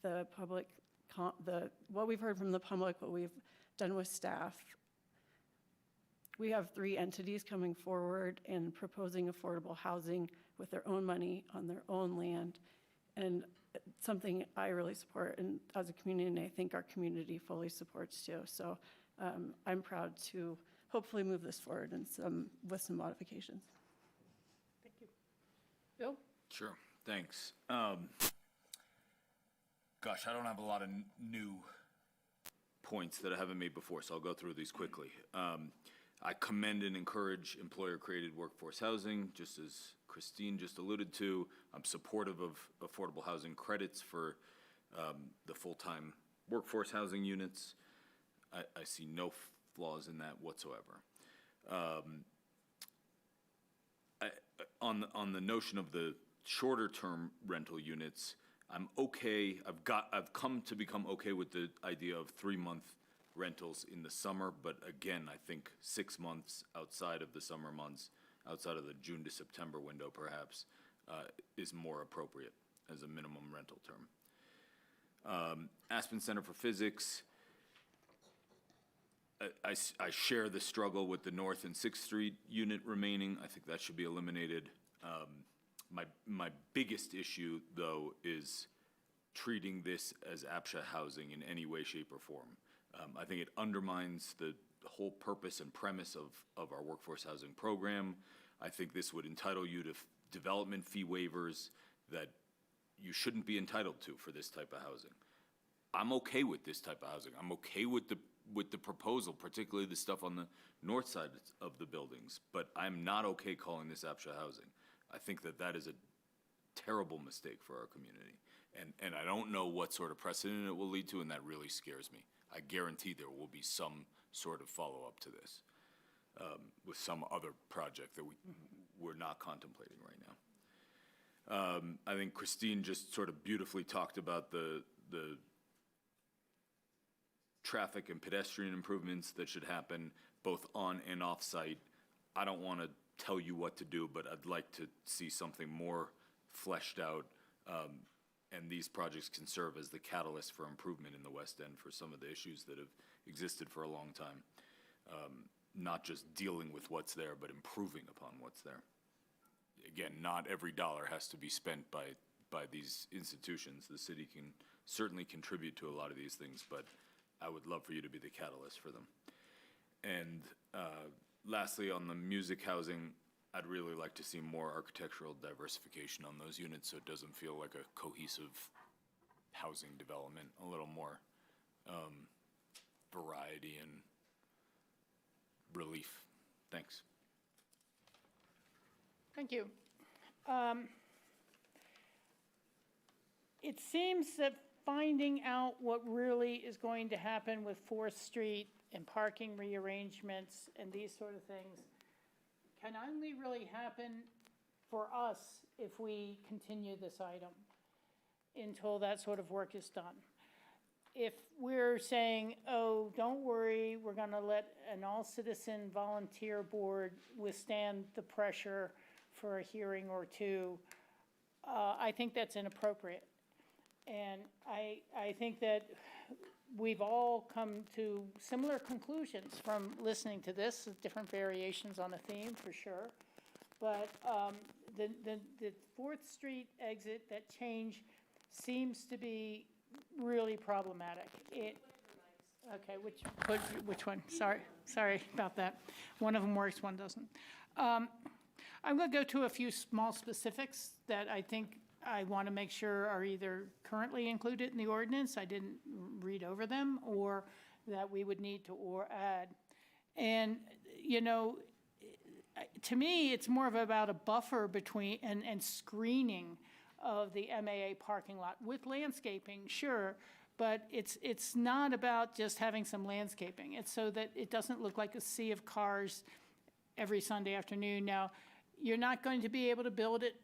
the public, what we've heard from the public, what we've done with staff. We have 3 entities coming forward and proposing affordable housing with their own money on their own land, and something I really support, and as a community, and I think our community fully supports too. So I'm proud to hopefully move this forward and with some modifications. Thank you. Bill? Sure, thanks. Gosh, I don't have a lot of new points that I haven't made before, so I'll go through these quickly. I commend and encourage employer-created workforce housing, just as Christine just alluded to. I'm supportive of affordable housing credits for the full-time workforce housing units. I see no flaws in that whatsoever. On the notion of the shorter-term rental units, I'm okay. I've come to become okay with the idea of 3-month rentals in the summer, but again, I think 6 months outside of the summer months, outside of the June to September window perhaps, is more appropriate as a minimum rental term. Aspen Center for Physics, I share the struggle with the North and 6th Street unit remaining. I think that should be eliminated. My biggest issue, though, is treating this as APCHA housing in any way, shape, or form. I think it undermines the whole purpose and premise of our workforce housing program. I think this would entitle you to development fee waivers that you shouldn't be entitled to for this type of housing. I'm okay with this type of housing. I'm okay with the proposal, particularly the stuff on the north side of the buildings, but I'm not okay calling this APCHA housing. I think that is a terrible mistake for our community. And I don't know what sort of precedent it will lead to, and that really scares me. I guarantee there will be some sort of follow-up to this with some other project that we're not contemplating right now. I think Christine just sort of beautifully talked about the traffic and pedestrian improvements that should happen both on and off-site. I don't want to tell you what to do, but I'd like to see something more fleshed out, and these projects can serve as the catalyst for improvement in the West End for some of the issues that have existed for a long time. Not just dealing with what's there, but improving upon what's there. Again, not every dollar has to be spent by these institutions. The city can certainly contribute to a lot of these things, but I would love for you to be the catalyst for them. And lastly, on the music housing, I'd really like to see more architectural diversification on those units so it doesn't feel like a cohesive housing development, a little more variety and relief. Thanks. Thank you. It seems that finding out what really is going to happen with 4th Street and parking rearrangements and these sort of things can only really happen for us if we continue this item until that sort of work is done. If we're saying, oh, don't worry, we're going to let an all-citizen volunteer board withstand the pressure for a hearing or two, I think that's inappropriate. And I think that we've all come to similar conclusions from listening to this, different variations on the theme for sure. But the 4th Street exit, that change seems to be really problematic. Okay, which one? Sorry about that. One of them works, one doesn't. I'm going to go to a few small specifics that I think I want to make sure are either currently included in the ordinance, I didn't read over them, or that we would need to add. And, you know, to me, it's more of about a buffer between and screening of the MAA parking lot with landscaping, sure, but it's not about just having some landscaping. It's so that it doesn't look like a sea of cars every Sunday afternoon. Now, you're not going to be able to build it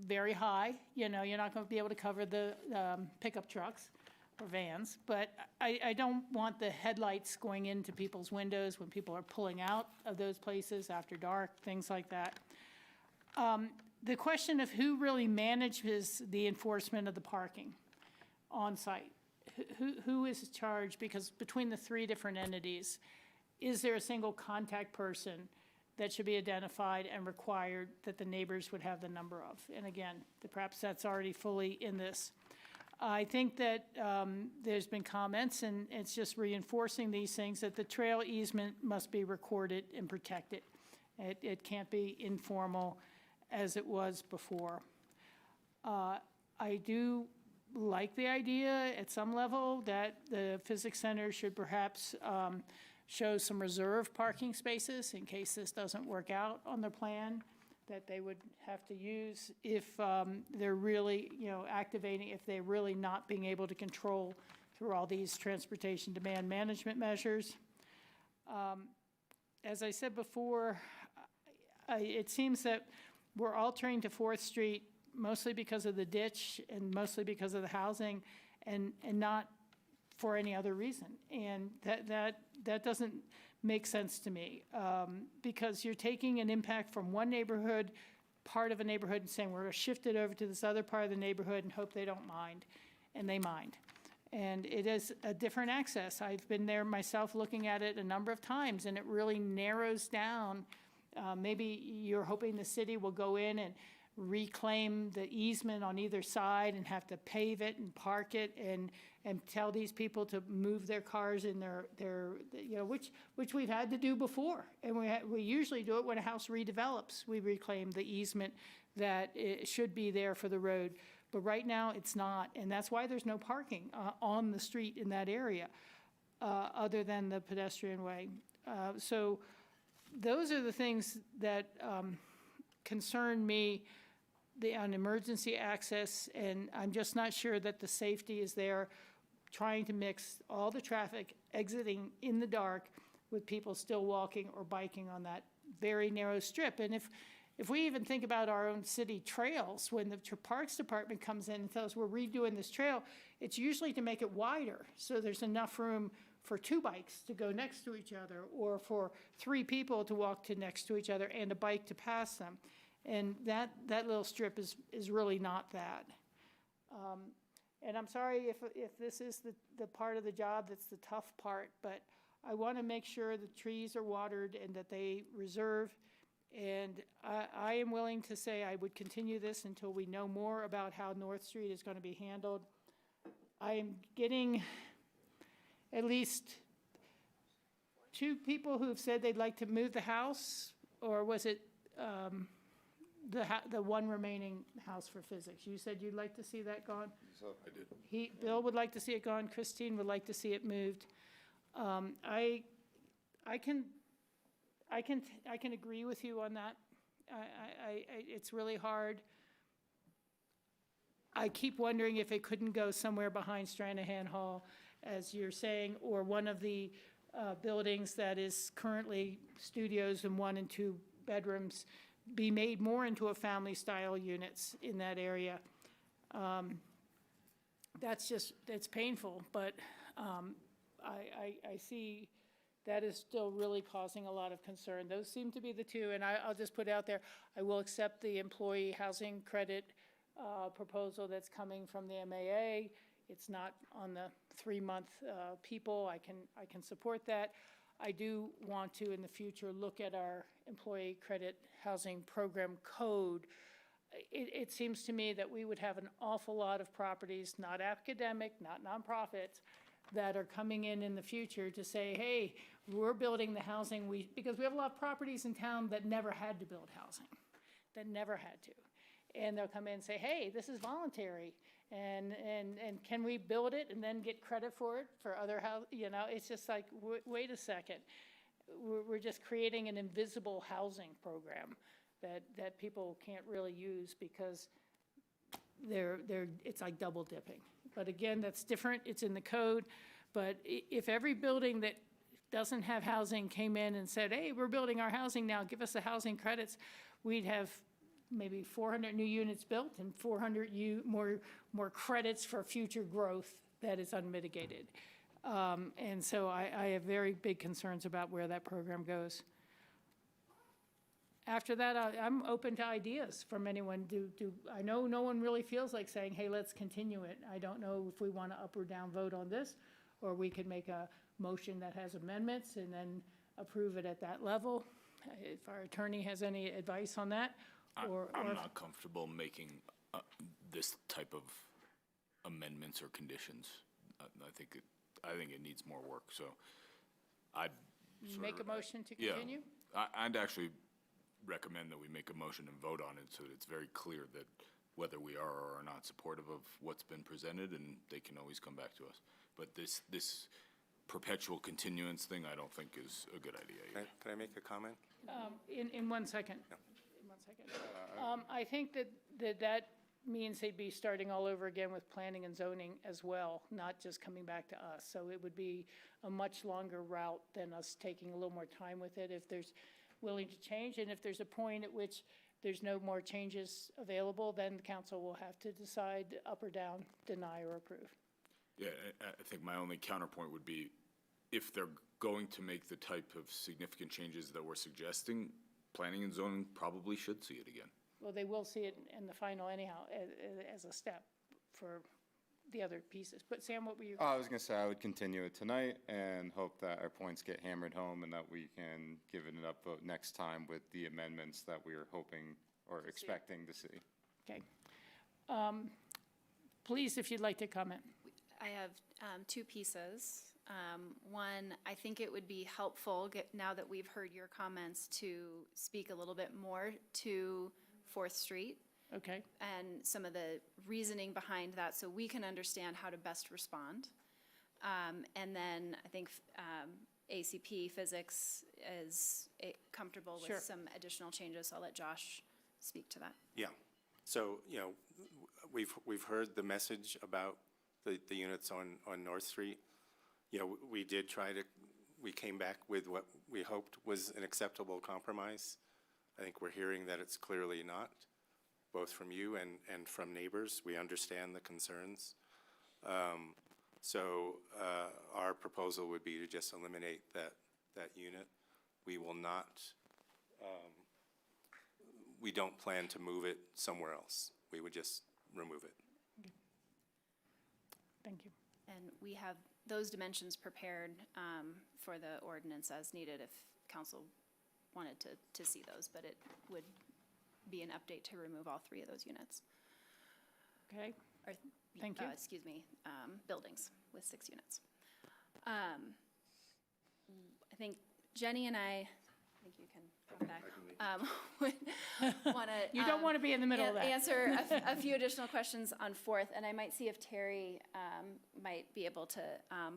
very high. You know, you're not going to be able to cover the pickup trucks or vans, but I don't want the headlights going into people's windows when people are pulling out of those places after dark, things like that. The question of who really manages the enforcement of the parking on site, who is charged, because between the 3 different entities, is there a single contact person that should be identified and required that the neighbors would have the number of? And again, perhaps that's already fully in this. I think that there's been comments, and it's just reinforcing these things, that the trail easement must be recorded and protected. It can't be informal as it was before. I do like the idea at some level that the Physics Center should perhaps show some reserve parking spaces in case this doesn't work out on their plan, that they would have to use if they're really, you know, activating, if they're really not being able to control through all these transportation demand management measures. As I said before, it seems that we're altering to 4th Street mostly because of the ditch and mostly because of the housing, and not for any other reason. And that doesn't make sense to me, because you're taking an impact from one neighborhood, part of a neighborhood, and saying we're going to shift it over to this other part of the neighborhood and hope they don't mind, and they mind. And it is a different access. I've been there myself looking at it a number of times, and it really narrows down. Maybe you're hoping the city will go in and reclaim the easement on either side and have to pave it and park it and tell these people to move their cars in their you know, which we've had to do before. And we usually do it when a house redevelops. We reclaim the easement that it should be there for the road. But right now, it's not, and that's why there's no parking on the street in that area, other than the pedestrian way. So those are the things that concern me, on emergency access, and I'm just not sure that the safety is there, trying to mix all the traffic exiting in the dark with people still walking or biking on that very narrow strip. And if we even think about our own city trails, when the Parks Department comes in and tells us we're redoing this trail, it's usually to make it wider so there's enough room for 2 bikes to go next to each other, or for 3 people to walk next to each other and a bike to pass them. And that little strip is really not that. And I'm sorry if this is the part of the job that's the tough part, but I want to make sure the trees are watered and that they reserve. And I am willing to say I would continue this until we know more about how North Street is going to be handled. I am getting at least two people who've said they'd like to move the house, or was it the one remaining house for physics? You said you'd like to see that gone? I did. Bill would like to see it gone, Christine would like to see it moved. I can agree with you on that. It's really hard. I keep wondering if it couldn't go somewhere behind Stranahan Hall, as you're saying, or one of the buildings that is currently studios and 1 and 2 bedrooms be made more into a family-style units in that area. It's painful, but I see that is still really causing a lot of concern. Those seem to be the two, and I'll just put out there, I will accept the employee housing credit proposal that's coming from the MAA. It's not on the 3-month people. I can support that. I do want to, in the future, look at our employee credit housing program code. It seems to me that we would have an awful lot of properties, not academic, not nonprofits, that are coming in the future to say, hey, we're building the housing, because we have a lot of properties in town that never had to build housing, that never had to. And they'll come in and say, hey, this is voluntary, and can we build it and then get credit for it for other house? It's just like, wait a second. We're just creating an invisible housing program that people can't really use because it's like double dipping. But again, that's different, it's in the code. But if every building that doesn't have housing came in and said, hey, we're building our housing now, give us the housing credits, we'd have maybe 400 new units built and 400 more credits for future growth that is unmitigated. And so I have very big concerns about where that program goes. After that, I'm open to ideas from anyone. I know no one really feels like saying, hey, let's continue it. I don't know if we want to up or down vote on this, or we could make a motion that has amendments and then approve it at that level. If our attorney has any advice on that. I'm not comfortable making this type of amendments or conditions. I think it needs more work, so I'd make a motion to continue? Yeah, I'd actually recommend that we make a motion and vote on it so that it's very clear that whether we are or are not supportive of what's been presented, and they can always come back to us. But this perpetual continuance thing, I don't think is a good idea either. Can I make a comment? In 1 second. Yeah. In 1 second. I think that means they'd be starting all over again with planning and zoning as well, not just coming back to us. So it would be a much longer route than us taking a little more time with it if there's willing to change. And if there's a point at which there's no more changes available, then the council will have to decide up or down, deny or approve. Yeah, I think my only counterpoint would be if they're going to make the type of significant changes that we're suggesting, planning and zoning probably should see it again. Well, they will see it in the final anyhow as a step for the other pieces. But Sam, what were you? I was going to say I would continue it tonight and hope that our points get hammered home and that we can give it an upvote next time with the amendments that we are hoping or expecting to see. Okay. Please, if you'd like to comment. I have two pieces. One, I think it would be helpful, now that we've heard your comments, to speak a little bit more to 4th Street. Okay. And some of the reasoning behind that so we can understand how to best respond. And then I think ACP physics is comfortable with some additional changes. So I'll let Josh speak to that. Yeah. So, we've heard the message about the units on North Street. We came back with what we hoped was an acceptable compromise. I think we're hearing that it's clearly not, both from you and from neighbors. We understand the concerns. So our proposal would be to just eliminate that unit. We will not, we don't plan to move it somewhere else. We would just remove it. Okay. Thank you. And we have those dimensions prepared for the ordinance as needed if council wanted to see those, but it would be an update to remove all 3 of those units. Okay. Thank you. Excuse me, buildings with 6 units. I think Jenny and I think you can come back, would want to. You don't want to be in the middle of that. Answer a few additional questions on Fourth, and I might see if Terry might be able to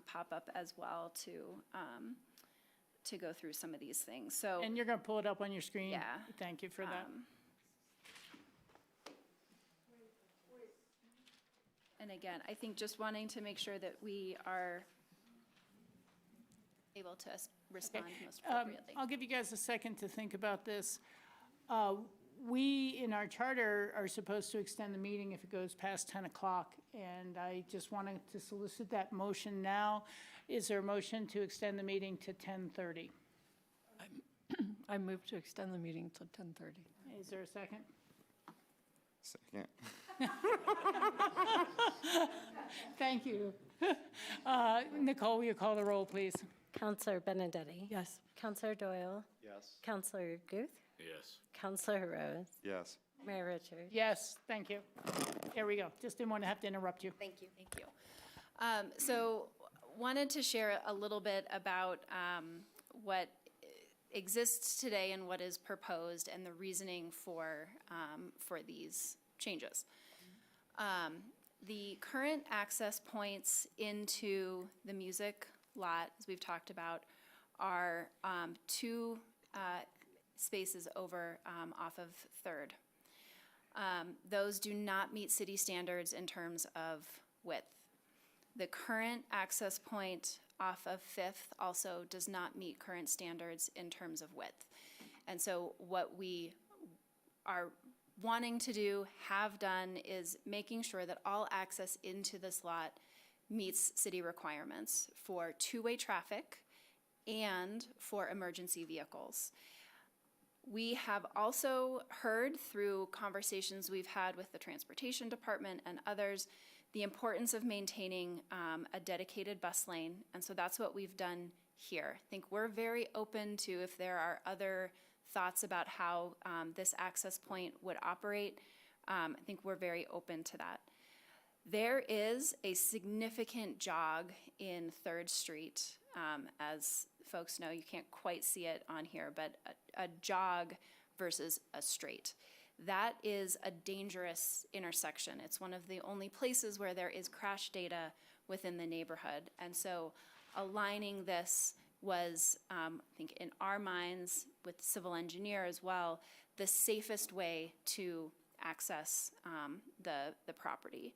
pop up as well to go through some of these things. So. And you're going to pull it up on your screen? Yeah. Thank you for that. And again, I think just wanting to make sure that we are able to respond most appropriately. I'll give you guys a second to think about this. We, in our charter, are supposed to extend the meeting if it goes past 10 o'clock, and I just wanted to solicit that motion now. Is there a motion to extend the meeting to 10:30? I move to extend the meeting till 10:30. Is there a second? Second. Thank you. Nicole, will you call the roll, please? Counselor Benedetti? Yes. Counselor Doyle? Yes. Counselor Guth? Yes. Counselor Rose? Yes. Mayor Richards? Yes, thank you. There we go. Just didn't want to have to interrupt you. Thank you. Thank you. So wanted to share a little bit about what exists today and what is proposed and the reasoning for these changes. The current access points into the music lot, as we've talked about, are two spaces over off of Third. Those do not meet city standards in terms of width. The current access point off of Fifth also does not meet current standards in terms of width. And so what we are wanting to do, have done, is making sure that all access into this lot meets city requirements for two-way traffic and for emergency vehicles. We have also heard through conversations we've had with the Transportation Department and others the importance of maintaining a dedicated bus lane, and so that's what we've done here. I think we're very open to if there are other thoughts about how this access point would operate. I think we're very open to that. There is a significant jog in 3rd Street. As folks know, you can't quite see it on here, but a jog versus a straight. That is a dangerous intersection. It's one of the only places where there is crash data within the neighborhood. And so aligning this was, I think in our minds, with the civil engineer as well, the safest way to access the property.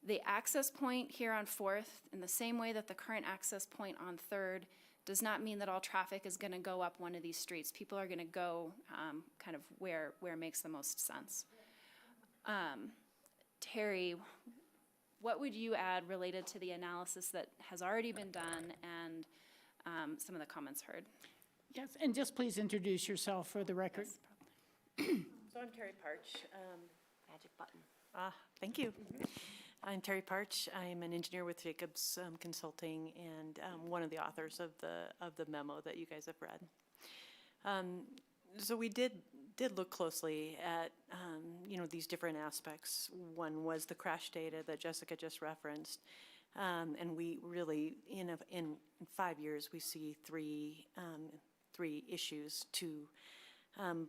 The access point here on 4th, in the same way that the current access point on 3rd, does not mean that all traffic is going to go up one of these streets. People are going to go kind of where it makes the most sense. Terry, what would you add related to the analysis that has already been done and some of the comments heard? Yes, and just please introduce yourself for the record. So I'm Terry Parch. Magic button. Thank you. I'm Terry Parch. I'm an engineer with Jacobs Consulting and one of the authors of the memo that you guys have read. So we did look closely at these different aspects. One was the crash data that Jessica just referenced, and we really in 5 years we see three issues: 2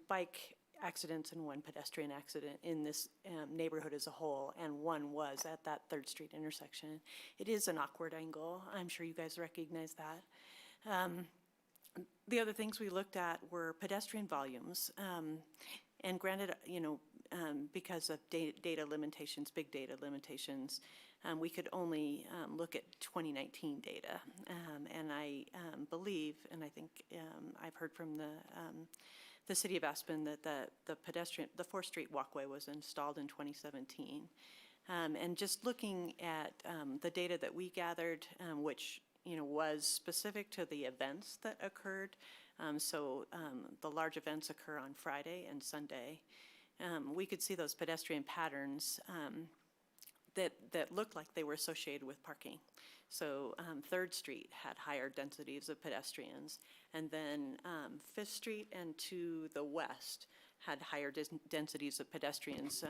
bike accidents and 1 pedestrian accident in this neighborhood as a whole, and 1 was at that 3rd Street intersection. It is an awkward angle. I'm sure you guys recognize that. The other things we looked at were pedestrian volumes, and granted, because of data limitations, big data limitations, we could only look at 2019 data, and I believe, and I think I've heard from the city of Aspen that the 4th Street walkway was installed in 2017. And just looking at the data that we gathered, which was specific to the events that occurred. The large events occur on Friday and Sunday. We could see those pedestrian patterns that looked like they were associated with parking. So 3rd Street had higher densities of pedestrians, and then 5th Street and to the west had higher densities of pedestrians,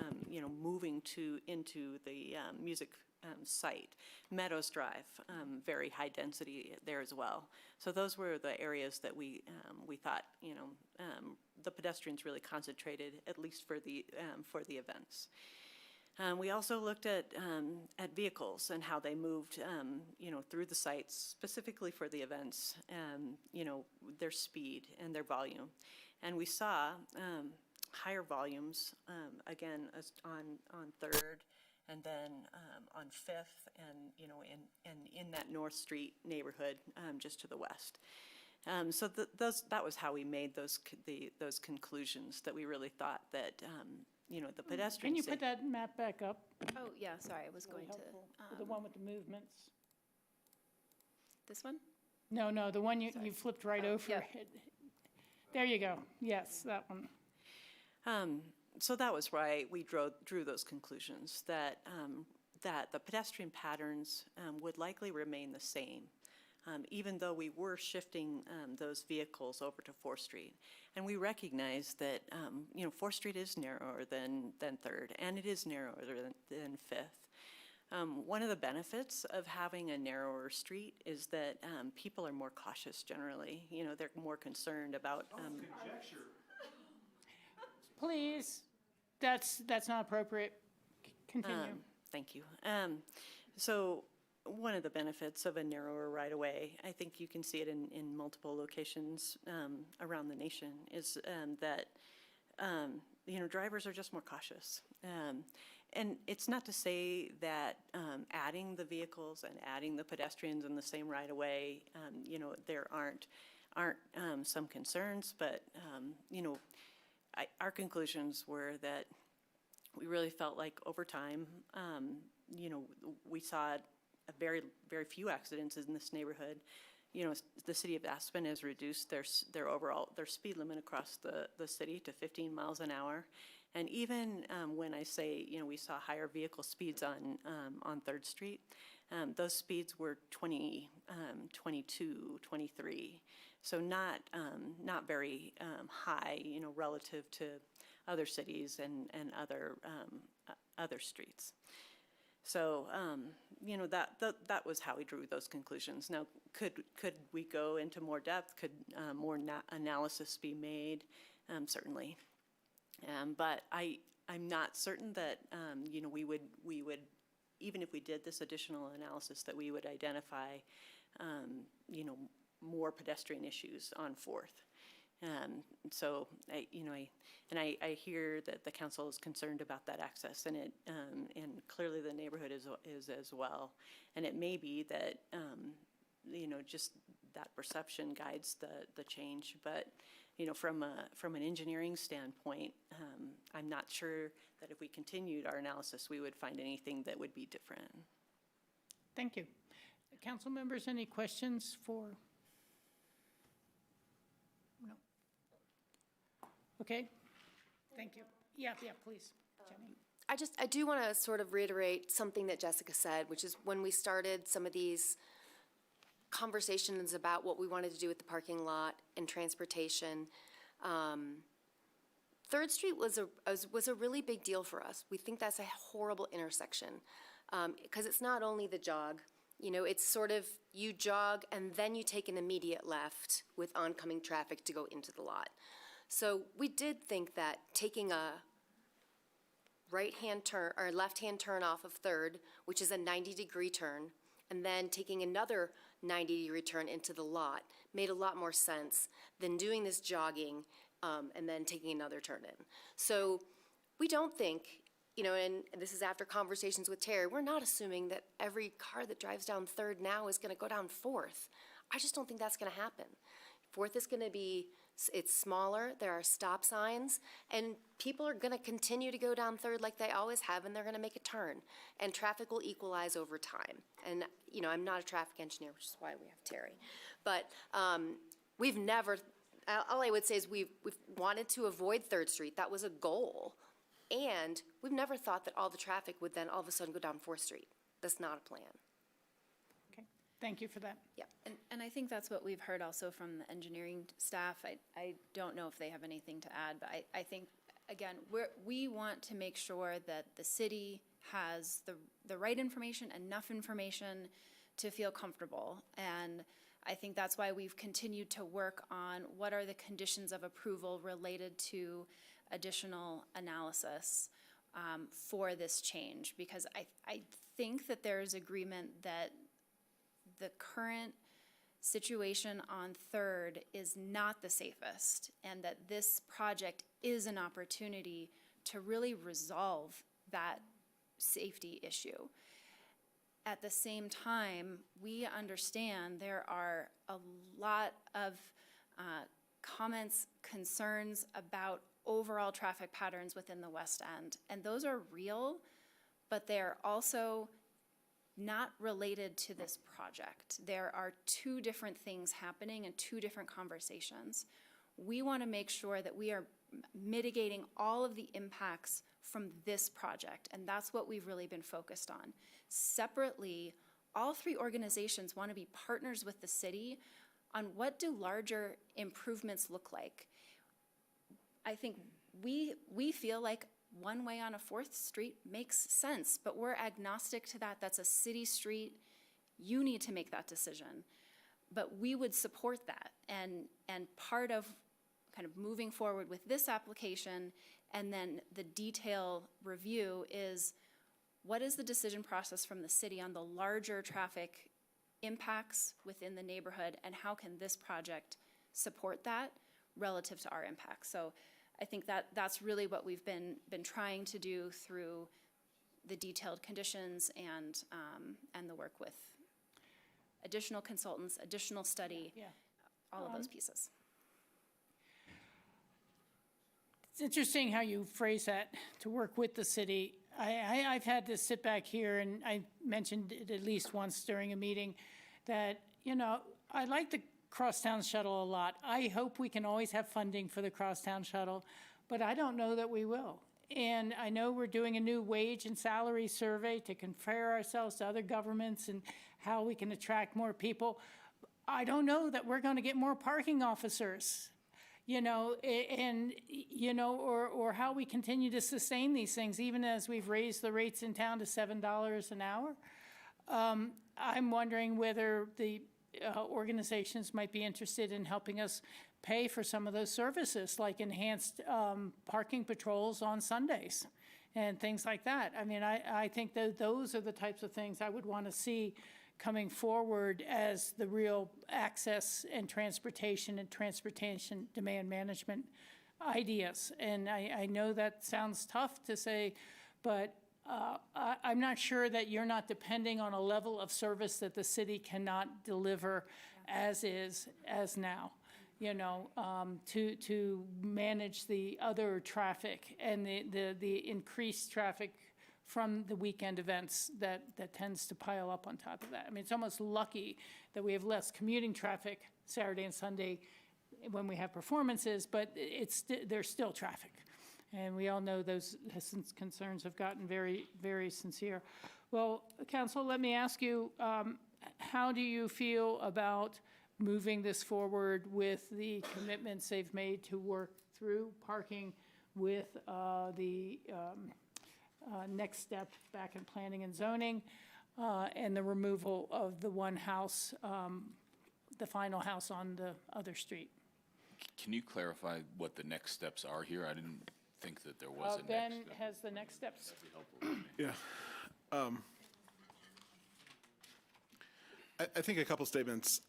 moving into the music site. Meadows Drive, very high density there as well. So those were the areas that we thought, the pedestrians really concentrated, at least for the events. We also looked at vehicles and how they moved, through the sites, specifically for the events, their speed and their volume. And we saw higher volumes, again, on 3rd, and then on 5th, and in that North Street neighborhood, just to the west. So that was how we made those conclusions, that we really thought that, the pedestrians. Can you put that map back up? Oh, yeah, sorry, I was going to. The one with the movements? This one? No, the one you flipped right over. yep. There you go. Yes, that one. So that was why we drew those conclusions, that the pedestrian patterns would likely remain the same, even though we were shifting those vehicles over to 4th Street. And we recognize that, 4th Street is narrower than 3rd, and it is narrower than 5th. One of the benefits of having a narrower street is that people are more cautious generally. They're more concerned about. Please, that's not appropriate. Continue. Thank you. So one of the benefits of a narrower right-of-way, I think you can see it in multiple locations around the nation, is that drivers are just more cautious. And it's not to say that adding the vehicles and adding the pedestrians in the same right-of-way, there aren't some concerns, but our conclusions were that we really felt like over time, we saw a very, very few accidents in this neighborhood. The city of Aspen has reduced their speed limit across the city to 15 miles an hour. And even when I say, we saw higher vehicle speeds on 3rd Street, those speeds were 20, 22, 23. So not very high, relative to other cities and other streets. So, that was how we drew those conclusions. Now, could we go into more depth? Could more analysis be made? Certainly. But I'm not certain that, we would, even if we did this additional analysis, that we would identify, more pedestrian issues on 4th. So I hear that the council is concerned about that access, and and clearly the neighborhood is as well. And it may be that just that perception guides the change. But from an engineering standpoint, I'm not sure that if we continued our analysis, we would find anything that would be different. Thank you. Council members, any questions for? No. Okay. Thank you. Yeah, please, Jenny. I do want to sort of reiterate something that Jessica said, which is when we started some of these conversations about what we wanted to do with the parking lot and transportation, 3rd Street was a really big deal for us. We think that's a horrible intersection because it's not only the jog. It's sort of you jog and then you take an immediate left with oncoming traffic to go into the lot. So we did think that taking a right-hand turn or left-hand turn off of 3rd, which is a 90-degree turn, and then taking another 90-degree turn into the lot made a lot more sense than doing this jogging and then taking another turn in. So we don't think, and this is after conversations with Terry, we're not assuming that every car that drives down 3rd now is going to go down 4th. I just don't think that's going to happen. 4th is going to be, it's smaller, there are stop signs, and people are going to continue to go down 3rd like they always have, and they're going to make a turn. And traffic will equalize over time. And, I'm not a traffic engineer, which is why we have Terry. But we've never, all I would say is we've wanted to avoid 3rd Street. That was a goal. And we've never thought that all the traffic would then all of a sudden go down 4th Street. That's not a plan. Okay, thank you for that. Yeah. And I think that's what we've heard also from the engineering staff. I don't know if they have anything to add, but I think, again, we want to make sure that the city has the right information, enough information to feel comfortable. And I think that's why we've continued to work on what are the conditions of approval related to additional analysis for this change. Because I think that there is agreement that the current situation on Third is not the safest, and that this project is an opportunity to really resolve that safety issue. At the same time, we understand there are a lot of comments, concerns about overall traffic patterns within the West End, and those are real, but they're also not related to this project. There are two different things happening and two different conversations. We want to make sure that we are mitigating all of the impacts from this project, and that's what we've really been focused on. Separately, all three organizations want to be partners with the city on what do larger improvements look like. I think we feel like one way on a 4th Street makes sense, but we're agnostic to that. That's a city street. You need to make that decision. But we would support that. And part of kind of moving forward with this application and then the detail review is what is the decision process from the city on the larger traffic impacts within the neighborhood, and how can this project support that relative to our impact? So I think that's really what we've been trying to do through the detailed conditions and the work with additional consultants, additional study, all of those pieces. It's interesting how you phrase that, to work with the city. I've had to sit back here, and I mentioned it at least once during a meeting, that, you know, I like the Crosstown Shuttle a lot. I hope we can always have funding for the Crosstown Shuttle, but I don't know that we will. And I know we're doing a new wage and salary survey to compare ourselves to other governments and how we can attract more people. I don't know that we're going to get more parking officers, you know, and, you know, or how we continue to sustain these things, even as we've raised the rates in town to $7 an hour. I'm wondering whether the organizations might be interested in helping us pay for some of those services, like enhanced parking patrols on Sundays and things like that. I mean, I think that those are the types of things I would want to see coming forward as the real access and transportation demand management ideas. And I know that sounds tough to say, but I'm not sure that you're not depending on a level of service that the city cannot deliver as now, you know, to manage the other traffic and the increased traffic from the weekend events that tends to pile up on top of that. I mean, it's almost lucky that we have less commuting traffic Saturday and Sunday when we have performances, but there's still traffic. And we all know those concerns have gotten very, very sincere. Well, Council, let me ask you, how do you feel about moving this forward with the commitments they've made to work through parking with the next step back in planning and zoning and the removal of the one house, the final house on the other street? Can you clarify what the next steps are here? I didn't think that there was a next Ben step. has the next steps. Yeah. I think a couple statements.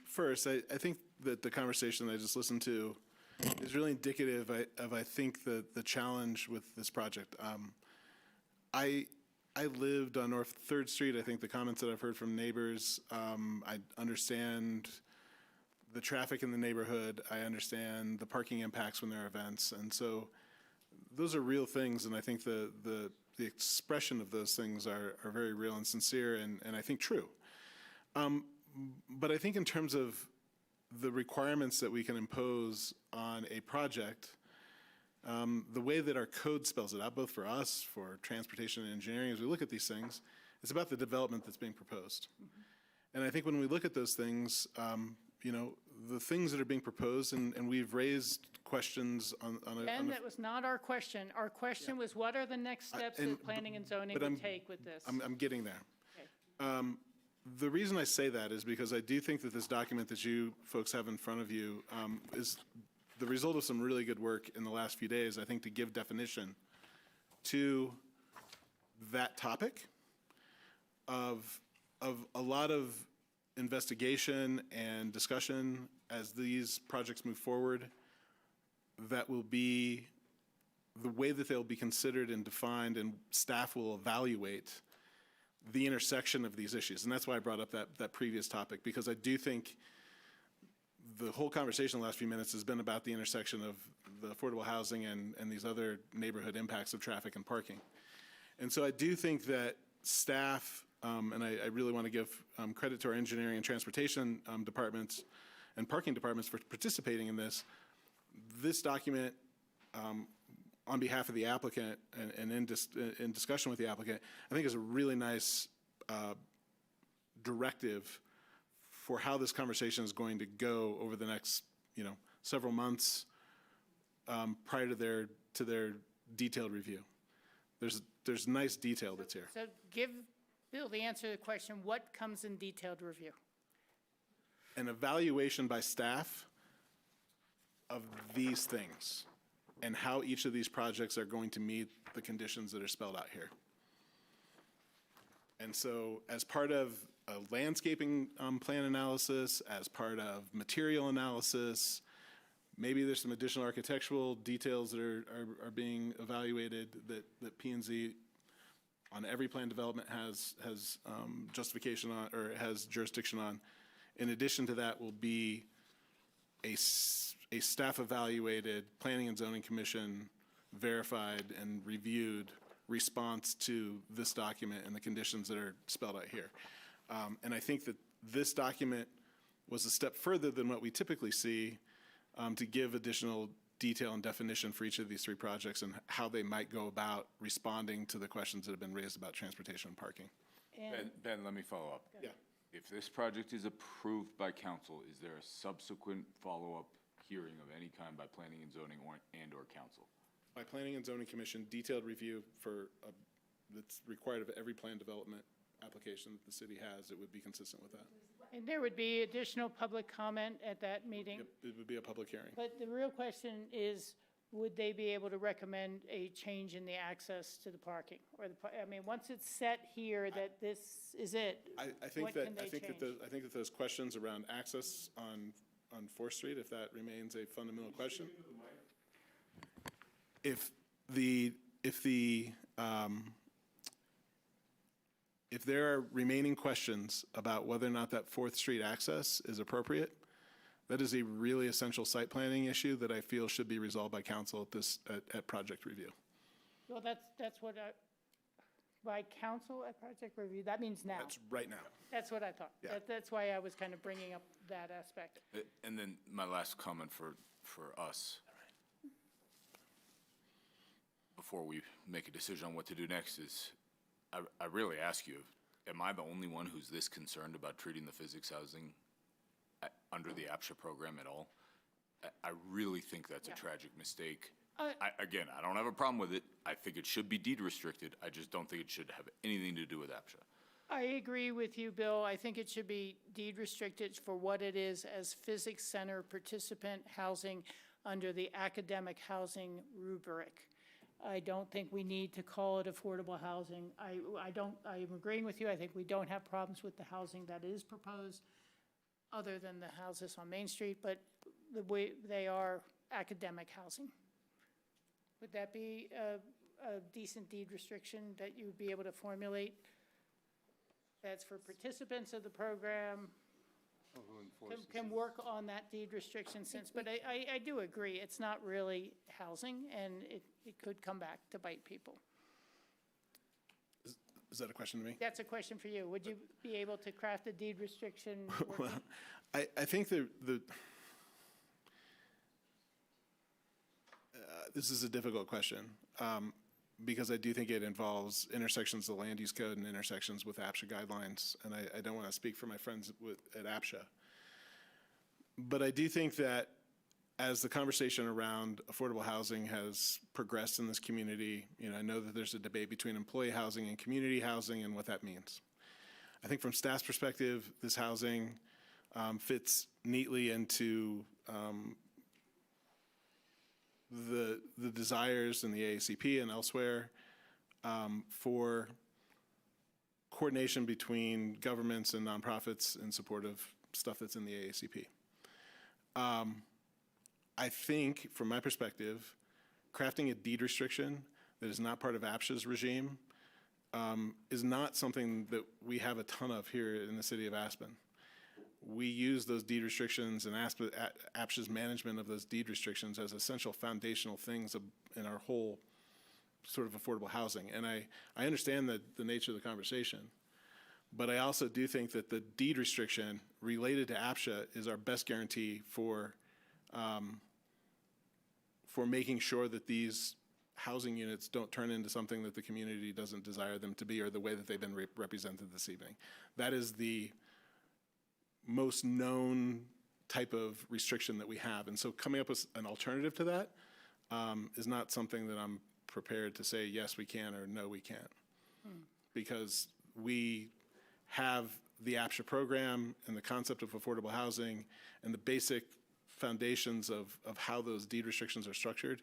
First, I think that the conversation that I just listened to is really indicative of I think, the challenge with this project. I lived on North 3rd Street. I think the comments that I've heard from neighbors, I understand the traffic in the neighborhood. I understand the parking impacts when there are events. And so those are real things, and I think the expression of those things are very real and sincere and I think true. But I think in terms of the requirements that we can impose on a project, the way that our code spells it out, both for us, for transportation and engineering, as we look at these things, it's about the development that's being proposed. And I think when we look at those things, you know, the things that are being proposed, and we've raised questions on Ben, that was not our question. Our question was, what are the next steps that planning and zoning would take with this? I'm getting there. Okay. The reason I say that is because I do think that this document that you folks have in front of you is the result of some really good work in the last few days, I think, to give definition to that topic of a lot of investigation and discussion as these projects move forward. That will be the way that they'll be considered and defined, and staff will evaluate the intersection of these issues. And that's why I brought up that previous topic, because I do think the whole conversation the last few minutes has been about the intersection of the affordable housing and these other neighborhood impacts of traffic and parking. And so I do think that staff, and I really want to give credit to our engineering and transportation departments and parking departments for participating in this. This document, on behalf of the applicant and in discussion with the applicant, I think is a really nice directive for how this conversation is going to go over the next, several months prior to their detailed review. There's nice detail that's here. So give Bill the answer to the question, what comes in detailed review? An evaluation by staff of these things and how each of these projects are going to meet the conditions that are spelled out here. And so as part of a landscaping plan analysis, as part of material analysis, maybe there's some additional architectural details that are being evaluated that P&Z on every plan development has justification on, or has jurisdiction on. In addition to that will be a staff evaluated, Planning and Zoning Commission verified and reviewed response to this document and the conditions that are spelled out here. And I think that this document was a step further than what we typically see to give additional detail and definition for each of these three projects and how they might go about responding to the questions that have been raised about transportation and parking. Ben, let me follow up. Yeah. If this project is approved by council, is there a subsequent follow-up hearing of any kind by planning and zoning or council? By Planning and Zoning Commission, detailed review that's required of every plan development application that the city has, it would be consistent with that. And there would be additional public comment at that meeting? Yep, it would be a public hearing. But the real question is, would they be able to recommend a change in the access to the parking? Or once it's set here that this is it, I think what that can they change? I think that those questions around access on 4th Street, if that remains a fundamental question. If there are remaining questions about whether or not that 4th Street access is appropriate, that is a really essential site planning issue that I feel should be resolved by council at project review. Well, that's what by council at project review, that means now. That's right now. That's what I thought. Yeah. That's why I was kind of bringing up that aspect. And then my last comment for us, before we make a decision on what to do next, is I really ask you, am I the only one who's this concerned about treating the physics housing under the APCHA program at all? I really think that's a tragic mistake. Again, I don't have a problem with it. I think it should be deed restricted. I just don't think it should have anything to do with APCHA. I agree with you, Bill. I think it should be deed restricted for what it is as physics center participant housing under the academic housing rubric. I don't think we need to call it affordable housing. I'm agreeing with you. I think we don't have problems with the housing that is proposed other than the houses on Main Street, but the way they are academic housing. Would that be a decent deed restriction that you would be able to formulate? That's for participants of the program, can work on that deed restriction since, but I do agree, it's not really housing, and it could come back to bite people. Is that a question to me? That's a question for you. Would you be able to craft a deed restriction? Well, I think this is a difficult question because I do think it involves intersections of the land use code and intersections with APCHA guidelines, and I don't want to speak for my friends at APCHA. But I do think that as the conversation around affordable housing has progressed in this community, I know that there's a debate between employee housing and community housing and what that means. I think from staff's perspective, this housing fits neatly into the desires in the AACP and elsewhere for coordination between governments and nonprofits in support of stuff that's in the AACP. I think, from my perspective, crafting a deed restriction that is not part of APCHA's regime is not something that we have a ton of here in the city of Aspen. We use those deed restrictions and APCHA's management of those deed restrictions as essential foundational things in our whole sort of affordable housing. And I understand the nature of the conversation, but I also do think that the deed restriction related to APCHA is our best guarantee for making sure that these housing units don't turn into something that the community doesn't desire them to be, or the way that they've been represented this evening. That is the most known type of restriction that we have. And so coming up with an alternative to that is not something that I'm prepared to say, yes, we can, or no, we can't. Because we have the APCHA program and the concept of affordable housing and the basic foundations of how those deed restrictions are structured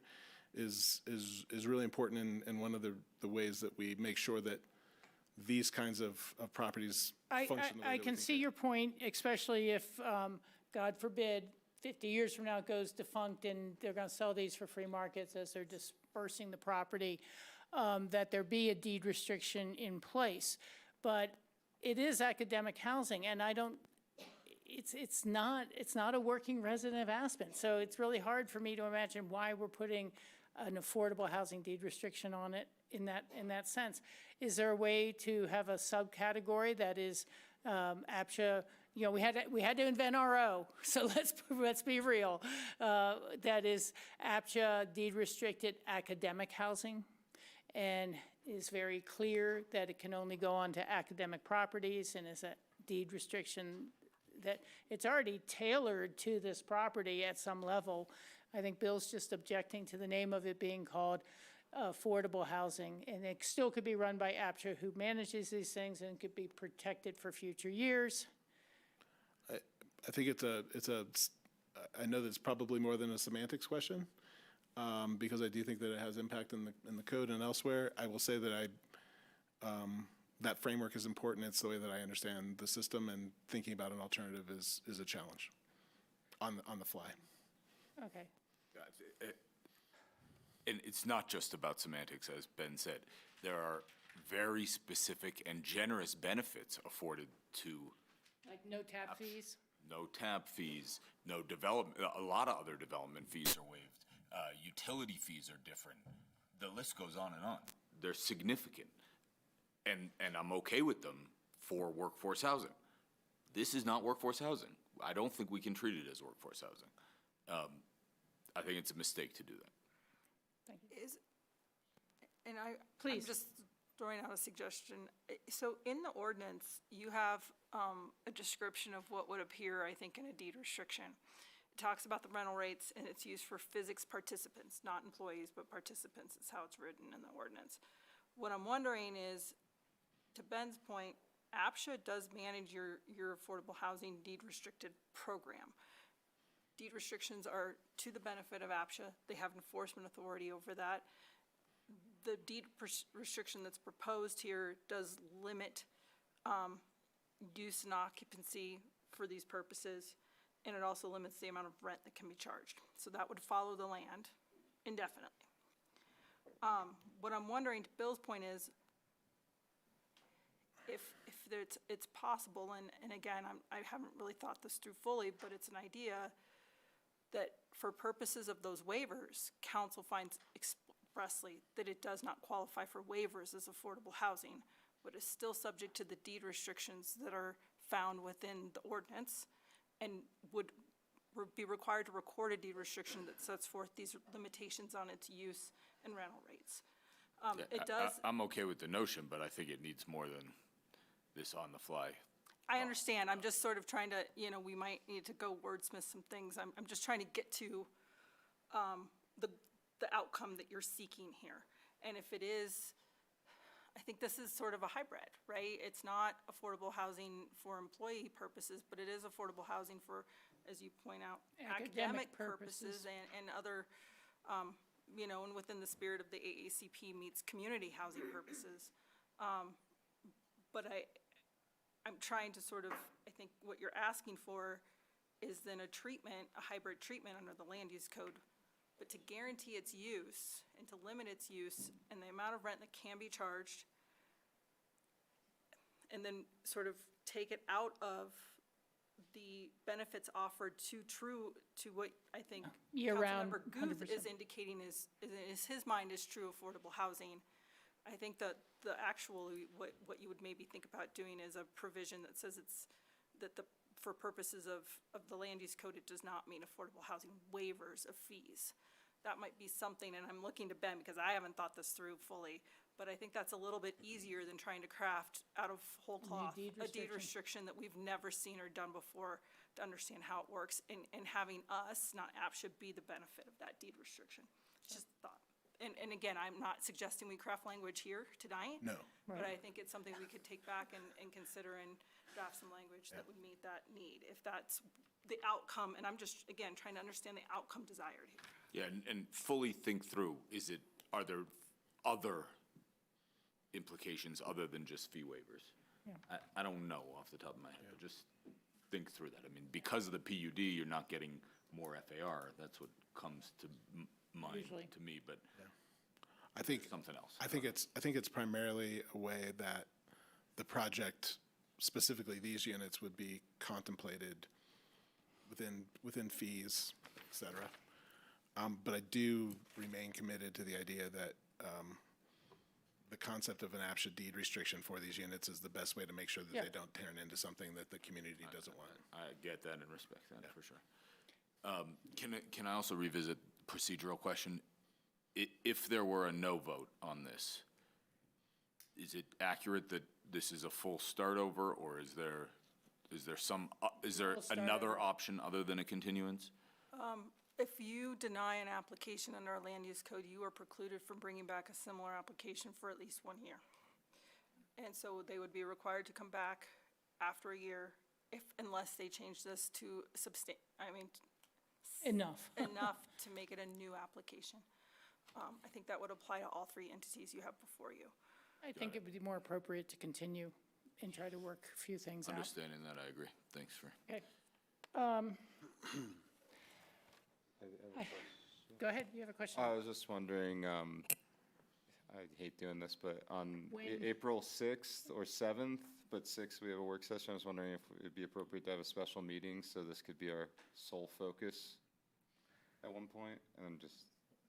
is really important in one of the ways that we make sure that these kinds of properties function the way I that can we see your point, especially if, God forbid, 50 years from now it goes defunct and they're going to sell these for free markets as they're dispersing the property, that there be a deed restriction in place. But it is academic housing, and it's not a working resident of Aspen. So it's really hard for me to imagine why we're putting an affordable housing deed restriction on it in that sense. Is there a way to have a subcategory that is APCHA? We had to invent RO, so let's be real. That is APCHA deed restricted academic housing, and is very clear that it can only go onto academic properties, and is a deed restriction that it's already tailored to this property at some level. I think Bill's just objecting to the name of it being called affordable housing, and it still could be run by APCHA, who manages these things, and could be protected for future years. I think I know that it's probably more than a semantics question, because I do think that it has impact in the code and elsewhere. I will say that that framework is important. It's the way that I understand the system, and thinking about an alternative is a challenge on the fly. Okay. And it's not just about semantics, as Ben said. There are very specific and generous benefits afforded to Like no tap fees? no tap fees, no development, a lot of other development fees are waived. Utility fees are different. The list goes on and on. They're significant. And I'm okay with them for workforce housing. This is not workforce housing. I don't think we can treat it as workforce housing. I think it's a mistake to do that. Please. I'm just throwing out a suggestion. So in the ordinance, you have a description of what would appear, I think, in a deed restriction. It talks about the rental rates, and it's used for physics participants, not employees, but participants. It's how it's written in the ordinance. What I'm wondering is, to Ben's point, APCHA does manage your affordable housing deed restricted program. Deed restrictions are to the benefit of APCHA. They have enforcement authority over that. The deed restriction that's proposed here does limit use and occupancy for these purposes, and it also limits the amount of rent that can be charged. So that would follow the land indefinitely. What I'm wondering, to Bill's point, is if it's possible, and again, I haven't really thought this through fully, but it's an idea that for purposes of those waivers, council finds expressly that it does not qualify for waivers as affordable housing, but is still subject to the deed restrictions that are found within the ordinance, and would be required to record a deed restriction that sets forth these limitations on its use and rental rates. It does. I'm okay with the notion, but I think it needs more than this on the fly. I understand, I'm just sort of trying to, we might need to go wordsmith some things. I'm just trying to get to the outcome that you're seeking here. And if it is, I think this is sort of a hybrid, right? It's not affordable housing for employee purposes, but it is affordable housing for, as you point out, academic purposes and other, and within the spirit of the AACP meets community housing purposes. But I'm trying to sort of, I think what you're asking for is then a hybrid treatment under the land use code. But to guarantee its use and to limit its use and the amount of rent that can be charged, and then sort of take it out of the benefits offered to what I think Year-round, Councilmember Guth 100%. is indicating is his mind is true affordable housing. I think that the actual, what you would maybe think about doing is a provision that says for purposes of the land use code, it does not mean affordable housing waivers of fees. That might be something, and I'm looking to Ben because I haven't thought this through fully, but I think that's a little bit easier than trying to craft out of whole cloth a deed restriction that we've never seen or done before to understand how it works, and having us, not APCHA, be the benefit of that deed restriction. It's just a thought. And again, I'm not suggesting we craft language here tonight. No. But I think it's something we could take back and consider and draft some language that would meet that need, if that's the outcome. And I'm just, again, trying to understand the outcome desired here. Yeah, and fully think through, are there other implications other than just fee waivers? Yeah. I don't know off the top of my head, but just think through that. I mean, because of the PUD, you're not getting more FAR. That's what comes to mind Usually. to me, but I think something else. I think it's primarily a way that the project, specifically these units, would be contemplated within fees, et cetera. But I do remain committed to the idea that the concept of an APCHA deed restriction for these units is the best way to make sure that they don't turn into something that the community doesn't want. I get that and respect that, for sure. Can I also revisit procedural question? If there were a no vote on this, is it accurate that this is a full start over, or is there another option other than a continuance? If you deny an application under our land use code, you are precluded from bringing back a similar application for at least 1 year. And so they would be required to come back after a year unless they change this to Enough. enough to make it a new application. I think that would apply to all 3 entities you have before you. I think it would be more appropriate to continue and try to work a few things out. Understanding that, I agree. Thanks for. Okay. Go ahead, you have a question? I was just wondering, I hate doing this, but on When? April 6th or 7th, but 6th, we have a work session. I was wondering if it'd be appropriate to have a special meeting, so this could be our sole focus at one point, and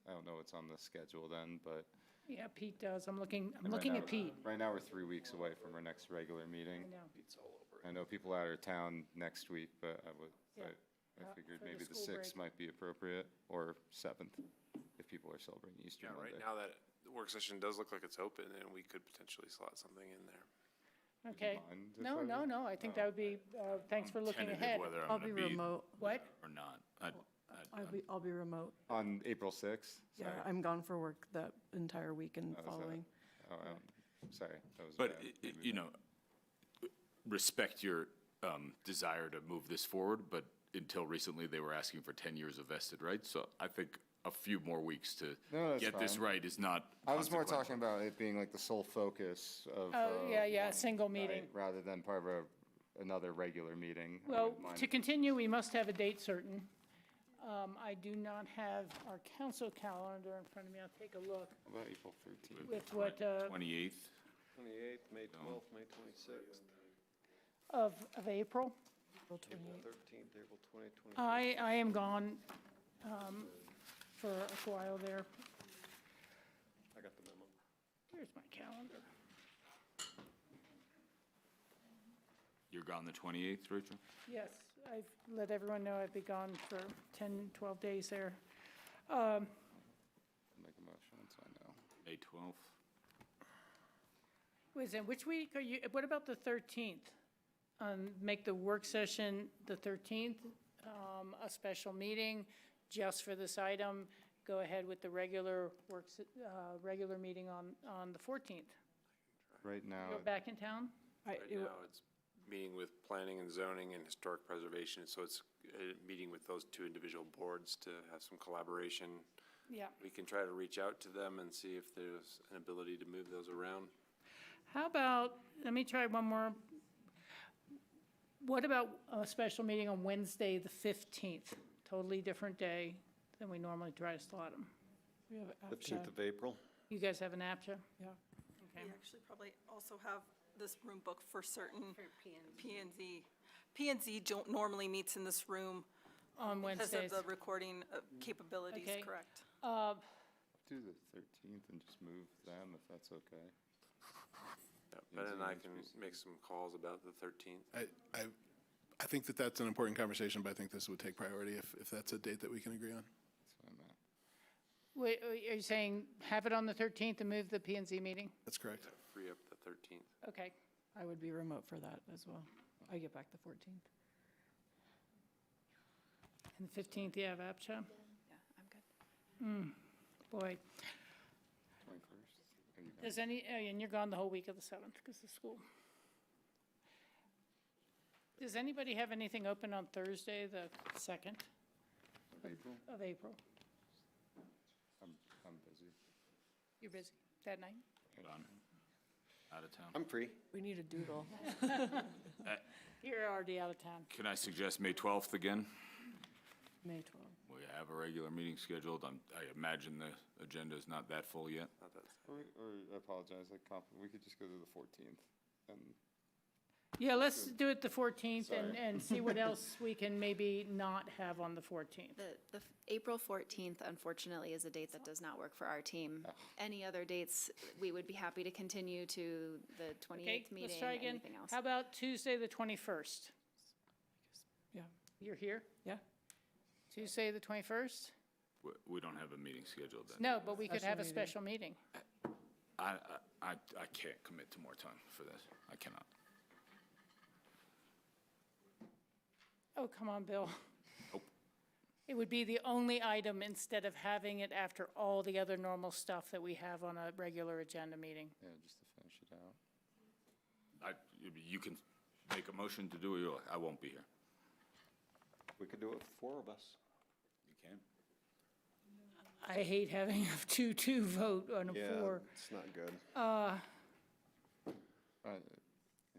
I don't know what's on the schedule then, but. Yeah, Pete does. I'm looking and right now- at Pete. Right now, we're 3 weeks away from our next regular meeting. I know. I know people are out of town next week, but Yeah. I figured for the maybe the school 6th break. might be appropriate, or 7th, if people are celebrating Easter Yeah, Monday. right now that work session does look like it's open, and we could potentially slot something in there. Okay. mind if No, I- no, no, I think that would be, thanks for looking Tentative ahead. whether I'm I'll gonna be remote. What? or not. I'll be remote. On April 6th? Yeah, Sorry. I'm gone for work the entire weekend Oh, is that- following. Sorry, that was But, bad. you know, respect your desire to move this forward, but until recently, they were asking for 10 years of vested rights. So I think a few more weeks to No, that's get this fine. right is not I was more consequential. talking about it being like the sole focus of. Oh, yeah, one single night meeting. Rather than part of another regular meeting. I Well, wouldn't mind to continue, we must have a date certain. I do not have our council calendar in front of me. I'll take a look About April 13th. with what, 28th. 28th, May 12th, May 26th, of April. April 28th. 13th, April 2020. I am gone for a while there. I got the memo. Here's my calendar. You're gone the 28th, Rachel? Yes, I've let everyone know I'd be gone for 10, 12 days there. Make a motion, once I know. May 12th. Which week are you, what about the 13th? make the work session the 13th, a special meeting just for this item. Go ahead with the regular regular meeting on the 14th. Right now, You're back in town? Right now, it's meeting with planning and zoning and historic preservation, so it's a meeting with those two individual boards to have some collaboration. Yeah. We can try to reach out to them and see if there's an ability to move those around. How about, let me try one more. What about a special meeting on Wednesday, the 15th? Totally different day than we normally try to slot them. We have 15th of April. You guys have an APCHA? Yeah. Okay. We actually probably also have this room booked for certain P&Z. P&Z don't normally meets in this room On because Wednesdays. of the recording capabilities, Okay. correct? do the 13th and just move them, if that's okay. Ben and I can make some calls about the 13th. I think that that's an important conversation, but I think this would take priority if that's a date that we can agree on. Wait, are you saying have it on the 13th and move the P and Z meeting? That's correct. Free up the 13th. Okay. I would be remote for that as well. I get back the 14th. And the 15th, you have APCHA? Yeah, I'm good. Boy. 21st. Does and you're gone the whole week of the 7th because of school. Does anybody have anything open on Thursday, the 2nd April? of April? I'm busy. You're busy that night? Hold on. Out of town. I'm free. We need a doodle. You're already out of town. Can I suggest May 12th again? May 12th. We have a regular meeting scheduled. I imagine the agenda is not that full yet. Not that. Or I apologize, we could just go to the 14th and Yeah, let's do it the 14th Sorry. and see what else we can maybe not have on the 14th. April 14th, unfortunately, is a date that does not work for our team. Any other dates, we would be happy to continue to the 28th Okay, meeting, let's try again. anything else. How about Tuesday, the 21st? Yeah. You're here? Yeah. Tuesday, the 21st? We don't have a meeting scheduled then. No, but we could Special have a meeting. special meeting. I can't commit to more time for this. I cannot. Oh, come on, Bill. Nope. It would be the only item instead of having it after all the other normal stuff that we have on a regular agenda meeting. yeah, just to finish it out. You can make a motion to do it. I won't be here. We could do it with 4 of us. You can. I hate having a 2-2 vote on a Yeah, 4. it's not good. And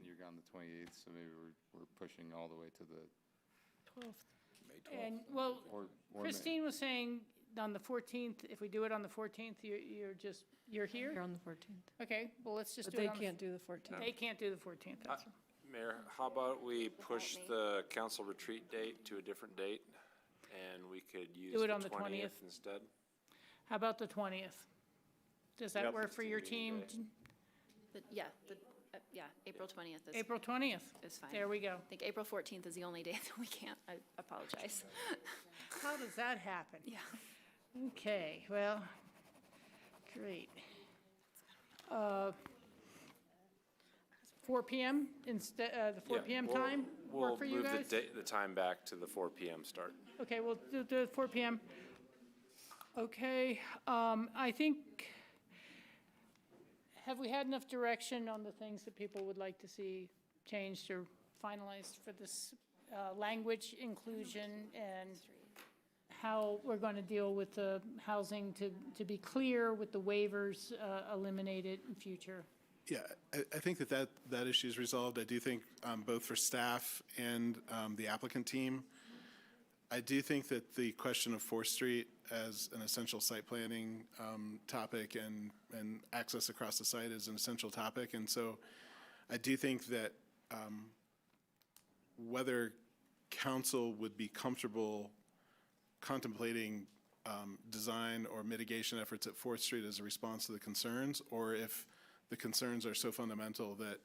you're gone the 28th, so maybe we're pushing all the way to the, 12th. May 12th. And, well, or May. Christine was saying on the 14th, if we do it on the 14th, you're Here here? on the 14th. Okay, well, let's just But do it they on the. can't do the 14th. They can't do the 14th, that's all. Mayor, how about we push the council retreat date to a different date? And we could use Do it the on the 20th. 20th instead? How about the 20th? Does that Yep. work for your team? Yeah, April 20th is April 20th? fine. There we go. I think April 14th is the only day that we can't. I apologize. How does that happen? Yeah. Okay, well, great. 4 PM instead, the 4 Yeah, PM we'll- time work for you We'll guys? move the time back to the 4 PM start. Okay, we'll do the 4 PM. Okay, I think, have we had enough direction on the things that people would like to see changed or finalized for this language inclusion and how we're going to deal with the housing to be clear with the waivers eliminated in future? Yeah, I think that issue is resolved. I do think both for staff and the applicant team, I do think that the question of 4th Street as an essential site planning topic and access across the site is an essential topic. And so I do think that whether council would be comfortable contemplating design or mitigation efforts at 4th Street as a response to the concerns, or if the concerns are so fundamental that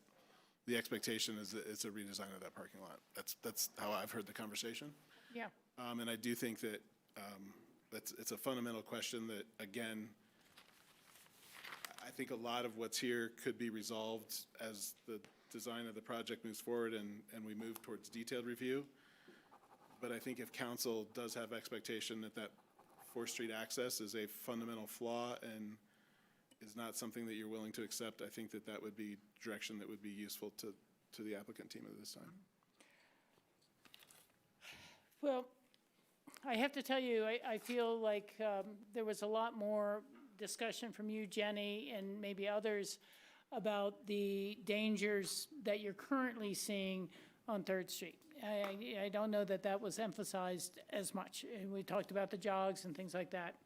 the expectation is that it's a redesign of that parking lot. That's how I've heard the conversation. Yeah. And I do think that it's a fundamental question that, again, I think a lot of what's here could be resolved as the design of the project moves forward and we move towards detailed review. But I think if council does have expectation that that 4th Street access is a fundamental flaw and is not something that you're willing to accept, I think that that would be direction that would be useful to the applicant team at this time. Well, I have to tell you, I feel like there was a lot more discussion from you, Jenny, and maybe others about the dangers that you're currently seeing on 3rd Street. I don't know that that was emphasized as much. And we talked about the jogs and things like that.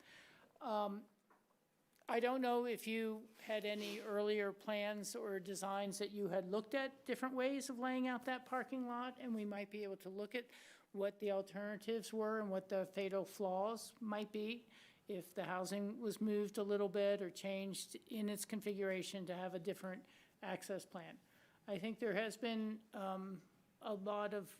I don't know if you had any earlier plans or designs that you had looked at different ways of laying out that parking lot, and we might be able to look at what the alternatives were and what the fatal flaws might be if the housing was moved a little bit or changed in its configuration to have a different access plan. I think there has been a lot of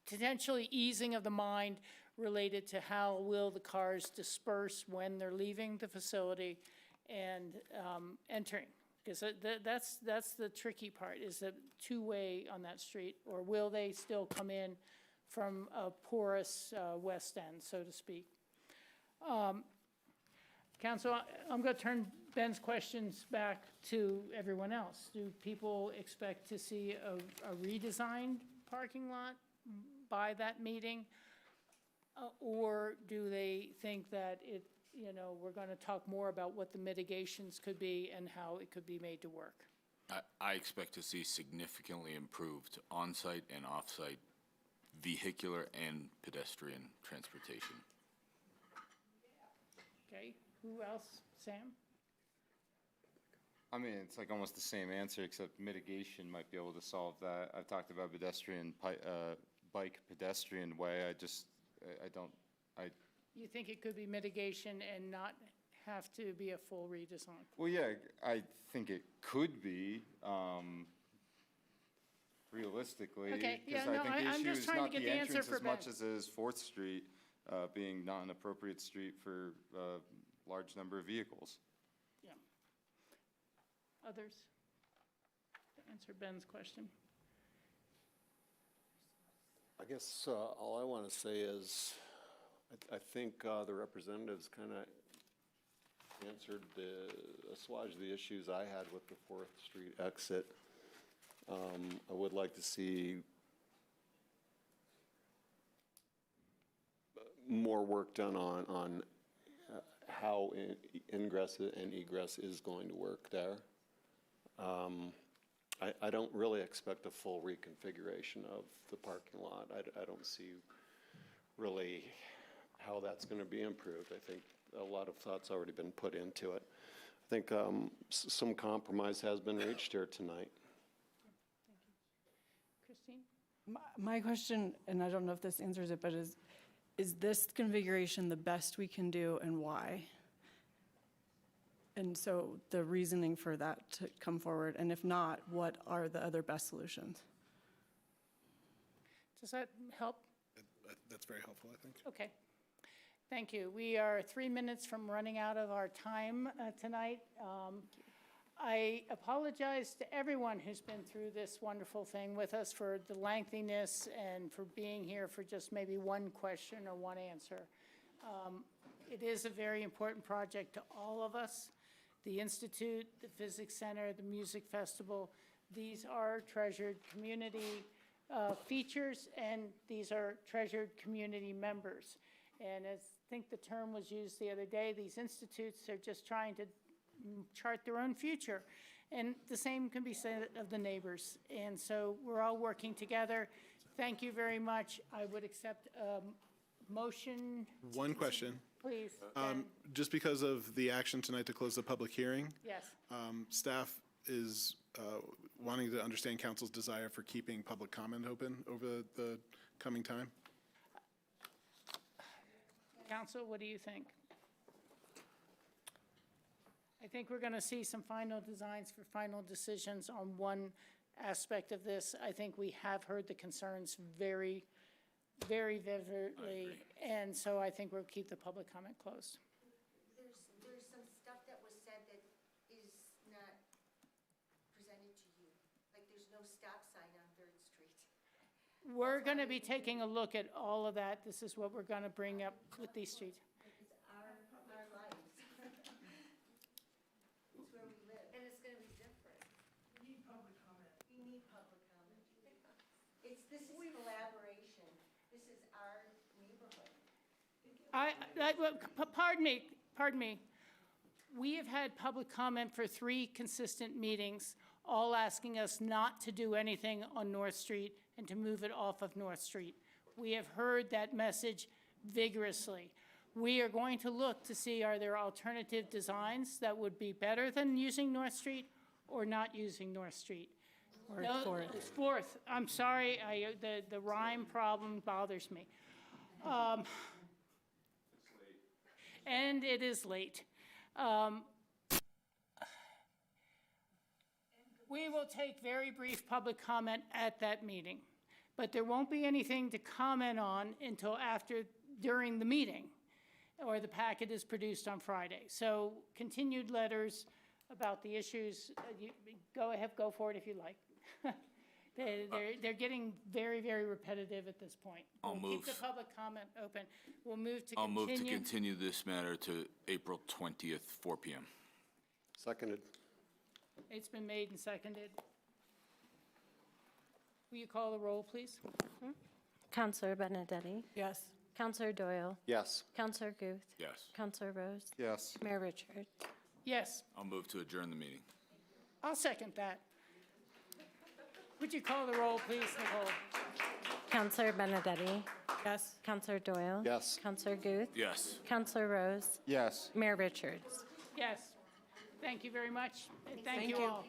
potentially easing of the mind related to how will the cars disperse when they're leaving the facility and entering. Because that's the tricky part, is the two-way on that street, or will they still come in from a porous west end, so to speak? Council, I'm going to turn Ben's questions back to everyone else. Do people expect to see a redesigned parking lot by that meeting? Or do they think that we're going to talk more about what the mitigations could be and how it could be made to work? I expect to see significantly improved on-site and off-site vehicular and pedestrian transportation. Okay, who else? Sam? I mean, it's like almost the same answer, except mitigation might be able to solve that. I've talked about bike pedestrian way. You think it could be mitigation and not have to be a full redesign? Well, yeah, I think it could be, realistically. Okay, yeah, because no, I think the I'm issue just is trying to not get the the answer entrance for as much Ben. as it is 4th Street being not an appropriate street for a large number of vehicles. Yeah. Others? To answer Ben's question. I guess all I want to say is I think the representatives kind of answered assuaged the issues I had with the 4th Street exit. I would like to see more work done on how ingress and egress is going to work there. I don't really expect a full reconfiguration of the parking lot. I don't see really how that's going to be improved. I think a lot of thought's already been put into it. I think some compromise has been reached here tonight. Thank you. Christine? My question, and I don't know if this answers it, but is this configuration the best we can do and why? And so the reasoning for that to come forward, and if not, what are the other best solutions? Does that help? That's very helpful, I think. Okay. Thank you. We are 3 minutes from running out of our time tonight. I apologize to everyone who's been through this wonderful thing with us for the lengthiness and for being here for just maybe one question or one answer. It is a very important project to all of us. The Institute, the Physics Center, the Music Festival, these are treasured community features, and these are treasured community members. And as I think the term was used the other day, these institutes are just trying to chart their own future. And the same can be said of the neighbors. And so we're all working together. Thank you very much. I would accept a motion. One question. Please. Just because of the action tonight to close the public hearing, Yes. staff is wanting to understand council's desire for keeping public comment open over the coming time. Council, what do you think? I think we're going to see some final designs for final decisions on one aspect of this. I think we have heard the concerns very, very vividly, and so I think we'll keep the public comment closed. There's some stuff that was said that is not presented to We're going to be taking a look at all of that. This is what we're going to bring up with these streets. And it's gonna be different. We need public comment. This is collaboration. This is our neighborhood. Pardon me. We have had public comment for 3 consistent meetings, all asking us not to do anything on North Street and to move it off of North Street. We have heard that message vigorously. We are going to look to see, are there alternative designs that would be better than using North Street or not using North Street? Or No, Fourth. Fourth, I'm sorry, the rhyme problem bothers me. And it is late. We will take very brief public comment at that meeting, but there won't be anything to comment on until during the meeting, or the packet is produced on Friday. So continued letters about the issues, go ahead, go for it if you like. They're getting very, very repetitive at this point. We'll keep the public comment open. We'll move to continue. I'll move to continue this matter to April 20th, 4 p.m. Seconded. It's been made and seconded. Will you call the roll, please? Counselor Benedetti? Yes. Counselor Doyle? Yes. Counselor Guth? Yes. Counselor Rose? Yes. Mayor Richards? Yes, I'll move to adjourn the meeting. I'll second that. Would you call the roll, please, Nicole? Counselor Benedetti? Yes. Counselor Doyle? Yes. Counselor Guth? Yes. Counselor Rose? Yes. Mayor Richards? Yes. Thank you very much, and thank you all.